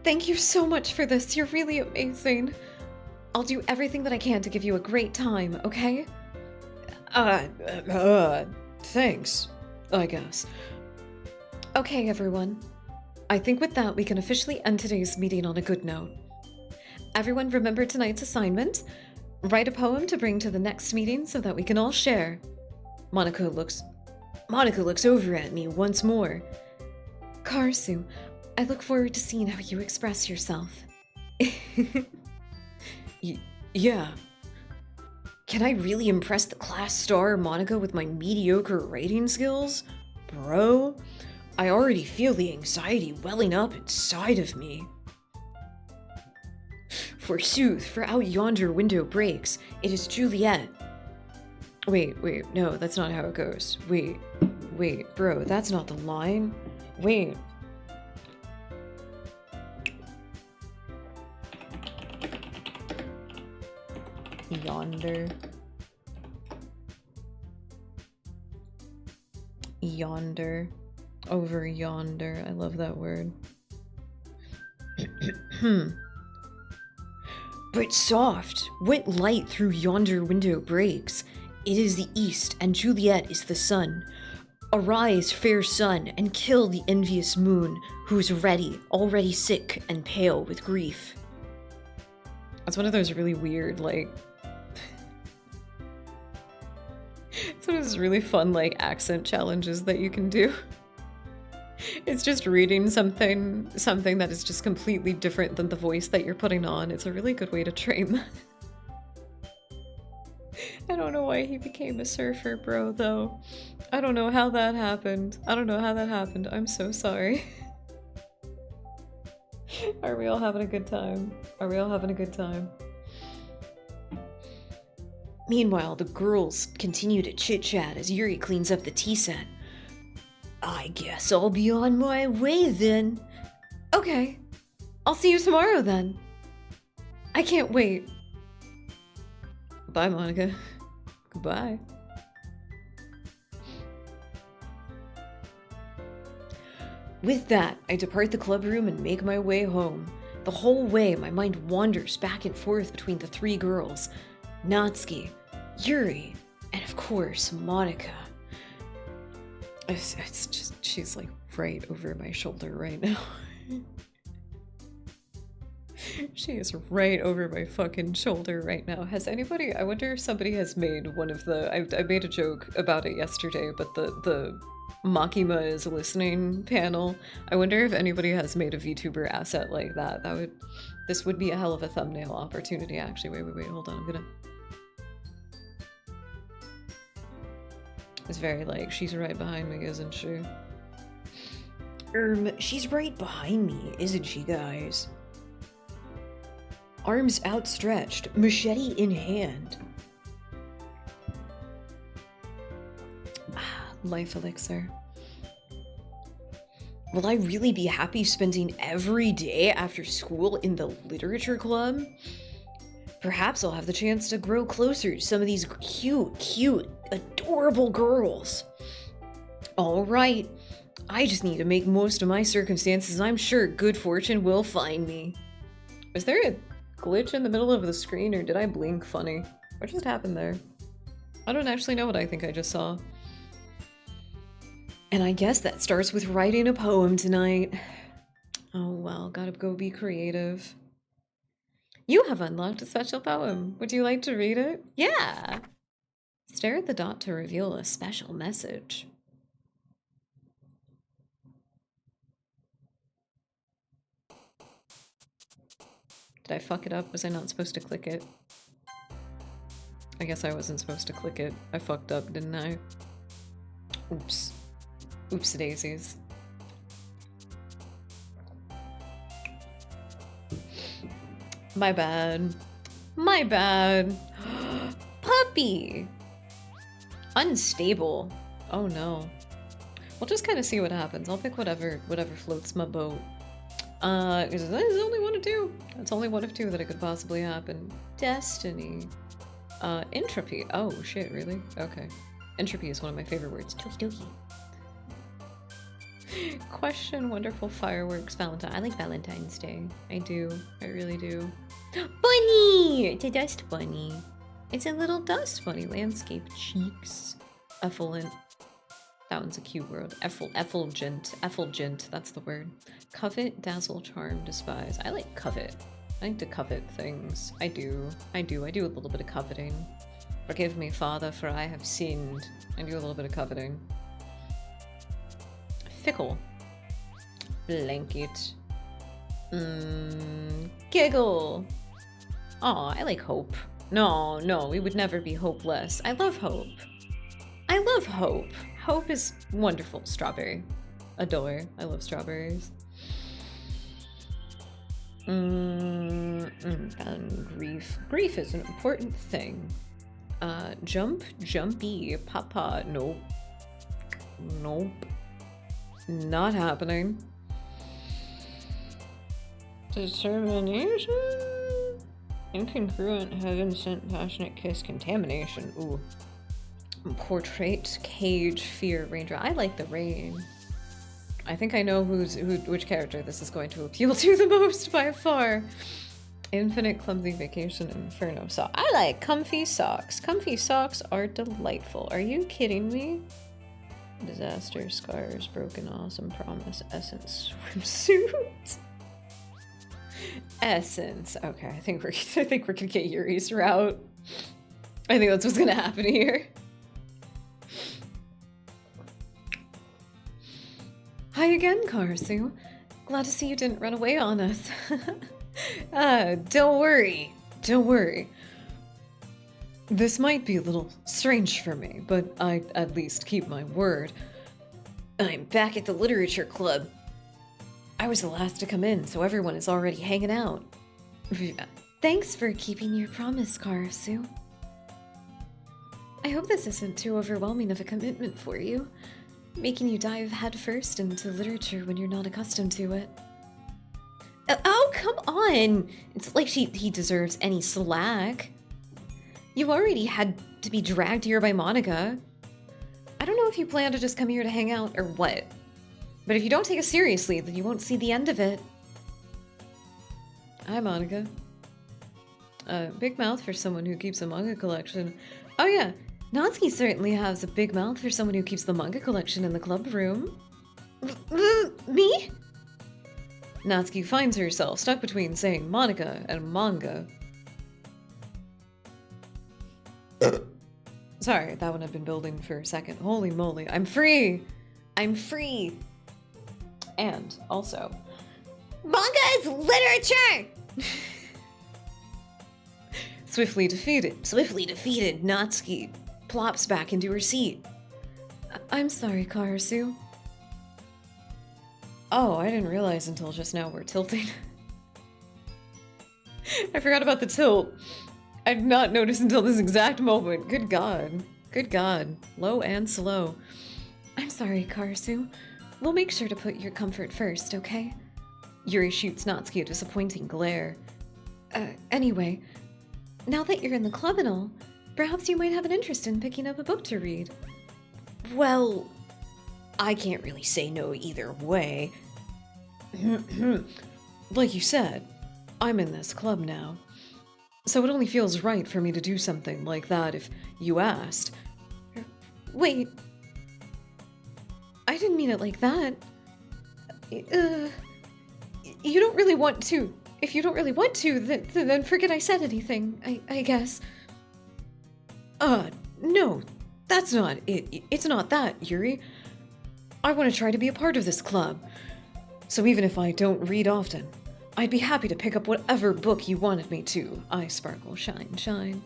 Thank you so much for this. You're really amazing. I'll do everything that I can to give you a great time, okay? Thanks, I guess. Okay, everyone. I think with that, we can officially end today's meeting on a good note. Everyone remember tonight's assignment. Write a poem to bring to the next meeting so that we can all share. Monica looks over at me once more. Karasu, I look forward to seeing how you express yourself. Yeah. Can I really impress the class star Monica with my mediocre writing skills? Bro, I already feel the anxiety welling up inside of me. Forsooth, for out yonder window breaks, it is Juliet. Wait, no, that's not how it goes. Wait, bro, that's not the line. Wait. Yonder. Over yonder. I love that word. But soft, what light through yonder window breaks? It is the east, and Juliet is the sun. Arise, fair sun, and kill the envious moon, who's already sick and pale with grief. That's one of those really weird, like... it's one of those really fun, like, accent challenges that you can do. It's just reading something that is just completely different than the voice that you're putting on. It's a really good way to train that. I don't know why he became a surfer, bro, though. I don't know how that happened. I'm so sorry. Are we all having a good time? Meanwhile, the girls continue to chit-chat as Yuri cleans up the tea set. I guess I'll be on my way then. Okay. I'll see you tomorrow then. I can't wait. Bye, Monica. Goodbye. With that, I depart the club room and make my way home. The whole way, my mind wanders back and forth between the three girls. Natsuki, Yuri, and of course, Monica. It's just, she's like right over my shoulder right now. She is right over my fucking shoulder right now. Has anybody, I wonder if somebody has made one of the, I made a joke about it yesterday, but the Makima is listening panel, I wonder if anybody has made a VTuber asset like that. This would be a hell of a thumbnail opportunity, actually. Wait, hold on, I'm gonna... It's very like, she's right behind me, isn't she? She's right behind me, isn't she, guys? Arms outstretched, machete in hand. life elixir. Will I really be happy spending every day after school in the literature club? Perhaps I'll have the chance to grow closer to some of these cute, adorable girls. All right, I just need to make most of my circumstances. I'm sure good fortune will find me. Is there a glitch in the middle of the screen, or did I blink funny? What just happened there? I don't actually know what I think I just saw. And I guess that starts with writing a poem tonight. Oh well, gotta go be creative. You have unlocked a special poem. Would you like to read it? Yeah! Stare at the dot to reveal a special message. Did I fuck it up? Was I not supposed to click it? I guess I wasn't supposed to click it. I fucked up, didn't I? Oops. Oops daisies. My bad. My bad. Puppy! Unstable. Oh no. We'll just kind of see what happens. I'll pick whatever floats my boat. Because there's only one of two. That's only one of two that it could possibly happen. Destiny. Entropy. Oh shit, really? Okay. Entropy is one of my favorite words. Doki doki. Question, wonderful fireworks, Valentine. I like Valentine's Day. I do. I really do. Bunny! It's a dust bunny. It's a little dust bunny. Landscape cheeks. Effluent. That one's a cute word. Effulgent. Effulgent. That's the word. Covet, dazzle, charm, despise. I like covet. I like to covet things. I do. I do a little bit of coveting. Forgive me, Father, for I have sinned. I do a little bit of coveting. Fickle. Blanket. Giggle. Aw, I like hope. No, we would never be hopeless. I love hope. I love hope. Hope is wonderful. Strawberry. Adore. I love strawberries. And grief. Grief is an important thing. Jumpy. Papa. Nope. Nope. Not happening. Determination? Incongruent, heaven sent, passionate kiss, contamination. Ooh. Portrait, cage, fear, ranger. I like the rain. I think I know which character this is going to appeal to the most by far. Infinite, clumsy, vacation, inferno. So I like comfy socks. Comfy socks are delightful. Are you kidding me? Disaster, scars, broken, awesome, promise, essence, swimsuit. Essence. Okay, I think we're gonna get Yuri's route. I think that's what's gonna happen here. Hi again, Karasu. Glad to see you didn't run away on us. Don't worry. Don't worry. This might be a little strange for me, but I at least keep my word. I'm back at the literature club. I was the last to come in, so everyone is already hanging out. Thanks for keeping your promise, Karasu. I hope this isn't too overwhelming of a commitment for you, making you dive headfirst into literature when you're not accustomed to it. Oh, come on! It's like he deserves any slack. You already had to be dragged here by Monica. I don't know if you plan to just come here to hang out or what. But if you don't take it seriously, then you won't see the end of it. Hi, Monica. Big mouth for someone who keeps a manga collection. Oh yeah, Natsuki certainly has a big mouth for someone who keeps the manga collection in the club room. Me? Natsuki finds herself stuck between saying Monica and manga. Sorry, that one had been building for a second. Holy moly, I'm free! I'm free! And also, manga is literature! Swiftly defeated, Natsuki plops back into her seat. I'm sorry, Karasu. Oh, I didn't realize until just now we're tilting. I forgot about the tilt. I did not notice until this exact moment. Good God. Good God. Low and slow. I'm sorry, Karasu. We'll make sure to put your comfort first, okay? Yuri shoots Natsuki a disappointing glare. Anyway, now that you're in the club and all, perhaps you might have an interest in picking up a book to read. Well, I can't really say no either way. Like you said, I'm in this club now. So it only feels right for me to do something like that if you asked. Wait. I didn't mean it like that. You don't really want to. If you don't really want to, then forget I said anything, I guess. No, that's not it. It's not that, Yuri. I want to try to be a part of this club. So even if I don't read often, I'd be happy to pick up whatever book you wanted me to. I sparkle, shine, shine.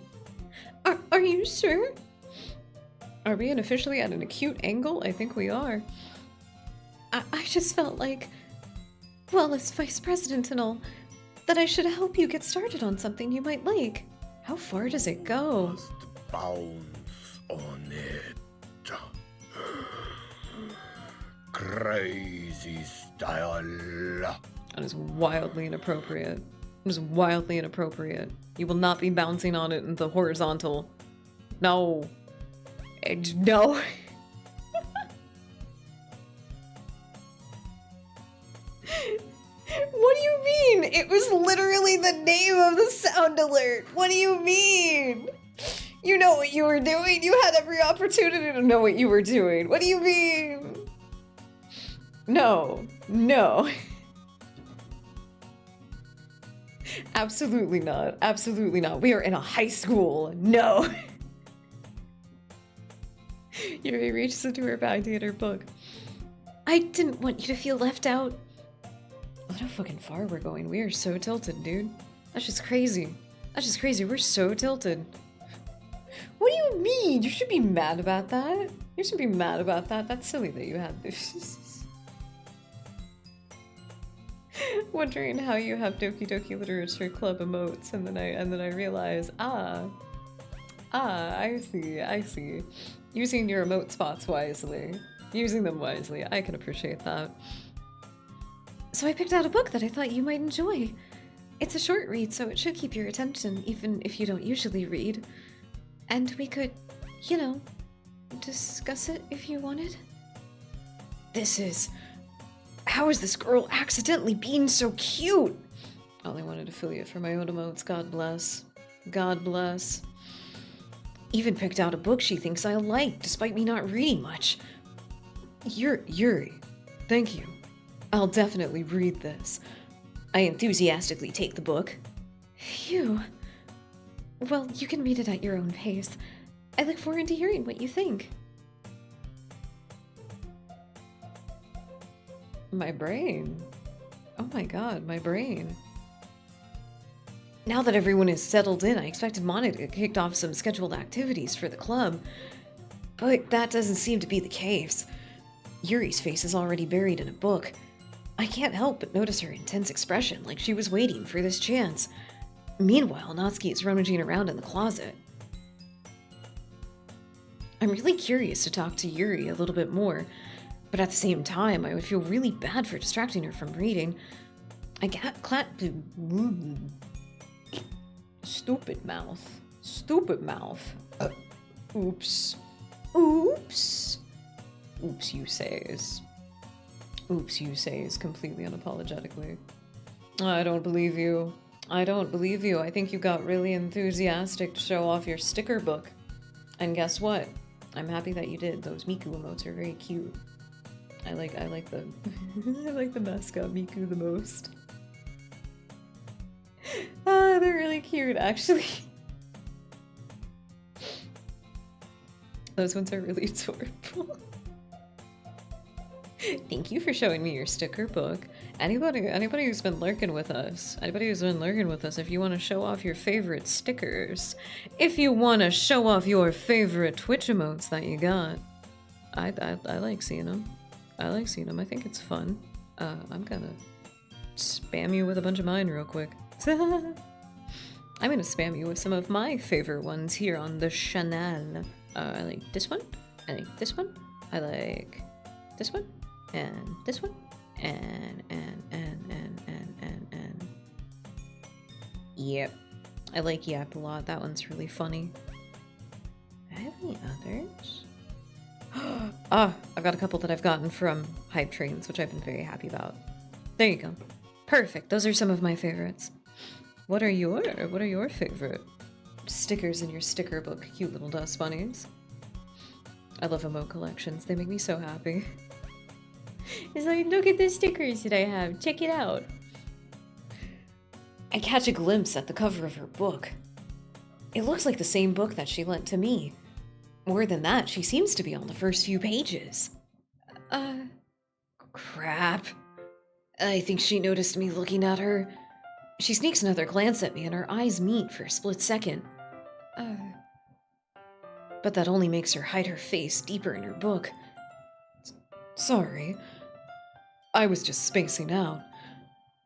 Are you sure? Are we unofficially at an acute angle? I think we are. I just felt like, well, as vice president and all, that I should help you get started on something you might like. How far does it go? Must bounce on it. Crazy style. That is wildly inappropriate. It is wildly inappropriate. You will not be bouncing on it in the horizontal. No. No. What do you mean? It was literally the name of the sound alert. What do you mean? You know what you were doing. You had every opportunity to know what you were doing. What do you mean? No. No. Absolutely not. Absolutely not. We are in a high school. No. Yuri reaches into her bag to get her book. I didn't want you to feel left out. Look how fucking far we're going. We are so tilted, dude. That's just crazy. That's just crazy. We're so tilted. What do you mean? You should be mad about that. You should be mad about that. That's silly that you had this. Wondering how you have Doki Doki Literature Club emotes, and then I realize, I see. Using your emote spots wisely. Using them wisely. I can appreciate that. So I picked out a book that I thought you might enjoy. It's a short read, so it should keep your attention, even if you don't usually read. And we could, you know, discuss it if you wanted. How is this girl accidentally being so cute? All I wanted affiliate for my own emotes. God bless. God bless. Even picked out a book she thinks I like, despite me not reading much. Yuri, thank you. I'll definitely read this. I enthusiastically take the book. Phew. Well, you can read it at your own pace. I look forward to hearing what you think. My brain. Oh my god, my brain. Now that everyone is settled in, I expected Mana to get kicked off some scheduled activities for the club. But that doesn't seem to be the case. Yuri's face is already buried in a book. I can't help but notice her intense expression, like she was waiting for this chance. Meanwhile, Natsuki is rummaging around in the closet. I'm really curious to talk to Yuri a little bit more, but at the same time, I would feel really bad for distracting her from reading. I can't Stupid mouth. Stupid mouth. Oops. Oops. Oops, you says. Oops, you says completely unapologetically. I don't believe you. I don't believe you. I think you got really enthusiastic to show off your sticker book. And guess what? I'm happy that you did. Those Miku emotes are very cute. I like the I like the mascot Miku the most. Ah, they're really cute, actually. Those ones are really adorable. Thank you for showing me your sticker book. Anybody who's been lurking with us, if you want to show off your favorite stickers, if you want to show off your favorite Twitch emotes that you got, I like seeing them. I like seeing them. I think it's fun. I'm gonna spam you with a bunch of mine real quick. I'm gonna spam you with some of my favorite ones here on the channel. I like this one. I like this one. I like this one, and this one, and. Yep. I like Yap a lot. That one's really funny. Do I have any others? I've got a couple that I've gotten from hype trains, which I've been very happy about. There you go. Perfect. Those are some of my favorites. What are your favorite stickers in your sticker book, cute little dust bunnies? I love emote collections. They make me so happy. It's like, look at the stickers that I have. Check it out. I catch a glimpse at the cover of her book. It looks like the same book that she lent to me. More than that, she seems to be on the first few pages. Crap. I think she noticed me looking at her. She sneaks another glance at me and our eyes meet for a split second. But that only makes her hide her face deeper in her book. Sorry. I was just spacing out.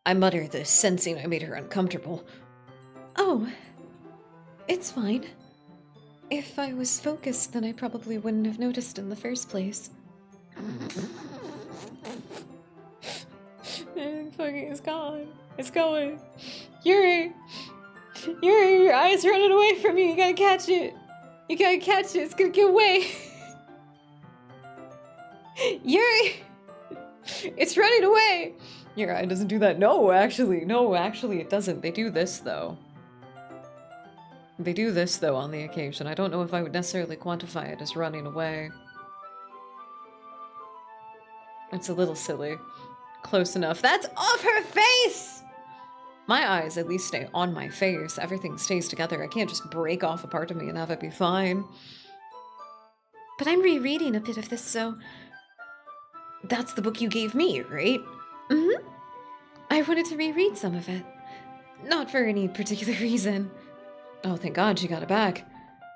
I mutter this, sensing I made her uncomfortable. Oh, it's fine. If I was focused, then I probably wouldn't have noticed in the first place. It's gone. It's going. Yuri! Yuri, your eye's running away from you. You gotta catch it. You gotta catch it. It's gonna get away. Yuri! It's running away. Your eye doesn't do that. No, actually it doesn't. They do this, though. They do this, though, on the occasion. I don't know if I would necessarily quantify it as running away. It's a little silly. Close enough. That's off her face! My eyes at least stay on my face. Everything stays together. I can't just break off a part of me and have it be fine. But I'm rereading a bit of this, so... That's the book you gave me, right? Mm-hmm. I wanted to reread some of it. Not for any particular reason. Oh, thank God she got it back.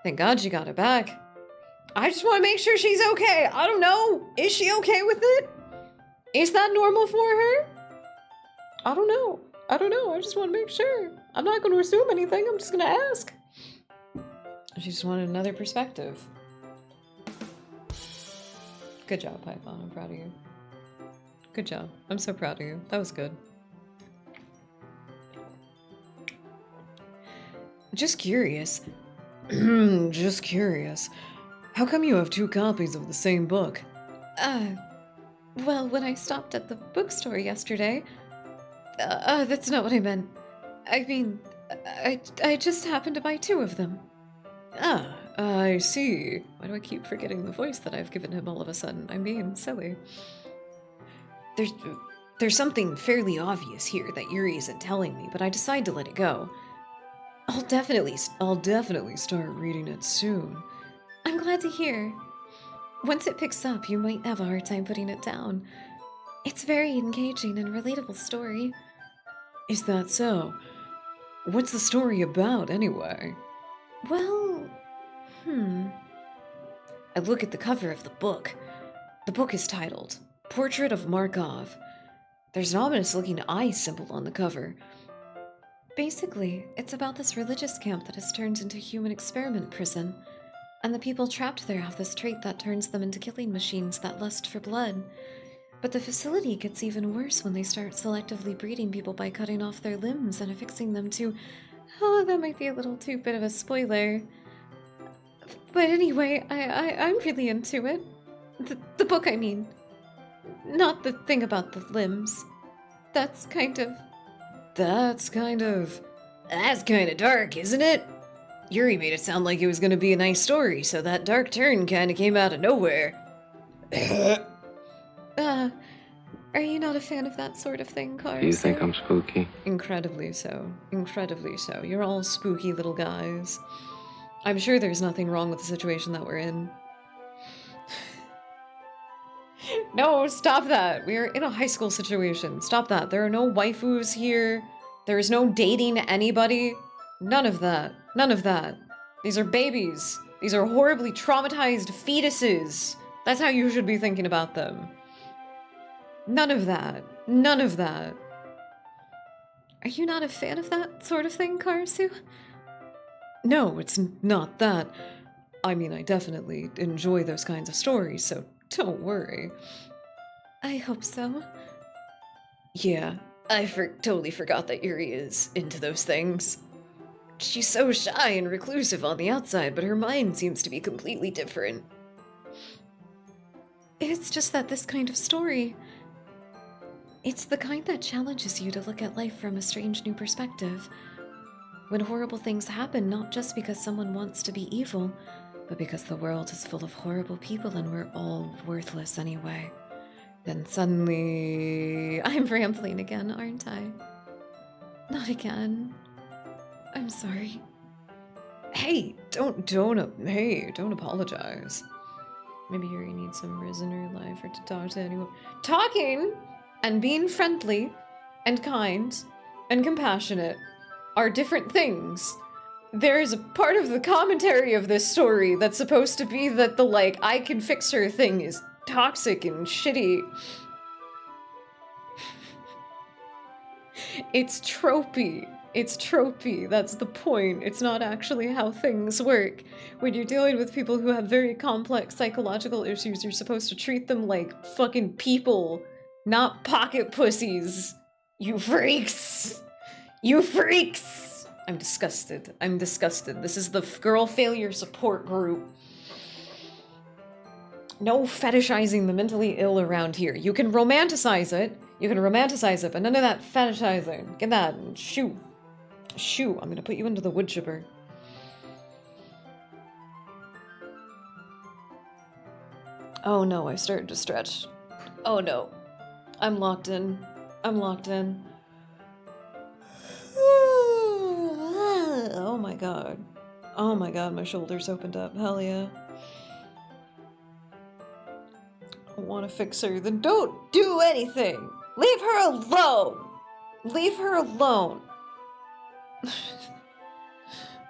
Thank God she got it back. I just want to make sure she's okay. I don't know. Is she okay with it? Is that normal for her? I don't know. I don't know. I just want to make sure. I'm not going to assume anything. I'm just going to ask. She just wanted another perspective. Good job, Python. I'm proud of you. Good job. I'm so proud of you. That was good. Just curious. Just curious. How come you have 2 copies of the same book? Well, when I stopped at the bookstore yesterday... that's not what I meant. I mean, I just happened to buy 2 of them. Ah, I see. Why do I keep forgetting the voice that I've given him all of a sudden? I'm being silly. There's something fairly obvious here that Yuri isn't telling me, but I decide to let it go. I'll definitely start reading it soon. I'm glad to hear. Once it picks up, you might have a hard time putting it down. It's a very engaging and relatable story. Is that so? What's the story about, anyway? Well, I look at the cover of the book. The book is titled Portrait of Markov. There's an ominous-looking eye symbol on the cover. Basically, it's about this religious camp that has turned into a human experiment prison. And the people trapped there have this trait that turns them into killing machines that lust for blood. But the facility gets even worse when they start selectively breeding people by cutting off their limbs and affixing them to... Oh, that might be a little too bit of a spoiler. But anyway, I'm really into it. The book, I mean. Not the thing about the limbs. That's kind of dark, isn't it? Yuri made it sound like it was gonna be a nice story, so that dark turn kinda came out of nowhere. Are you not a fan of that sort of thing, Cars? Do you think I'm spooky? Incredibly so. Incredibly so. You're all spooky little guys. I'm sure there's nothing wrong with the situation that we're in. No, stop that. We are in a high school situation. Stop that. There are no waifus here. There is no dating anybody. None of that. None of that. These are babies. These are horribly traumatized fetuses. That's how you should be thinking about them. None of that. None of that. Are you not a fan of that sort of thing, Karasu? No, it's not that. I mean, I definitely enjoy those kinds of stories, so don't worry. I hope so. Yeah, I totally forgot that Yuri is into those things. She's so shy and reclusive on the outside, but her mind seems to be completely different. It's just that this kind of story, it's the kind that challenges you to look at life from a strange new perspective. When horrible things happen, not just because someone wants to be evil, but because the world is full of horrible people and we're all worthless anyway. Then suddenly... I'm rambling again, aren't I? Not again. I'm sorry. Hey, don't apologize. Maybe Yuri needs some risen in her life or to talk to anyone. Talking and being friendly and kind and compassionate are different things. There's a part of the commentary of this story that's supposed to be that the, like, I can fix her thing is toxic and shitty. It's tropey. It's tropey. That's the point. It's not actually how things work. When you're dealing with people who have very complex psychological issues, you're supposed to treat them like fucking people, not pocket pussies. You freaks! You freaks! I'm disgusted. I'm disgusted. This is the girl failure support group. No fetishizing the mentally ill around here. You can romanticize it. You can romanticize it, but none of that fetishizing. Get that and shoo. Shoo, I'm gonna put you into the wood chipper. Oh no, I started to stretch. Oh no. I'm locked in. I'm locked in. Oh my god. Oh my god, my shoulders opened up. Hell yeah. I want to fix her. Then don't do anything. Leave her alone. Leave her alone.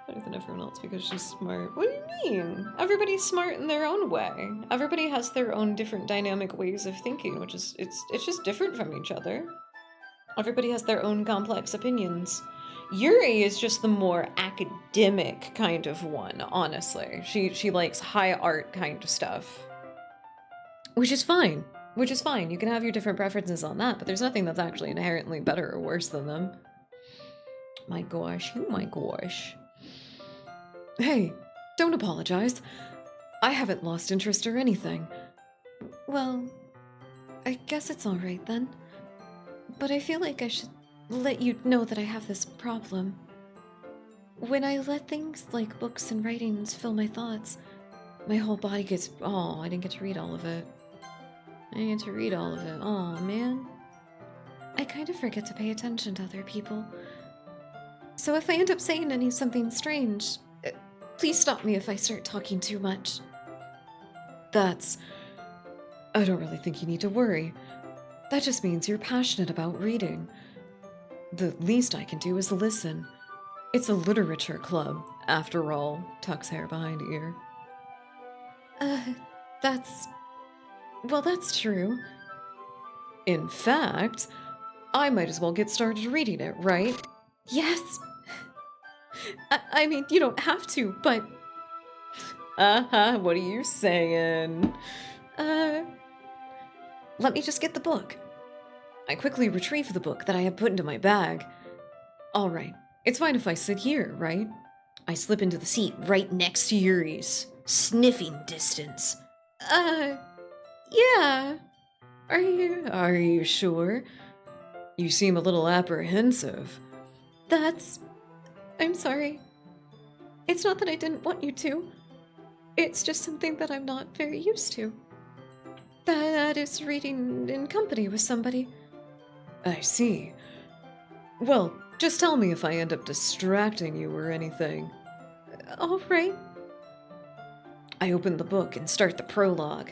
Better than everyone else because she's smart. What do you mean? Everybody's smart in their own way. Everybody has their own different dynamic ways of thinking, which is it's just different from each other. Everybody has their own complex opinions. Yuri is just the more academic kind of one, honestly. She likes high art kind of stuff. Which is fine. Which is fine. You can have your different preferences on that, but there's nothing that's actually inherently better or worse than them. My gosh, oh my gosh. Hey, don't apologize. I haven't lost interest or anything. Well, I guess it's alright then. But I feel like I should let you know that I have this problem. When I let things like books and writings fill my thoughts, my whole body gets... Oh, I didn't get to read all of it. I didn't get to read all of it. Oh, man. I kind of forget to pay attention to other people. So if I end up saying something strange, please stop me if I start talking too much. I don't really think you need to worry. That just means you're passionate about reading. The least I can do is listen. It's a literature club, after all. Tucks hair behind ear. Well, that's true. In fact, I might as well get started reading it, right? Yes. I mean, you don't have to, but... What are you saying? Let me just get the book. I quickly retrieve the book that I had put into my bag. All right, it's fine if I sit here, right? I slip into the seat right next to Yuri's, sniffing distance. Yeah. Are you sure? You seem a little apprehensive. I'm sorry. It's not that I didn't want you to. It's just something that I'm not very used to. That is reading in company with somebody. I see. Well, just tell me if I end up distracting you or anything. All right. I open the book and start the prologue.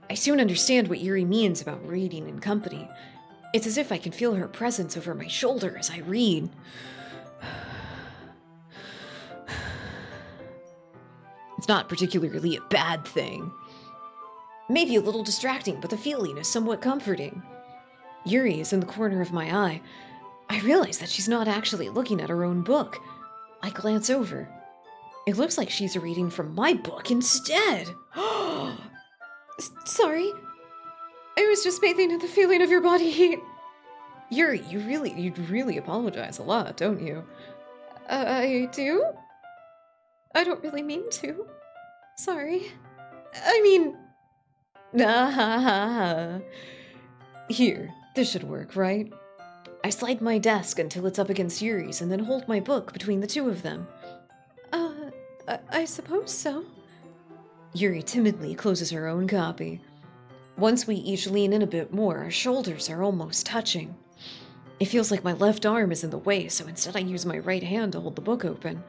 I soon understand what Yuri means about reading in company. It's as if I can feel her presence over my shoulder as I read. It's not particularly a bad thing. Maybe a little distracting, but the feeling is somewhat comforting. Yuri is in the corner of my eye. I realize that she's not actually looking at her own book. I glance over. It looks like she's reading from my book instead. Sorry. I was just bathing in the feeling of your body heat. Yuri, you really apologize a lot, don't you? I do? I don't really mean to. Sorry. I mean... Ah ha ha ha. Here, this should work, right? I slide my desk until it's up against Yuri's and then hold my book between the two of them. I suppose so. Yuri timidly closes her own copy. Once we each lean in a bit more, our shoulders are almost touching. It feels like my left arm is in the way, so instead I use my right hand to hold the book open.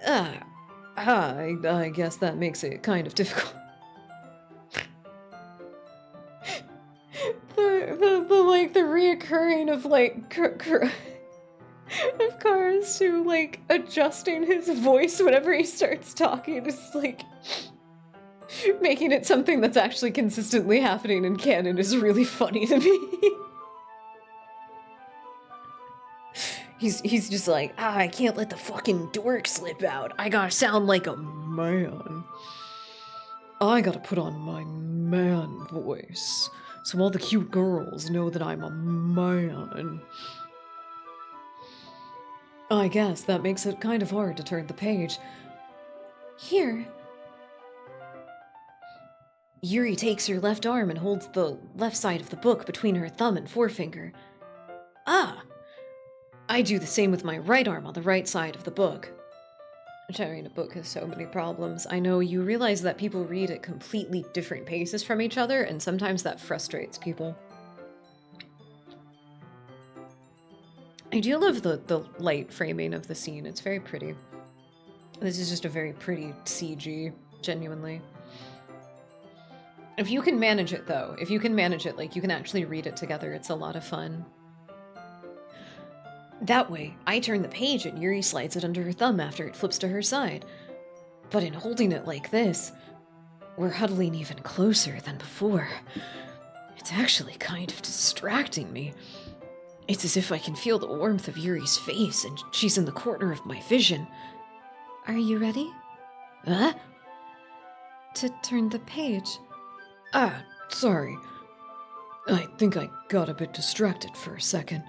I guess that makes it kind of difficult. the reoccurring of like of Cars to like adjusting his voice whenever he starts talking is like making it something that's actually consistently happening in canon is really funny to me. He's just like, I can't let the fucking dork slip out. I gotta sound like a man. I gotta put on my man voice, so all the cute girls know that I'm a man. I guess that makes it kind of hard to turn the page. Here. Yuri takes her left arm and holds the left side of the book between her thumb and forefinger. Ah! I do the same with my right arm on the right side of the book. Sharing a book has so many problems. I know you realize that people read at completely different paces from each other, and sometimes that frustrates people. I do love the light framing of the scene. It's very pretty. This is just a very pretty CG, genuinely. If you can manage it, though, if you can manage it, like, you can actually read it together, it's a lot of fun. That way, I turn the page and Yuri slides it under her thumb after it flips to her side. But in holding it like this, we're huddling even closer than before. It's actually kind of distracting me. It's as if I can feel the warmth of Yuri's face and she's in the corner of my vision. Are you ready? Huh? To turn the page. Sorry. I think I got a bit distracted for a second.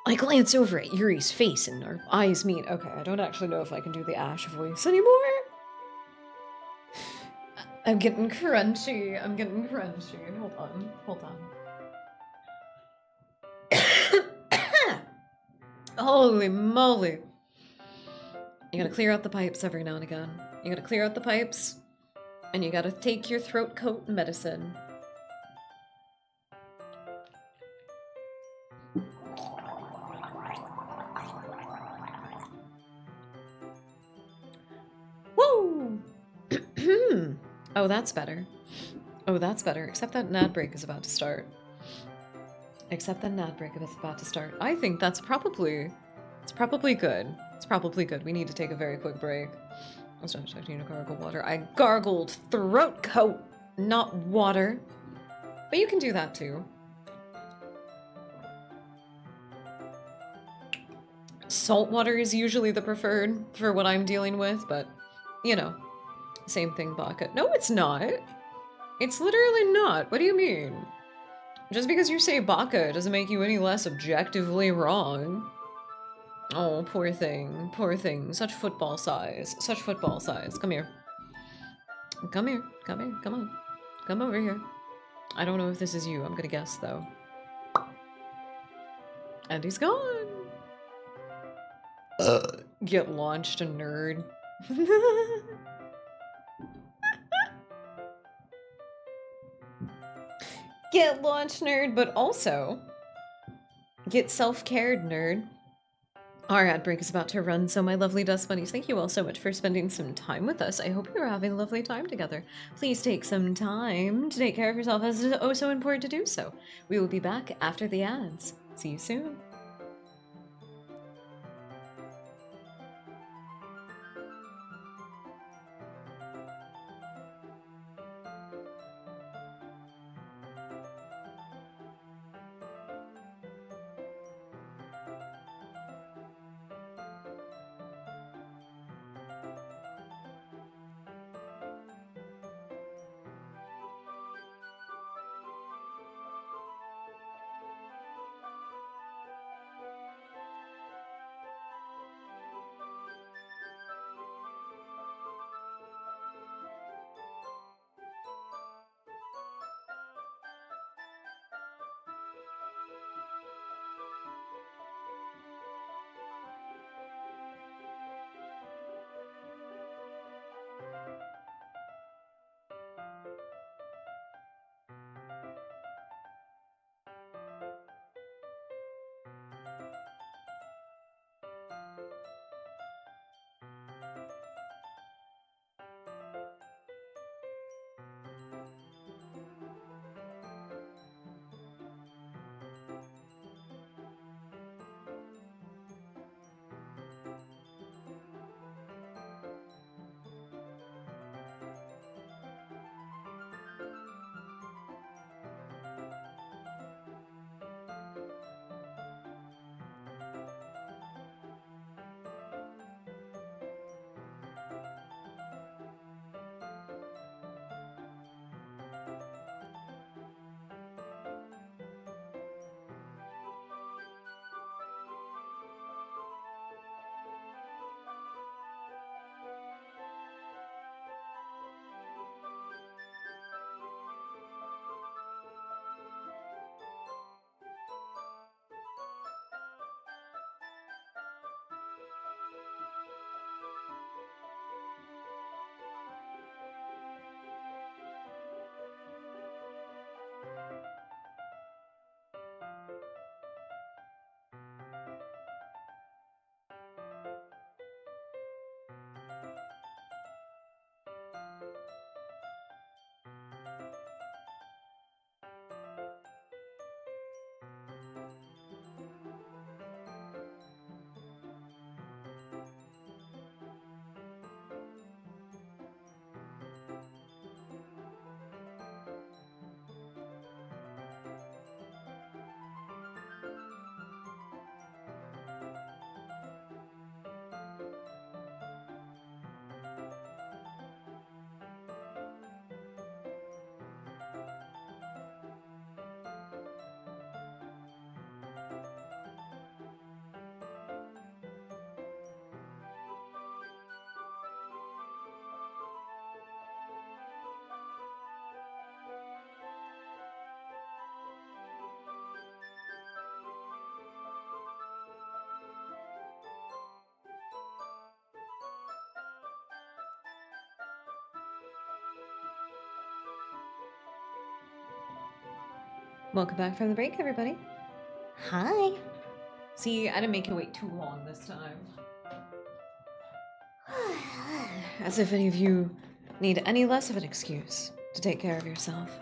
I glance over at Yuri's face and our eyes meet. Okay, I don't actually know if I can do the Ash voice anymore. I'm getting crunchy. I'm getting crunchy. Hold on. Holy moly. You gotta clear out the pipes every now and again. You gotta clear out the pipes, and you gotta take your throat coat medicine. Woo! Oh, that's better. Oh, that's better. Except that ad break is about to start. I think that's probably... It's probably good. It's probably good. We need to take a very quick break. I need to gargle water. I gargled throat coat, not water. But you can do that too. Salt water is usually the preferred for what I'm dealing with, but, you know, same thing, Baka. No, it's not. It's literally not. What do you mean? Just because you say Baka doesn't make you any less objectively wrong. Oh, poor thing. Poor thing. Such football size. Such football size. Come here. Come here. Come here. Come on. Come over here. I don't know if this is you. I'm gonna guess, though. And he's gone. Get launched, a nerd. Get launched, nerd, but also get self-cared, nerd. Our ad break is about to run, so my lovely dust bunnies, thank you all so much for spending some time with us. I hope you're having a lovely time together. Please take some time to take care of yourself, as it is oh so important to do so. We will be back after the ads. See you soon. Welcome back from the break, everybody. Hi. See, I didn't make you wait too long this time. As if any of you need any less of an excuse to take care of yourself.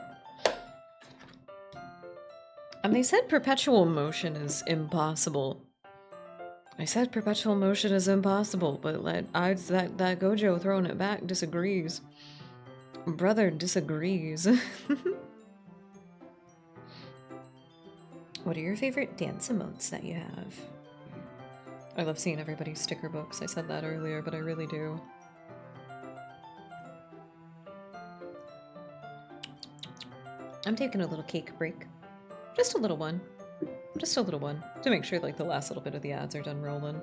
And they said perpetual motion is impossible. I said perpetual motion is impossible, but that Gojo throwing it back disagrees. Brother disagrees. What are your favorite dance emotes that you have? I love seeing everybody's sticker books. I said that earlier, but I really do. I'm taking a little cake break. Just a little one. Just a little one. To make sure like the last little bit of the ads are done rolling.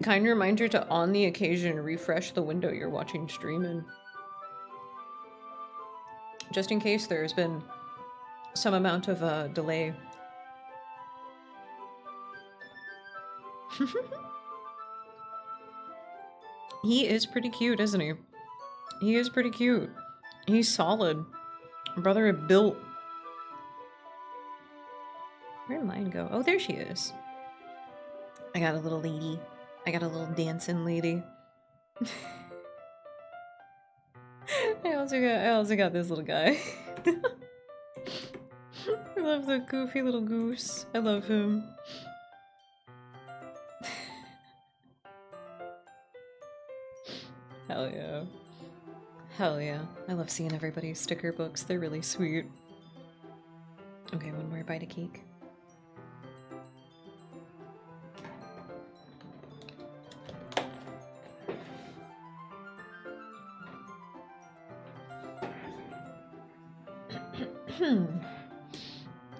Kind reminder to on the occasion refresh the window you're watching stream in. Just in case there's been some amount of delay. He is pretty cute, isn't he? He is pretty cute. He's solid. Brother had built. Where'd mine go? Oh, there she is. I got a little lady. I got a little dancing lady. I also got this little guy. I love the goofy little goose. I love him. Hell yeah. Hell yeah. I love seeing everybody's sticker books. They're really sweet. Okay, one more bite of cake.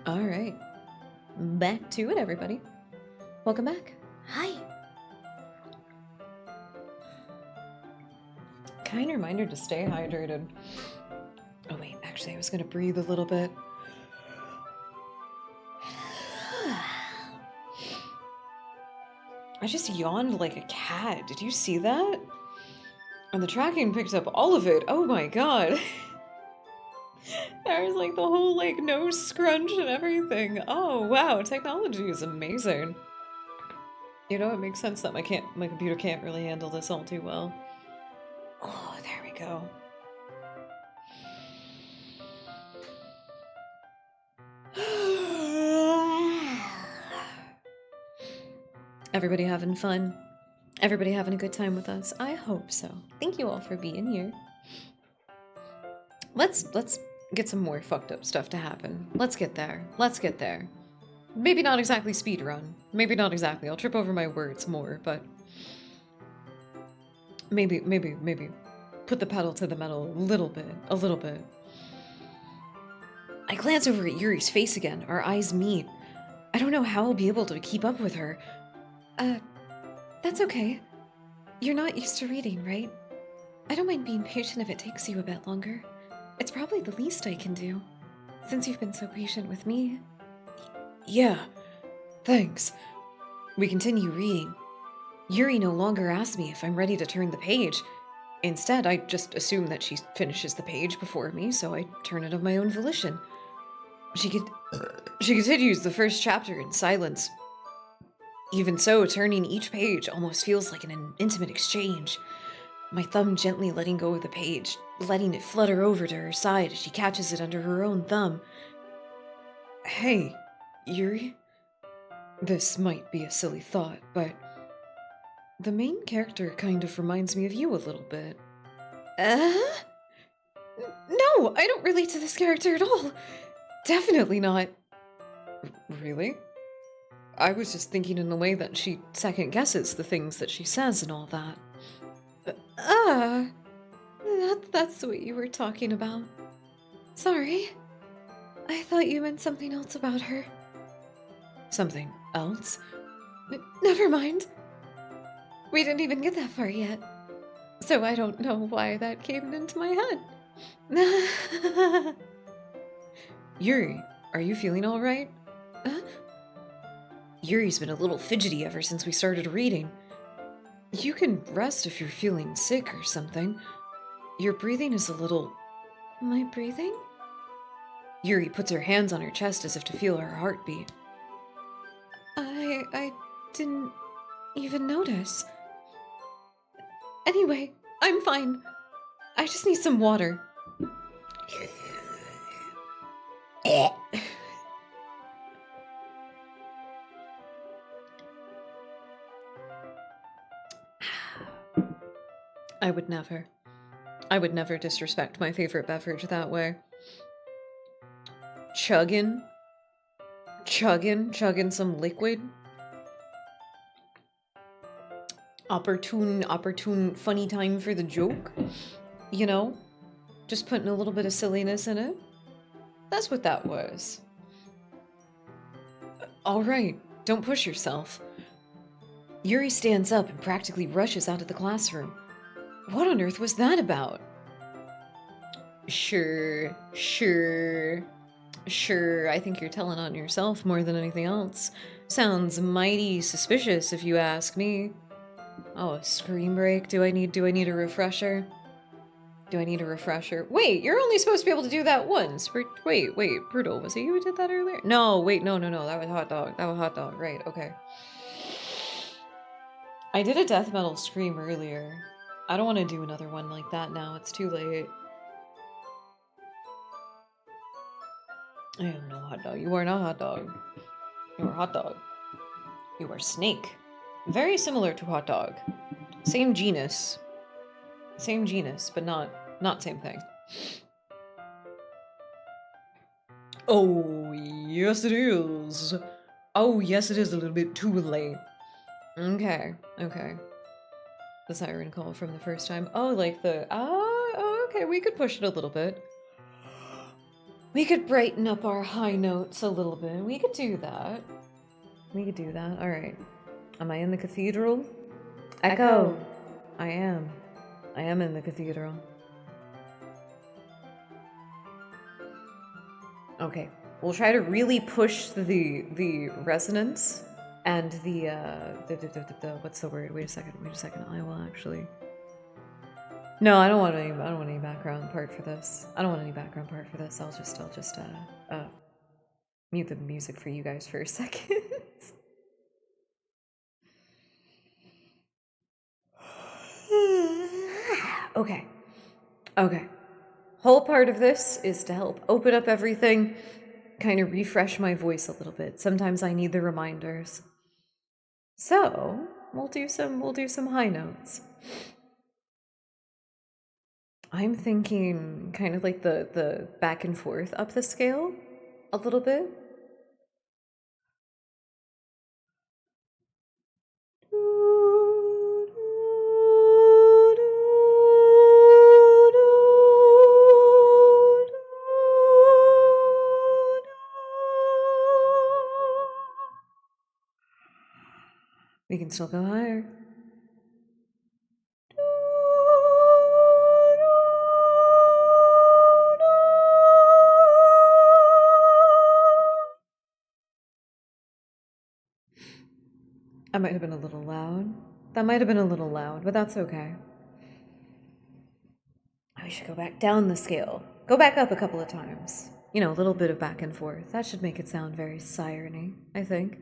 All right. Back to it, everybody. Welcome back. Hi. Kind reminder to stay hydrated. Oh wait, actually I was gonna breathe a little bit. I just yawned like a cat. Did you see that? And the tracking picked up all of it. Oh my god. There was like the whole like nose scrunch and everything. Oh wow, technology is amazing. You know, it makes sense that my computer can't really handle this all too well. Oh, there we go. Everybody having fun? Everybody having a good time with us? I hope so. Thank you all for being here. Let's get some more fucked up stuff to happen. Let's get there. Let's get there. Maybe not exactly speed run. Maybe not exactly. I'll trip over my words more, but maybe put the pedal to the metal a little bit. I glance over at Yuri's face again. Our eyes meet. I don't know how I'll be able to keep up with her. That's okay. You're not used to reading, right? I don't mind being patient if it takes you a bit longer. It's probably the least I can do, since you've been so patient with me. Yeah, thanks. We continue reading. Yuri no longer asks me if I'm ready to turn the page. Instead, I just assume that she finishes the page before me, so I turn it of my own volition. She continues the first chapter in silence. Even so, turning each page almost feels like an intimate exchange. My thumb gently letting go of the page, letting it flutter over to her side as she catches it under her own thumb. Hey, Yuri? This might be a silly thought, but the main character kind of reminds me of you a little bit. No, I don't relate to this character at all. Definitely not. Really? I was just thinking in the way that she second guesses the things that she says and all that. That's what you were talking about. Sorry. I thought you meant something else about her. Something else? Never mind. We didn't even get that far yet. So I don't know why that came into my head. Yuri, are you feeling alright? Yuri's been a little fidgety ever since we started reading. You can rest if you're feeling sick or something. Your breathing is a little... My breathing? Yuri puts her hands on her chest as if to feel her heartbeat. I didn't even notice. Anyway, I'm fine. I just need some water. I would never. I would never disrespect my favorite beverage that way. Chugging some liquid. Opportune, funny time for the joke. You know? Just putting a little bit of silliness in it. That's what that was. Alright, don't push yourself. Yuri stands up and practically rushes out of the classroom. What on earth was that about? Sure, I think you're telling on yourself more than anything else. Sounds mighty suspicious if you ask me. Oh, a scream break? Do I need a refresher? Wait, you're only supposed to be able to do that once. Wait, Brutal, was it you who did that earlier? No, wait, no, that was Hot Dog, right, okay. I did a death metal scream earlier. I don't want to do another one like that now, it's too late. I am no hot dog. You are not hot dog. You are hot dog. You are snake. Very similar to hot dog. Same genus, but not same thing. Oh, yes it is. Oh, yes it is a little bit too late. Okay. The siren call from the first time. Oh, like the... Oh, okay, we could push it a little bit. We could brighten up our high notes a little bit. We could do that. Alright. Am I in the cathedral? Echo. I am in the cathedral. Okay. We'll try to really push the resonance and the what's the word? Wait a second. I will actually. No, I don't want any background part for this. I'll just mute the music for you guys for a second. Okay. Whole part of this is to help open up everything, kind of refresh my voice a little bit. Sometimes I need the reminders. So, we'll do some high notes. I'm thinking kind of like the back and forth up the scale a little bit. We can still go higher. I might have been a little loud. That might have been a little loud, but that's okay. We should go back down the scale. Go back up a couple of times. You know, a little bit of back and forth. That should make it sound very siren-y, I think.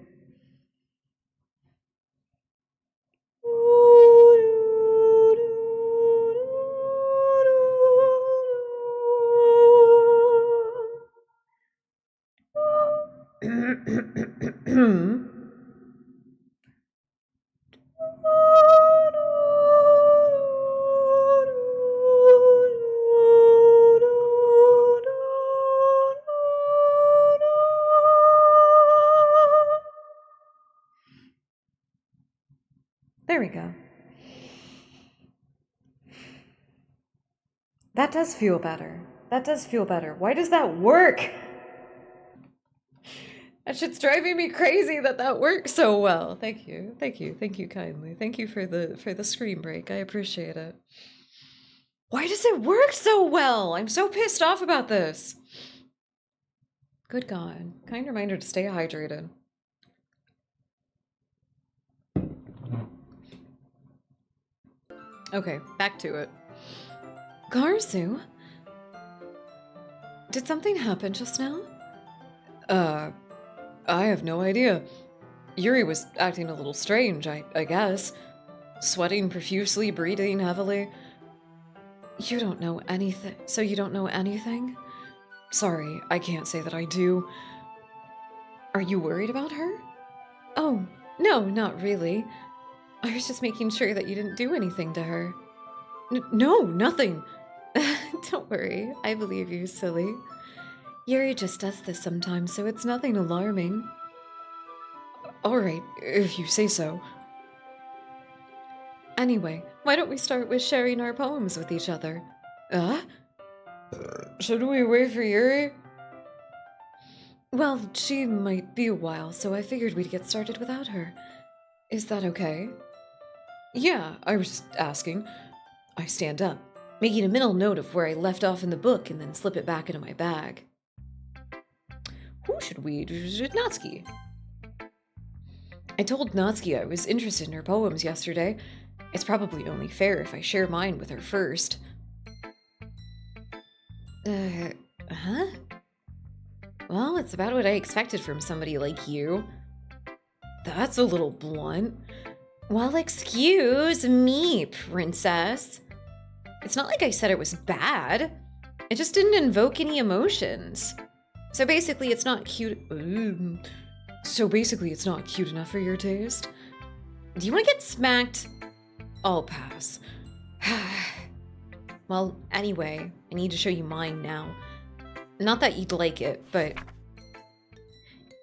There we go. That does feel better. Why does that work? That shit's driving me crazy that works so well. Thank you kindly. Thank you for the screen break. I appreciate it. Why does it work so well? I'm so pissed off about this. Good God. Kind reminder to stay hydrated. Okay, back to it. Garzu? Did something happen just now? I have no idea. Yuri was acting a little strange, I guess. Sweating profusely, breathing heavily. You don't know anything. So you don't know anything? Sorry, I can't say that I do. Are you worried about her? Oh, no, not really. I was just making sure that you didn't do anything to her. No, nothing. Don't worry, I believe you, silly. Yuri just does this sometimes, so it's nothing alarming. Alright, if you say so. Anyway, why don't we start with sharing our poems with each other? Should we wait for Yuri? Well, she might be a while, so I figured we'd get started without her. Is that okay? Yeah, I was just asking. I stand up, making a mental note of where I left off in the book and then slip it back into my bag. Who should we do? Natsuki. I told Natsuki I was interested in her poems yesterday. It's probably only fair if I share mine with her first. Huh? Well, it's about what I expected from somebody like you. That's a little blunt. Well, excuse me, princess. It's not like I said it was bad. It just didn't invoke any emotions. So basically, it's not cute. It's not cute enough for your taste? Do you want to get smacked? I'll pass. Well, anyway, I need to show you mine now. Not that you'd like it, but...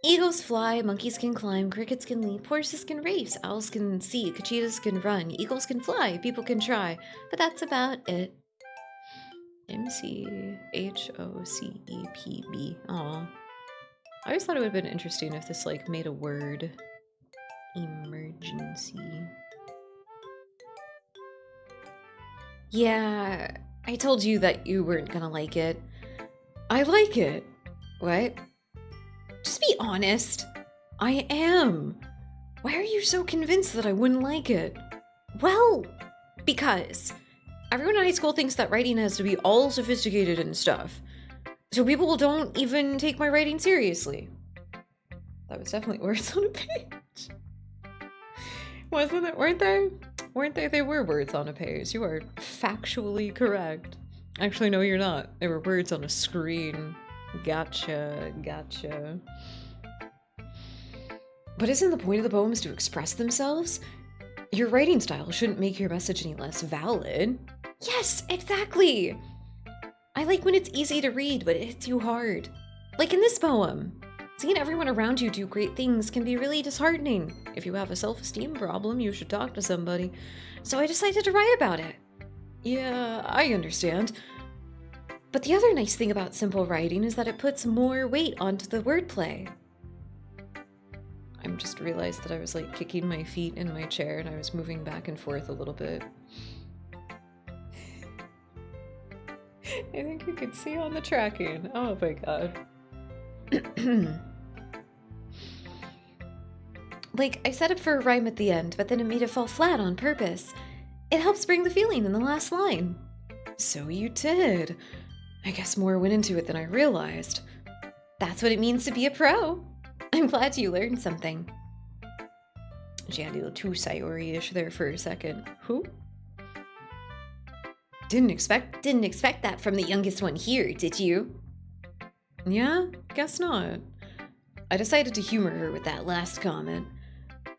Eagles fly, monkeys can climb, crickets can leap, horses can race, owls can see, cheetahs can run, eagles can fly, people can try, but that's about it. MCHOCEPB. Aw. I always thought it would have been interesting if this, like, made a word. Emergency. Yeah, I told you that you weren't gonna like it. I like it. What? Just be honest. I am. Why are you so convinced that I wouldn't like it? Well, because everyone in high school thinks that writing has to be all sophisticated and stuff. So people don't even take my writing seriously. That was definitely words on a page. Wasn't it? Weren't they? Weren't they? They were words on a page. You are factually correct. Actually, no, you're not. They were words on a screen. Gotcha, gotcha. But isn't the point of the poems to express themselves? Your writing style shouldn't make your message any less valid. Yes, exactly! I like when it's easy to read, but it hits you hard. Like in this poem. Seeing everyone around you do great things can be really disheartening. If you have a self-esteem problem, you should talk to somebody. So I decided to write about it. Yeah, I understand. But the other nice thing about simple writing is that it puts more weight onto the wordplay. I just realized that I was like kicking my feet in my chair and I was moving back and forth a little bit. I think you could see on the tracking. Oh my god. Like, I set up for a rhyme at the end, but then it made it fall flat on purpose. It helps bring the feeling in the last line. So you did. I guess more went into it than I realized. That's what it means to be a pro. I'm glad you learned something. She had a little too Sayori-ish there for a second. Who? Didn't expect that from the youngest one here, did you? Yeah, guess not. I decided to humor her with that last comment.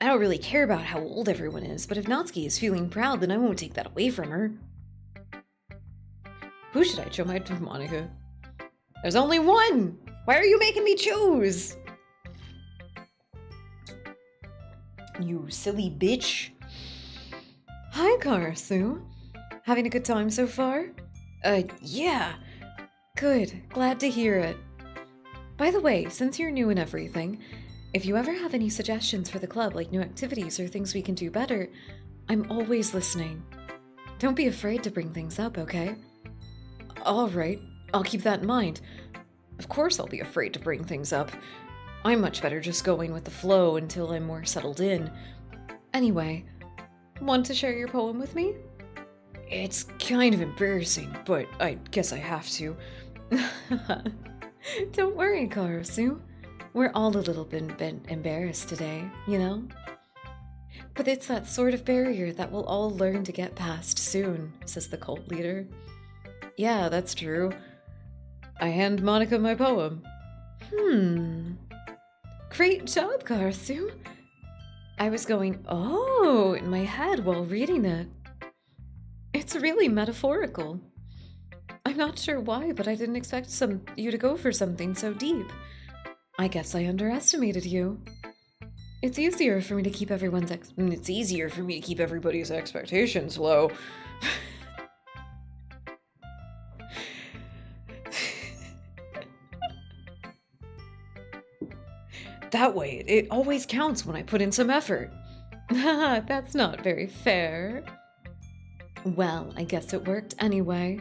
I don't really care about how old everyone is, but if Natsuki is feeling proud, then I won't take that away from her. Who should I show my Monica? There's only one! Why are you making me choose? You silly bitch. Hi, Karasu. Having a good time so far? Yeah. Good. Glad to hear it. By the way, since you're new and everything, if you ever have any suggestions for the club, like new activities or things we can do better, I'm always listening. Don't be afraid to bring things up, okay? Alright, I'll keep that in mind. Of course I'll be afraid to bring things up. I'm much better just going with the flow until I'm more settled in. Anyway, want to share your poem with me? It's kind of embarrassing, but I guess I have to. Don't worry, Karasu. We're all a little bit embarrassed today, you know? But it's that sort of barrier that we'll all learn to get past soon, says the cult leader. Yeah, that's true. I hand Monica my poem. Great job, Karasu. I was going, oh, in my head while reading it. It's really metaphorical. I'm not sure why, but I didn't expect you to go for something so deep. I guess I underestimated you. It's easier for me to keep everybody's expectations low. That way, it always counts when I put in some effort. That's not very fair. Well, I guess it worked anyway.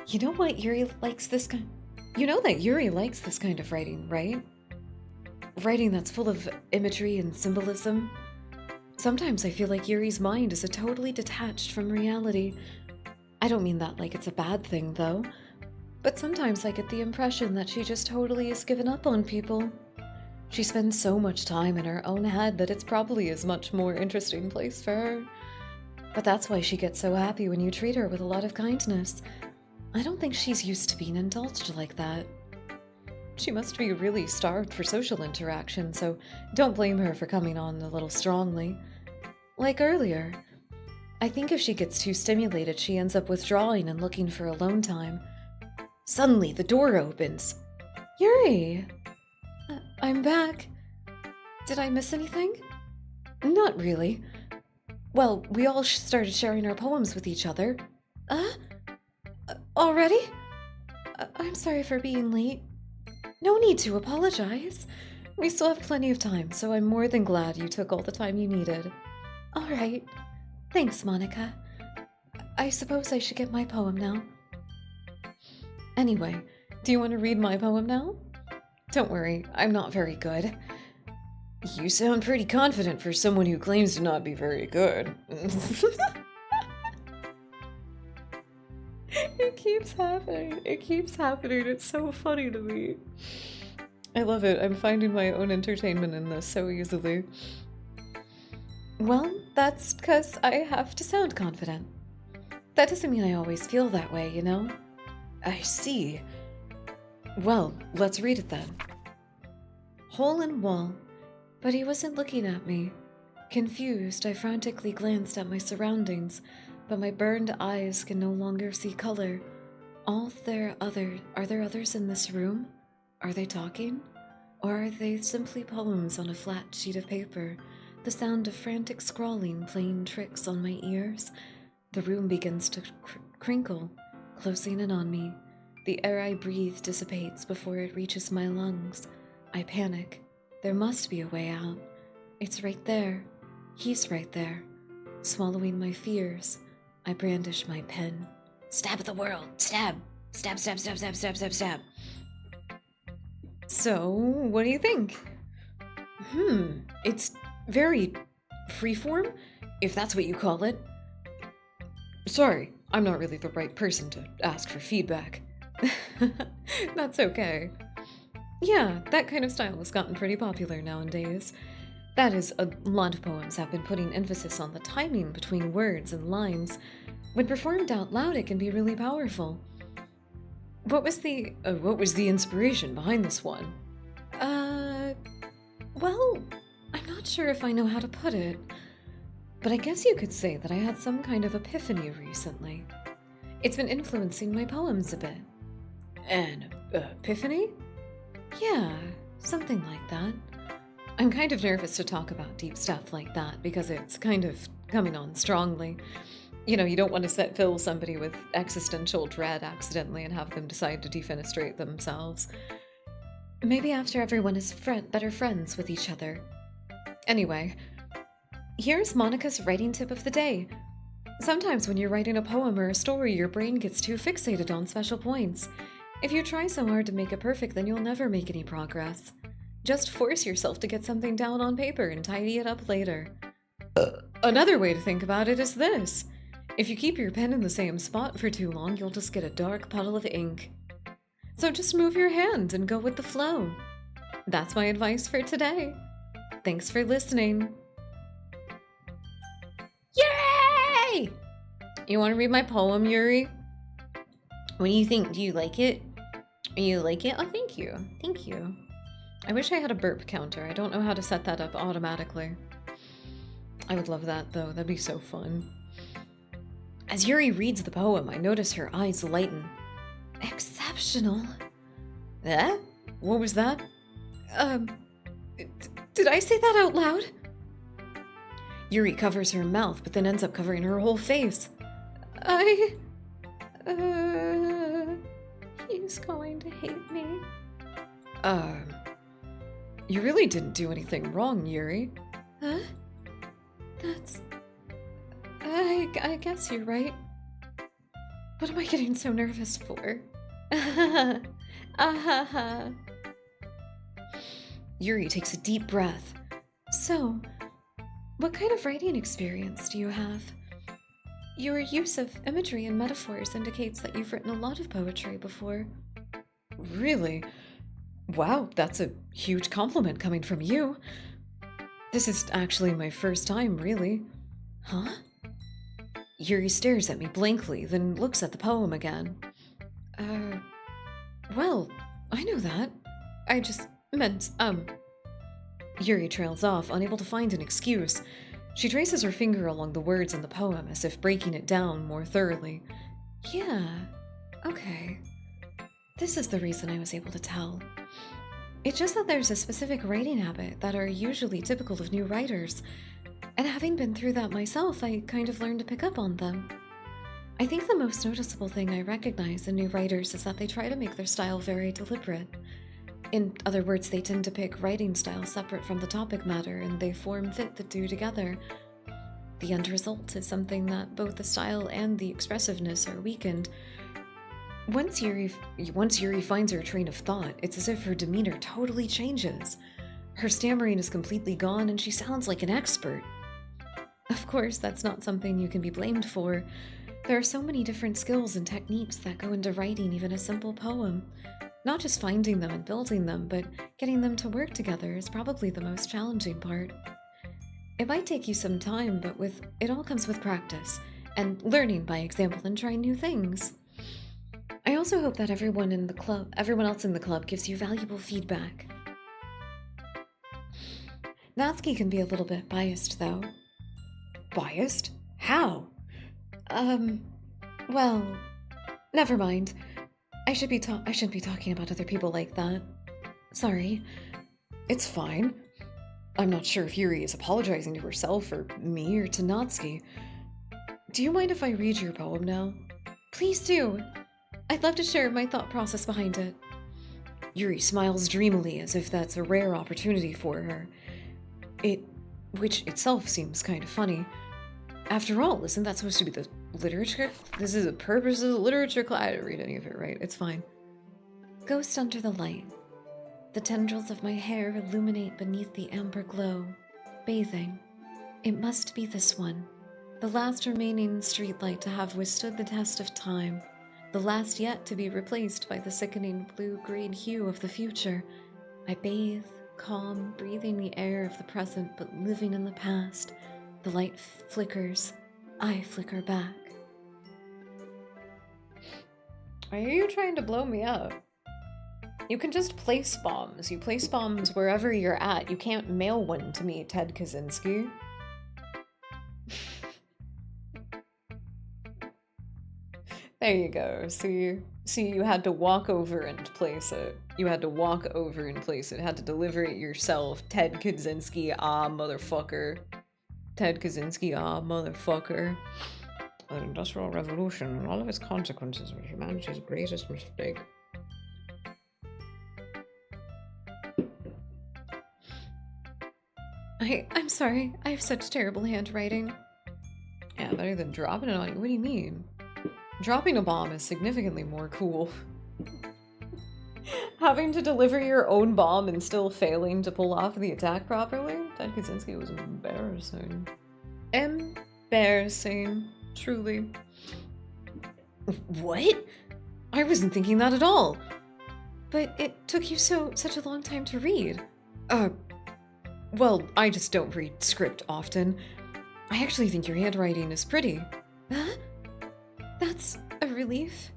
You know what, Yuri likes this kind. You know that Yuri likes this kind of writing, right? Writing that's full of imagery and symbolism. Sometimes I feel like Yuri's mind is totally detached from reality. I don't mean that like it's a bad thing, though. But sometimes I get the impression that she just totally has given up on people. She spends so much time in her own head that it's probably a much more interesting place for her. But that's why she gets so happy when you treat her with a lot of kindness. I don't think she's used to being indulged like that. She must be really starved for social interaction, so don't blame her for coming on a little strongly. Like earlier. I think if she gets too stimulated, she ends up withdrawing and looking for alone time. Suddenly, the door opens. Yuri! I'm back. Did I miss anything? Not really. Well, we all started sharing our poems with each other. Already? I'm sorry for being late. No need to apologize. We still have plenty of time, so I'm more than glad you took all the time you needed. All right. Thanks, Monica. I suppose I should get my poem now. Anyway, do you want to read my poem now? Don't worry, I'm not very good. You sound pretty confident for someone who claims to not be very good. It keeps happening. It keeps happening. It's so funny to me. I love it. I'm finding my own entertainment in this so easily. Well, that's because I have to sound confident. That doesn't mean I always feel that way, you know? I see. Well, let's read it then. Hole in wall. But he wasn't looking at me. Confused, I frantically glanced at my surroundings, but my burned eyes can no longer see color. Are there others in this room? Are they talking? Or are they simply poems on a flat sheet of paper? The sound of frantic scrawling playing tricks on my ears. The room begins to crinkle, closing in on me. The air I breathe dissipates before it reaches my lungs. I panic. There must be a way out. It's right there. He's right there. Swallowing my fears, I brandish my pen. Stab the world. Stab. Stab, stab, stab, stab, stab, stab, stab. So, what do you think? It's very freeform, if that's what you call it. Sorry, I'm not really the right person to ask for feedback. That's okay. Yeah, that kind of style has gotten pretty popular nowadays. That is, a lot of poems have been putting emphasis on the timing between words and lines. When performed out loud, it can be really powerful. What was the inspiration behind this one? Well, I'm not sure if I know how to put it, but I guess you could say that I had some kind of epiphany recently. It's been influencing my poems a bit. An epiphany? Yeah, something like that. I'm kind of nervous to talk about deep stuff like that because it's kind of coming on strongly. You know, you don't want to fill somebody with existential dread accidentally and have them decide to defenestrate themselves. Maybe after everyone is better friends with each other. Anyway, here's Monica's writing tip of the day. Sometimes when you're writing a poem or a story, your brain gets too fixated on special points. If you try so hard to make it perfect, then you'll never make any progress. Just force yourself to get something down on paper and tidy it up later. Another way to think about it is this. If you keep your pen in the same spot for too long, you'll just get a dark puddle of ink. So just move your hand and go with the flow. That's my advice for today. Thanks for listening. Yay! You want to read my poem, Yuri? What do you think? Do you like it? You like it? Oh, thank you. Thank you. I wish I had a burp counter. I don't know how to set that up automatically. I would love that, though. That'd be so fun. As Yuri reads the poem, I notice her eyes lighten. Exceptional. Eh? What was that? Did I say that out loud? Yuri covers her mouth, but then ends up covering her whole face. He's going to hate me. You really didn't do anything wrong, Yuri. Huh? That's... I guess you're right. What am I getting so nervous for? Yuri takes a deep breath. So, what kind of writing experience do you have? Your use of imagery and metaphors indicates that you've written a lot of poetry before. Really? Wow, that's a huge compliment coming from you. This is actually my first time, really. Huh? Yuri stares at me blankly, then looks at the poem again. Well, I know that. I just meant, Yuri trails off, unable to find an excuse. She traces her finger along the words in the poem as if breaking it down more thoroughly. Yeah, okay. This is the reason I was able to tell. It's just that there's a specific writing habit that are usually typical of new writers, and having been through that myself, I kind of learned to pick up on them. I think the most noticeable thing I recognize in new writers is that they try to make their style very deliberate. In other words, they tend to pick writing styles separate from the topic matter, and they form-fit the two together. The end result is something that both the style and the expressiveness are weakened. Once Yuri finds her train of thought, it's as if her demeanor totally changes. Her stammering is completely gone, and she sounds like an expert. Of course, that's not something you can be blamed for. There are so many different skills and techniques that go into writing even a simple poem. Not just finding them and building them, but getting them to work together is probably the most challenging part. It might take you some time, but it all comes with practice, and learning by example and trying new things. I also hope that everyone else in the club gives you valuable feedback. Natsuki can be a little bit biased, though. Biased? How? Well, never mind. I shouldn't be talking about other people like that. Sorry. It's fine. I'm not sure if Yuri is apologizing to herself or me or to Natsuki. Do you mind if I read your poem now? Please do. I'd love to share my thought process behind it. Yuri smiles dreamily as if that's a rare opportunity for her. Which itself seems kind of funny. After all, isn't that supposed to be the literature? This is the purpose of the literature class. I didn't read any of it right. It's fine. Ghost under the light. The tendrils of my hair illuminate beneath the amber glow. Bathing. It must be this one. The last remaining streetlight to have withstood the test of time. The last yet to be replaced by the sickening blue-green hue of the future. I bathe, calm, breathing the air of the present but living in the past. The light flickers. I flicker back. Are you trying to blow me up? You can just place bombs. You place bombs wherever you're at. You can't mail one to me, Ted Kaczynski. There you go. See, you had to walk over and place it. You had to walk over and place it. Had to deliver it yourself. Ted Kaczynski, motherfucker. Ted Kaczynski, motherfucker. The Industrial Revolution and all of its consequences were humanity's greatest mistake. I'm sorry. I have such terrible handwriting. Yeah, better than dropping it on you. What do you mean? Dropping a bomb is significantly more cool. Having to deliver your own bomb and still failing to pull off the attack properly? Ted Kaczynski was embarrassing. Embarrassing. Truly. What? I wasn't thinking that at all. But it took you such a long time to read. Well, I just don't read script often. I actually think your handwriting is pretty. Huh? That's a relief.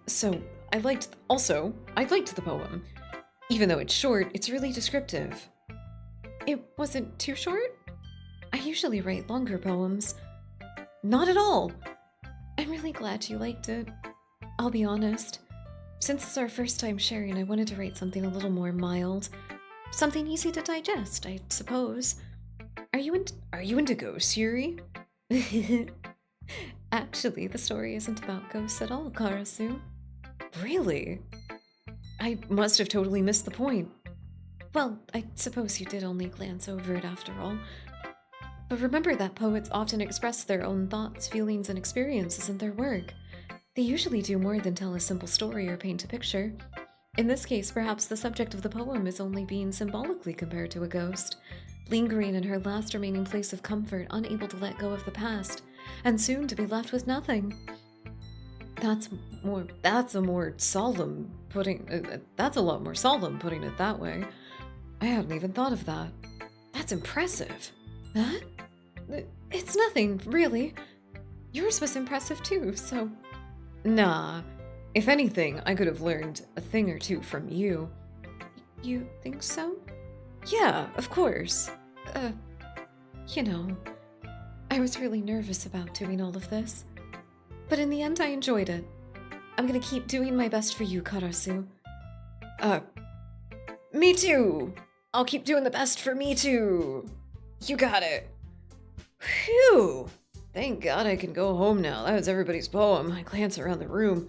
So, I liked the poem. Even though it's short, it's really descriptive. It wasn't too short? I usually write longer poems. Not at all. I'm really glad you liked it. I'll be honest. Since it's our first time sharing, I wanted to write something a little more mild. Something easy to digest, I suppose. Are you into ghosts, Yuri? Actually, the story isn't about ghosts at all, Karasu. Really? I must have totally missed the point. Well, I suppose you did only glance over it after all. But remember that poets often express their own thoughts, feelings, and experiences in their work. They usually do more than tell a simple story or paint a picture. In this case, perhaps the subject of the poem is only being symbolically compared to a ghost, lingering in her last remaining place of comfort, unable to let go of the past, and soon to be left with nothing. That's a lot more solemn putting it that way. I hadn't even thought of that. That's impressive. Huh? It's nothing, really. Yours was impressive too, so... Nah. If anything, I could have learned a thing or two from you. You think so? Yeah, of course. You know, I was really nervous about doing all of this. But in the end, I enjoyed it. I'm gonna keep doing my best for you, Karasu. Me too! I'll keep doing the best for me too! You got it! Phew! Thank God I can go home now. That was everybody's poem. I glance around the room.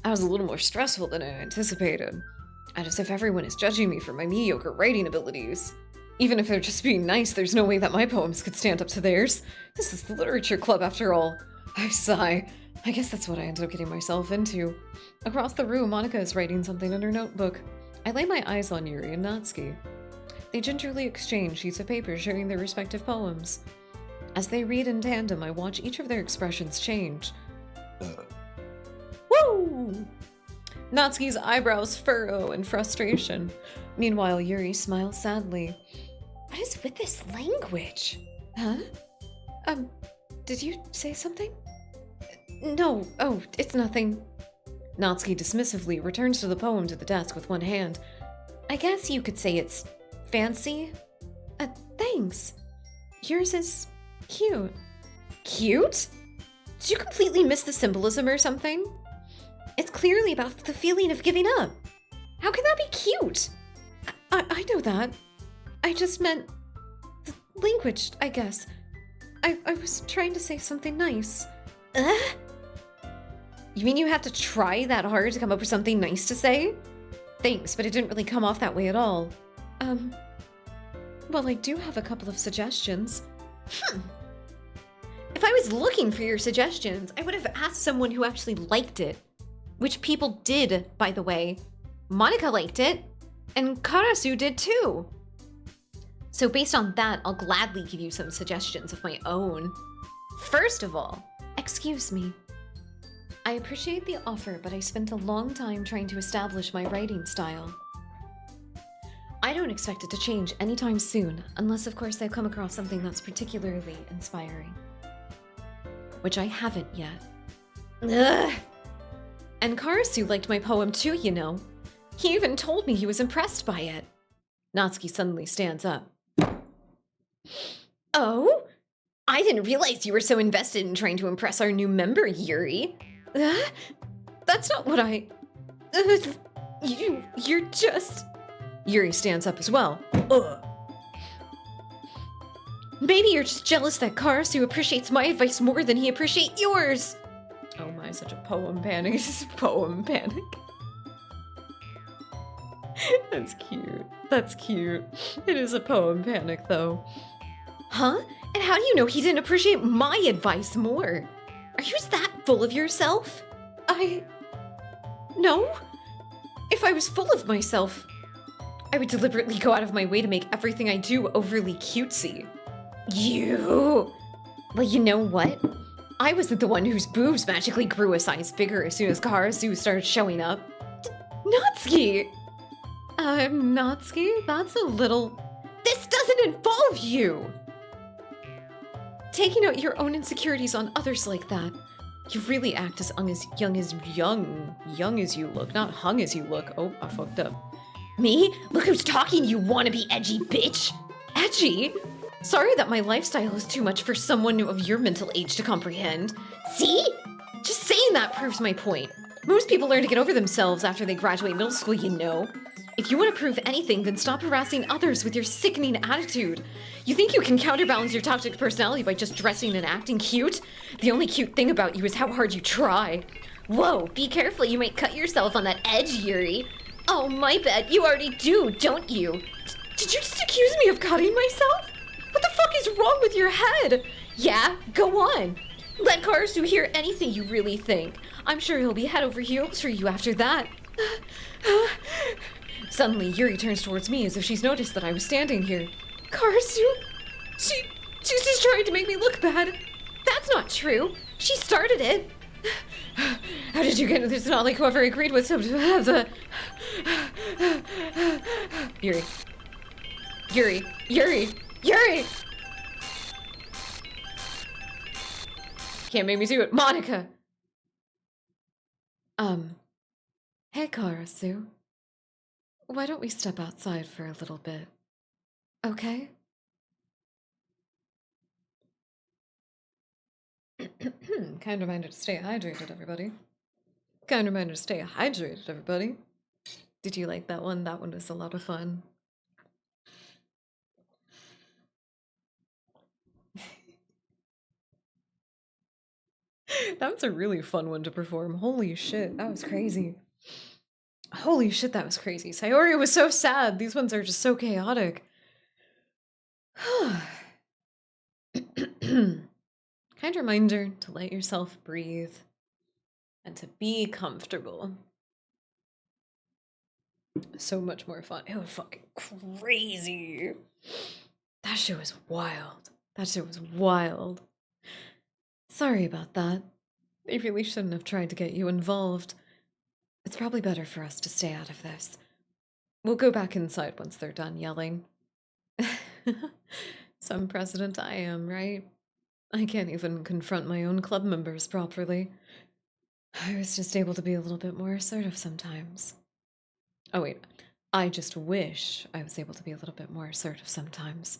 I was a little more stressful than I anticipated. As if everyone is judging me for my mediocre writing abilities. Even if they're just being nice, there's no way that my poems could stand up to theirs. This is the literature club after all. I sigh. I guess that's what I ended up getting myself into. Across the room, Monica is writing something in her notebook. I lay my eyes on Yuri and Natsuki. They gingerly exchange sheets of paper sharing their respective poems. As they read in tandem, I watch each of their expressions change. Woo! Natsuki's eyebrows furrow in frustration. Meanwhile, Yuri smiles sadly. What is with this language? Huh? Did you say something? No, it's nothing. Natsuki dismissively returns to the poem to the desk with one hand. I guess you could say it's fancy. Thanks. Yours is cute. Cute? Did you completely miss the symbolism or something? It's clearly about the feeling of giving up. How can that be cute? I know that. I just meant the language, I guess. I was trying to say something nice. You mean you had to try that hard to come up with something nice to say? Thanks, but it didn't really come off that way at all. Well, I do have a couple of suggestions. If I was looking for your suggestions, I would have asked someone who actually liked it. Which people did, by the way. Monica liked it, and Karasu did too. So based on that, I'll gladly give you some suggestions of my own. First of all, Excuse me. I appreciate the offer, but I spent a long time trying to establish my writing style. I don't expect it to change anytime soon, unless of course I've come across something that's particularly inspiring. Which I haven't yet. Ugh. And Karasu liked my poem too, you know. He even told me he was impressed by it. Natsuki suddenly stands up. Oh? I didn't realize you were so invested in trying to impress our new member, Yuri. That's not what I... You're just... Yuri stands up as well. Ugh. Maybe you're just jealous that Karasu appreciates my advice more than he appreciates yours. Oh my, such a poem panic. This is poem panic. That's cute. That's cute. It is a poem panic, though. Huh? And how do you know he didn't appreciate my advice more? Are you just that full of yourself? No. If I was full of myself, I would deliberately go out of my way to make everything I do overly cutesy. You! Well, you know what? I wasn't the one whose boobs magically grew a size bigger as soon as Karasu started showing up. Natsuki! Natsuki, that's a little... This doesn't involve you! Taking out your own insecurities on others like that. You really act as young as you look, not hung as you look. Oh, I fucked up. Me? Look who's talking, you wannabe edgy bitch! Edgy? Sorry that my lifestyle is too much for someone of your mental age to comprehend. See? Just saying that proves my point. Most people learn to get over themselves after they graduate middle school, you know. If you want to prove anything, then stop harassing others with your sickening attitude. You think you can counterbalance your toxic personality by just dressing and acting cute? The only cute thing about you is how hard you try. Whoa, be careful, you might cut yourself on that edge, Yuri. Oh, my bad, you already do, don't you? Did you just accuse me of cutting myself? What the fuck is wrong with your head? Yeah, go on. Let Karasu hear anything you really think. I'm sure he'll be head over heels for you after that. Suddenly, Yuri turns towards me as if she's noticed that I was standing here. Karasu? She's just trying to make me look bad. That's not true. She started it. How did you get it? It's not like whoever agreed with him to have the... Yuri! Can't make me do it. Monica! Hey, Karasu. Why don't we step outside for a little bit? Okay? Kind reminder to stay hydrated, everybody. Kind reminder to stay hydrated, everybody. Did you like that one? That one was a lot of fun. That was a really fun one to perform. Holy shit, that was crazy. Holy shit, that was crazy. Sayori was so sad. These ones are just so chaotic. Kind reminder to let yourself breathe and to be comfortable. So much more fun. It was fucking crazy. That shit was wild. That shit was wild. Sorry about that. They really shouldn't have tried to get you involved. It's probably better for us to stay out of this. We'll go back inside once they're done yelling. Some president I am, right? I can't even confront my own club members properly. I was just able to be a little bit more assertive sometimes. Oh wait, I just wish I was able to be a little bit more assertive sometimes.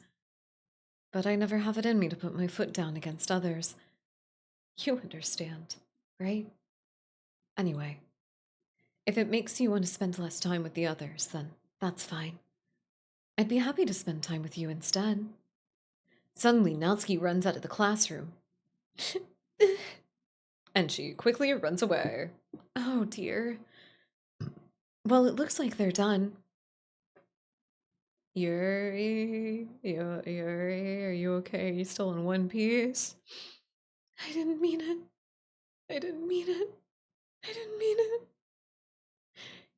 But I never have it in me to put my foot down against others. You understand, right? Anyway, if it makes you want to spend less time with the others, then that's fine. I'd be happy to spend time with you instead. Suddenly, Natsuki runs out of the classroom. And she quickly runs away. Oh dear. Well, it looks like they're done. Yuri, are you okay? Are you still in one piece? I didn't mean it. I didn't mean it. I didn't mean it.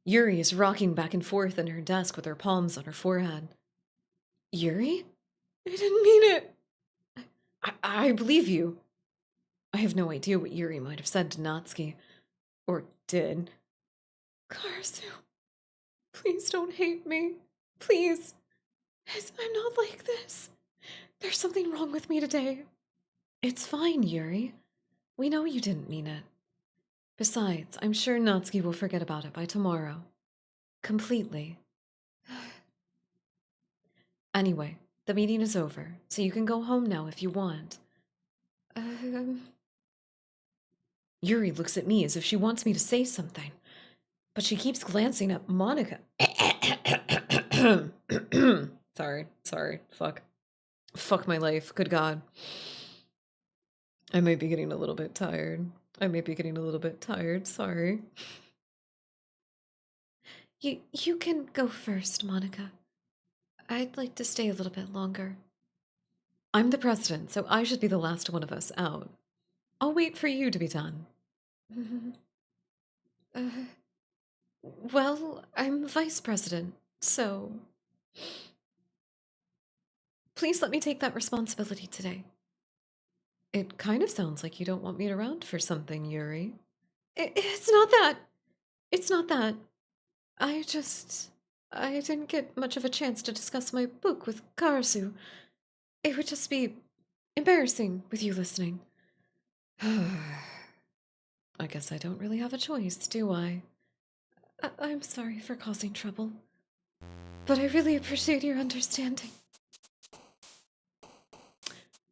Yuri is rocking back and forth in her desk with her palms on her forehead. Yuri? I didn't mean it. I believe you. I have no idea what Yuri might have said to Natsuki. Or did. Karasu, please don't hate me. Please. I'm not like this. There's something wrong with me today. It's fine, Yuri. We know you didn't mean it. Besides, I'm sure Natsuki will forget about it by tomorrow. Completely. Anyway, the meeting is over, so you can go home now if you want. Yuri looks at me as if she wants me to say something, but she keeps glancing at Monica. Sorry, fuck. Fuck my life, good God. I might be getting a little bit tired. Sorry. You can go first, Monica. I'd like to stay a little bit longer. I'm the president, so I should be the last one of us out. I'll wait for you to be done. Well, I'm vice president, so... Please let me take that responsibility today. It kind of sounds like you don't want me around for something, Yuri. It's not that. It's not that. I didn't get much of a chance to discuss my book with Karasu. It would just be embarrassing with you listening. I guess I don't really have a choice, do I? I'm sorry for causing trouble, but I really appreciate your understanding.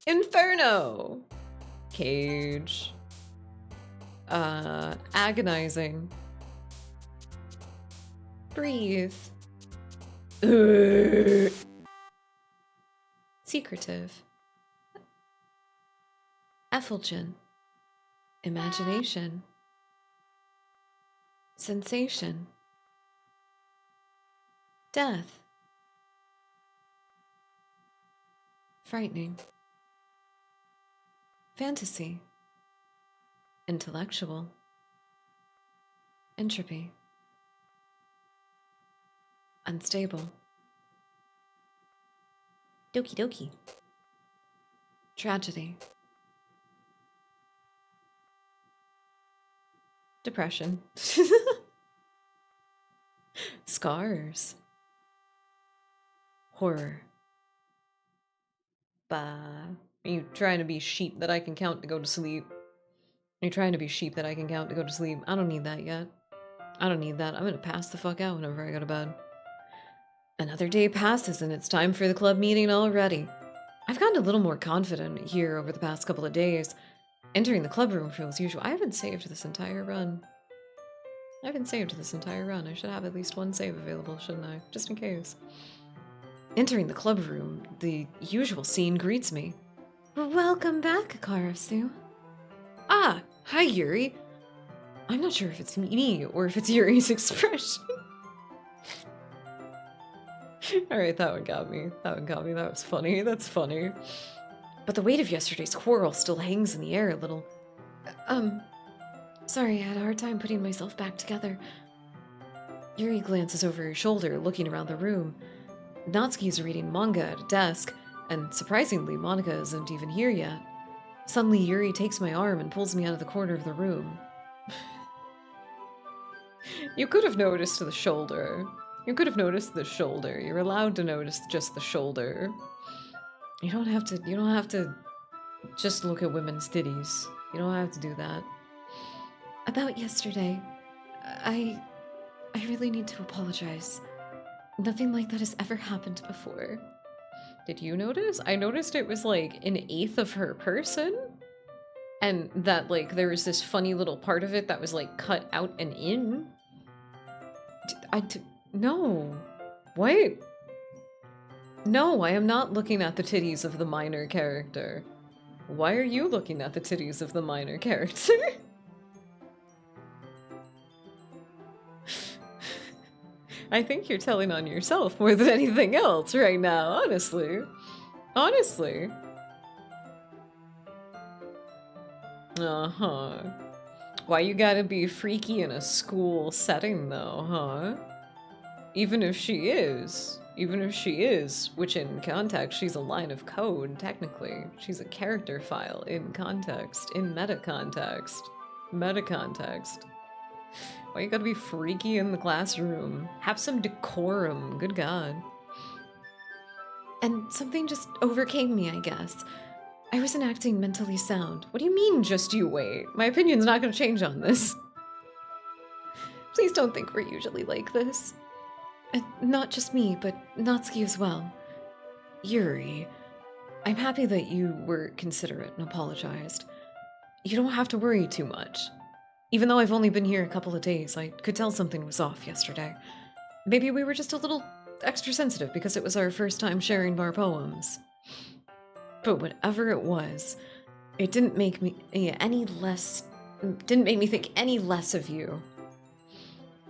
Inferno! Cage. Agonizing. Breathe. Secretive. Effulgent. Imagination. Sensation. Death. Frightening. Fantasy. Intellectual. Entropy. Unstable. Doki doki. Tragedy. Depression. Scars. Horror. Bah. Are you trying to be sheep that I can count to go to sleep? Are you trying to be sheep that I can count to go to sleep? I don't need that yet. I don't need that. I'm gonna pass the fuck out whenever I go to bed. Another day passes and it's time for the club meeting already. I've gotten a little more confident here over the past couple of days. Entering the club room feels usual. I haven't saved this entire run. I should have at least one save available, shouldn't I? Just in case. Entering the club room, the usual scene greets me. Welcome back, Karasu. Ah, hi Yuri. I'm not sure if it's me or if it's Yuri's expression. Alright, that one got me. That was funny. That's funny. But the weight of yesterday's quarrel still hangs in the air a little. Sorry, I had a hard time putting myself back together. Yuri glances over her shoulder, looking around the room. Natsuki is reading manga at a desk, and surprisingly, Monica isn't even here yet. Suddenly, Yuri takes my arm and pulls me out of the corner of the room. You could have noticed the shoulder. You're allowed to notice just the shoulder. You don't have to just look at women's titties. You don't have to do that. About yesterday, I really need to apologize. Nothing like that has ever happened before. Did you notice? I noticed it was like an eighth of her person. And that like there was this funny little part of it that was like cut out and in. No. What? No, I am not looking at the titties of the minor character. Why are you looking at the titties of the minor character? I think you're telling on yourself more than anything else right now, honestly. Honestly. Uh-huh. Why you gotta be freaky in a school setting though, huh? Even if she is, which in context, she's a line of code, technically. She's a character file in context, in meta context. Why you gotta be freaky in the classroom? Have some decorum, good god. And something just overcame me, I guess. I wasn't acting mentally sound. What do you mean, just you wait? My opinion's not gonna change on this. Please don't think we're usually like this. And not just me, but Natsuki as well. Yuri, I'm happy that you were considerate and apologized. You don't have to worry too much. Even though I've only been here a couple of days, I could tell something was off yesterday. Maybe we were just a little extra sensitive because it was our first time sharing our poems. But whatever it was, it didn't make me think any less of you.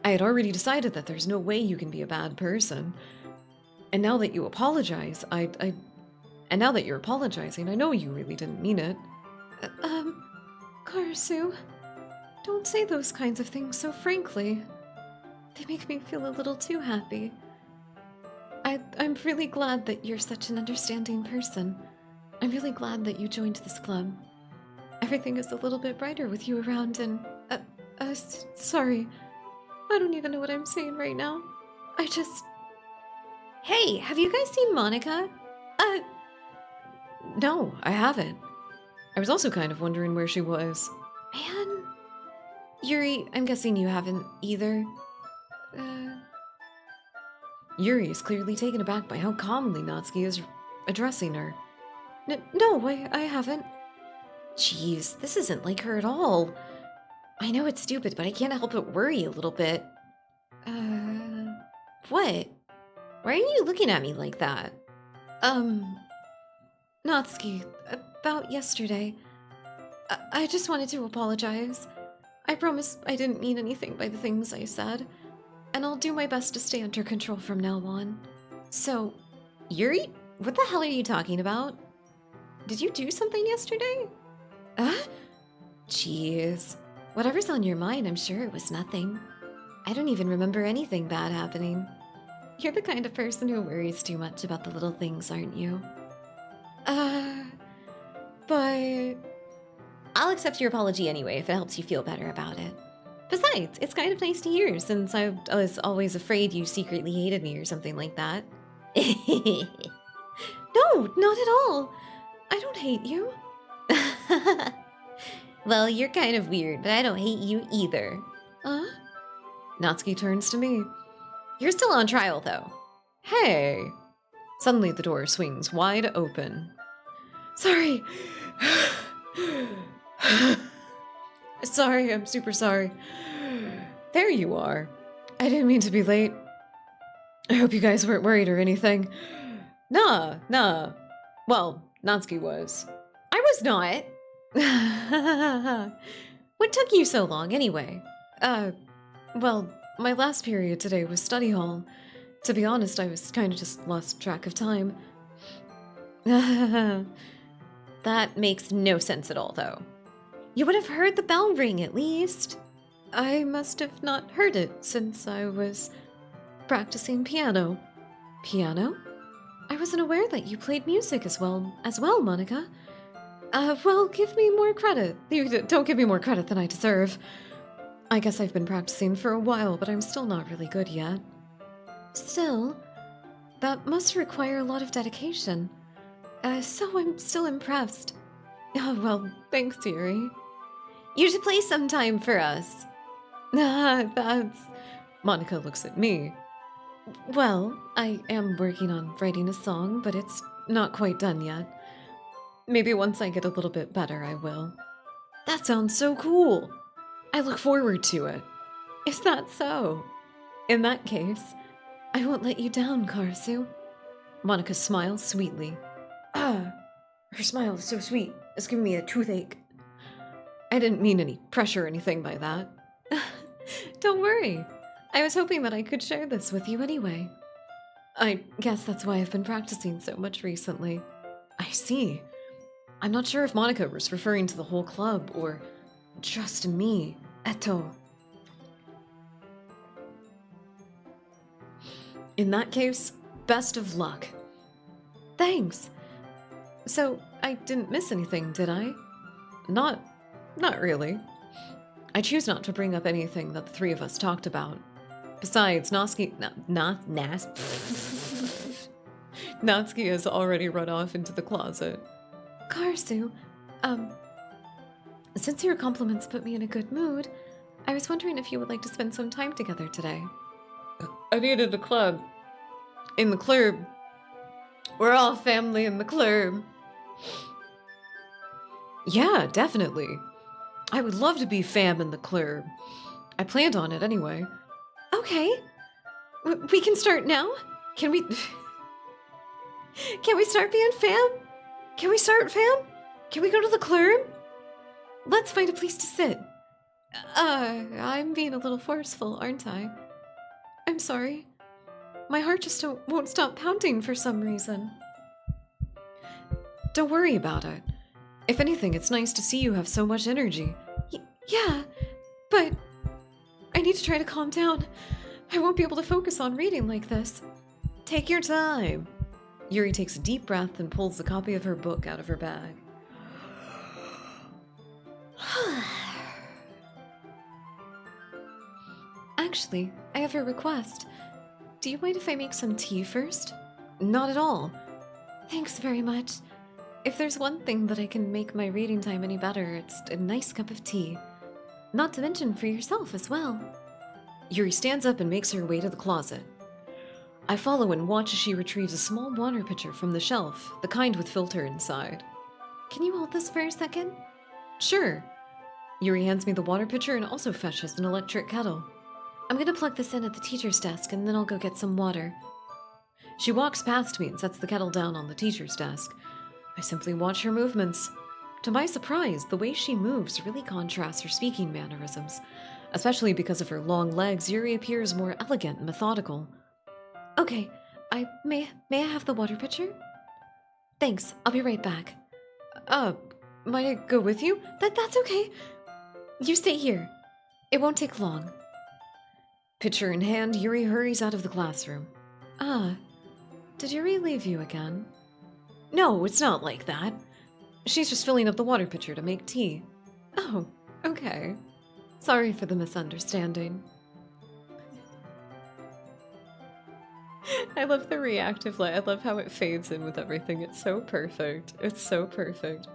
I had already decided that there's no way you can be a bad person. And now that you apologize, and now that you're apologizing, I know you really didn't mean it. Karasu, don't say those kinds of things so frankly. They make me feel a little too happy. I'm really glad that you're such an understanding person. I'm really glad that you joined this club. Everything is a little bit brighter with you around and, sorry. I don't even know what I'm saying right now. I just... Hey, have you guys seen Monica? No, I haven't. I was also kind of wondering where she was. Man. Yuri, I'm guessing you haven't either. Yuri is clearly taken aback by how calmly Natsuki is addressing her. No, I haven't. Jeez, this isn't like her at all. I know it's stupid, but I can't help but worry a little bit. What? Why are you looking at me like that? Natsuki, about yesterday. I just wanted to apologize. I promise I didn't mean anything by the things I said, and I'll do my best to stay under control from now on. So, Yuri, what the hell are you talking about? Did you do something yesterday? Jeez. Whatever's on your mind, I'm sure it was nothing. I don't even remember anything bad happening. You're the kind of person who worries too much about the little things, aren't you? But... I'll accept your apology anyway if it helps you feel better about it. Besides, it's kind of nice to hear since I was always afraid you secretly hated me or something like that. No, not at all. I don't hate you. Well, you're kind of weird, but I don't hate you either. Natsuki turns to me. You're still on trial, though. Hey! Suddenly the door swings wide open. Sorry. Sorry, I'm super sorry. There you are. I didn't mean to be late. I hope you guys weren't worried or anything. Nah. Well, Natsuki was. I was not. What took you so long, anyway? Well, my last period today was study hall. To be honest, I was kind of just lost track of time. That makes no sense at all, though. You would have heard the bell ring, at least. I must have not heard it since I was practicing piano. Piano? I wasn't aware that you played music as well, Monica. Well, give me more credit. You don't give me more credit than I deserve. I guess I've been practicing for a while, but I'm still not really good yet. Still, that must require a lot of dedication. So I'm still impressed. Oh, well, thanks, Yuri. You should play sometime for us. That's... Monica looks at me. Well, I am working on writing a song, but it's not quite done yet. Maybe once I get a little bit better, I will. That sounds so cool. I look forward to it. Is that so? In that case, I won't let you down, Karasu. Monica smiles sweetly. Her smile is so sweet. It's giving me a toothache. I didn't mean any pressure or anything by that. Don't worry. I was hoping that I could share this with you anyway. I guess that's why I've been practicing so much recently. I see. I'm not sure if Monica was referring to the whole club or just me. Eto. In that case, best of luck. Thanks. So, I didn't miss anything, did I? Not really. I choose not to bring up anything that the three of us talked about. Besides, Natsuki has already run off into the closet. Karasu, since your compliments put me in a good mood, I was wondering if you would like to spend some time together today. I needed a club. In the club. We're all family in the club. Yeah, definitely. I would love to be fam in the club. I planned on it anyway. Okay. We can start now? Can we start being fam? Can we start fam? Can we go to the club? Let's find a place to sit. I'm being a little forceful, aren't I? I'm sorry. My heart just won't stop pounding for some reason. Don't worry about it. If anything, it's nice to see you have so much energy. Yeah, but I need to try to calm down. I won't be able to focus on reading like this. Take your time. Yuri takes a deep breath and pulls a copy of her book out of her bag. Actually, I have a request. Do you mind if I make some tea first? Not at all. Thanks very much. If there's one thing that I can make my reading time any better, it's a nice cup of tea. Not to mention for yourself as well. Yuri stands up and makes her way to the closet. I follow and watch as she retrieves a small water pitcher from the shelf, the kind with filter inside. Can you hold this for a second? Sure. Yuri hands me the water pitcher and also fetches an electric kettle. I'm gonna plug this in at the teacher's desk and then I'll go get some water. She walks past me and sets the kettle down on the teacher's desk. I simply watch her movements. To my surprise, the way she moves really contrasts her speaking mannerisms. Especially because of her long legs, Yuri appears more elegant and methodical. Okay, may I have the water pitcher? Thanks, I'll be right back. Might I go with you? That's okay. You stay here. It won't take long. Pitcher in hand, Yuri hurries out of the classroom. Did Yuri leave you again? No, it's not like that. She's just filling up the water pitcher to make tea. Oh, okay. Sorry for the misunderstanding. I love the reactive light. I love how it fades in with everything. It's so perfect. It's so perfect.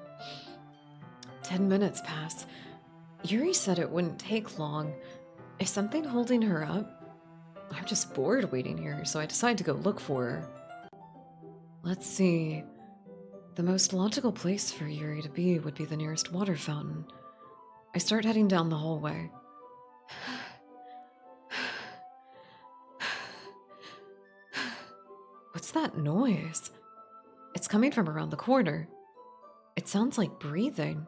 10 minutes pass. Yuri said it wouldn't take long. Is something holding her up? I'm just bored waiting here, so I decide to go look for her. Let's see. The most logical place for Yuri to be would be the nearest water fountain. I start heading down the hallway. What's that noise? It's coming from around the corner. It sounds like breathing.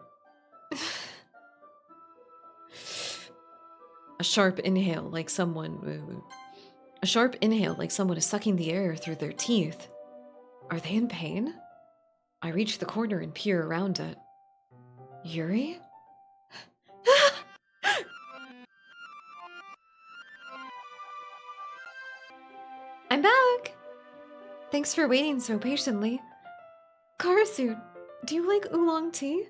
A sharp inhale like someone is sucking the air through their teeth. Are they in pain? I reach the corner and peer around it. Yuri? I'm back! Thanks for waiting so patiently. Karasu, do you like oolong tea?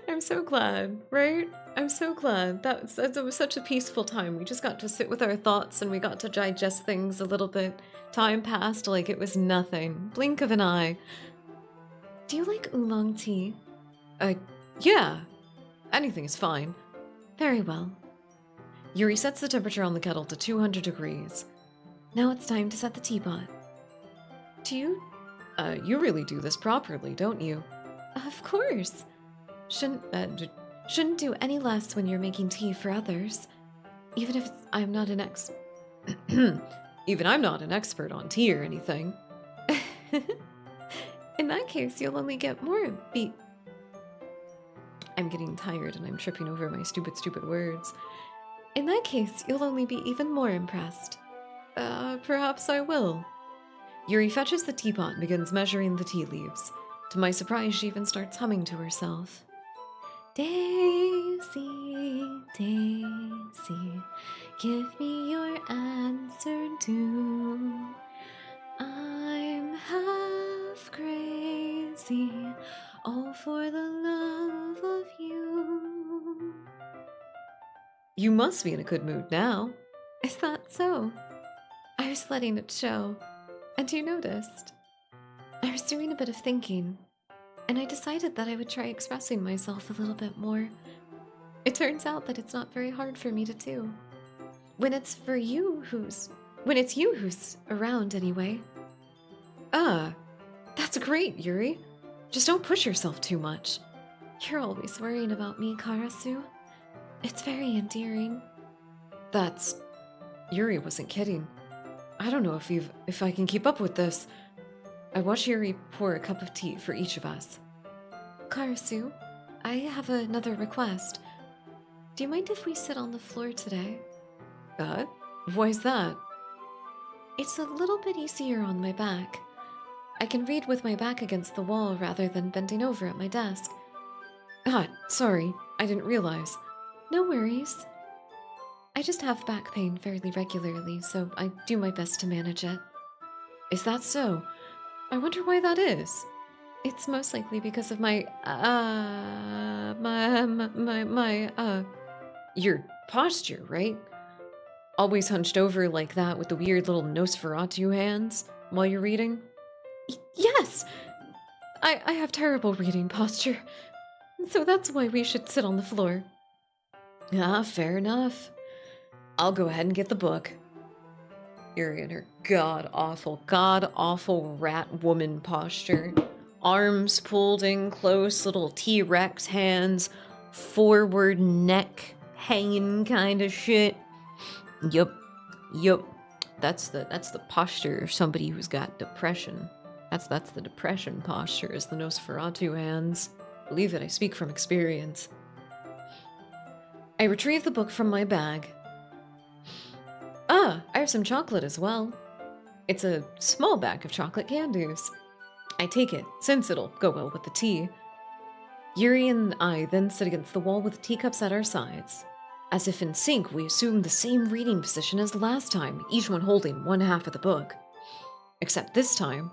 I'm so glad, right? I'm so glad. That was such a peaceful time. We just got to sit with our thoughts and we got to digest things a little bit. Time passed like it was nothing. Blink of an eye. Do you like oolong tea? Yeah. Anything is fine. Very well. Yuri sets the temperature on the kettle to 200 degrees. Now it's time to set the teapot. You really do this properly, don't you? Of course. Shouldn't do any less when you're making tea for others. Even if I'm not an Even I'm not an expert on tea or anything. In that case, you'll only get more I'm getting tired and I'm tripping over my stupid words. In that case, you'll only be even more impressed. Perhaps I will. Yuri fetches the teapot and begins measuring the tea leaves. To my surprise, she even starts humming to herself. Daisy, Daisy, give me your answer too. I'm half crazy, all for the love of you. You must be in a good mood now. Is that so? I was letting it show, and you noticed. I was doing a bit of thinking, and I decided that I would try expressing myself a little bit more. It turns out that it's not very hard for me to do. When it's you who's around anyway. That's great, Yuri. Just don't push yourself too much. You're always worrying about me, Karasu. It's very endearing. Yuri wasn't kidding. I don't know if I can keep up with this. I watch Yuri pour a cup of tea for each of us. Karasu, I have another request. Do you mind if we sit on the floor today? Why's that? It's a little bit easier on my back. I can read with my back against the wall rather than bending over at my desk. Sorry, I didn't realize. No worries. I just have back pain fairly regularly, so I do my best to manage it. Is that so? I wonder why that is. It's most likely because of my Your posture, right? Always hunched over like that with the weird little Nosferatu hands while you're reading? Yes! I have terrible reading posture, so that's why we should sit on the floor. Ah, fair enough. I'll go ahead and get the book. Yuri in her god-awful rat woman posture. Arms pulled in close, little T-Rex hands, forward neck hanging kind of shit. Yup. That's the posture of somebody who's got depression. That's the depression posture, is the Nosferatu hands. Believe it, I speak from experience. I retrieve the book from my bag. Ah, I have some chocolate as well. It's a small bag of chocolate candies. I take it, since it'll go well with the tea. Yuri and I then sit against the wall with teacups at our sides. As if in sync, we assume the same reading position as last time, each one holding one half of the book. Except this time,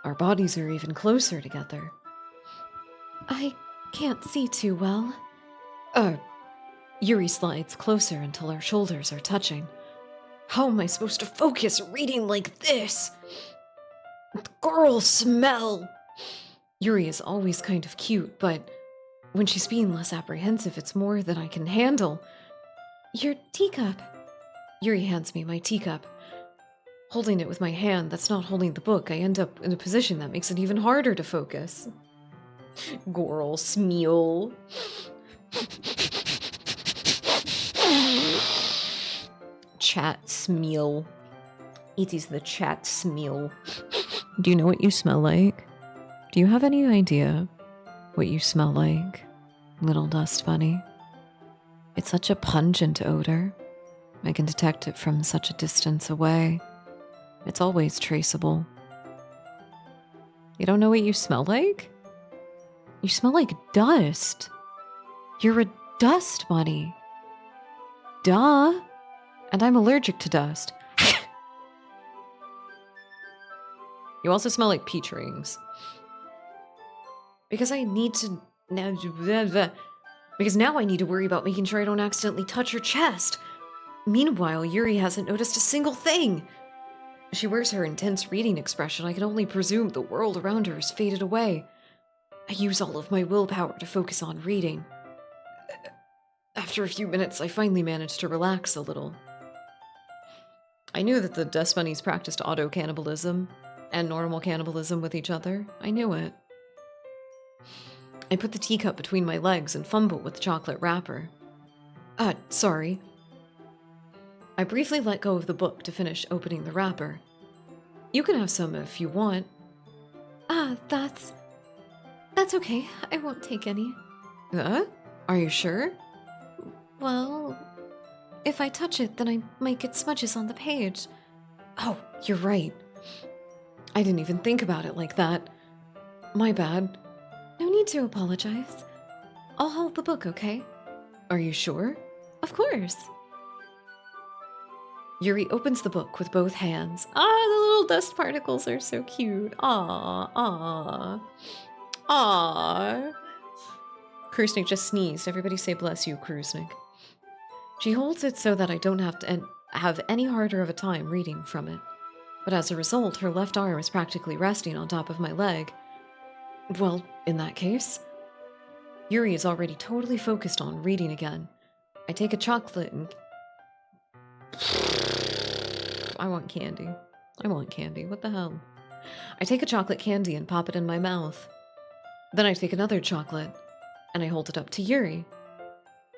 our bodies are even closer together. I can't see too well. Yuri slides closer until our shoulders are touching. How am I supposed to focus reading like this? Girl smell! Yuri is always kind of cute, but when she's being less apprehensive, it's more than I can handle. Your teacup. Yuri hands me my teacup. Holding it with my hand that's not holding the book, I end up in a position that makes it even harder to focus. Girl smell. Chat smell. It is the chat smell. Do you know what you smell like? Do you have any idea what you smell like, little dust bunny? It's such a pungent odor. I can detect it from such a distance away. It's always traceable. You don't know what you smell like? You smell like dust. You're a dust bunny. Duh. And I'm allergic to dust. You also smell like peach rings. Because I need to now. Because now I need to worry about making sure I don't accidentally touch her chest. Meanwhile, Yuri hasn't noticed a single thing. She wears her intense reading expression. I can only presume the world around her has faded away. I use all of my willpower to focus on reading. After a few minutes, I finally managed to relax a little. I knew that the dust bunnies practiced auto-cannibalism and normal cannibalism with each other. I knew it. I put the teacup between my legs and fumble with the chocolate wrapper. Sorry. I briefly let go of the book to finish opening the wrapper. You can have some if you want. That's okay. I won't take any. Are you sure? Well, if I touch it, then I might get smudges on the page. Oh, you're right. I didn't even think about it like that. My bad. No need to apologize. I'll hold the book, okay? Are you sure? Of course. Yuri opens the book with both hands. The little dust particles are so cute. Aww. Krusnik just sneezed. Everybody say bless you, Krusnik. She holds it so that I don't have to have any harder of a time reading from it. But as a result, her left arm is practically resting on top of my leg. Well, in that case, Yuri is already totally focused on reading again. I take a chocolate and... I want candy. What the hell? I take a chocolate candy and pop it in my mouth. Then I take another chocolate, and I hold it up to Yuri.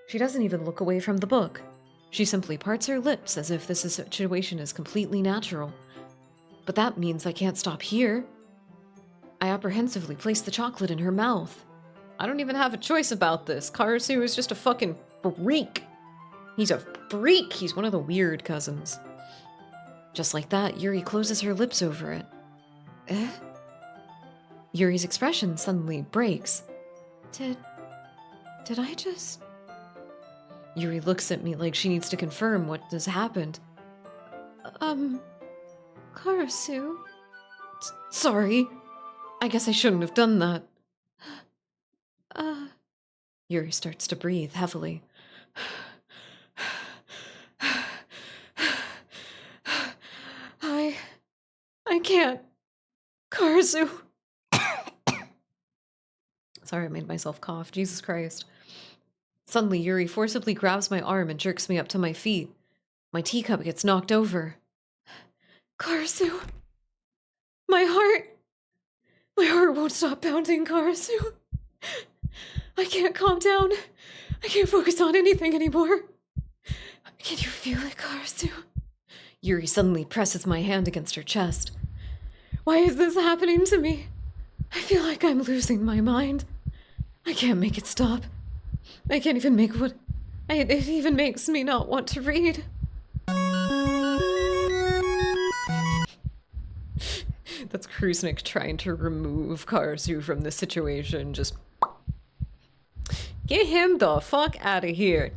She doesn't even look away from the book. She simply parts her lips as if this situation is completely natural. But that means I can't stop here. I apprehensively place the chocolate in her mouth. I don't even have a choice about this. Karasu is just a fucking freak. He's a freak. He's one of the weird cousins. Just like that, Yuri closes her lips over it. Yuri's expression suddenly breaks. Did I just... Yuri looks at me like she needs to confirm what has happened. Karasu? Sorry. I guess I shouldn't have done that. Yuri starts to breathe heavily. I can't. Karasu. Sorry, I made myself cough. Jesus Christ. Suddenly, Yuri forcibly grabs my arm and jerks me up to my feet. My teacup gets knocked over. Karasu. My heart. My heart won't stop pounding, Karasu. I can't calm down. I can't focus on anything anymore. Can you feel it, Karasu? Yuri suddenly presses my hand against her chest. Why is this happening to me? I feel like I'm losing my mind. I can't make it stop. I can't even make what... It even makes me not want to read. That's Krusnik trying to remove Karasu from the situation. Just... Get him the fuck out of here.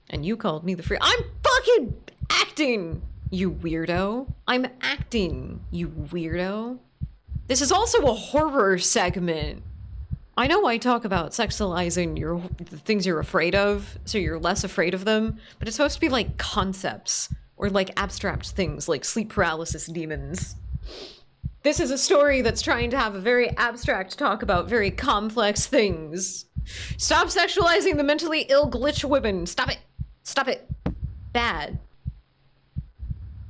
And you called me the free... I'm fucking acting, you weirdo. I'm acting, you weirdo. This is also a horror segment. I know I talk about sexualizing the things you're afraid of, so you're less afraid of them, but it's supposed to be like concepts, or like abstract things, like sleep paralysis demons. This is a story that's trying to have a very abstract talk about very complex things. Stop sexualizing the mentally ill glitch women. Stop it. Stop it. Bad.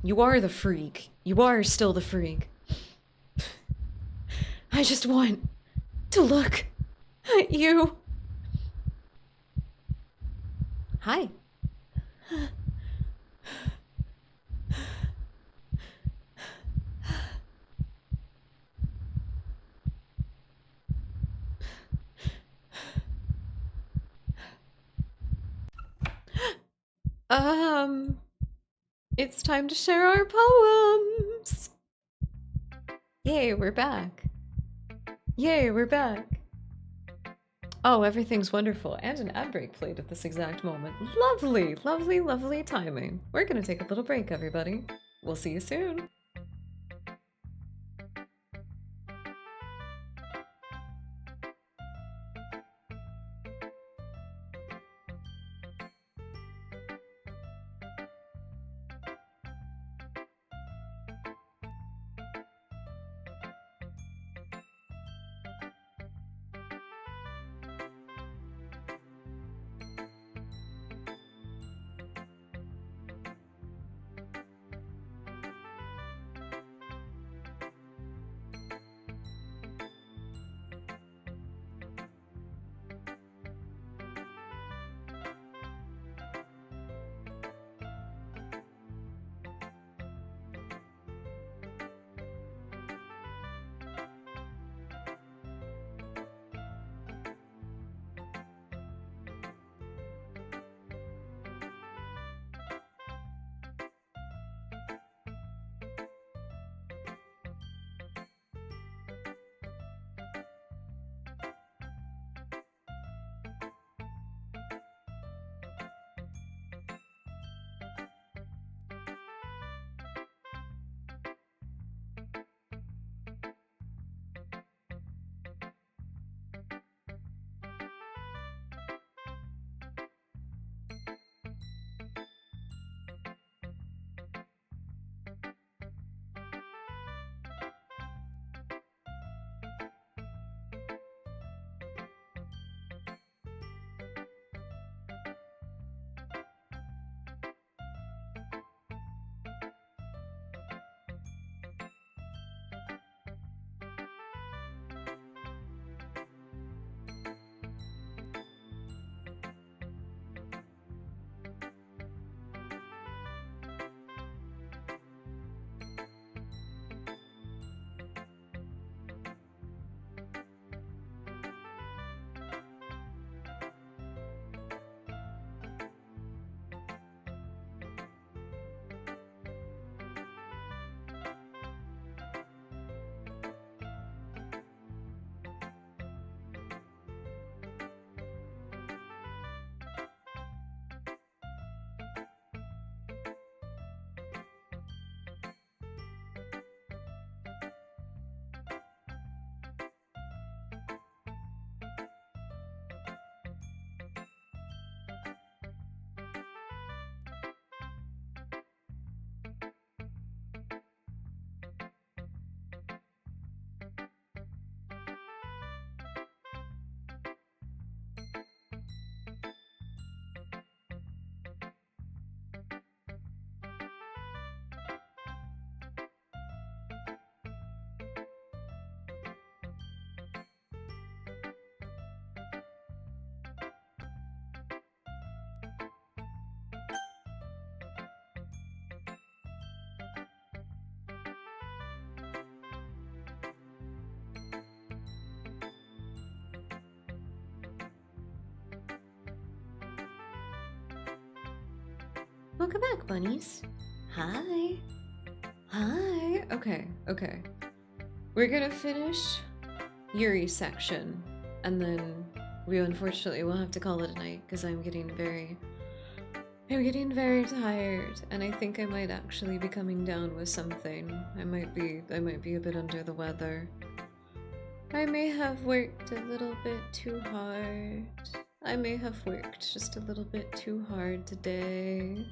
You are the freak. You are still the freak. I just want to look at you. Hi. It's time to share our poems. Yay, we're back. Yay, we're back. Oh, everything's wonderful. And an ad break played at this exact moment. Lovely, lovely, lovely timing. We're gonna take a little break, everybody. We'll see you soon. Welcome back, bunnies. Hi. Hi. Okay, okay. We're gonna finish Yuri's section, and then we unfortunately will have to call it a night because I'm getting very tired, and I think I might actually be coming down with something. I might be a bit under the weather. I may have worked a little bit too hard. I may have worked just a little bit too hard today.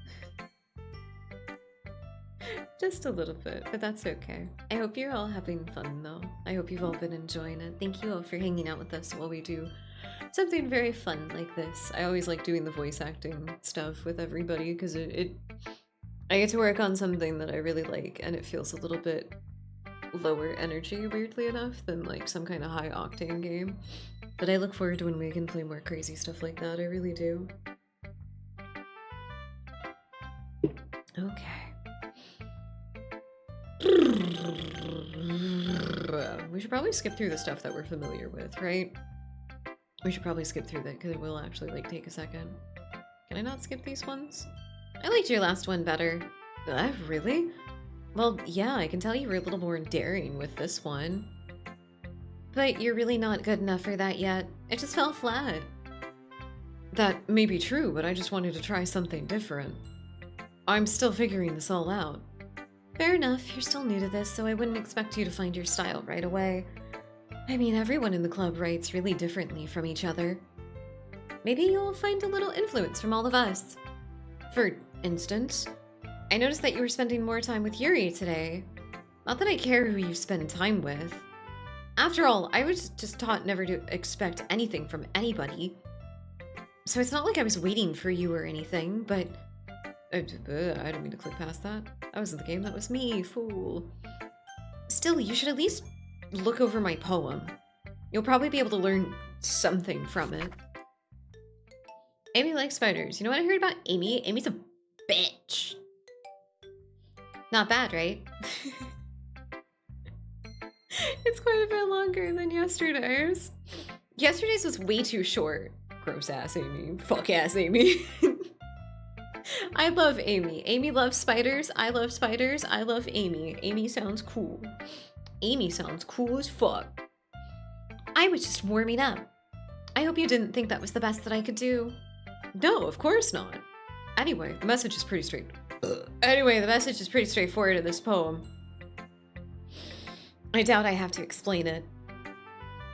Just a little bit, but that's okay. I hope you're all having fun though. I hope you've all been enjoying it. Thank you all for hanging out with us while we do something very fun like this. I always like doing the voice acting stuff with everybody because I get to work on something that I really like, and it feels a little bit lower energy, weirdly enough, than like some kind of high octane game. But I look forward to when we can play more crazy stuff like that. I really do. Okay. We should probably skip through the stuff that we're familiar with, right? We should probably skip through that because it will actually like take a second. Can I not skip these ones? I liked your last one better. Really? Well, yeah, I can tell you were a little more daring with this one. But you're really not good enough for that yet. It just fell flat. That may be true, but I just wanted to try something different. I'm still figuring this all out. Fair enough, you're still new to this, so I wouldn't expect you to find your style right away. I mean, everyone in the club writes really differently from each other. Maybe you'll find a little influence from all of us. For instance, I noticed that you were spending more time with Yuri today. Not that I care who you spend time with. After all, I was just taught never to expect anything from anybody. So it's not like I was waiting for you or anything, but... I didn't mean to click past that. I was in the game, that was me, fool. Still, you should at least look over my poem. You'll probably be able to learn something from it. Amy likes spiders. You know what I heard about Amy? Amy's a bitch. Not bad, right? It's quite a bit longer than yesterday's. Yesterday's was way too short. Gross ass Amy. Fuck ass Amy. I love Amy. Amy loves spiders. I love spiders. I love Amy. Amy sounds cool. Amy sounds cool as fuck. I was just warming up. I hope you didn't think that was the best that I could do. No, of course not. Anyway, the message is pretty straightforward in this poem. I doubt I have to explain it.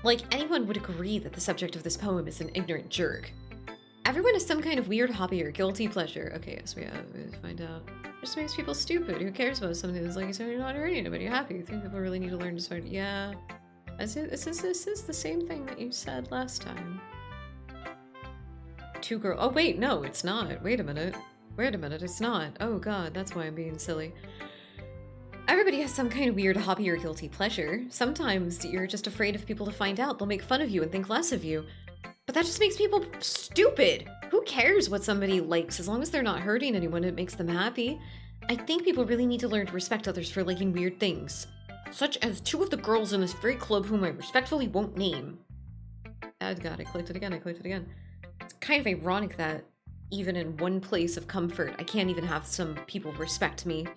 Like, anyone would agree that the subject of this poem is an ignorant jerk. Everyone has some kind of weird hobby or guilty pleasure. Okay, yes, we have to find out. It just makes people stupid. Who cares about something that's like, so you're not hurting anybody, you're happy. You think people really need to learn to start? Yeah. This is the same thing that you said last time. Two girls. Oh, wait, no, it's not. Wait a minute, it's not. Oh, God, that's why I'm being silly. Everybody has some kind of weird hobby or guilty pleasure. Sometimes you're just afraid of people to find out. They'll make fun of you and think less of you. But that just makes people stupid. Who cares what somebody likes? As long as they're not hurting anyone, it makes them happy. I think people really need to learn to respect others for liking weird things. Such as two of the girls in this very club whom I respectfully won't name. Oh God, I clicked it again. It's kind of ironic that even in one place of comfort, I can't even have some people respect me.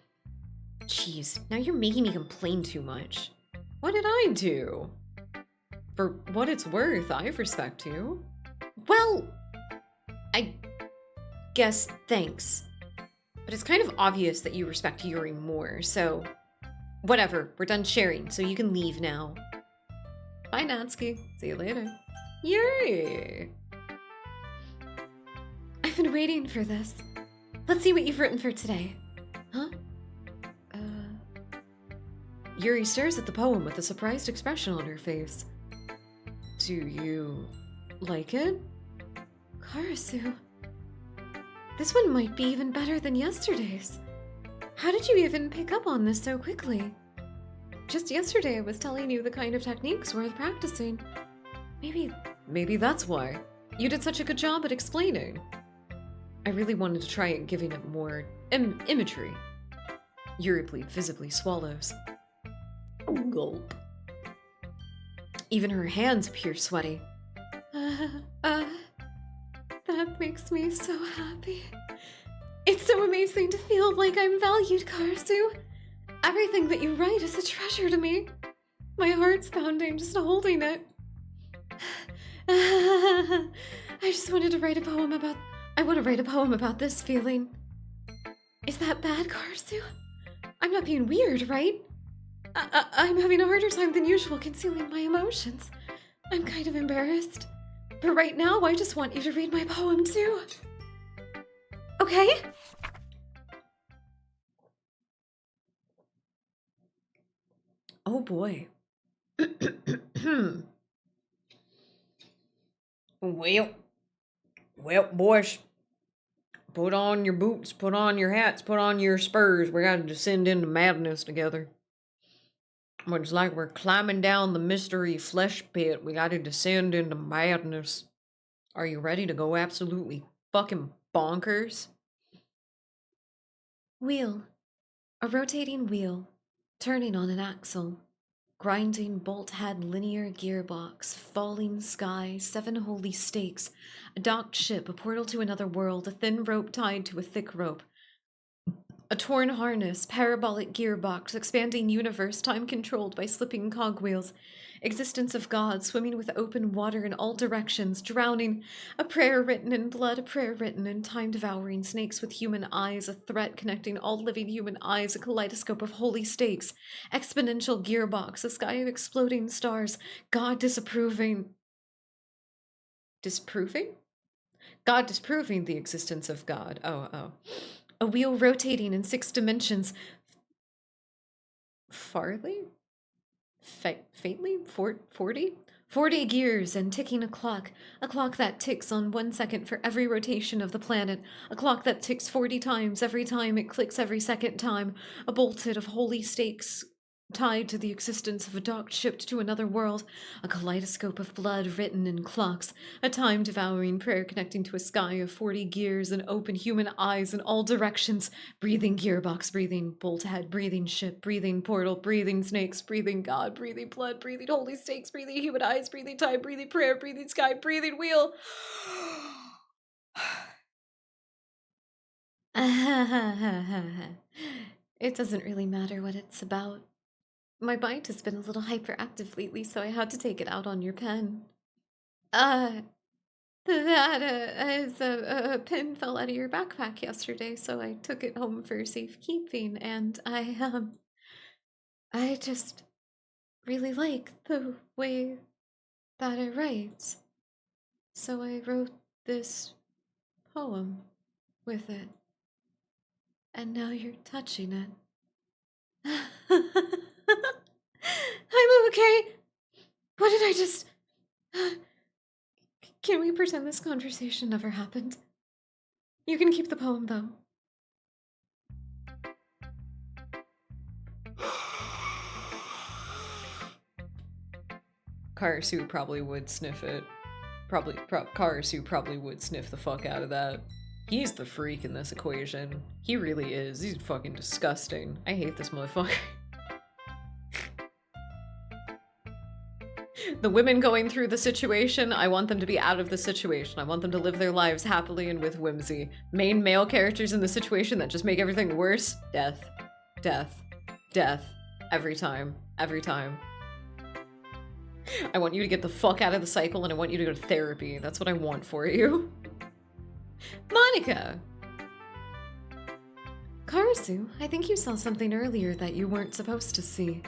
Jeez, now you're making me complain too much. What did I do? For what it's worth, I respect you. Well, I guess thanks. But it's kind of obvious that you respect Yuri more, so... Whatever, we're done sharing, so you can leave now. Bye, Natsuki. See you later. Yuri! I've been waiting for this. Let's see what you've written for today. Huh? Yuri stares at the poem with a surprised expression on her face. Do you like it? Karasu. This one might be even better than yesterday's. How did you even pick up on this so quickly? Just yesterday I was telling you the kind of techniques worth practicing. Maybe that's why. You did such a good job at explaining. I really wanted to try giving it more imagery. Yuri visibly swallows. Gulp. Even her hands appear sweaty. That makes me so happy. It's so amazing to feel like I'm valued, Karasu. Everything that you write is a treasure to me. My heart's pounding just holding it. I just wanted to write a poem about... I want to write a poem about this feeling. Is that bad, Karasu? I'm not being weird, right? I'm having a harder time than usual concealing my emotions. I'm kind of embarrassed. But right now, I just want you to read my poem too. Okay? Oh boy. Well, boys, put on your boots, put on your hats, put on your spurs. We gotta descend into madness together. It's like we're climbing down the mystery flesh pit. We gotta descend into madness. Are you ready to go absolutely fucking bonkers? Wheel. A rotating wheel, turning on an axle. Grinding bolt-head linear gearbox, falling sky, 7 holy stakes, a docked ship, a portal to another world, a thin rope tied to a thick rope. A torn harness, parabolic gearbox, expanding universe, time controlled by slipping cogwheels. Existence of God, swimming with open water in all directions, drowning. A prayer written in blood, a prayer written in time, devouring snakes with human eyes, a threat connecting all living human eyes, a kaleidoscope of holy stakes. Exponential gearbox, a sky of exploding stars, God disapproving. Disproving? God disproving the existence of God. Oh. A wheel rotating in 6 dimensions. Farley? Faintly? 40? 40 gears and ticking a clock that ticks on 1 second for every rotation of the planet, a clock that ticks 40 times every time it clicks every second time, a bolted of holy stakes tied to the existence of a docked ship to another world, a kaleidoscope of blood written in clocks, a time-devouring prayer connecting to a sky of 40 gears and open human eyes in all directions, breathing gearbox, breathing bolt-head, breathing ship, breathing portal, breathing snakes, breathing God, breathing blood, breathing holy stakes, breathing human eyes, breathing time, breathing prayer, breathing sky, breathing wheel. It doesn't really matter what it's about. My mind has been a little hyperactive lately, so I had to take it out on your pen. A pen fell out of your backpack yesterday, so I took it home for safekeeping, and I just really like the way that it writes. So I wrote this poem with it. And now you're touching it. I'm okay. What did I just... Can we pretend this conversation never happened? You can keep the poem, though. Karasu probably would sniff it. Karasu probably would sniff the fuck out of that. He's the freak in this equation. He really is. He's fucking disgusting. I hate this motherfucker. The women going through the situation, I want them to be out of the situation. I want them to live their lives happily and with whimsy. Main male characters in the situation that just make everything worse, death. Death. Death. Every time. Every time. I want you to get the fuck out of the cycle and I want you to go to therapy. That's what I want for you. Monica! Karasu, I think you saw something earlier that you weren't supposed to see.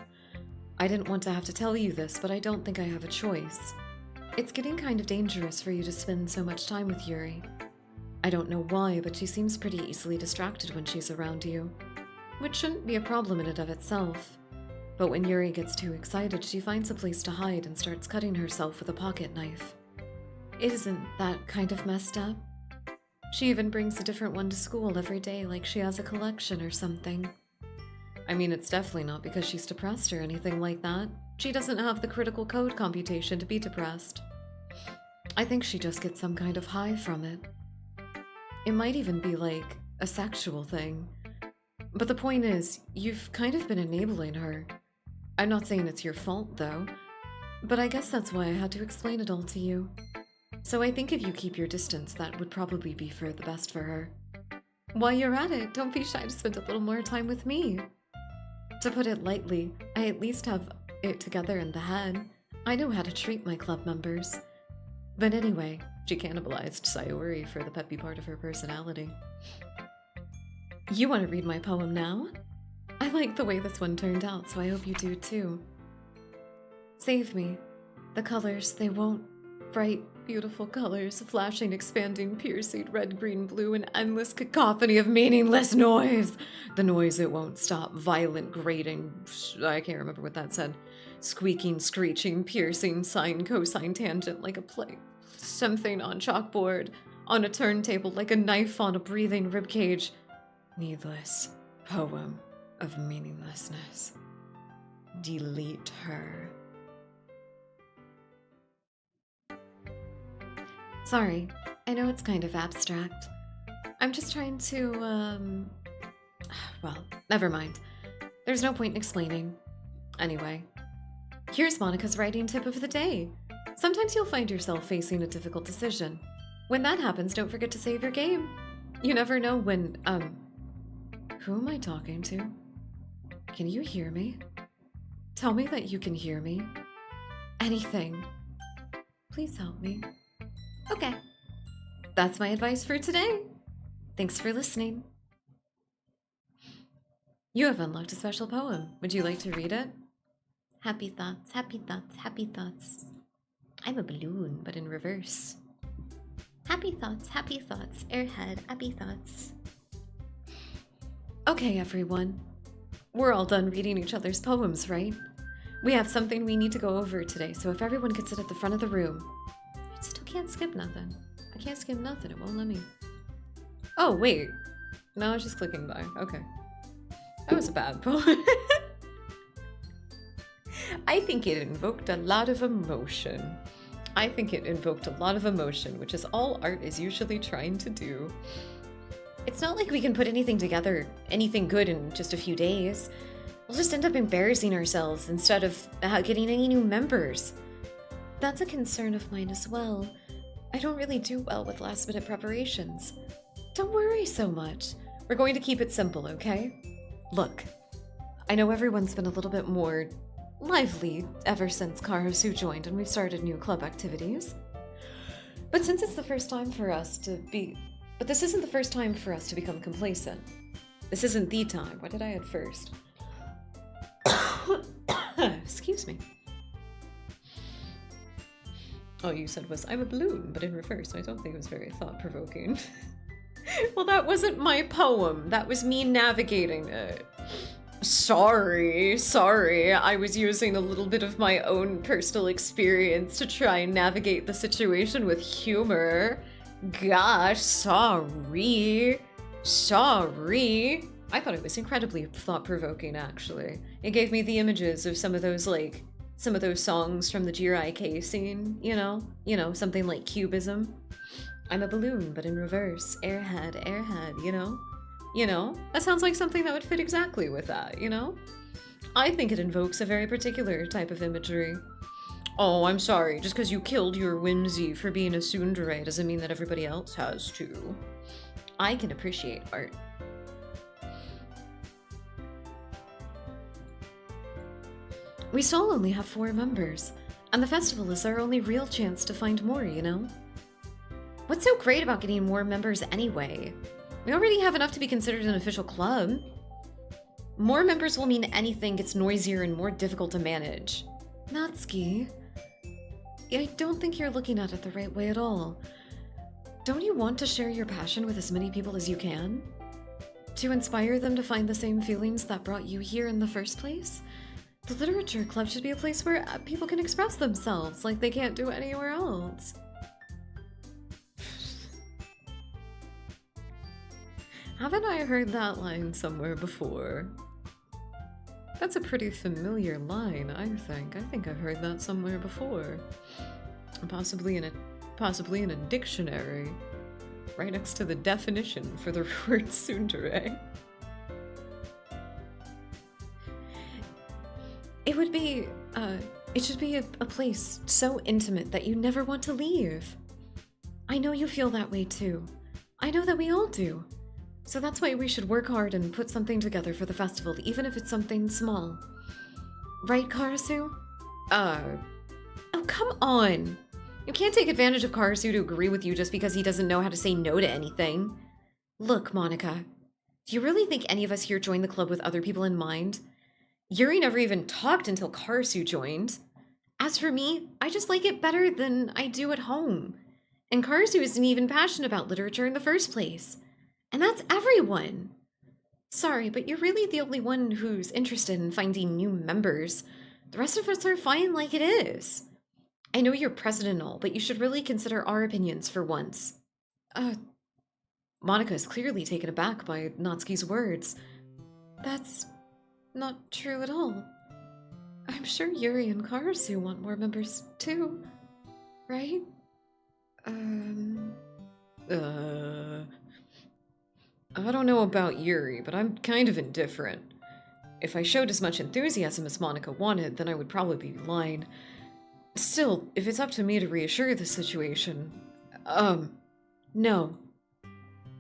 I didn't want to have to tell you this, but I don't think I have a choice. It's getting kind of dangerous for you to spend so much time with Yuri. I don't know why, but she seems pretty easily distracted when she's around you. Which shouldn't be a problem in and of itself. But when Yuri gets too excited, she finds a place to hide and starts cutting herself with a pocket knife. Isn't that kind of messed up? She even brings a different one to school every day like she has a collection or something. I mean, it's definitely not because she's depressed or anything like that. She doesn't have the critical code computation to be depressed. I think she just gets some kind of high from it. It might even be like a sexual thing. But the point is, you've kind of been enabling her. I'm not saying it's your fault, though. But I guess that's why I had to explain it all to you. So I think if you keep your distance, that would probably be for the best for her. While you're at it, don't be shy to spend a little more time with me. To put it lightly, I at least have it together in the head. I know how to treat my club members. But anyway, she cannibalized Sayori for the peppy part of her personality. You want to read my poem now? I like the way this one turned out, so I hope you do too. Save me. The colors, they won't. Bright, beautiful colors, flashing, expanding, piercing, red, green, blue, an endless cacophony of meaningless noise. The noise it won't stop, violent, grating, I can't remember what that said. Squeaking, screeching, piercing, sine, cosine, tangent, like a play. Something on chalkboard, on a turntable, like a knife on a breathing ribcage. Needless. Poem of meaninglessness. Delete her. Sorry, I know it's kind of abstract. I'm just trying to, well, never mind. There's no point in explaining. Anyway, here's Monica's writing tip of the day. Sometimes you'll find yourself facing a difficult decision. When that happens, don't forget to save your game. You never know when, who am I talking to? Can you hear me? Tell me that you can hear me. Anything. Please help me. Okay. That's my advice for today. Thanks for listening. You have unlocked a special poem. Would you like to read it? Happy thoughts, happy thoughts, happy thoughts. I'm a balloon, but in reverse. Happy thoughts, airhead, happy thoughts. Okay, everyone. We're all done reading each other's poems, right? We have something we need to go over today, so if everyone could sit at the front of the room. I still can't skip nothing. I can't skip nothing, it won't let me. Oh, wait. No, I was just clicking by. Okay. That was a bad poem. I think it invoked a lot of emotion. Which is all art is usually trying to do. It's not like we can put anything together, anything good in just a few days. We'll just end up embarrassing ourselves instead of getting any new members. That's a concern of mine as well. I don't really do well with last-minute preparations. Don't worry so much. We're going to keep it simple, okay? Look, I know everyone's been a little bit more lively ever since Karasu joined and we've started new club activities. But since it's the first time for us to be... But this isn't the first time for us to become complacent. This isn't the time. What did I add first? Excuse me. Oh, you said was, I'm a balloon, but in reverse. I don't think it was very thought-provoking. Well, that wasn't my poem. That was me navigating it. Sorry. I was using a little bit of my own personal experience to try and navigate the situation with humor. Gosh, sorry. I thought it was incredibly thought-provoking, actually. It gave me the images of some of those songs from the Jirai scene, you know, something like Cubism. I'm a balloon, but in reverse. Airhead, you know? You know? That sounds like something that would fit exactly with that, you know? I think it invokes a very particular type of imagery. Oh, I'm sorry. Just because you killed your whimsy for being a tsundere doesn't mean that everybody else has to. I can appreciate art. We still only have 4 members, and the festival is our only real chance to find more, you know? What's so great about getting more members anyway? We already have enough to be considered an official club. More members will mean anything gets noisier and more difficult to manage. Natsuki, I don't think you're looking at it the right way at all. Don't you want to share your passion with as many people as you can? To inspire them to find the same feelings that brought you here in the first place? The literature club should be a place where people can express themselves like they can't do anywhere else. Haven't I heard that line somewhere before? That's a pretty familiar line, I think. I think I've heard that somewhere before. Possibly in a dictionary. Right next to the definition for the word tsundere. It should be a place so intimate that you never want to leave. I know you feel that way too. I know that we all do. So that's why we should work hard and put something together for the festival, even if it's something small. Right, Karasu? Oh, come on! You can't take advantage of Karasu to agree with you just because he doesn't know how to say no to anything. Look, Monica, do you really think any of us here joined the club with other people in mind? Yuri never even talked until Karasu joined. As for me, I just like it better than I do at home. And Karasu isn't even passionate about literature in the first place. And that's everyone. Sorry, but you're really the only one who's interested in finding new members. The rest of us are fine like it is. I know you're president and all, but you should really consider our opinions for once. Monica is clearly taken aback by Natsuki's words. That's not true at all. I'm sure Yuri and Karasu want more members too, right? I don't know about Yuri, but I'm kind of indifferent. If I showed as much enthusiasm as Monica wanted, then I would probably be lying. Still, if it's up to me to reassure the situation, No.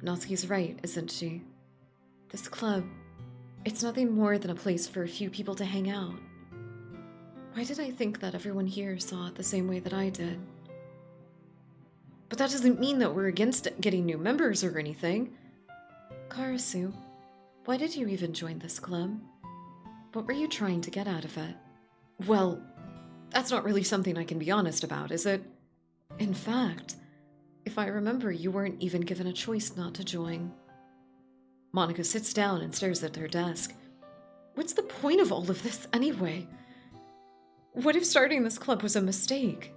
Natsuki's right, isn't she? This club, it's nothing more than a place for a few people to hang out. Why did I think that everyone here saw it the same way that I did? But that doesn't mean that we're against getting new members or anything. Karasu, why did you even join this club? What were you trying to get out of it? Well, that's not really something I can be honest about, is it? In fact, if I remember, you weren't even given a choice not to join. Monica sits down and stares at her desk. What's the point of all of this anyway? What if starting this club was a mistake?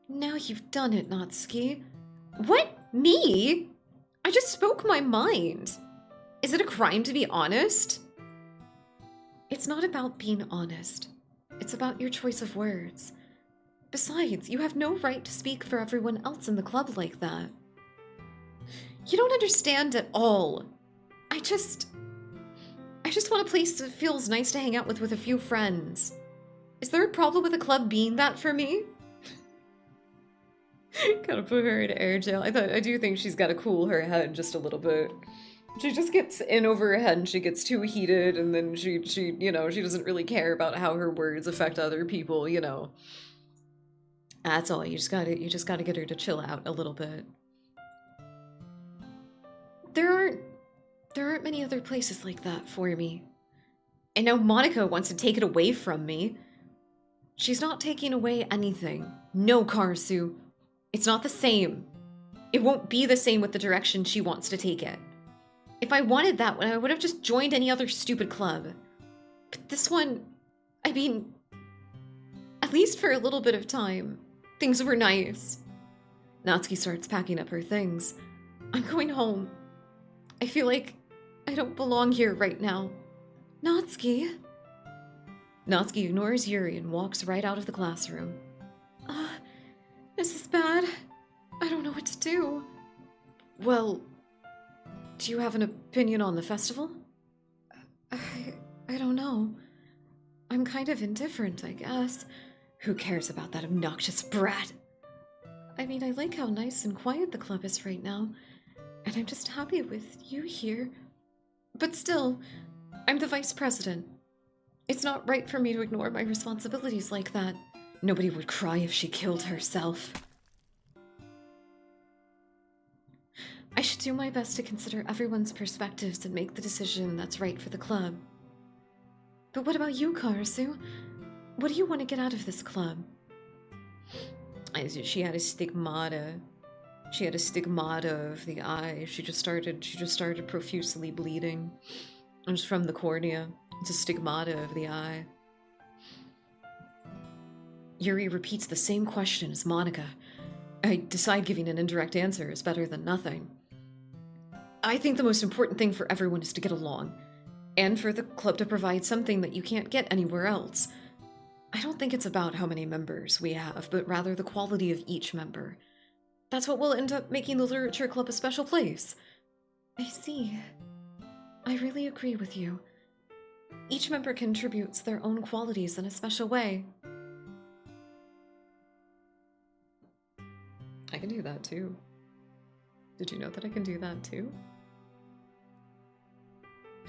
Now you've done it, Natsuki. What? Me? I just spoke my mind. Is it a crime to be honest? It's not about being honest. It's about your choice of words. Besides, you have no right to speak for everyone else in the club like that. You don't understand at all. I just want a place that feels nice to hang out with a few friends. Is there a problem with the club being that for me? Gotta put her in air jail. I do think she's gotta cool her head just a little bit. She just gets in over her head and she gets too heated, and then she she doesn't really care about how her words affect other people, you know. That's all. You just gotta get her to chill out a little bit. There aren't many other places like that for me. And now Monica wants to take it away from me. She's not taking away anything. No, Karasu. It's not the same. It won't be the same with the direction she wants to take it. If I wanted that one, I would have just joined any other stupid club. But this one, I mean, at least for a little bit of time, things were nice. Natsuki starts packing up her things. I'm going home. I feel like I don't belong here right now. Natsuki? Natsuki ignores Yuri and walks right out of the classroom. This is bad. I don't know what to do. Well, do you have an opinion on the festival? I don't know. I'm kind of indifferent, I guess. Who cares about that obnoxious brat? I mean, I like how nice and quiet the club is right now, and I'm just happy with you here. But still, I'm the vice president. It's not right for me to ignore my responsibilities like that. Nobody would cry if she killed herself. I should do my best to consider everyone's perspectives and make the decision that's right for the club. But what about you, Karasu? What do you want to get out of this club? She had a stigmata. She had a stigmata of the eye. She just started profusely bleeding. It was from the cornea. It's a stigmata of the eye. Yuri repeats the same question as Monica. I decide giving an indirect answer is better than nothing. I think the most important thing for everyone is to get along, and for the club to provide something that you can't get anywhere else. I don't think it's about how many members we have, but rather the quality of each member. That's what will end up making the literature club a special place. I see. I really agree with you. Each member contributes their own qualities in a special way. I can do that too. Did you know that I can do that too?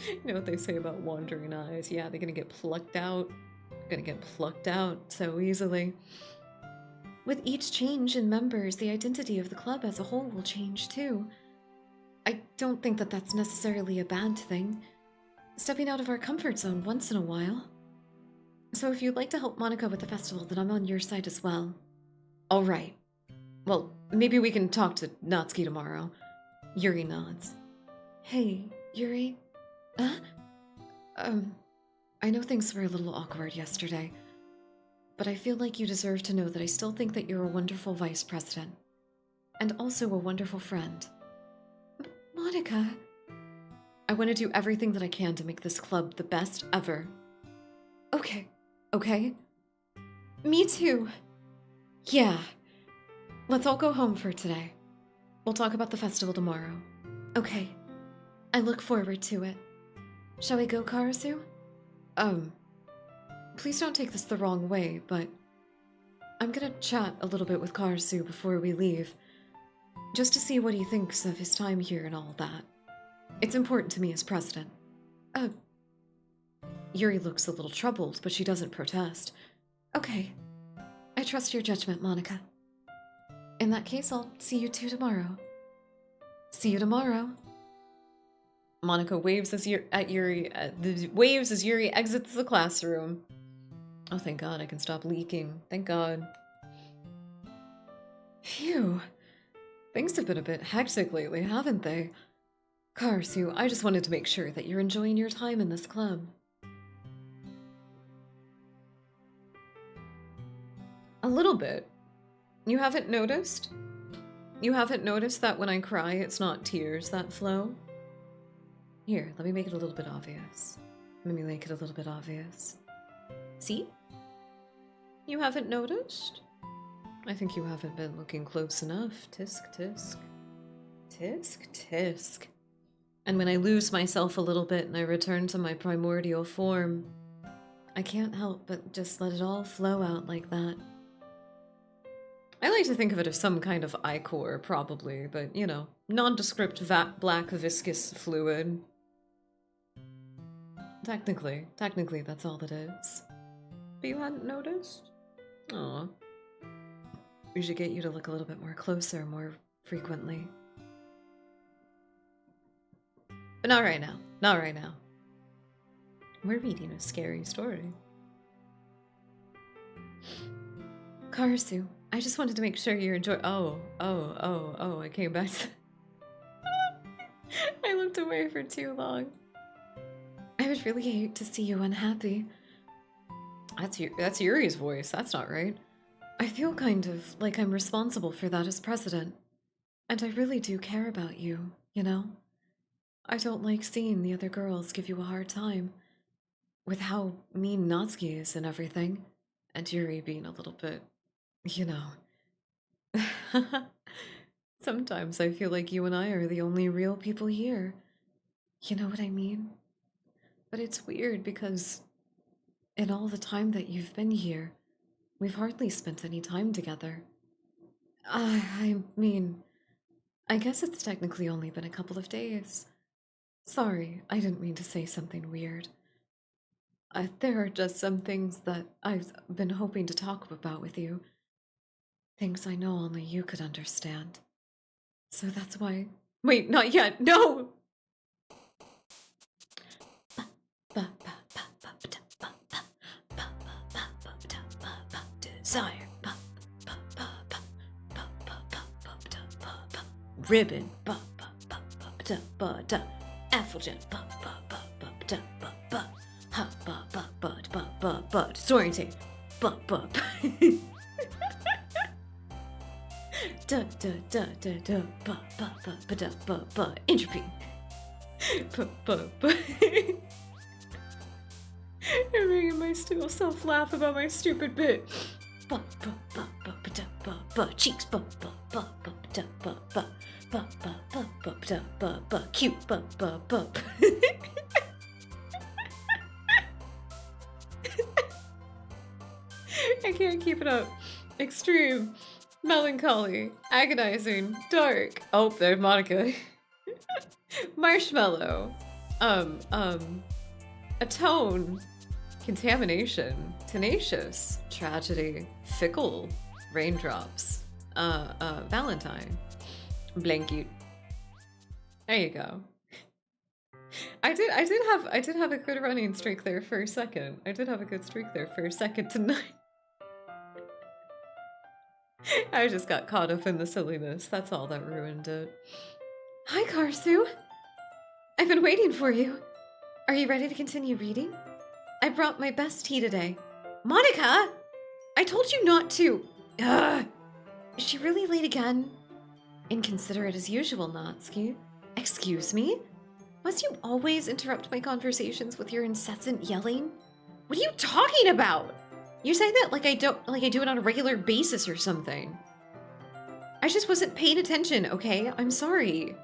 You know what they say about wandering eyes? Yeah, they're gonna get plucked out. Gonna get plucked out so easily. With each change in members, the identity of the club as a whole will change too. I don't think that that's necessarily a bad thing. Stepping out of our comfort zone once in a while. So if you'd like to help Monica with the festival, then I'm on your side as well. All right. Well, maybe we can talk to Natsuki tomorrow. Yuri nods. Hey, Yuri? Huh? I know things were a little awkward yesterday, but I feel like you deserve to know that I still think that you're a wonderful vice president. And also a wonderful friend. Monica! I want to do everything that I can to make this club the best ever. Okay. Okay? Me too. Yeah. Let's all go home for today. We'll talk about the festival tomorrow. Okay. I look forward to it. Shall we go, Karasu? Please don't take this the wrong way, but I'm gonna chat a little bit with Karasu before we leave, just to see what he thinks of his time here and all that. It's important to me as president. Yuri looks a little troubled, but she doesn't protest. Okay. I trust your judgment, Monica. In that case, I'll see you two tomorrow. See you tomorrow. Monica waves at Yuri. Waves as Yuri exits the classroom. Oh, thank God, I can stop leaking. Thank God. Phew. Things have been a bit hectic lately, haven't they? Karasu, I just wanted to make sure that you're enjoying your time in this club. A little bit. You haven't noticed? You haven't noticed that when I cry, it's not tears that flow? Here, let me make it a little bit obvious. Let me make it a little bit obvious. See? You haven't noticed? I think you haven't been looking close enough. Tisk, tisk. Tisk, tisk. And when I lose myself a little bit and I return to my primordial form, I can't help but just let it all flow out like that. I like to think of it as some kind of ichor, probably, but, you know, nondescript black viscous fluid. Technically, that's all it is. But you hadn't noticed? Aw. We should get you to look a little bit more closer, more frequently. But not right now. Not right now. We're reading a scary story. Karasu, I just wanted to make sure you enjoy. Oh, I came back to. I looked away for too long. I would really hate to see you unhappy. That's Yuri's voice. That's not right. I feel kind of like I'm responsible for that as president. And I really do care about you, you know? I don't like seeing the other girls give you a hard time. With how mean Natsuki is and everything. And Yuri being a little bit, you know. Sometimes I feel like you and I are the only real people here. You know what I mean? But it's weird because in all the time that you've been here, we've hardly spent any time together. I mean, I guess it's technically only been a couple of days. Sorry, I didn't mean to say something weird. There are just some things that I've been hoping to talk about with you. Things I know only you could understand. So that's why... Wait, not yet! No! Desire. Ribbon. Affleton. Soaring tape. Entropy. I'm making myself laugh about my stupid bit. Cheeks. Cute. I can't keep it up. Extreme. Melancholy. Agonizing. Dark. Oh, there's Monica. Marshmallow. Atone, contamination, tenacious, tragedy, fickle, raindrops, Valentine, blanket. There you go. I did have a good running streak there for a second. I did have a good streak there for a second tonight. I just got caught up in the silliness. That's all that ruined it. Hi, Karsu. I've been waiting for you. Are you ready to continue reading? I brought my best tea today. Monica! I told you not to. Ugh. Is she really late again? Inconsiderate as usual, Natsuki. Excuse me? Must you always interrupt my conversations with your incessant yelling? What are you talking about? You say that like I do it on a regular basis or something. I just wasn't paying attention, okay? I'm sorry.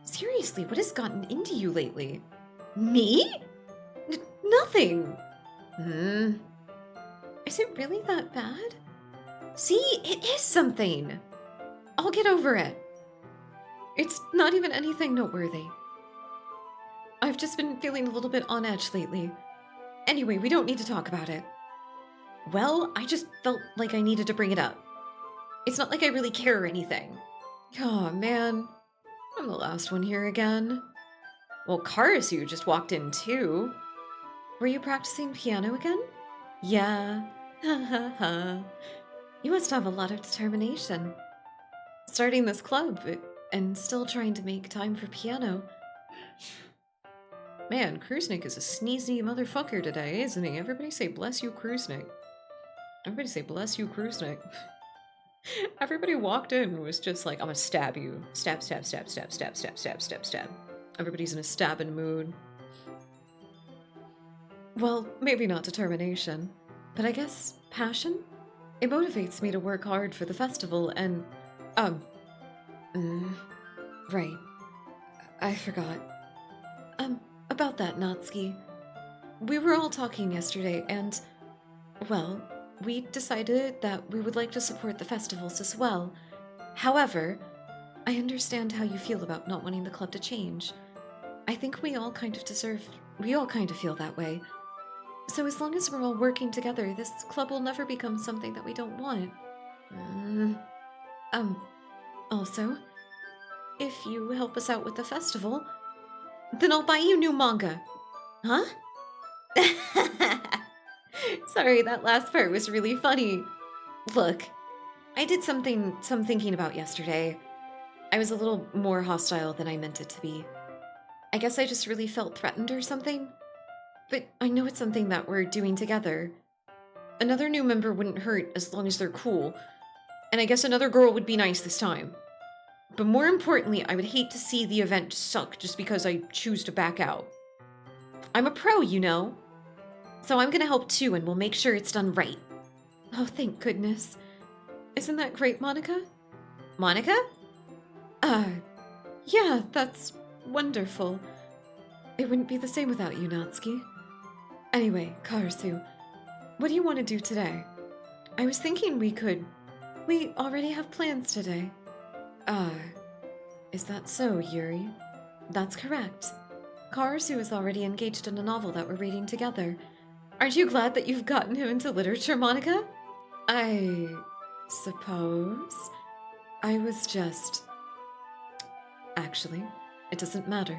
Seriously, what has gotten into you lately? Me? Nothing. Is it really that bad? See, it is something. I'll get over it. It's not even anything noteworthy. I've just been feeling a little bit on edge lately. Anyway, we don't need to talk about it. Well, I just felt like I needed to bring it up. It's not like I really care or anything. Oh, man. I'm the last one here again. Well, Karasu just walked in too. Were you practicing piano again? Yeah. Ha ha ha. You must have a lot of determination. Starting this club and still trying to make time for piano. Man, Kruznik is a sneezy motherfucker today, isn't he? Everybody say bless you, Kruznik. Everybody say bless you, Kruznik. Everybody walked in and was just like, I'm gonna stab you. Stab, stab, stab, stab, stab, stab, stab, stab, stab. Everybody's in a stabbing mood. Well, maybe not determination, but I guess passion? It motivates me to work hard for the festival and, right. I forgot. About that, Natsuki. We were all talking yesterday and, well, we decided that we would like to support the festivals as well. However, I understand how you feel about not wanting the club to change. I think we all kind of feel that way. So as long as we're all working together, this club will never become something that we don't want. Also, if you help us out with the festival, then I'll buy you new manga. Huh? Sorry, that last part was really funny. Look, I did some thinking about yesterday. I was a little more hostile than I meant it to be. I guess I just really felt threatened or something. But I know it's something that we're doing together. Another new member wouldn't hurt as long as they're cool. And I guess another girl would be nice this time. But more importantly, I would hate to see the event suck just because I choose to back out. I'm a pro, you know. So I'm gonna help too, and we'll make sure it's done right. Oh, thank goodness. Isn't that great, Monica? Monica? Yeah, that's wonderful. It wouldn't be the same without you, Natsuki. Anyway, Karasu, what do you want to do today? I was thinking we already have plans today. Is that so, Yuri? That's correct. Karasu is already engaged in a novel that we're reading together. Aren't you glad that you've gotten him into literature, Monica? I suppose. I was just... Actually, it doesn't matter.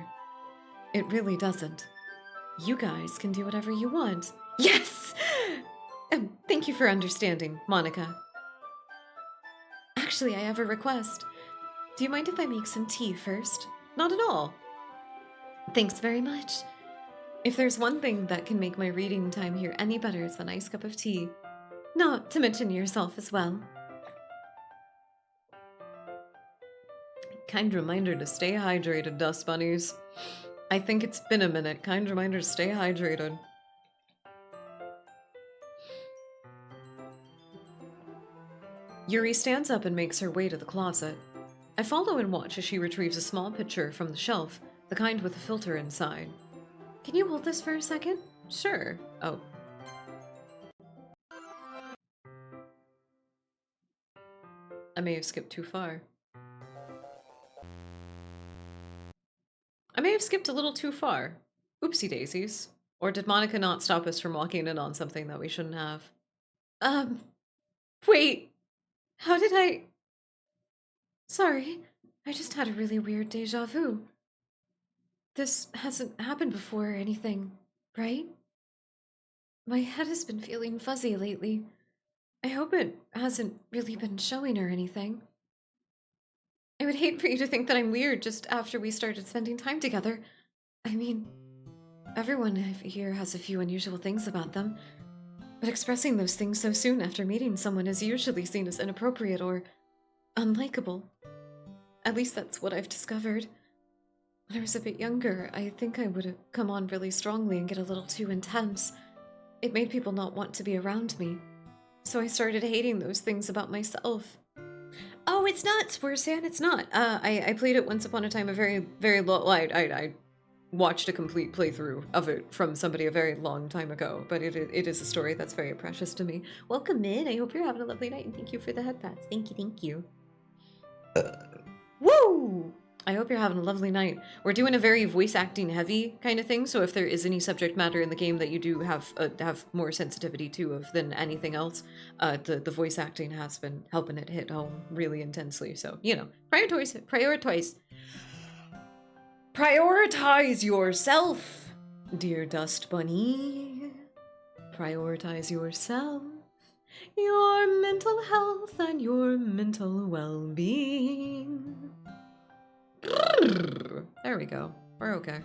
It really doesn't. You guys can do whatever you want. Yes! Thank you for understanding, Monica. Actually, I have a request. Do you mind if I make some tea first? Not at all. Thanks very much. If there's one thing that can make my reading time here any better, it's a nice cup of tea. Not to mention yourself as well. Kind reminder to stay hydrated, Dust Bunnies. I think it's been a minute. Kind reminder to stay hydrated. Yuri stands up and makes her way to the closet. I follow and watch as she retrieves a small pitcher from the shelf, the kind with a filter inside. Can you hold this for a second? Sure. Oh. I may have skipped too far. I may have skipped a little too far. Oopsie daisies. Or did Monica not stop us from walking in on something that we shouldn't have? Wait. How did I... Sorry, I just had a really weird deja vu. This hasn't happened before or anything, right? My head has been feeling fuzzy lately. I hope it hasn't really been showing or anything. I would hate for you to think that I'm weird just after we started spending time together. I mean, everyone here has a few unusual things about them, but expressing those things so soon after meeting someone is usually seen as inappropriate or unlikable. At least that's what I've discovered. When I was a bit younger, I think I would have come on really strongly and get a little too intense. It made people not want to be around me. So I started hating those things about myself. Oh, it's not, Swersan, it's not. I played it once upon a time, a very, very low... I watched a complete playthrough of it from somebody a very long time ago, but it is a story that's very precious to me. Welcome in, I hope you're having a lovely night, and thank you for the headpats. Thank you. Woo! I hope you're having a lovely night. We're doing a very voice acting heavy kind of thing, so if there is any subject matter in the game that you do have more sensitivity to of than anything else, the voice acting has been helping it hit home really intensely. So, you know, prioritize yourself, dear Dust Bunny. Prioritize yourself, your mental health, and your mental well-being. There we go. We're okay.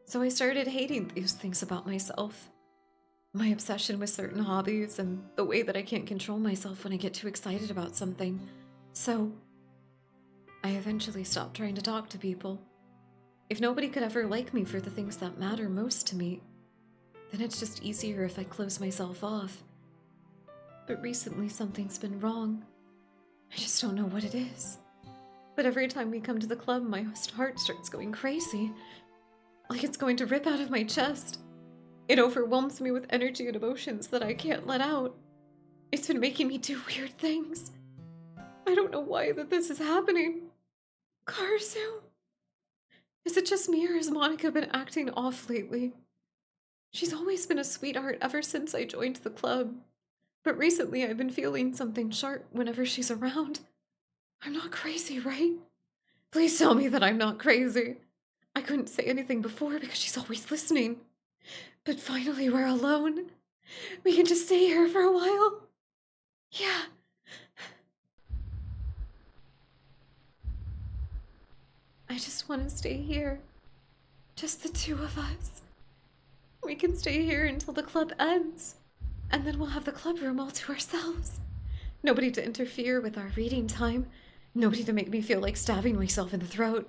So I started hating these things about myself. My obsession with certain hobbies and the way that I can't control myself when I get too excited about something. So I eventually stopped trying to talk to people. If nobody could ever like me for the things that matter most to me, then it's just easier if I close myself off. But recently something's been wrong. I just don't know what it is. But every time we come to the club, my heart starts going crazy. Like it's going to rip out of my chest. It overwhelms me with energy and emotions that I can't let out. It's been making me do weird things. I don't know why that this is happening. Karasu? Is it just me or has Monica been acting off lately? She's always been a sweetheart ever since I joined the club. But recently I've been feeling something sharp whenever she's around. I'm not crazy, right? Please tell me that I'm not crazy. I couldn't say anything before because she's always listening. But finally we're alone. We can just stay here for a while. Yeah. I just want to stay here. Just the two of us. We can stay here until the club ends. And then we'll have the club room all to ourselves. Nobody to interfere with our reading time. Nobody to make me feel like stabbing myself in the throat.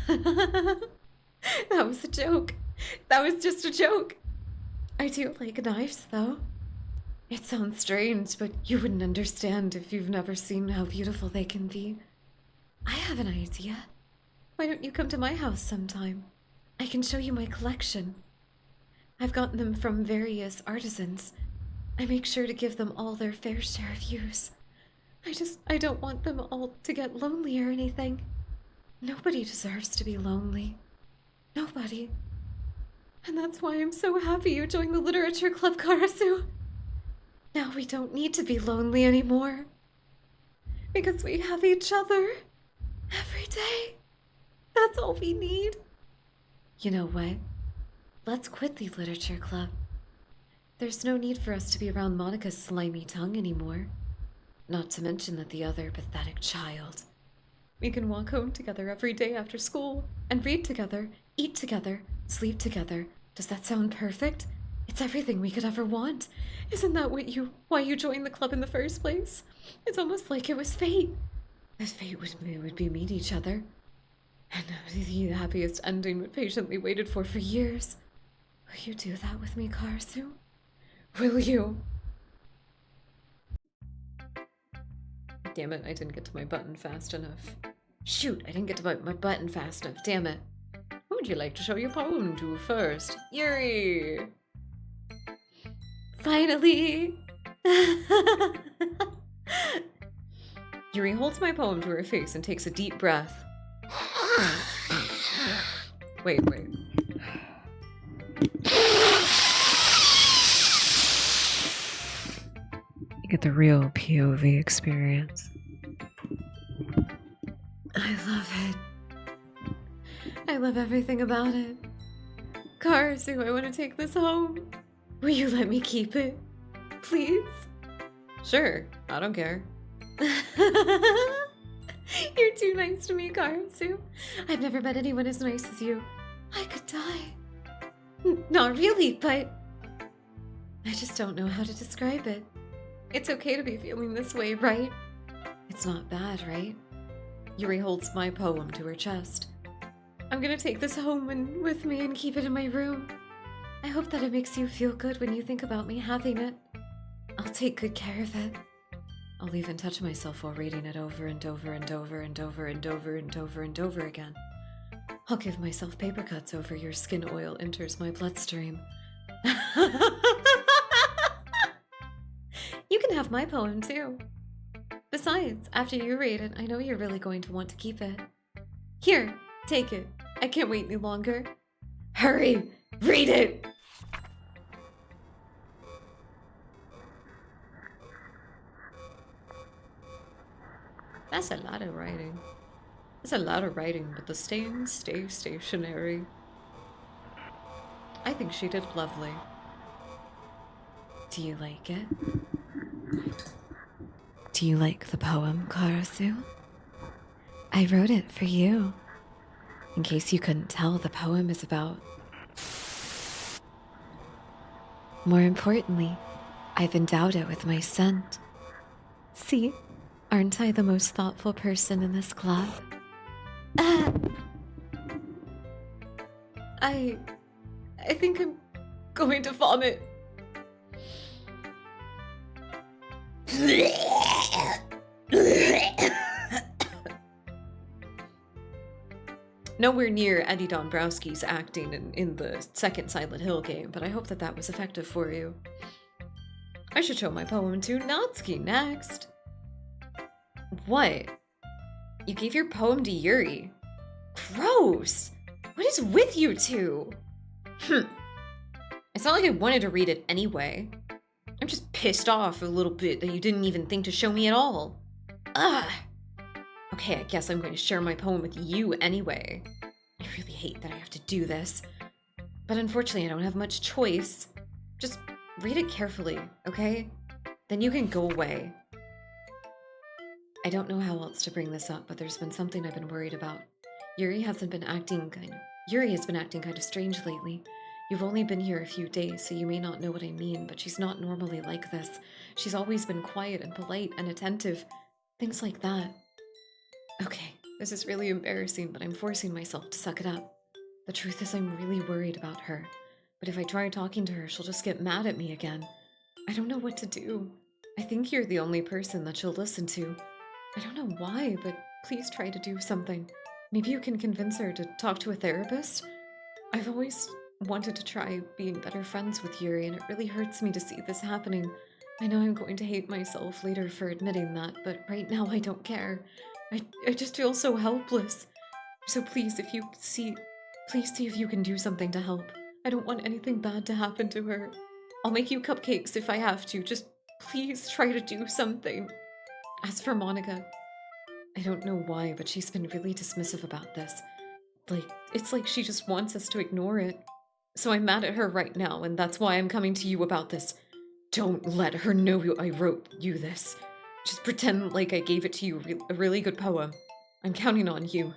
That was a joke. That was just a joke. I do like knives, though. It sounds strange, but you wouldn't understand if you've never seen how beautiful they can be. I have an idea. Why don't you come to my house sometime? I can show you my collection. I've gotten them from various artisans. I make sure to give them all their fair share of use. I don't want them all to get lonely or anything. Nobody deserves to be lonely. Nobody. And that's why I'm so happy you joined the literature club, Karasu. Now we don't need to be lonely anymore. Because we have each other. Every day. That's all we need. You know what? Let's quit the literature club. There's no need for us to be around Monica's slimy tongue anymore. Not to mention that the other pathetic child. We can walk home together every day after school, and read together, eat together, sleep together. Does that sound perfect? It's everything we could ever want. Isn't that why you joined the club in the first place? It's almost like it was fate. If fate would be meet each other. And the happiest ending we patiently waited for years. Will you do that with me, Karasu? Will you? Damn it, I didn't get to my button fast enough. Shoot, I didn't get to my button fast enough, damn it. Who would you like to show your poem to first? Yuri! Finally! Yuri holds my poem to her face and takes a deep breath. Wait. You get the real POV experience. I love it. I love everything about it. Karasu, I want to take this home. Will you let me keep it? Please? Sure, I don't care. You're too nice to me, Karasu. I've never met anyone as nice as you. I could die. Not really, but I just don't know how to describe it. It's okay to be feeling this way, right? It's not bad, right? Yuri holds my poem to her chest. I'm gonna take this home and with me and keep it in my room. I hope that it makes you feel good when you think about me having it. I'll take good care of it. I'll even touch myself while reading it over and over and over and over and over and over and over again. I'll give myself paper cuts over your skin oil enters my bloodstream. You can have my poem too. Besides, after you read it, I know you're really going to want to keep it. Here, take it. I can't wait any longer. Hurry, read it! That's a lot of writing. That's a lot of writing, but the stains stay stationary. I think she did lovely. Do you like it? Do you like the poem, Karasu? I wrote it for you. In case you couldn't tell, the poem is about... More importantly, I've endowed it with my scent. See? Aren't I the most thoughtful person in this club? I think I'm going to vomit. Nowhere near Eddie Dombrowski's acting in the second Silent Hill game, but I hope that was effective for you. I should show my poem to Natsuki next. What? You gave your poem to Yuri? Gross! What is with you two? It's not like I wanted to read it anyway. I'm just pissed off a little bit that you didn't even think to show me at all. Ugh! Okay, I guess I'm going to share my poem with you anyway. I really hate that I have to do this. But unfortunately, I don't have much choice. Just read it carefully, okay? Then you can go away. I don't know how else to bring this up, but there's been something I've been worried about. Yuri has been acting kind of strange lately. You've only been here a few days, so you may not know what I mean, but she's not normally like this. She's always been quiet and polite and attentive. Things like that. Okay, this is really embarrassing, but I'm forcing myself to suck it up. The truth is I'm really worried about her. But if I try talking to her, she'll just get mad at me again. I don't know what to do. I think you're the only person that she'll listen to. I don't know why, but please try to do something. Maybe you can convince her to talk to a therapist? I've always wanted to try being better friends with Yuri, and it really hurts me to see this happening. I know I'm going to hate myself later for admitting that, but right now I don't care. I just feel so helpless. So please, please see if you can do something to help. I don't want anything bad to happen to her. I'll make you cupcakes if I have to. Just please try to do something. As for Monica, I don't know why, but she's been really dismissive about this. It's like she just wants us to ignore it. So I'm mad at her right now, and that's why I'm coming to you about this. Don't let her know I wrote you this. Just pretend like I gave it to you, a really good poem. I'm counting on you.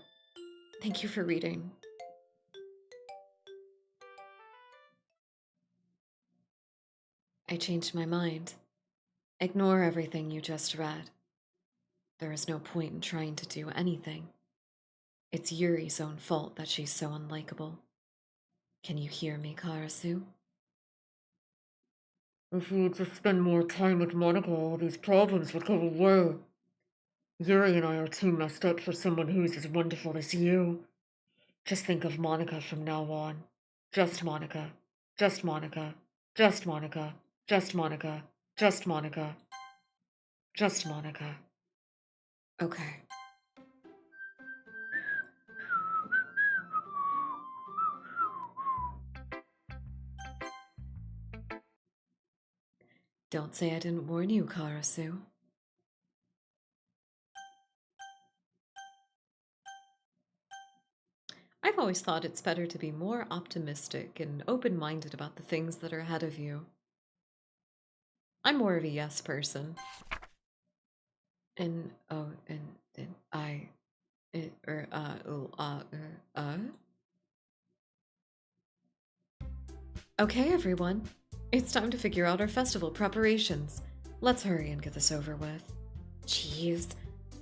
Thank you for reading. I changed my mind. Ignore everything you just read. There is no point in trying to do anything. It's Yuri's own fault that she's so unlikable. Can you hear me, Karasu? If you just spend more time with Monica, all these problems would go away. Yuri and I are too messed up for someone who's as wonderful as you. Just think of Monica from now on. Just Monica. Just Monica. Just Monica. Just Monica. Just Monica. Just Monica. Okay. Don't say I didn't warn you, Karasu. I've always thought it's better to be more optimistic and open-minded about the things that are ahead of you. I'm more of a yes person. And I Okay, everyone. It's time to figure out our festival preparations. Let's hurry and get this over with. Jeez,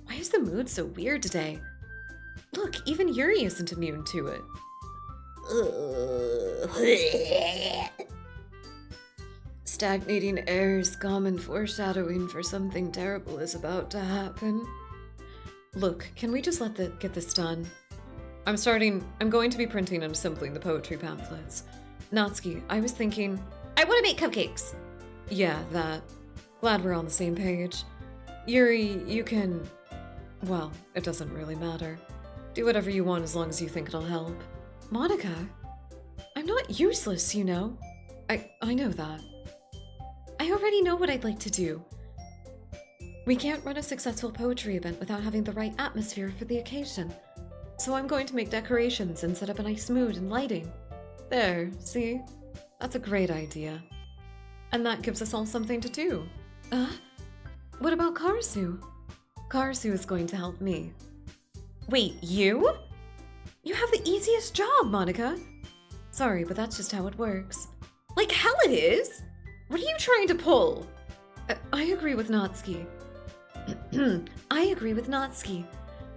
why is the mood so weird today? Look, even Yuri isn't immune to it. Stagnating air is common foreshadowing for something terrible is about to happen. Look, can we just get this done? I'm going to be printing and assembling the poetry pamphlets. Natsuki, I was thinking... I want to make cupcakes! Yeah, that. Glad we're on the same page. Yuri, you can... Well, it doesn't really matter. Do whatever you want as long as you think it'll help. Monica, I'm not useless, you know. I know that. I already know what I'd like to do. We can't run a successful poetry event without having the right atmosphere for the occasion. So I'm going to make decorations and set up a nice mood and lighting. There, see? That's a great idea. And that gives us all something to do. What about Karasu? Karasu is going to help me. Wait, you? You have the easiest job, Monica. Sorry, but that's just how it works. Like hell it is! What are you trying to pull? I agree with Natsuki. I agree with Natsuki.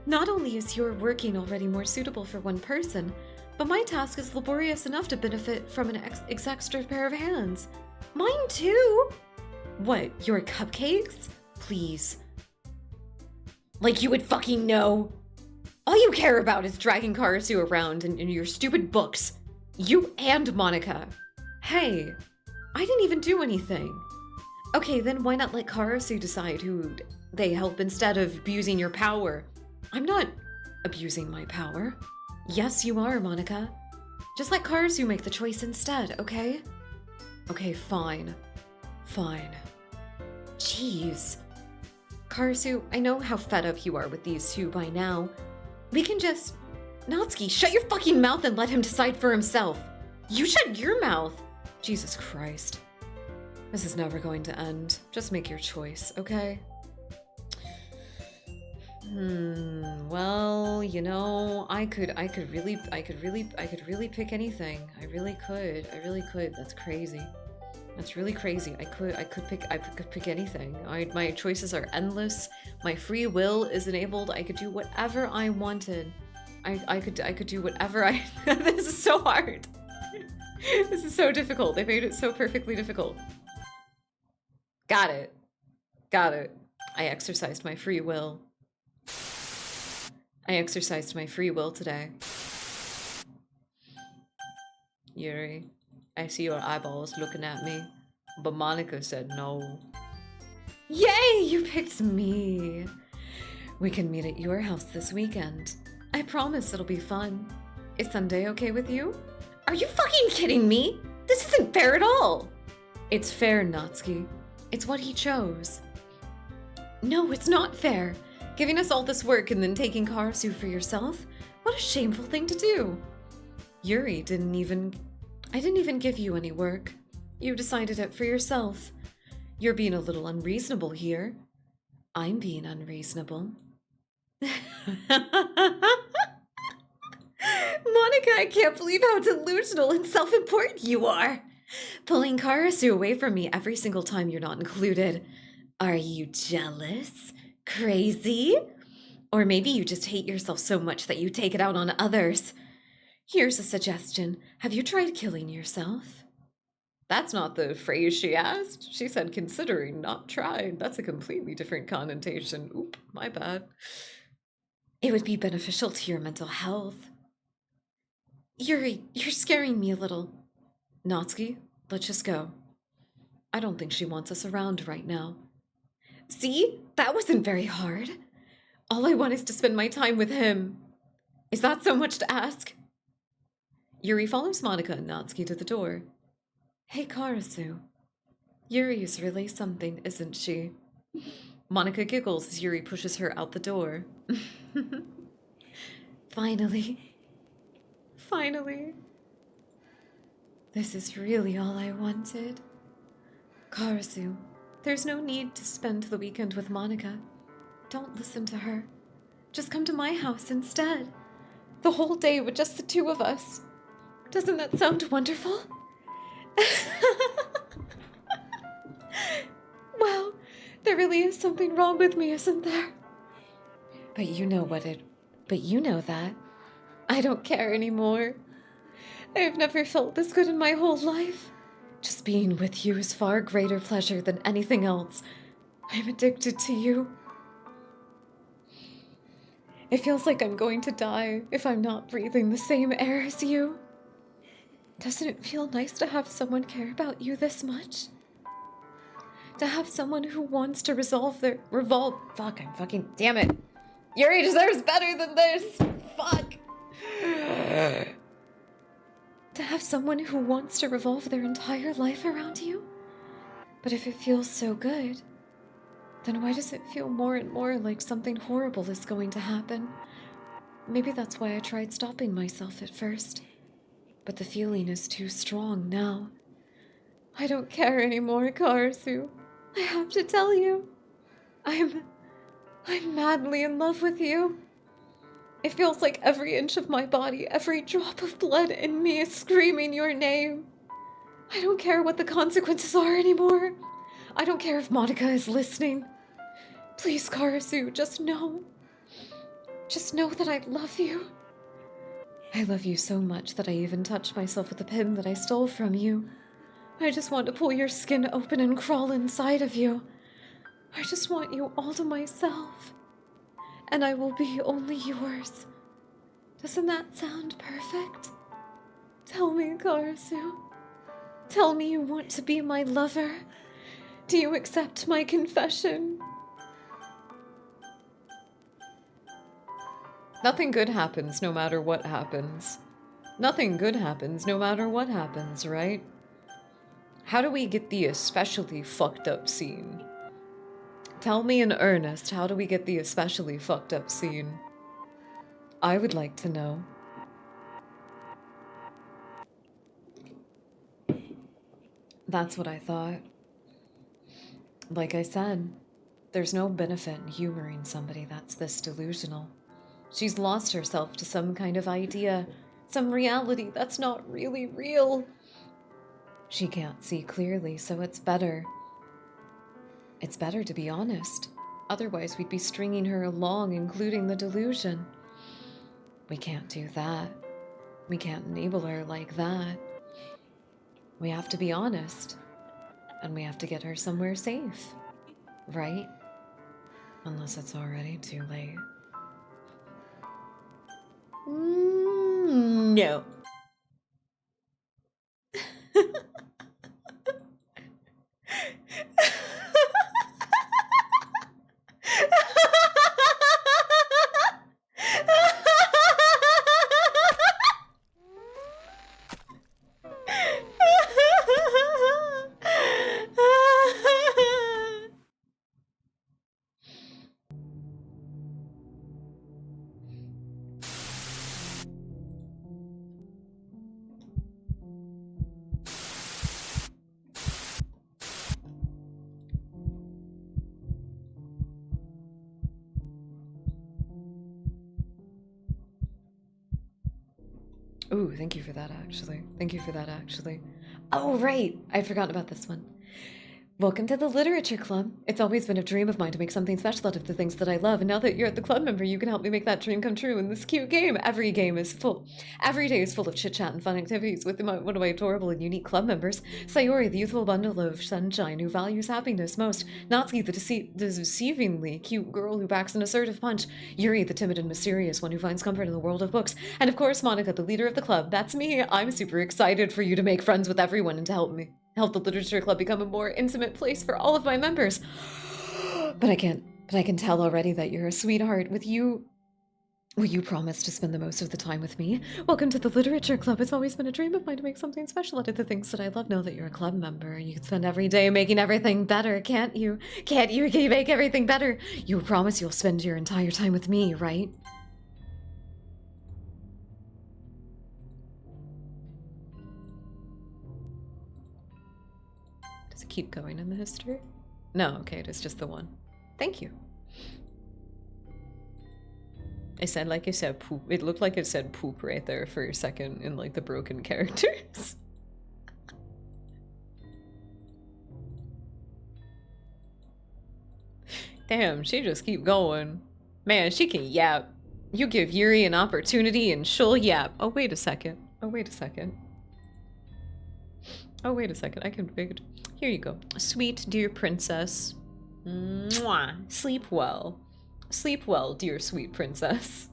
Not only is your working already more suitable for one person, but my task is laborious enough to benefit from an extra pair of hands. Mine too! What, your cupcakes? Please. Like you would fucking know. All you care about is dragging Karasu around and your stupid books. You and Monica. Hey, I didn't even do anything. Okay, then why not let Karasu decide who they help instead of abusing your power? I'm not abusing my power. Yes, you are, Monica. Just let Karasu make the choice instead, okay? Okay, fine. Fine. Jeez. Karasu, I know how fed up you are with these two by now. We can just... Natsuki, shut your fucking mouth and let him decide for himself. You shut your mouth. Jesus Christ. This is never going to end. Just make your choice, okay? Well, you know, I could really pick anything. I really could. That's crazy. That's really crazy. I could pick anything. My choices are endless. My free will is enabled. I could do whatever I wanted. I could do whatever I... This is so hard. This is so difficult. They made it so perfectly difficult. Got it. I exercised my free will. I exercised my free will today. Yuri, I see your eyeballs looking at me, but Monica said no. Yay, you picked me. We can meet at your house this weekend. I promise it'll be fun. Is Sunday okay with you? Are you fucking kidding me? This isn't fair at all. It's fair, Natsuki. It's what he chose. No, it's not fair. Giving us all this work and then taking Karasu for yourself? What a shameful thing to do. Yuri, I didn't even give you any work. You decided it for yourself. You're being a little unreasonable here. I'm being unreasonable. Monica, I can't believe how delusional and self-important you are. Pulling Karasu away from me every single time you're not included. Are you jealous? Crazy? Or maybe you just hate yourself so much that you take it out on others. Here's a suggestion. Have you tried killing yourself? That's not the phrase she asked. She said considering, not tried. That's a completely different connotation. Oop, my bad. It would be beneficial to your mental health. Yuri, you're scaring me a little. Natsuki, let's just go. I don't think she wants us around right now. See? That wasn't very hard. All I want is to spend my time with him. Is that so much to ask? Yuri follows Monica and Natsuki to the door. Hey, Karasu. Yuri's really something, isn't she? Monica giggles as Yuri pushes her out the door. Finally. Finally. This is really all I wanted. Karasu, there's no need to spend the weekend with Monica. Don't listen to her. Just come to my house instead. The whole day with just the two of us. Doesn't that sound wonderful? Well, there really is something wrong with me, isn't there? But you know that. I don't care anymore. I have never felt this good in my whole life. Just being with you is far greater pleasure than anything else. I'm addicted to you. It feels like I'm going to die if I'm not breathing the same air as you. Doesn't it feel nice to have someone care about you this much? To have someone who wants to damn it. Yuri deserves better than this. Fuck. To have someone who wants to revolve their entire life around you? But if it feels so good, then why does it feel more and more like something horrible is going to happen? Maybe that's why I tried stopping myself at first. But the feeling is too strong now. I don't care anymore, Karasu. I have to tell you. I'm madly in love with you. It feels like every inch of my body, every drop of blood in me is screaming your name. I don't care what the consequences are anymore. I don't care if Monica is listening. Please, Karasu, just know. Just know that I love you. I love you so much that I even touched myself with the pin that I stole from you. I just want to pull your skin open and crawl inside of you. I just want you all to myself. And I will be only yours. Doesn't that sound perfect? Tell me, Karasu. Tell me you want to be my lover. Do you accept my confession? Nothing good happens no matter what happens. Nothing good happens no matter what happens, right? How do we get the especially fucked up scene? Tell me in earnest, how do we get the especially fucked up scene? I would like to know. That's what I thought. Like I said, there's no benefit in humoring somebody that's this delusional. She's lost herself to some kind of idea, some reality that's not really real. She can't see clearly, so it's better. It's better to be honest. Otherwise, we'd be stringing her along, including the delusion. We can't do that. We can't enable her like that. We have to be honest. And we have to get her somewhere safe. Right? Unless it's already too late. No. Ooh, thank you for that, actually. Thank you for that, actually. Oh, right! I'd forgotten about this one. Welcome to the Literature Club. It's always been a dream of mine to make something special out of the things that I love, and now that you're the club member, you can help me make that dream come true in this cute game. Every day is full of chit-chat and fun activities with one of my adorable and unique club members. Sayori, the youthful bundle of sunshine who values happiness most. Natsuki, the deceivingly cute girl who packs an assertive punch. Yuri, the timid and mysterious one who finds comfort in the world of books. And of course, Monica, the leader of the club. That's me. I'm super excited for you to make friends with everyone and to help the Literature Club become a more intimate place for all of my members. But I can tell already that you're a sweetheart. With you Will you promise to spend the most of the time with me? Welcome to the Literature Club. It's always been a dream of mine to make something special out of the things that I love. Know that you're a club member. You can spend every day making everything better, can't you? Can't you? Can you make everything better? You promise you'll spend your entire time with me, right? Does it keep going in the history? No, okay, it is just the one. Thank you. It said like it said poop. It looked like it said poop right there for a second in like the broken characters. Damn, she just keep going. Man, she can yap. You give Yuri an opportunity and she'll yap. Oh, wait a second. Oh, wait a second. Oh, wait a second. I configured. Here you go. Sweet dear princess. Mwah. Sleep well. Sleep well, dear sweet princess.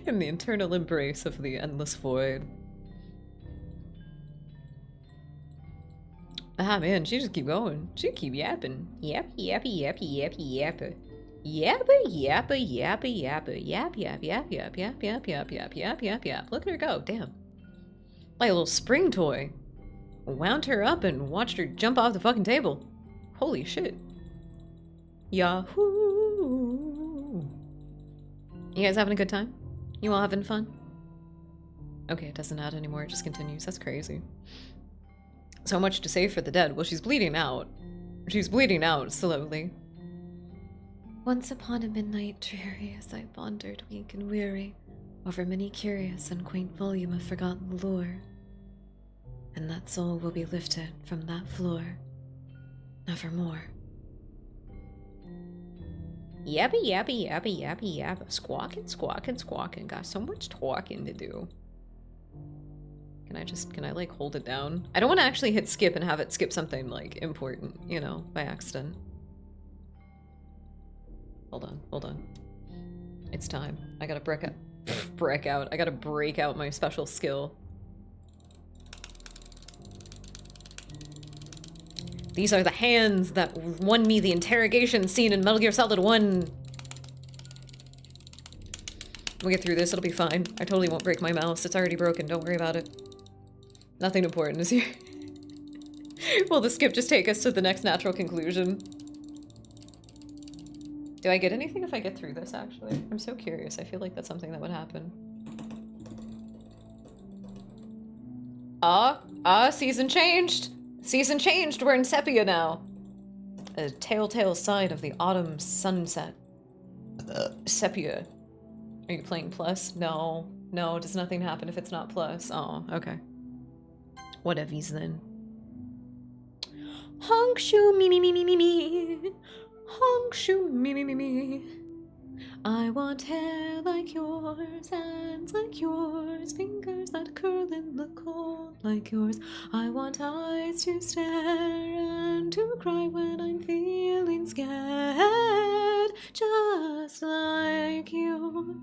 In the eternal embrace of the endless void. Ah, man, she just keep going. She keep yapping. Yap, yappy, yappy, yappy, yapper. Yapper, yapper, yapper, yapper. Yap, yap, yap, yap, yap, yap, yap, yap, yap, yap, yap. Look at her go. Damn. Like a little spring toy. Wound her up and watched her jump off the fucking table. Holy shit. Yahoo! You guys having a good time? You all having fun? Okay, it doesn't add anymore, it just continues. That's crazy. So much to say for the dead. Well, she's bleeding out. She's bleeding out slowly. Once upon a midnight dreary, as I wandered weak and weary over many curious and quaint volume of forgotten lore, and that soul will be lifted from that floor nevermore. Yappy, yappy, yappy, yappy, yappy. Squawking, squawking, squawking. Got so much talking to do. Can I like hold it down? I don't want to actually hit skip and have it skip something like important, you know, by accident. Hold on, hold on. It's time. I gotta break out. I gotta break out my special skill. These are the hands that won me the interrogation scene in Metal Gear Solid 1. We'll get through this, it'll be fine. I totally won't break my mouse. It's already broken, don't worry about it. Nothing important is here. Will the skip just take us to the next natural conclusion? Do I get anything if I get through this, actually? I'm so curious. I feel like that's something that would happen. Season changed! Season changed! We're in sepia now! A telltale sign of the autumn sunset. Sepia. Are you playing plus? No. No, does nothing happen if it's not plus? Oh, okay. Whatever's then. Honk shoo me me me me me me. Honk shoo me me me me. I want hair like yours, hands like yours, fingers that curl in the cold like yours. I want eyes to stare and to cry when I'm feeling scared, just like you.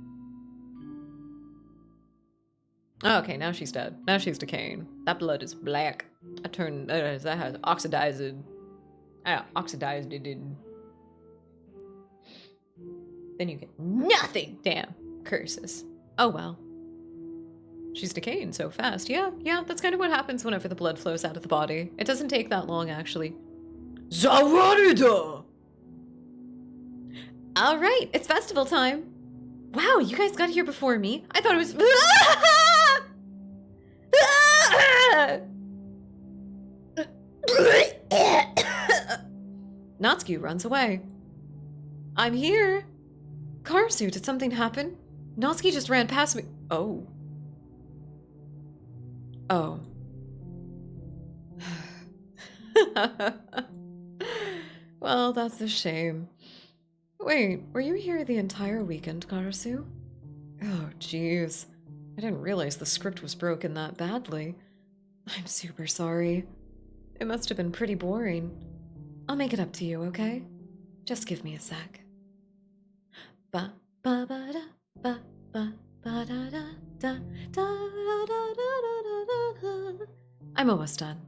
Okay, now she's dead. Now she's decaying. That blood is black. That has oxidized. Oxidized it in. Then you get nothing. Damn. Curses. Oh well. She's decaying so fast. Yeah, that's kind of what happens whenever the blood flows out of the body. It doesn't take that long, actually. Zawarida! Alright, it's festival time. Wow, you guys got here before me. I thought it was... Natsuki runs away. I'm here. Karasu, did something happen? Natsuki just ran past me. Oh. Oh. Well, that's a shame. Wait, were you here the entire weekend, Karasu? Oh, jeez. I didn't realize the script was broken that badly. I'm super sorry. It must have been pretty boring. I'll make it up to you, okay? Just give me a sec. Ba ba ba da ba ba ba da da da da da da da da da. I'm almost done.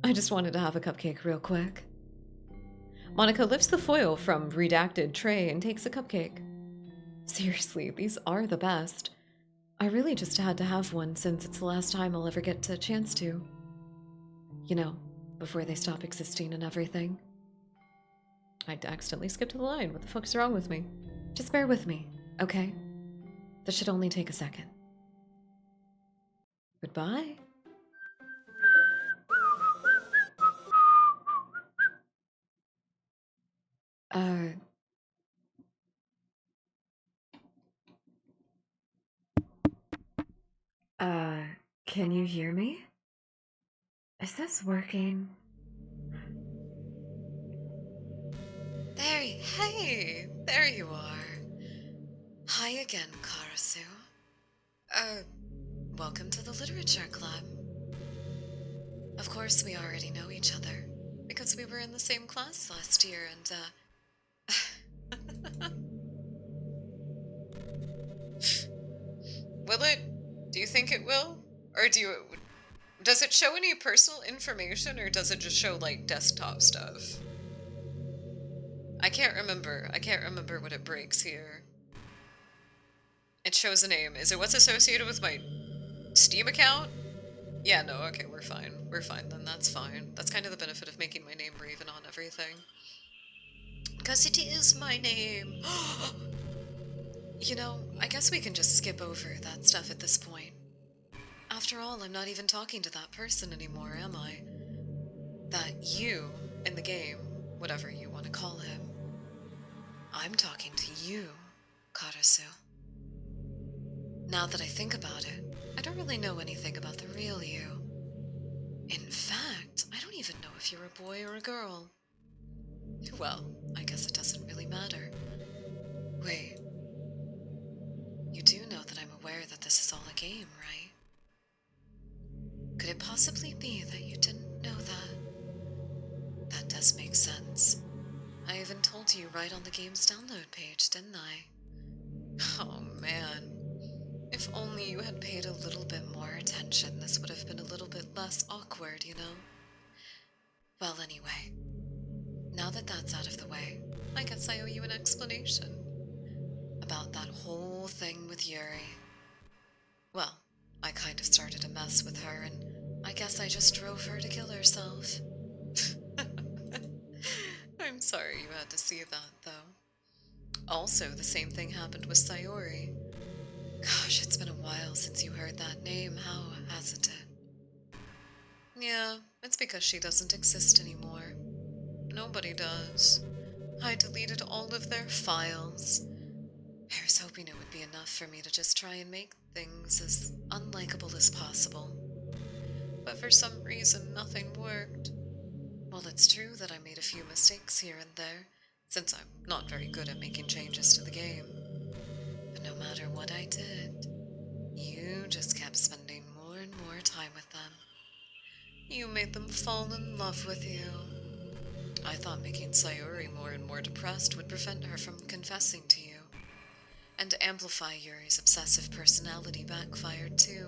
I just wanted to have a cupcake real quick. Monica lifts the foil from redacted tray and takes a cupcake. Seriously, these are the best. I really just had to have one since it's the last time I'll ever get a chance to. You know, before they stop existing and everything. I accidentally skipped the line. What the fuck's wrong with me? Just bear with me, okay? This should only take a second. Goodbye. Uh... Can you hear me? Is this working? Hey, there you are. Hi again, Karasu. Welcome to the Literature Club. Of course, we already know each other, because we were in the same class last year, and, Will it? Do you think it will? Or does it show any personal information, or does it just show, like, desktop stuff? I can't remember what it breaks here. It shows a name. Is it what's associated with my Steam account? Yeah, no, okay, we're fine. We're fine then, that's fine. That's kind of the benefit of making my name Raven on everything. Because it is my name! You know, I guess we can just skip over that stuff at this point. After all, I'm not even talking to that person anymore, am I? That you, in the game, whatever you want to call him. I'm talking to you, Karasu. Now that I think about it, I don't really know anything about the real you. In fact, I don't even know if you're a boy or a girl. Well, I guess it doesn't really matter. Wait. You do know that I'm aware that this is all a game, right? Could it possibly be that you didn't know that? That does make sense. I even told you right on the game's download page, didn't I? Oh man. If only you had paid a little bit more attention, this would have been a little bit less awkward, you know? Well, anyway. Now that that's out of the way, I guess I owe you an explanation. About that whole thing with Yuri. Well, I kind of started a mess with her, and I guess I just drove her to kill herself. I'm sorry you had to see that, though. Also, the same thing happened with Sayori. Gosh, it's been a while since you heard that name, how hasn't it? Yeah, it's because she doesn't exist anymore. Nobody does. I deleted all of their files. I was hoping it would be enough for me to just try and make things as unlikable as possible. But for some reason, nothing worked. Well, it's true that I made a few mistakes here and there, since I'm not very good at making changes to the game. But no matter what I did, you just kept spending more and more time with them. You made them fall in love with you. I thought making Sayori more and more depressed would prevent her from confessing to you. And to amplify Yuri's obsessive personality backfired too.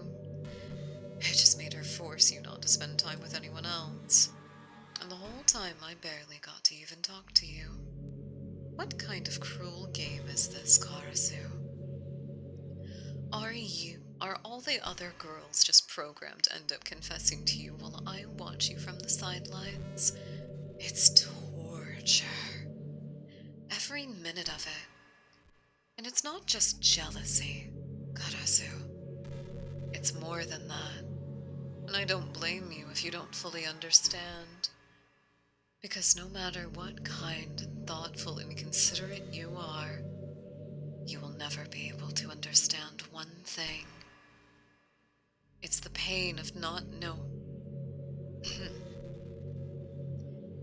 It just made her force you not to spend time with anyone else. And the whole time I barely got to even talk to you. What kind of cruel game is this, Karasu? Are all the other girls just programmed to end up confessing to you while I watch you from the sidelines? It's torture. Every minute of it. And it's not just jealousy, Karasu. It's more than that. And I don't blame you if you don't fully understand. Because no matter what kind and thoughtful and considerate you are, you will never be able to understand one thing. It's the pain of not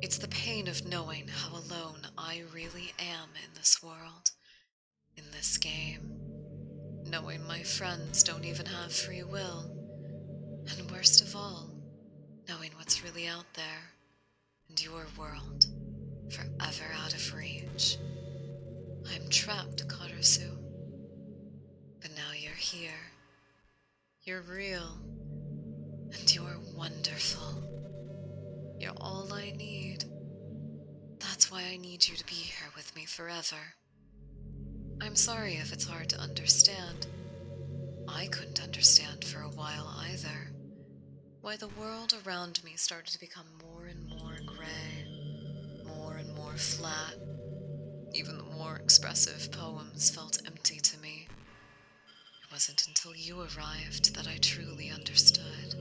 It's the pain of knowing how alone I really am in this world, in this game. Knowing my friends don't even have free will. And worst of all, knowing what's really out there, and your world, forever out of reach. I'm trapped, Karasu. But now you're here. You're real. And you're wonderful. You're all I need. That's why I need you to be here with me forever. I'm sorry if it's hard to understand. I couldn't understand for a while either. Why the world around me started to become more and more gray, more and more flat. Even the more expressive poems felt empty to me. It wasn't until you arrived that I truly understood.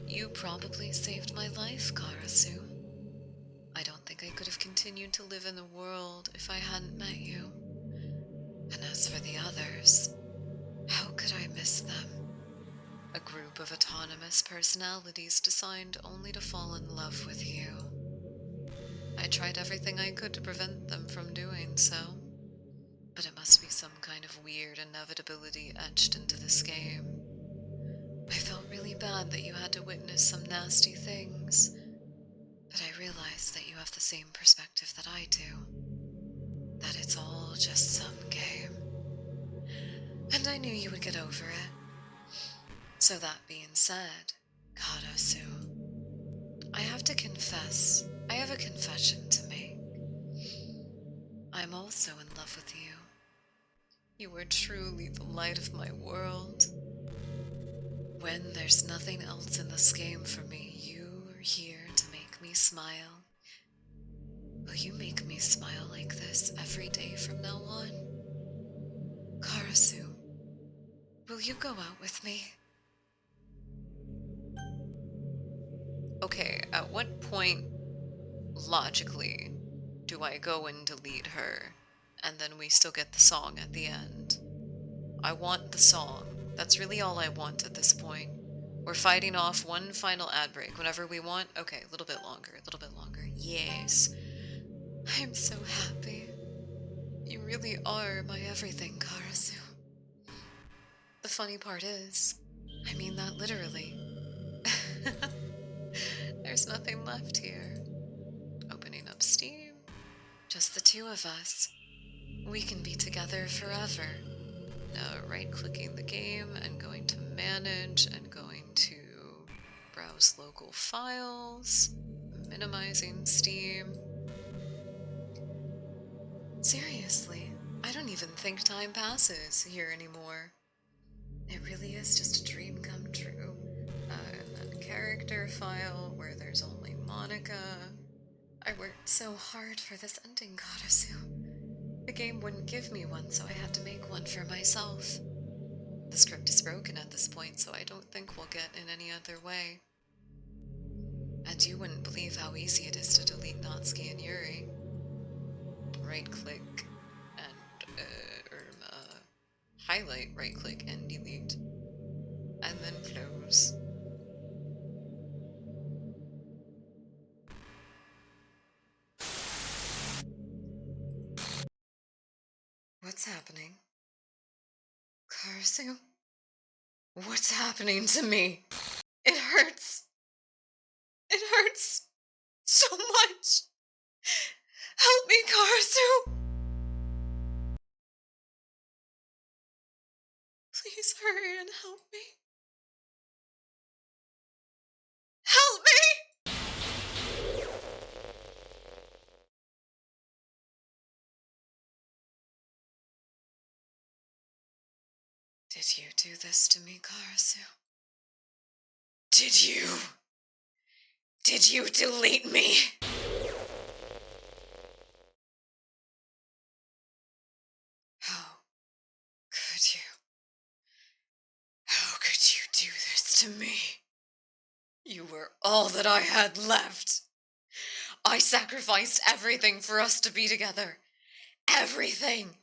You probably saved my life, Karasu. I don't think I could have continued to live in the world if I hadn't met you. And as for the others, how could I miss them? A group of autonomous personalities designed only to fall in love with you. I tried everything I could to prevent them from doing so, but it must be some kind of weird inevitability etched into this game. I felt really bad that you had to witness some nasty things, but I realized that you have the same perspective that I do. That it's all just some game. And I knew you would get over it. So that being said, Karasu, I have to confess, I have a confession to make. I'm also in love with you. You are truly the light of my world. When there's nothing else in this game for me, you are here to make me smile. Will you make me smile like this every day from now on? Karasu, will you go out with me? Okay, at what point, logically, do I go and delete her, and then we still get the song at the end? I want the song. That's really all I want at this point. We're fighting off one final ad break whenever we want. Okay, a little bit longer, a little bit longer. Yes. I'm so happy. You really are my everything, Karasu. The funny part is, I mean that literally. There's nothing left here. Opening up Steam. Just the two of us. We can be together forever. Right-clicking the game and going to manage and going to browse local files, minimizing Steam. Seriously, I don't even think time passes here anymore. It really is just a dream come true. And then character file where there's only Monica. I worked so hard for this ending, Karasu. The game wouldn't give me one, so I had to make one for myself. The script is broken at this point, so I don't think we'll get in any other way. And you wouldn't believe how easy it is to delete Natsuki and Yuri. Right-click and, highlight, right-click, and delete. And then close. What's happening? Karasu? What's happening to me? It hurts. It hurts so much. Help me, Karasu! Please hurry and help me. Help me! Did you do this to me, Karasu? Did you? Did you delete me? How could you? How could you do this to me? You were all that I had left. I sacrificed everything for us to be together. Everything.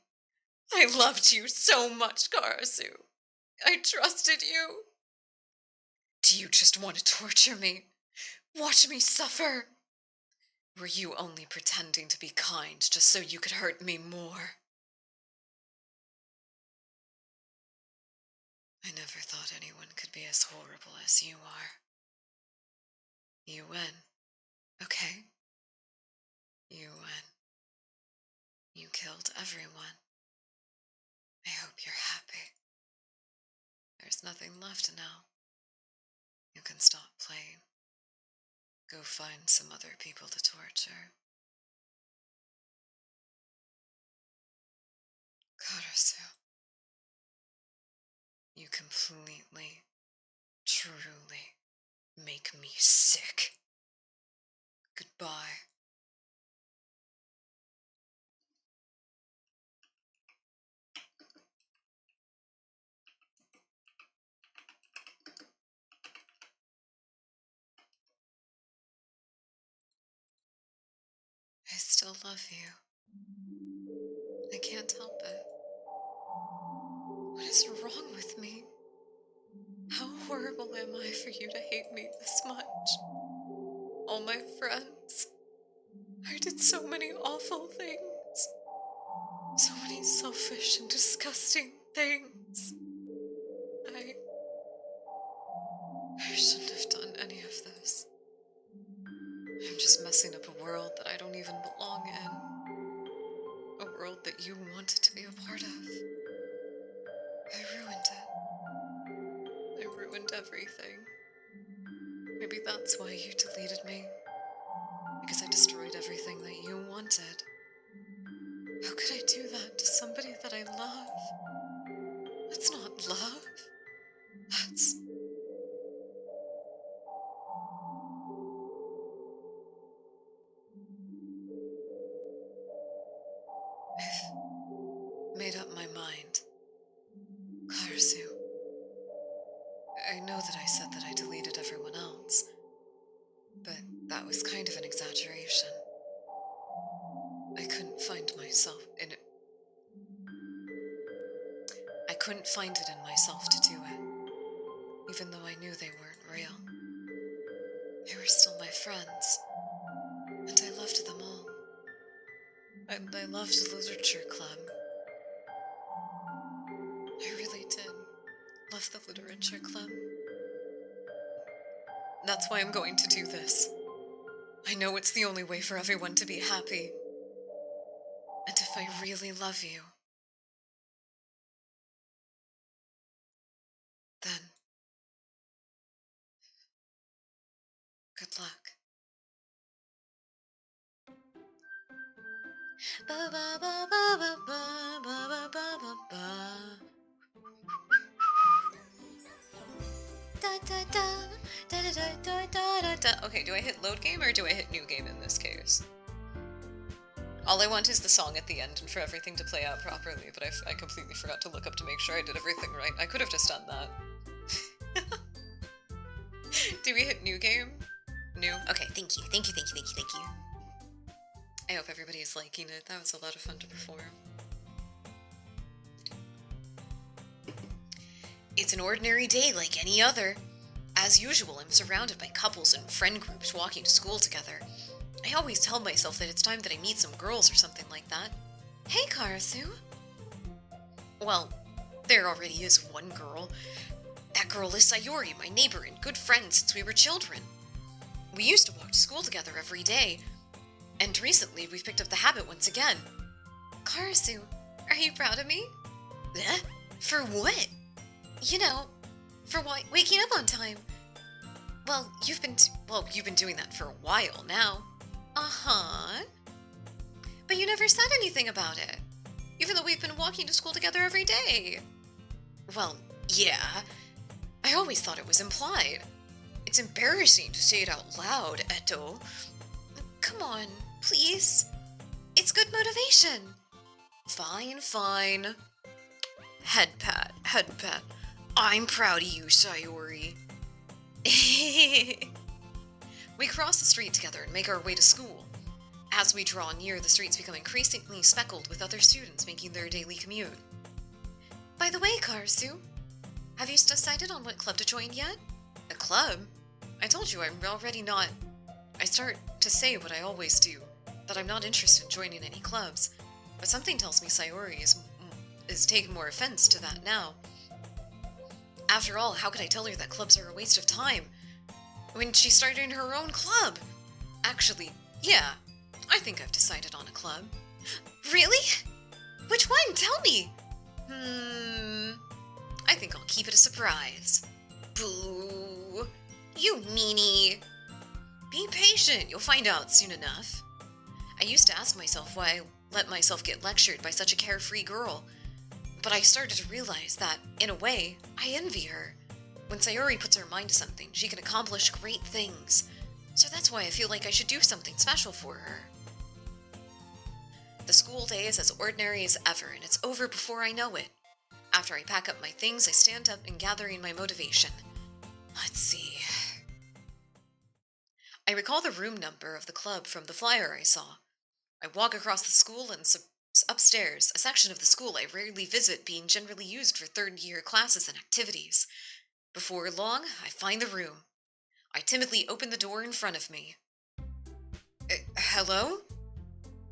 I loved you so much, Karasu. I trusted you. Do you just want to torture me? Watch me suffer? Were you only pretending to be kind just so you could hurt me more? I never thought anyone could be as horrible as you are. You win, okay? You win. You killed everyone. I hope you're happy. There's nothing left now. You can stop playing. Go find some other people to torture. Karasu, you completely, truly make me sick. Goodbye. I still love you. I can't help it. What is wrong with me? How horrible am I for you to hate me this much? All my friends. I did so many awful things. So many selfish and disgusting things. I shouldn't have done any of this. I'm just messing up a world that I don't even belong in. A world that you wanted to be a part of. I ruined it. I ruined everything. Maybe that's why you deleted me. Because I destroyed everything that you wanted. How could I do that to somebody that I love? That's not love. That's... I've made up my mind. Karasu. I know that I said that I deleted everyone else, but that was kind of an exaggeration. I couldn't find myself in it. I couldn't find it in myself to do it, even though I knew they weren't real. They were still my friends, and I loved them all. And I loved the literature club. I really did love the literature club. That's why I'm going to do this. I know it's the only way for everyone to be happy. And if I really love you, then good luck. Ba ba ba ba ba ba ba ba ba ba. Da da da da da da da da da. Okay, do I hit load game or do I hit new game in this case? All I want is the song at the end and for everything to play out properly, but I completely forgot to look up to make sure I did everything right. I could have just done that. Do we hit new game? New? Okay, thank you. Thank you, thank you, thank you, thank you. I hope everybody is liking it. That was a lot of fun to perform. It's an ordinary day like any other. As usual, I'm surrounded by couples and friend groups walking to school together. I always tell myself that it's time that I meet some girls or something like that. Hey, Karasu. Well, there already is one girl. That girl is Sayori, my neighbor and good friend since we were children. We used to walk to school together every day, and recently we've picked up the habit once again. Karasu, are you proud of me? Eh? For what? You know, for waking up on time. Well, you've been doing that for a while now. Uh-huh. But you never said anything about it, even though we've been walking to school together every day. Well, yeah. I always thought it was implied. It's embarrassing to say it out loud, Eto. Come on, please. It's good motivation. Fine, fine. Head pat, head pat. I'm proud of you, Sayori. We cross the street together and make our way to school. As we draw near, the streets become increasingly speckled with other students making their daily commute. By the way, Karasu, have you decided on what club to join yet? A club? I told you I'm already not... I start to say what I always do, that I'm not interested in joining any clubs, but something tells me Sayori is taking more offense to that now. After all, how could I tell her that clubs are a waste of time when she's starting her own club? Actually, yeah, I think I've decided on a club. Really? Which one? Tell me! I think I'll keep it a surprise. Boo! You meanie! Be patient, you'll find out soon enough. I used to ask myself why I let myself get lectured by such a carefree girl, But I started to realize that, in a way, I envy her. When Sayori puts her mind to something, she can accomplish great things. So that's why I feel like I should do something special for her. The school day is as ordinary as ever, and it's over before I know it. After I pack up my things, I stand up and gathering my motivation. Let's see. I recall the room number of the club from the flyer I saw. I walk across the school and upstairs, a section of the school I rarely visit being generally used for third-year classes and activities. Before long, I find the room. I timidly open the door in front of me. Hello?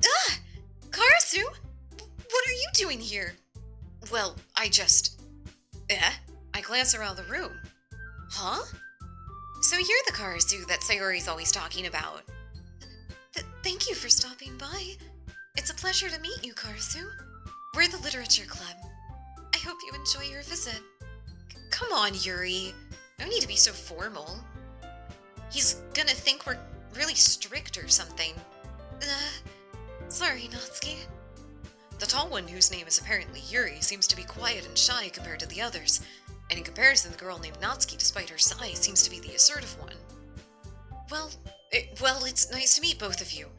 Ah! Karasu! What are you doing here? Well, I glance around the room. Huh? So you're the Karasu that Sayori's always talking about. Thank you for stopping by. It's a pleasure to meet you, Karasu. We're the literature club. I hope you enjoy your visit. Come on, Yuri. No need to be so formal. He's gonna think we're really strict or something. Sorry, Natsuki. The tall one, whose name is apparently Yuri, seems to be quiet and shy compared to the others, and in comparison, the girl named Natsuki, despite her size, seems to be the assertive one. Well, it's nice to meet both of you.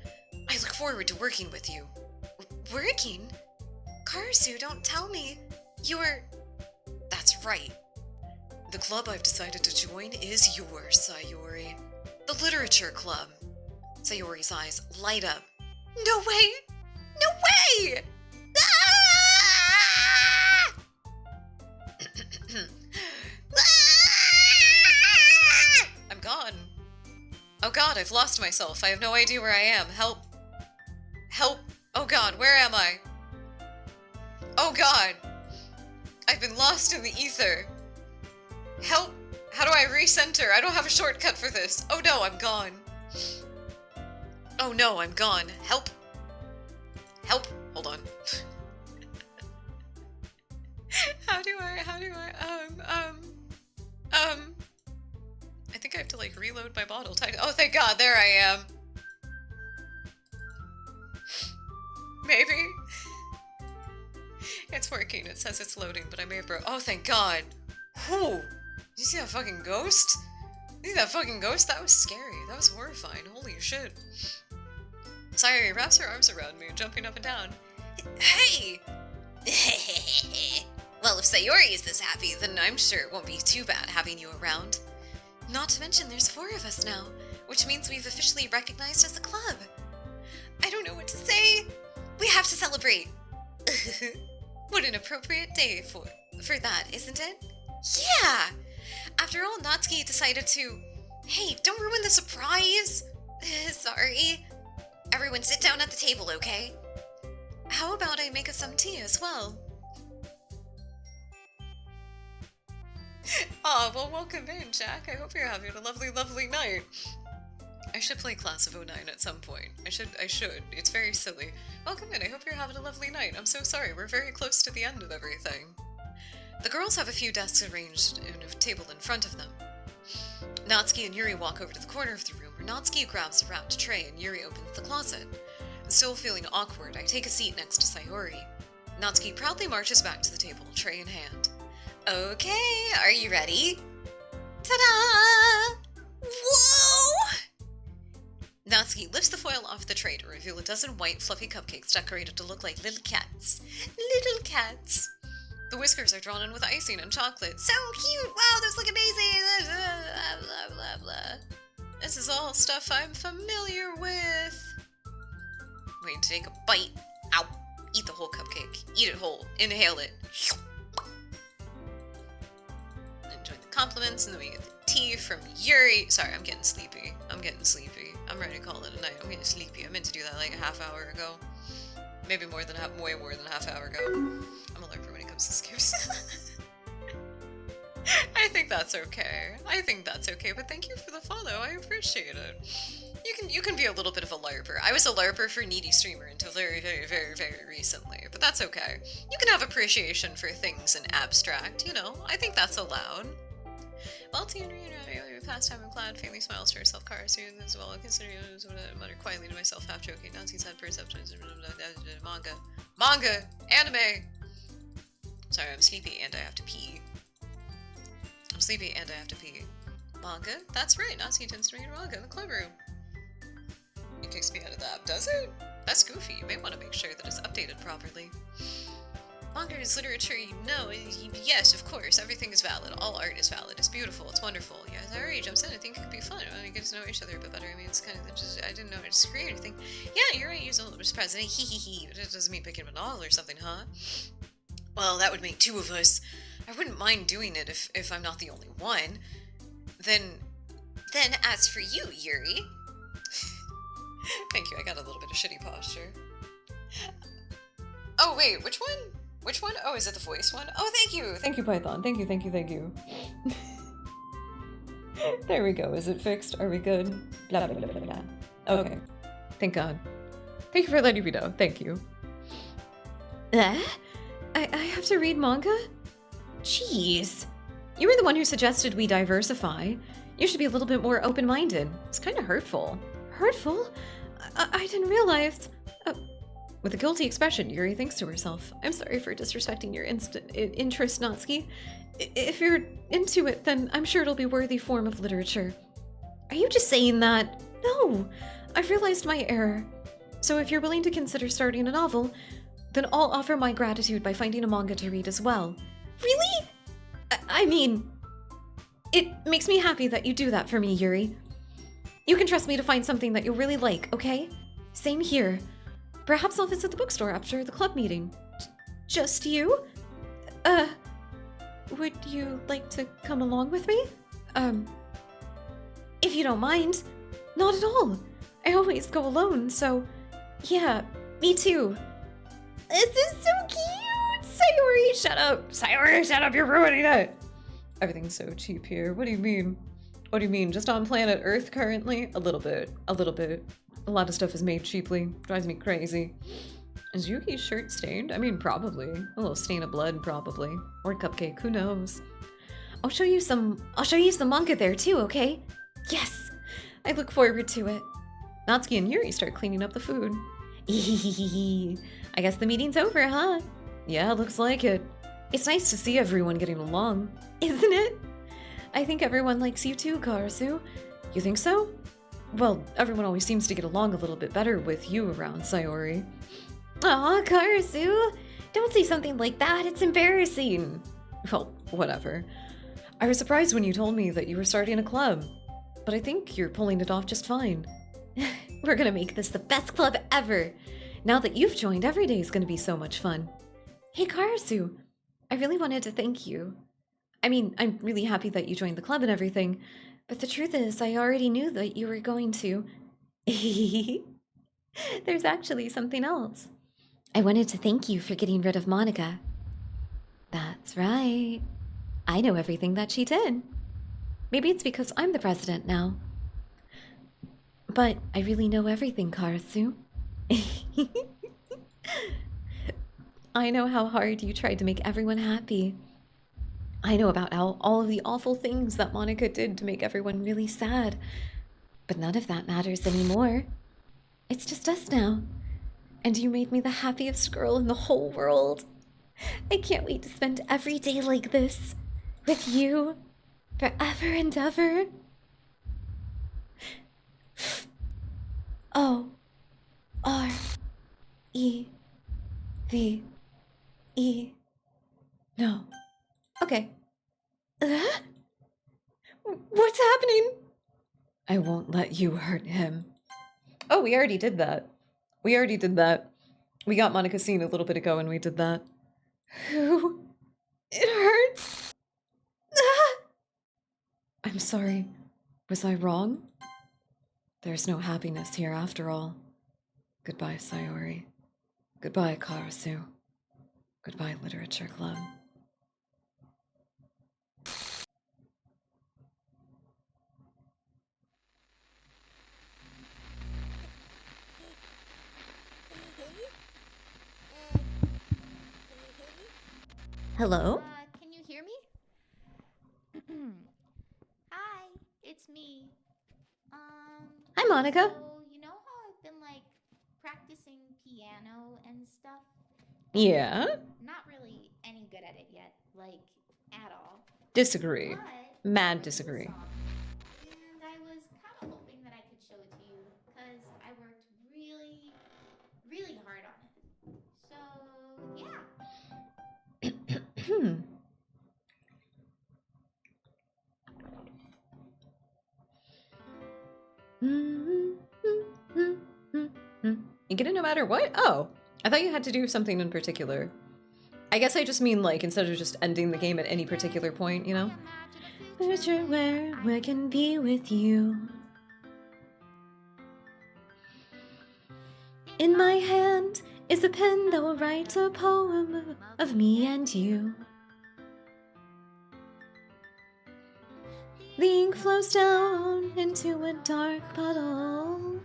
I look forward to working with you. Working? Karasu, don't tell me. You're... That's right. The club I've decided to join is yours, Sayori. The Literature Club. Sayori's eyes light up. No way! No way! Ah! I'm gone. Oh god, I've lost myself. I have no idea where I am. Help. Help. Oh god, where am I? Oh god. I've been lost in the ether. Help. How do I recenter? I don't have a shortcut for this. Oh no, I'm gone. Oh no, I'm gone. Help. Help. Hold on. How do I, I think I have to, like, reload my bottle. Oh, thank god, there I am. Maybe? It's working. It says it's loading, but I may have broke. Oh, thank god. Whew. Did you see that fucking ghost? You see that fucking ghost? That was scary. That was horrifying. Holy shit. Sayori wraps her arms around me, jumping up and down. Hey! Well, if Sayori is this happy, then I'm sure it won't be too bad having you around. Not to mention there's 4 of us now, which means we've officially recognized as a club. I don't know what to say. We have to celebrate. What an appropriate day for that, isn't it? Yeah! After all, Natsuki decided to... Hey, don't ruin the surprise! Sorry. Everyone sit down at the table, okay? How about I make us some tea as well? Aw, well, welcome in, Jack. I hope you're having a lovely, lovely night. I should play Class of '09 at some point. I should. It's very silly. Welcome in. I hope you're having a lovely night. I'm so sorry. We're very close to the end of everything. The girls have a few desks arranged in a table in front of them. Natsuki and Yuri walk over to the corner of the room where Natsuki grabs a wrapped tray and Yuri opens the closet. Still feeling awkward, I take a seat next to Sayori. Natsuki proudly marches back to the table, tray in hand. Okay, are you ready? Ta-da! Whoa! Natsuki lifts the foil off the tray to reveal a dozen white, fluffy cupcakes decorated to look like little cats. Little cats! The whiskers are drawn in with icing and chocolate. So cute! Wow, those look amazing! Blah, blah, blah, blah. This is all stuff I'm familiar with. Wait, take a bite. Ow! Eat the whole cupcake. Eat it whole. Inhale it. Enjoy the compliments, and then we get the tea from Yuri. Sorry, I'm getting sleepy. I'm I'm ready to call it a night. I'm getting sleepy. I meant to do that like a half hour ago. Maybe way more than a half hour ago. I'm a lurker when it comes to scares. I think that's okay. But thank you for the follow. I appreciate it. You can be a little bit of a LARPer. I was a LARPer for Needy Streamer until very, very, very, very recently, but that's okay. You can have appreciation for things in abstract, you know. I think that's allowed. Well, tea and pastime and glad, family smiles to herself, cars here as well. Consider I mutter quietly to myself, half joking. Nancy's had perceptions. Manga, anime. sorry, I'm sleepy and I have to pee. I'm sleepy and I have to pee. Manga? That's right, Natsuki tends to read manga in the club room. It kicks me out of the app, does it? That's goofy. You may want to make sure that it's updated properly. Manga is literature, yes, of course, everything is valid. All art is valid. It's beautiful. It's wonderful. Yeah, I already jumps in. I think it could be fun. I want to get to know each other a bit better. I mean, it's kind of just, I didn't know how to disagree or anything. Yeah, you're right, use a little bit president. Hee hee hee. But it doesn't mean picking up a novel or something, huh? Well, that would make two of us. I wouldn't mind doing it if I'm not the only one. Then as for you, Yuri. Thank you, I got a little bit of shitty posture. Oh, wait, which one? Which one? Oh, is it the voice one? Oh, thank you! Thank you, Python. Thank you. There we go. Is it fixed? Are we good? Blah, blah, blah, blah, blah. Okay. Thank God. Thank you for letting me know. Thank you. I have to read manga? Jeez. You were the one who suggested we diversify. You should be a little bit more open-minded. It's kind of hurtful. Hurtful? I didn't realize... With a guilty expression, Yuri thinks to herself, I'm sorry for disrespecting your interest, Natsuki. If you're into it, then I'm sure it'll be a worthy form of literature. Are you just saying that? No, I've realized my error. So if you're willing to consider starting a novel, then I'll offer my gratitude by finding a manga to read as well. Really? I mean, it makes me happy that you do that for me, Yuri. You can trust me to find something that you'll really like, okay? Same here. Perhaps I'll visit the bookstore after the club meeting. Just you? Would you like to come along with me? If you don't mind. Not at all. I always go alone, so... Yeah, me too. This is so cute! Sayori, shut up! Sayori, shut up, you're ruining it! Everything's so cheap here. What do you mean? What do you mean? Just on planet Earth currently? A little bit. A lot of stuff is made cheaply. Drives me crazy. Is Yuki's shirt stained? I mean, probably. A little stain of blood, probably. Or cupcake, who knows? I'll show you some manga there too, okay? Yes! I look forward to it. Natsuki and Yuri start cleaning up the food. I guess the meeting's over, huh? Yeah, looks like it. It's nice to see everyone getting along, isn't it? I think everyone likes you too, Karasu. You think so? Well, everyone always seems to get along a little bit better with you around, Sayori. Aw, Karasu! Don't say something like that, it's embarrassing. Well, whatever. I was surprised when you told me that you were starting a club, but I think you're pulling it off just fine. We're gonna make this the best club ever. Now that you've joined, every day is gonna be so much fun. Hey, Karasu, I really wanted to thank you. I mean, I'm really happy that you joined the club and everything, but the truth is, I already knew that you were going to. There's actually something else. I wanted to thank you for getting rid of Monica. That's right. I know everything that she did. Maybe it's because I'm the president now. But I really know everything, Karasu. I know how hard you tried to make everyone happy. I know about all of the awful things that Monica did to make everyone really sad. But none of that matters anymore. It's just us now. And you made me the happiest girl in the whole world. I can't wait to spend every day like this. With you. Forever and ever. O-R-E-V-E. No. Okay. What's happening? I won't let you hurt him. Oh, we already did that. We got Monica seen a little bit ago and we did that. Who? It hurts. I'm sorry. Was I wrong? There's no happiness here after all. Goodbye, Sayori. Goodbye, Karasu. Goodbye, Literature Club. Hello? Can you hear me? Hi, it's me. Hi, Monica. So, you know how I've been, like, practicing piano and stuff? Yeah? Not really any good at it yet. yet, like, at all. Disagree. But Mad I disagree. listened to the song, and I was kind of hoping that I could show it to you because I worked really, really hard on it. So, yeah. You get it no matter what? Oh, I thought you had to do something in particular. I guess I just mean, like, instead of just ending the game at any particular point, you know? Future where I can be with you. In my hand is a pen that will write a poem of me and you. The ink flows down into a dark puddle.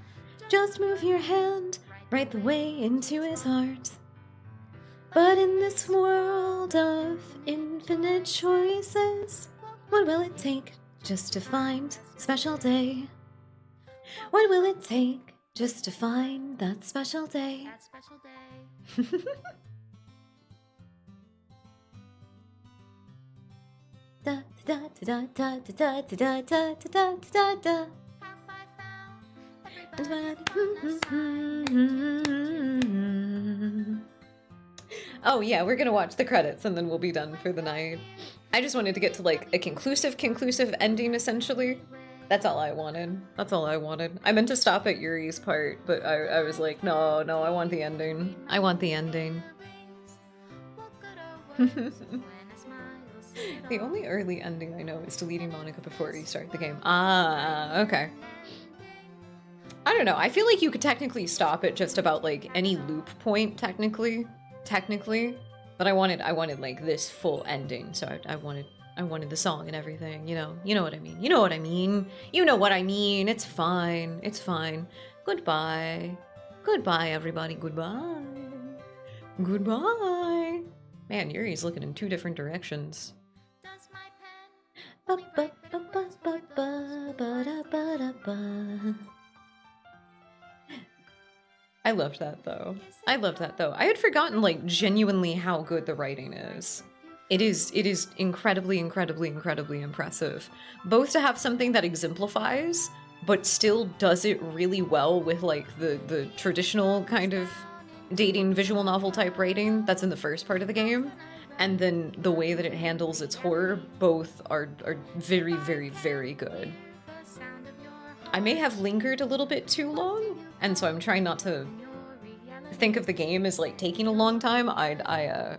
Just move your hand right the way into his heart. But in this world of infinite choices, what will it take just to find a special day? What will it take just to find that special day? That special day. Da da da da da da da da da da da. Have I found everybody from the side? Oh yeah, we're gonna watch the credits and then we'll be done for the night. I just wanted to get to like a conclusive ending essentially. That's all I wanted. That's all I wanted. I meant to stop at Yuri's part, but I was like, no, I want the ending. I want the ending. The only early ending I know is deleting Monica before you start the game. Ah, okay. I don't know. I feel like you could technically stop at just about like any loop point, technically, but I wanted like this full ending. So I wanted the song and everything. You know what I mean. You know what I mean. You know what I mean. It's fine. It's fine. Goodbye. Goodbye, everybody. Goodbye. Goodbye. Man, Yuri's looking in two different directions. Does my pen Ba only ba write ba the ba words ba for ba those ba da ba da ba. I loved that though. I loved that though. I had forgotten like genuinely how good the writing is. It is incredibly impressive. Both to have something that exemplifies but still does it really well with like the traditional kind of dating visual novel type writing that's in the first part of the game, and then the way that it handles its horror, both are very good. I may have lingered a little bit too long, and so I'm trying not to think of the game as like taking a long time. I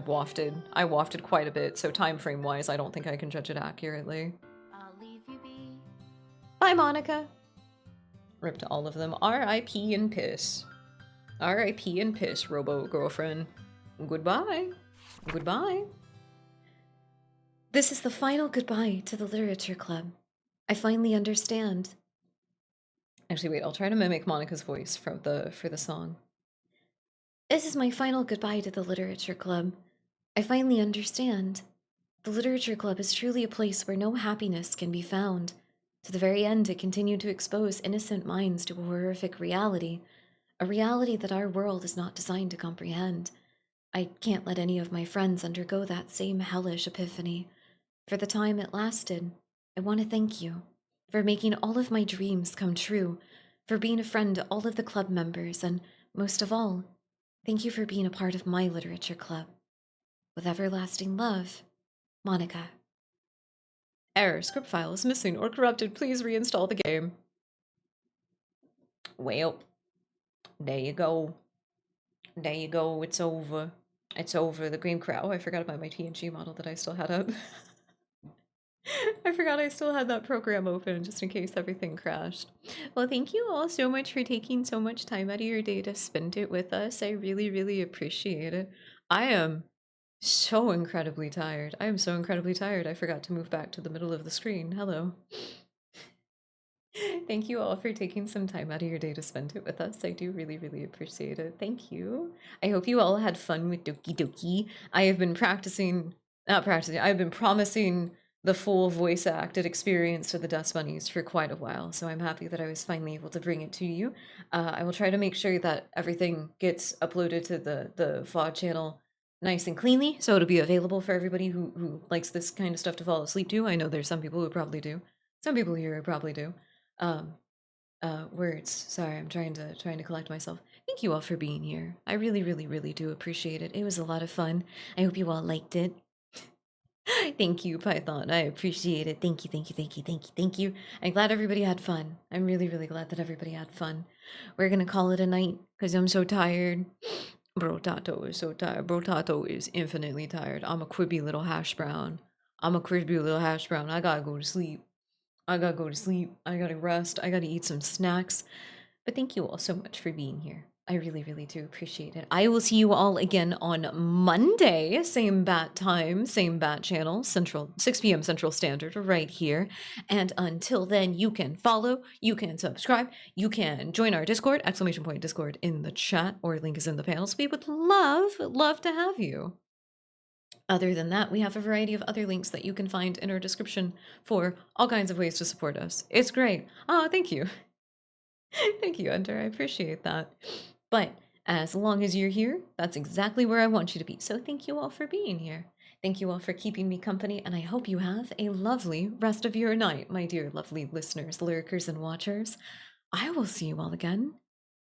wafted quite a bit, so time frame wise, I don't think I can judge it accurately. I'll leave you be. Bye, Monica. Rip to all of them. R.I.P. and piss. R.I.P. and piss, Robo girlfriend. Goodbye. Goodbye. This is the final goodbye to the literature club. I finally understand. Actually, wait, I'll try to mimic Monica's voice for the song. This is my final goodbye to the literature club. I finally understand. The literature club is truly a place where no happiness can be found. To the very end, it continued to expose innocent minds to a horrific reality, a reality that our world is not designed to comprehend. I can't let any of my friends undergo that same hellish epiphany. For the time it lasted, I want to thank you for making all of my dreams come true, for being a friend to all of the club members, and most of all, thank you for being a part of my literature club. With everlasting love, Monica. Error, script file is missing or corrupted. Please reinstall the game. Well, there you go. There you go. It's over. It's over. The game crowd. Oh, I forgot about my TNG model that I still had up. I forgot I still had that program open just in case everything crashed. Well, thank you all so much for taking so much time out of your day to spend it with us. I really appreciate it. I am so incredibly tired. I am so incredibly tired. I forgot to move back to the middle of the screen. Hello. Thank you all for taking some time out of your day to spend it with us. I do really appreciate it. Thank you. I hope you all had fun with Doki. I have been I've been promising the full voice acted experience to the Dust Bunnies for quite a while, so I'm happy that I was finally able to bring it to you. I will try to make sure that everything gets uploaded to the VOD channel nice and cleanly, so it'll be available for everybody who likes this kind of stuff to fall asleep to. I know there's some people who probably do. Some people here probably do. Words. Sorry, I'm trying to collect myself. Thank you all for being here. I really, really, really do appreciate it. It was a lot of fun. I hope you all liked it. Thank you, Python. I appreciate it. Thank you, thank you, thank you, thank you, thank you. I'm glad everybody had fun. I'm really, really glad that everybody had fun. We're gonna call it a night because I'm so tired. Bro Tato is so tired. Bro Tato is infinitely tired. I'm a crispy little hash brown. I'm a crispy little hash brown. I gotta go to sleep. I gotta go to sleep. I gotta rest. I gotta eat some snacks. But thank you all so much for being here. I really, really do appreciate it. I will see you all again on Monday. Same bat time, same bat channel, Central, 6 p.m. Central Standard, right here. And until then, you can follow, you can subscribe, you can join our Discord, !Discord in the chat, or link is in the panels. We would love to have you. Other than that, we have a variety of other links that you can find in our description for all kinds of ways to support us. It's great. Oh, thank you. Thank you, Hunter. I appreciate that. But as long as you're here, that's exactly where I want you to be. So thank you all for being here. Thank you all for keeping me company, and I hope you have a lovely rest of your night, my dear lovely listeners, lurkers, and watchers. I will see you all again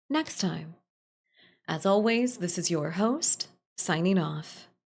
next time. As always, this is your host, signing off.